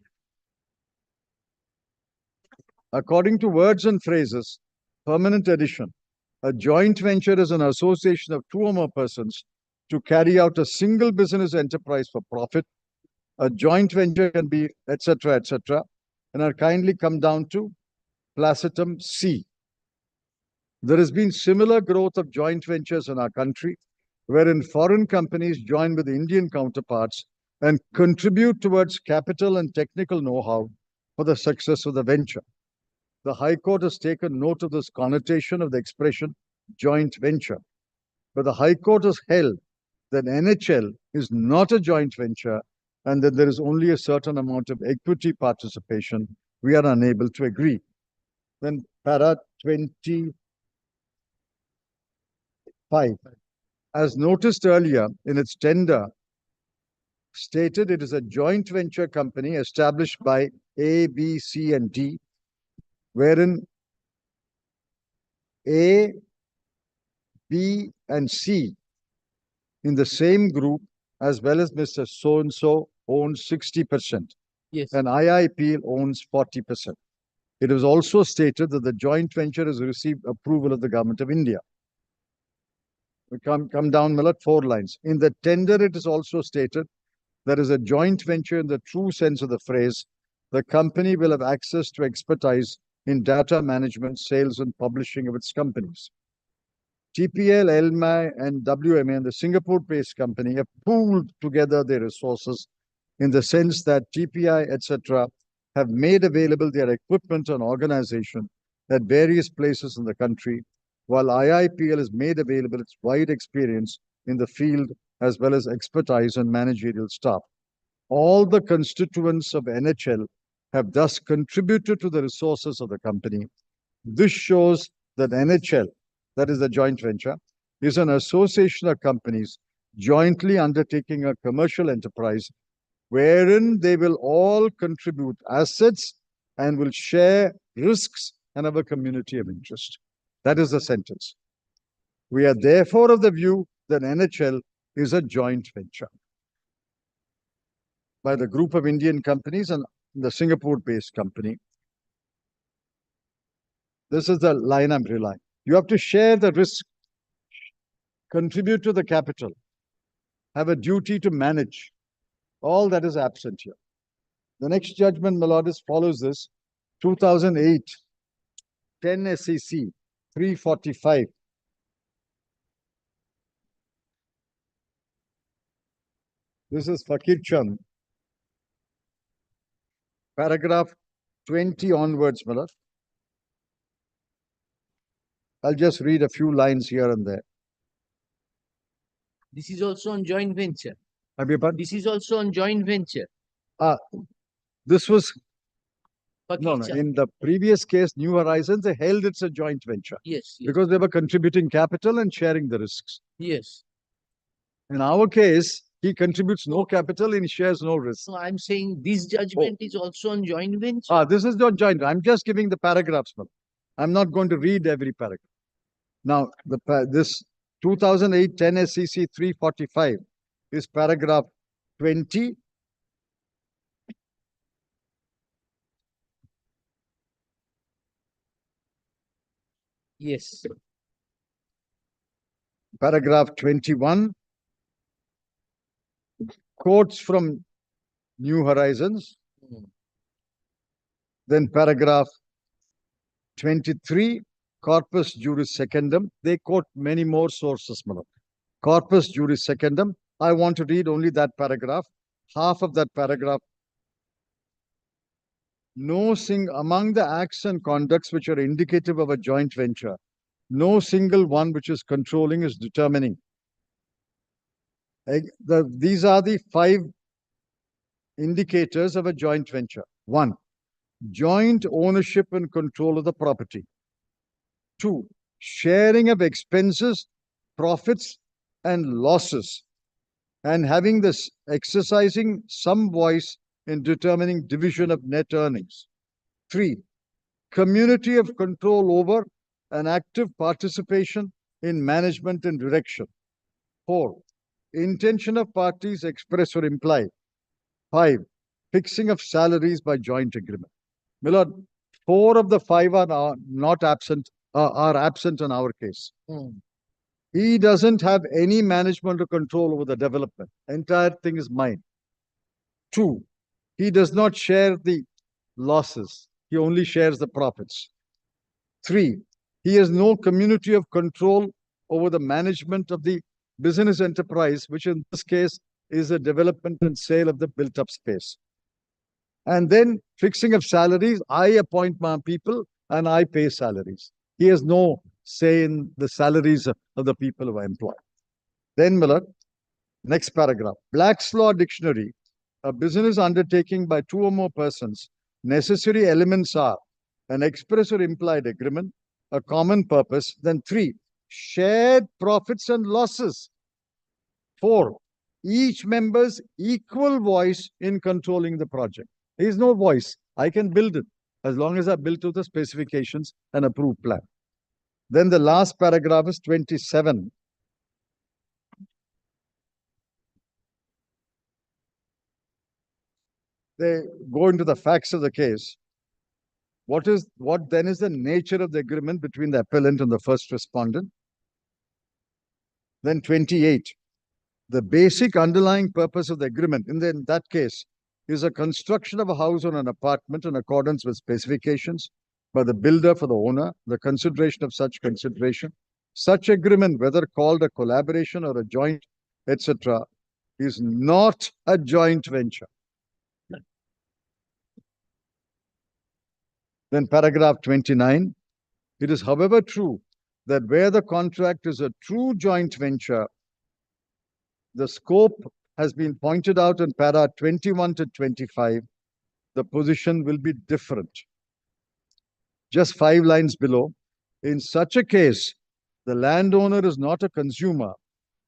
According to Words and Phrases, permanent edition, a joint venture is an association of 2 or more persons to carry out a single business enterprise for profit. A joint venture can be, etc., etc. And I'll kindly come down to Placetum C. There has been similar growth of joint ventures in our country, wherein foreign companies join with Indian counterparts and contribute towards capital and technical know-how for the success of the venture. The High Court has taken note of this connotation of the expression joint venture, but the High Court has held that NHL is not a joint venture and that there is only a certain amount of equity participation, we are unable to agree. Then para 25. As noticed earlier in its tender, stated it is a joint venture company established by A, B, C, and D, wherein A, B, and C in the same group, as well as Mr. So-and-so owns 60%. Yes. And IIPL owns 40%. It was also stated that the joint venture has received approval of the Government of India. We come down, Millet, 4 lines. In the tender, it is also stated there is a joint venture in the true sense of the phrase. The company will have access to expertise in data management, sales, and publishing of its companies. TPL, LMI, and WMA, and the Singapore-based company, have pooled together their resources in the sense that TPI, etc., have made available their equipment and organization at various places in the country, while IIPL has made available its wide experience in the field as well as expertise and managerial staff. All the constituents of NHL have thus contributed to the resources of the company. This shows that NHL, that is the joint venture, is an association of companies jointly undertaking a commercial enterprise wherein they will all contribute assets and will share risks and have a community of interest. That is the sentence. We are therefore of the view that NHL is a joint venture by the group of Indian companies and the Singapore-based company. This is the line I'm relying. You have to share the risk, contribute to the capital, have a duty to manage. All that is absent here. The next judgment, Melodis, follows this. 2008, 10 SEC, 345. This is Fakir Chand. Paragraph 20 onwards, Milad. I'll just read a few lines here and there. This is also on joint venture. Pardon? This is also on joint venture. This was Fakir no. Chand. In the previous case, New Horizons, they held it's a joint venture. Yes, yes. Because they were contributing capital and sharing the risks. Yes. In our case, he contributes no capital and he shares no risk. So I'm saying this judgment is also on joint venture. This is not joint. I'm just giving the paragraphs. I'm not going to read every paragraph. Now, this 2008 10 SEC 345 is paragraph 20. Yes. Paragraph 21. Quotes from New Horizons. Then paragraph 23, corpus juris secundum. They quote many more sources, Malak. Corpus juris secundum. I want to read only that paragraph. Half of that paragraph. Among the acts and conducts which are indicative of a joint venture, no single one which is controlling is determining. These are the 5 indicators of a joint venture. 1. Joint ownership and control of the property. 2. Sharing of expenses, profits, and losses, and having this exercising some voice in determining division of net earnings. 3. Community of control over and active participation in management and direction. 4. Intention of parties express or imply. 5. Fixing of salaries by joint agreement. Milord, 4 of the 5 are not absent, are absent in our case. He doesn't have any management or control over the development. Entire thing is mine. 2. He does not share the losses. He only shares the profits. 3. He has no community of control over the management of the business enterprise, which in this case is the development and sale of the built-up space. And then fixing of salaries, I appoint my people and I pay salaries. He has no say in the salaries of the people who I employ. Then, Miller, next paragraph. Black's Law Dictionary a business undertaking by two or more persons, necessary elements are an express or implied agreement, a common purpose. Then 3, shared profits and losses. 4, each member's equal voice in controlling the project. There is no voice. I can build it as long as I build to the specifications and approved plan. Then the last paragraph is 27. They go into the facts of the case. What then is the nature of the agreement between the appellant and the first respondent? Then 28. The basic underlying purpose of the agreement in that case is a construction of a house or an apartment in accordance with specifications by the builder for the owner, the consideration of such consideration. Such agreement, whether called a collaboration or a joint, etc., is not a joint venture. Then paragraph 29, it is however true that where the contract is a true joint venture, the scope has been pointed out in para 21 to 25, the position will be different. Just 5 lines below, in such a case, the landowner is not a consumer,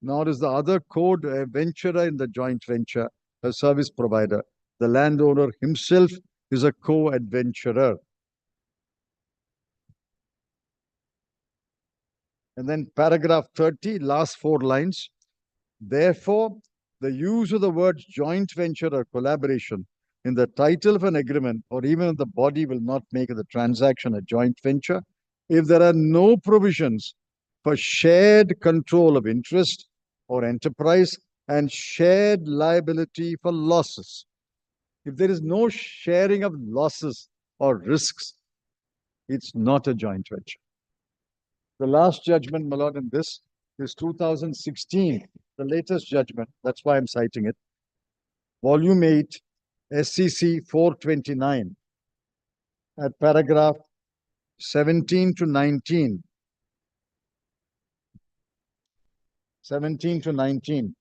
nor is the other co-venturer in the joint venture a service provider. The landowner himself is a co-adventurer. And then paragraph 30, last 4 lines. Therefore, the use of the words joint venture or collaboration in the title of an agreement or even in the body will not make the transaction a joint venture if there are no provisions for shared control of interest or enterprise and shared liability for losses. If there is no sharing of losses or risks, it's not a joint venture. The last judgment, my lord, in this is 2016, the latest judgment. That's why I'm citing it. Volume 8, SCC 429, at paragraph 17 to 19. 17 to 19.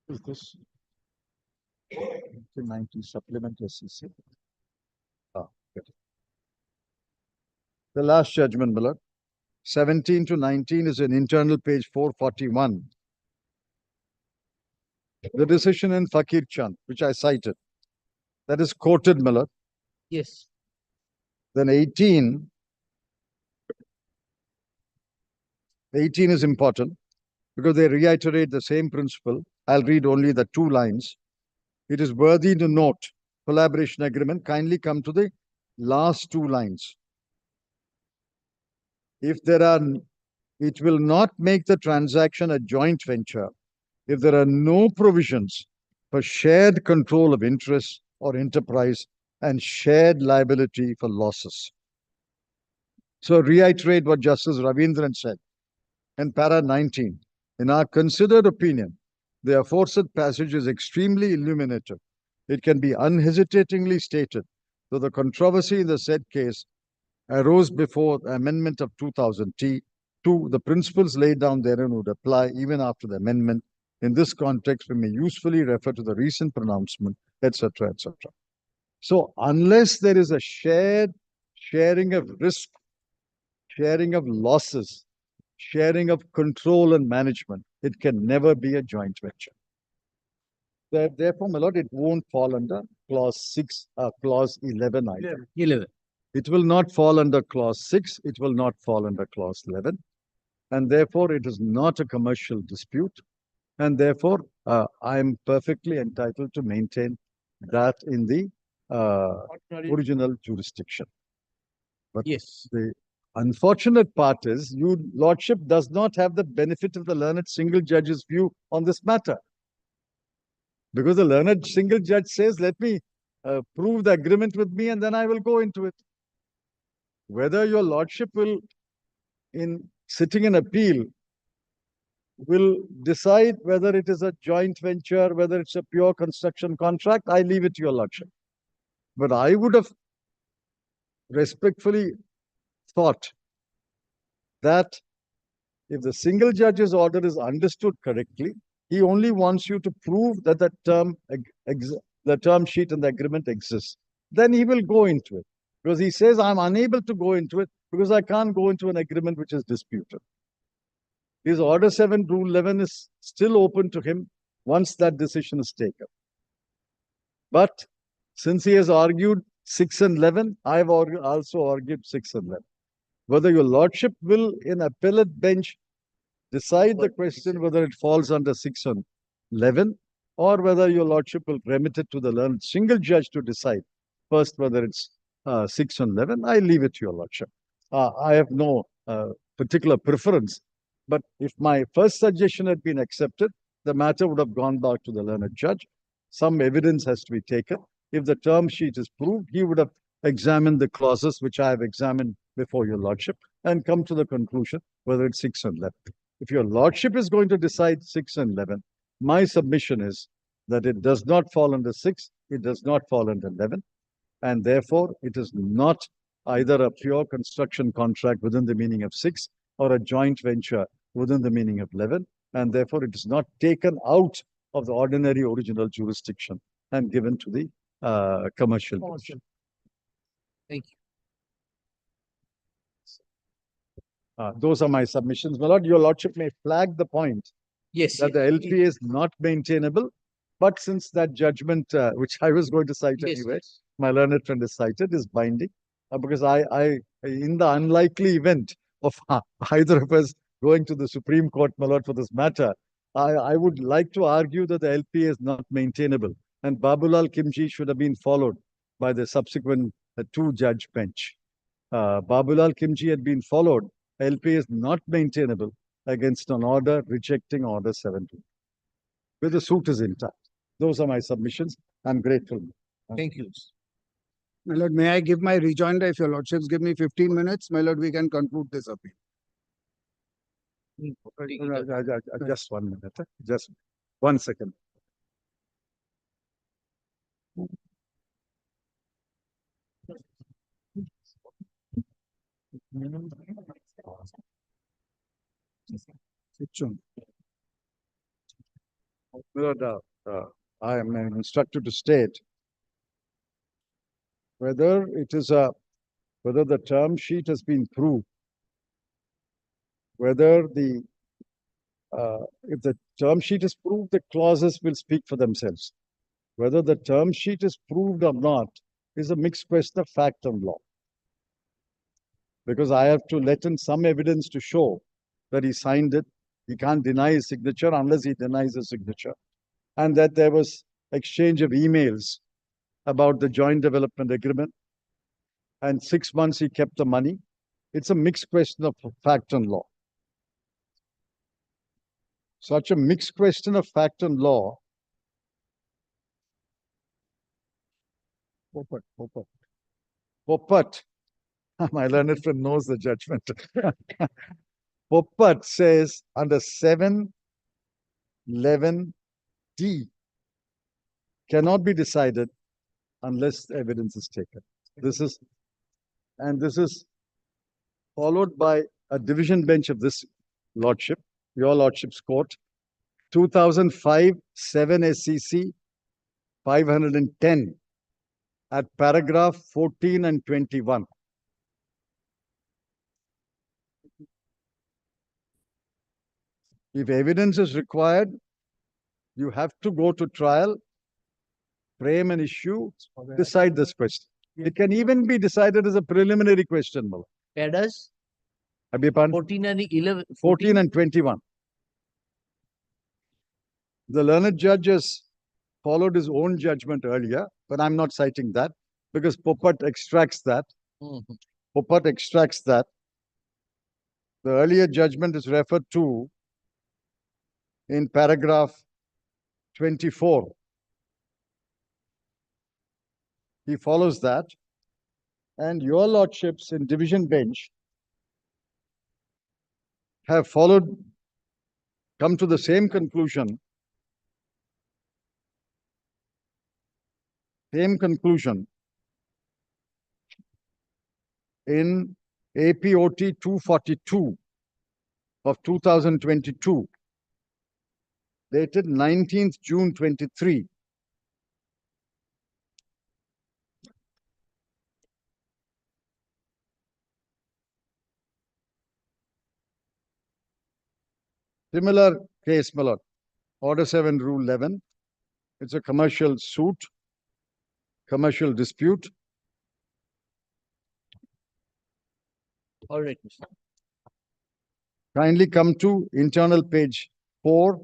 Is this 19 supplement SCC? Good. The last judgment, my lord. 17 to 19 is an internal page 441. The decision in Fakir Chand, which I cited, that is quoted, my lord. Yes. Then 18 is important because they reiterate the same principle. I'll read only the 2 lines. It is worthy to note, collaboration agreement, kindly come to the last 2 lines. If there are, it will not make the transaction a joint venture if there are no provisions for shared control of interest or enterprise and shared liability for losses. So reiterate what Justice Ravindran said in para 19. In our considered opinion, the aforesaid passage is extremely illuminative. It can be unhesitatingly stated that the controversy in the said case arose before the amendment of 2000T. 2, the principles laid down therein would apply even after the amendment. In this context, we may usefully refer to the recent pronouncement, etc., etc. So unless there is a sharing of risk, sharing of losses, sharing of control and management, it can never be a joint venture. Therefore, my lord, it won't fall under clause 6, clause 11 item. 11. It will not fall under clause 6. It will not fall under clause 11. And therefore, it is not a commercial dispute. And therefore, I am perfectly entitled to maintain that in the original jurisdiction. But yes, the unfortunate part is, your lordship does not have the benefit of the learned single judge's view on this matter. Because the learned single judge says, let me prove the agreement with me and then I will go into it. Whether your lordship will, in sitting in appeal, will decide whether it is a joint venture, whether it's a pure construction contract, I leave it to your lordship. But I would have respectfully thought that If the single judge's order is understood correctly, he only wants you to prove that the term sheet and the agreement exists. Then he will go into it. Because he says, I'm unable to go into it because I can't go into an agreement which is disputed. His Order 7, Rule 11 is still open to him once that decision is taken. But since he has argued 6 and 11, I have also argued 6 and 11. Whether your lordship will, in appellate bench, decide the question whether it falls under 6 and 11, or whether your lordship will remit it to the learned single judge to decide first whether it's 6 and 11, I leave it to your lordship. I have no particular preference, but if my first suggestion had been accepted, the matter would have gone back to the learned judge. Some evidence has to be taken. If the term sheet is proved, he would have examined the clauses which I have examined before your lordship and come to the conclusion whether it's 6 and 11. If your lordship is going to decide 6 and 11, my submission is that it does not fall under 6, it does not fall under 11, and therefore it is not either a pure construction contract within the meaning of 6 or a joint venture within the meaning of 11, and therefore it is not taken out of the ordinary original jurisdiction and given to the commercial division. Thank you. Those are my submissions. My lord, your lordship may flag the point that the LP is not maintainable, but since that judgment, which I was going to cite anyway, my learned friend has cited, is binding. Because I, in the unlikely event of either of us going to the Supreme Court, my lord, for this matter, I would like to argue that the LP is not maintainable, and Babulal Kimji should have been followed by the subsequent two-judge bench. Babulal Kimji had been followed. LP is not maintainable against an order rejecting Order 17. But the suit is intact. Those are my submissions. I'm grateful. Thank you. My lord, may I give my rejoinder? If your lordships give me 15 minutes, my lord, we can conclude this appeal. Just 1 minute. Just 1 second. I am instructed to state whether it is whether the term sheet has been proved, whether the if the term sheet is proved, the clauses will speak for themselves. Whether the term sheet is proved or not is a mixed question of fact and law. Because I have to let in some evidence to show that he signed it. He can't deny his signature unless he denies his signature. And that there was exchange of emails about the joint development agreement. And 6 months he kept the money. It's a mixed question of fact and law. Such a mixed question of fact and law. Popat. My learned friend knows the judgment. Popat says under 711D cannot be decided unless evidence is taken. This is followed by a division bench of this lordship, your lordship's court, 2005 7 SCC 510 at paragraph 14 and 21. If evidence is required, you have to go to trial, frame an issue, decide this question. It can even be decided as a preliminary question. Padas? 14 and 11. 14 and 21. The learned judge has followed his own judgment earlier, but I'm not citing that because Popat extracts that. Popat extracts that. The earlier judgment is referred to in paragraph 24. He follows that, and your lordships in division bench have come to the same conclusion. Same conclusion in APOT 242 of 2022, dated 19th June 23. Similar case, my lord. Order 7, Rule 11. It's a commercial suit, commercial dispute. All right, Mr. Kindly come to internal page 4.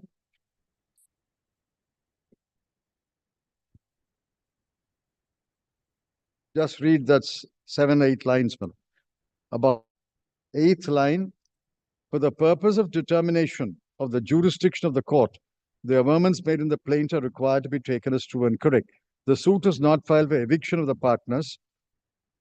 Just read that 7, 8 lines, madam. About 8th line, for the purpose of determination of the jurisdiction of the court, the amendments made in the plaint are required to be taken as true and correct. The suit is not filed for eviction of the partners.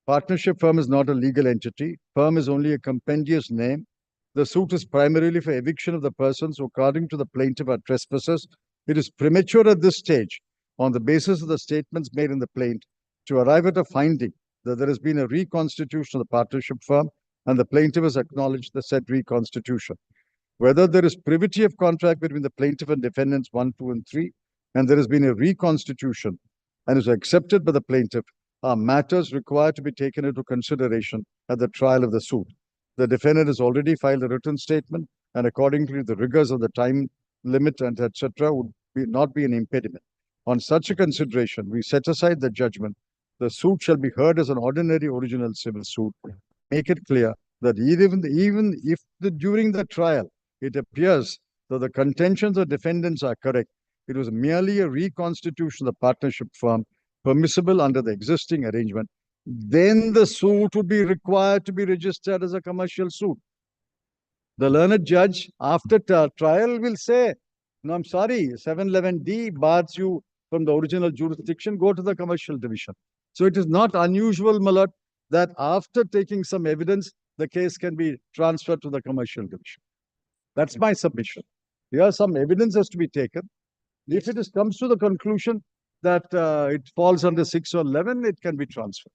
Partnership firm is not a legal entity. Firm is only a compendious name. The suit is primarily for eviction of the persons who, according to the plaintiff, are trespassers. It is premature at this stage, on the basis of the statements made in the plaint, to arrive at a finding that there has been a reconstitution of the partnership firm and the plaintiff has acknowledged the said reconstitution. Whether there is privity of contract between the plaintiff and defendants 1, 2, and 3, and there has been a reconstitution and is accepted by the plaintiff, are matters required to be taken into consideration at the trial of the suit. The defendant has already filed a written statement, and accordingly, the rigors of the time limit and etc. would not be an impediment. On such a consideration, we set aside the judgment. The suit shall be heard as an ordinary original civil suit. Make it clear that even if during the trial it appears that the contentions of defendants are correct, it was merely a reconstitution of the partnership firm permissible under the existing arrangement, then the suit would be required to be registered as a commercial suit. The learned judge after trial will say, no, I'm sorry, 711D bars you from the original jurisdiction, go to the commercial division. So it is not unusual, my lord, that after taking some evidence, the case can be transferred to the commercial division. That's my submission. Here some evidence has to be taken. If it comes to the conclusion that it falls under 6 or 11, it can be transferred.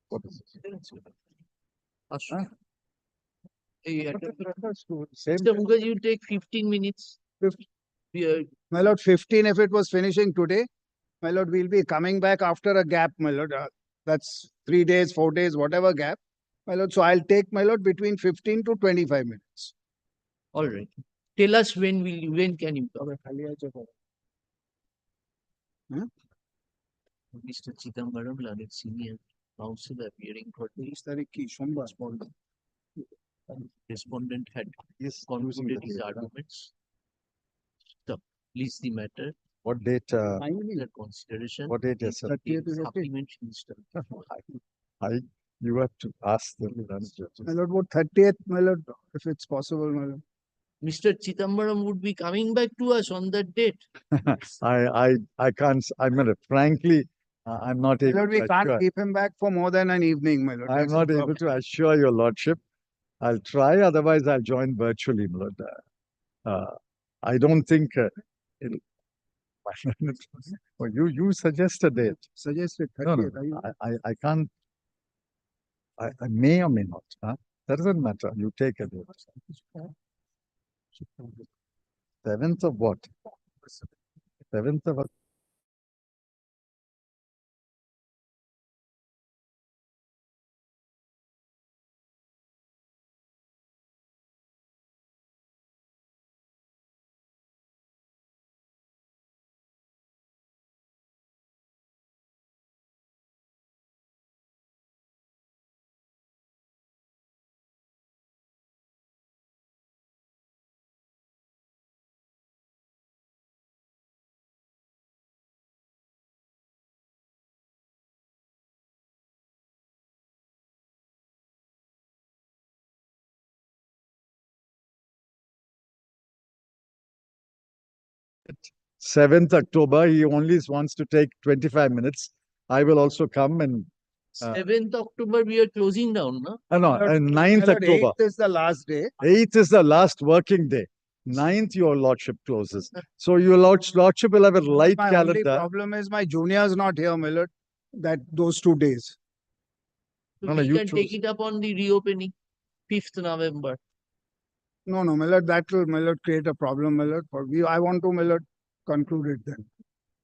What is it? Mr. Mukherjee, you take 15 minutes. My lord, 15 if it was finishing today. My lord, we'll be coming back after a gap, my lord. That's 3 days, 4 days, whatever gap. My lord, so I'll take, my lord, between 15 to 25 minutes. All right. Tell us when can you come? Mr. Chidambaram, learned senior counsel appearing for the respondent had concluded his arguments. So, please the matter. What date? The consideration. What date is it? Supplementary Mr. You have to ask the learned judge. My lord, what 30th, my lord, if it's possible, my lord. Mr. Chidambaram would be coming back to us on that date. I can't, I mean, frankly, I'm not able My lord, we to can't assure. keep him back for more than an evening, my lord. I'm That's the not able problem. to assure your lordship. I'll try, otherwise I'll join virtually, my lord. I don't think well, you suggest a date. Suggested No, 30th. I can't. I may or may not. Huh? That doesn't matter. You take a date. 7th of what? 7th of Seventh October, he only wants to take 25 minutes. I will also come and 7th October, we are closing down, no? no, and 9th October. 8th is the last day. 8th is the last working day. 9th, your lordship closes. So your lordship will have a light My only calendar. problem is my junior is not here, my lord. Those 2 days. So No, we you can take it up on the reopening, 5th November. No, no, my lord, that will, my lord, create a problem, my lord, for we, I want to, my lord, conclude it then.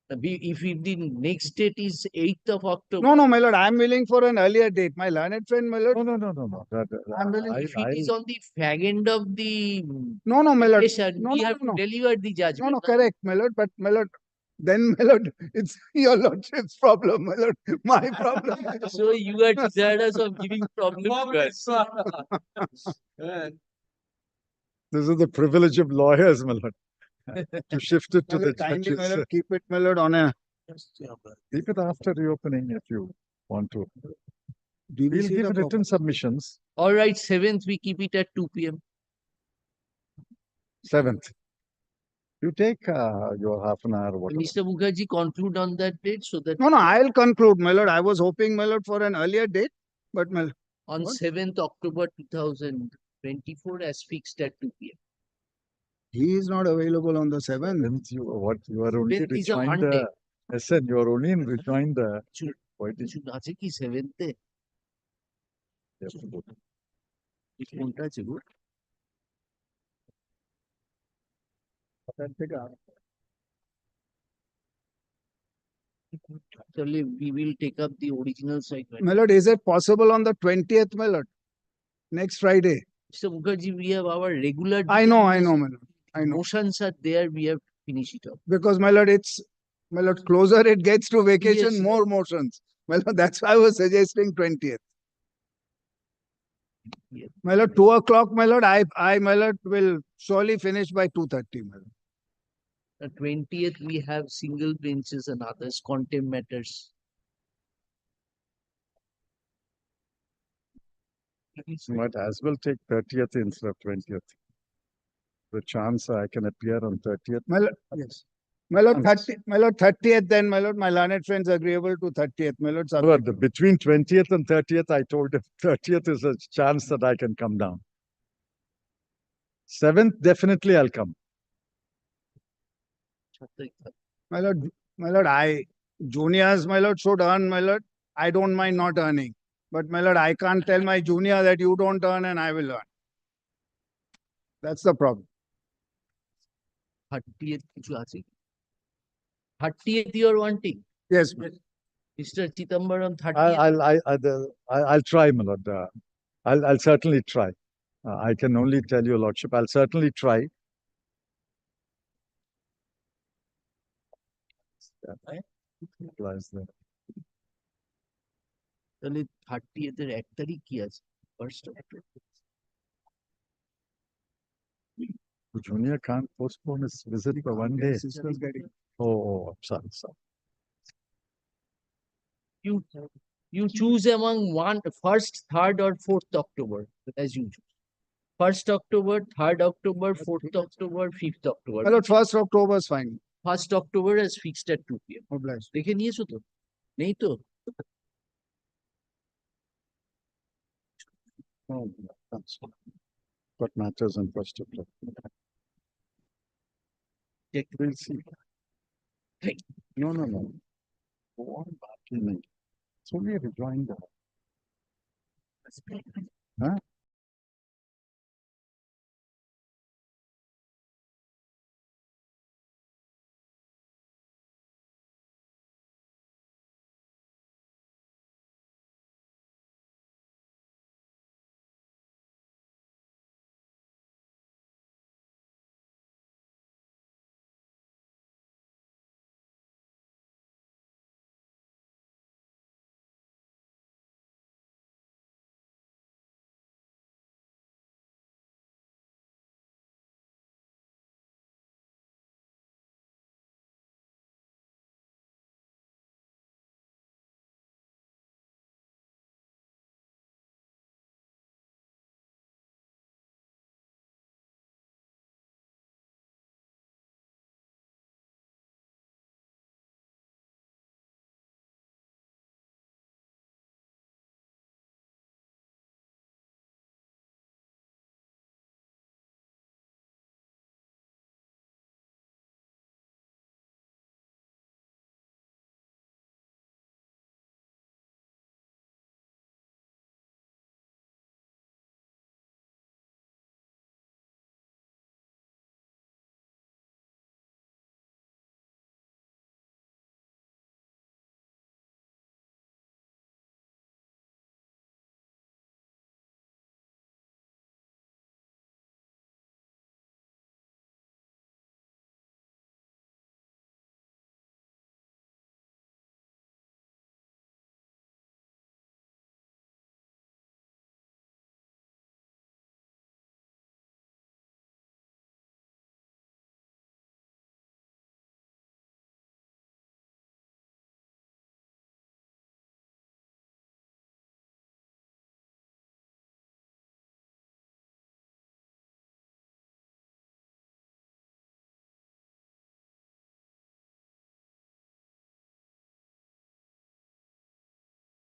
If the next date is 8th of October. No, no, my lord, I am willing for an earlier date. My learned friend, my lord. No. I'm willing. If it is on the fag end of the No, no, my lord. petition, No, we no, have no, to no. deliver the judgment. No, no, correct, my lord, but my lord, then, my lord, it's your lordship's problem, my lord, my problem. So you are desirous of giving problem to us. This is the privilege of lawyers, my lord. To shift it to My the lord, kindly, my judges. lord, keep it, my lord, on a. Keep it after reopening if you want to. DVC We'll give the written submissions. All right, 7th, we keep it at 2 p.m. 7th. You take your half an hour or whatever. Mr. Mukherjee, conclude on that date so that No, no, I'll conclude, my lord. I was hoping, my lord, for an earlier date, but my. on What? 7th October 2024 as fixed at 2 p.m. He is not available on the 7th. You are only 7th is a rejoined Monday. SN, you are only rejoined the. আছে কি 7th এ? কোনটা আছে গো? Actually, we will take up the original site. My lord, is it possible on the 20th, my lord? Next Friday. Mr. Mukherjee, we have our regular. I know, my lord. I know. Motions are there, we have to finish it up. Because, my lord, it's, my lord, closer it gets to vacation, Yes. more motions. My lord, that's why I was suggesting 20th. Yes. My lord, 2 o'clock, my lord, my lord, will surely finish by 2:30, my lord. The 20th, we have single benches and others, contempt matters. Might as well take 30th instead of 20th. The chance I can appear on 30th. My lord, yes. My lord, 30th, then, my lord, my learned friends agreeable to 30th, my lord. But between 20th and 30th, I told him 30th is a chance that I can come down. 7th, definitely I'll come. My lord, juniors, my lord, should earn, my lord. I don't mind not earning. But, my lord, I can't tell my junior that you don't earn and I will earn. That's the problem. 30th কিছু আছে? 30th you are wanting? Yes. Mr. Chidambaram, 30th. I'll try, my lord. I'll certainly try. I can only tell your lordship, I'll certainly try. তাহলে 30th এর 1 তারিখ কি আছে? 1st October. The junior can't postpone his visit for one day. Oh, sorry. You choose among 1st, 3rd or 4th October as you choose. 1st October, 3rd October, 4th October, 5th October. My lord, 1st October is fine. 1st October is fixed at 2 p.m. Obliged. দেখে নিয়েছো তো? নেই তো? Oh, what matters on 1st October? We'll see. No. Go on back in. It's only a rejoinder. Huh?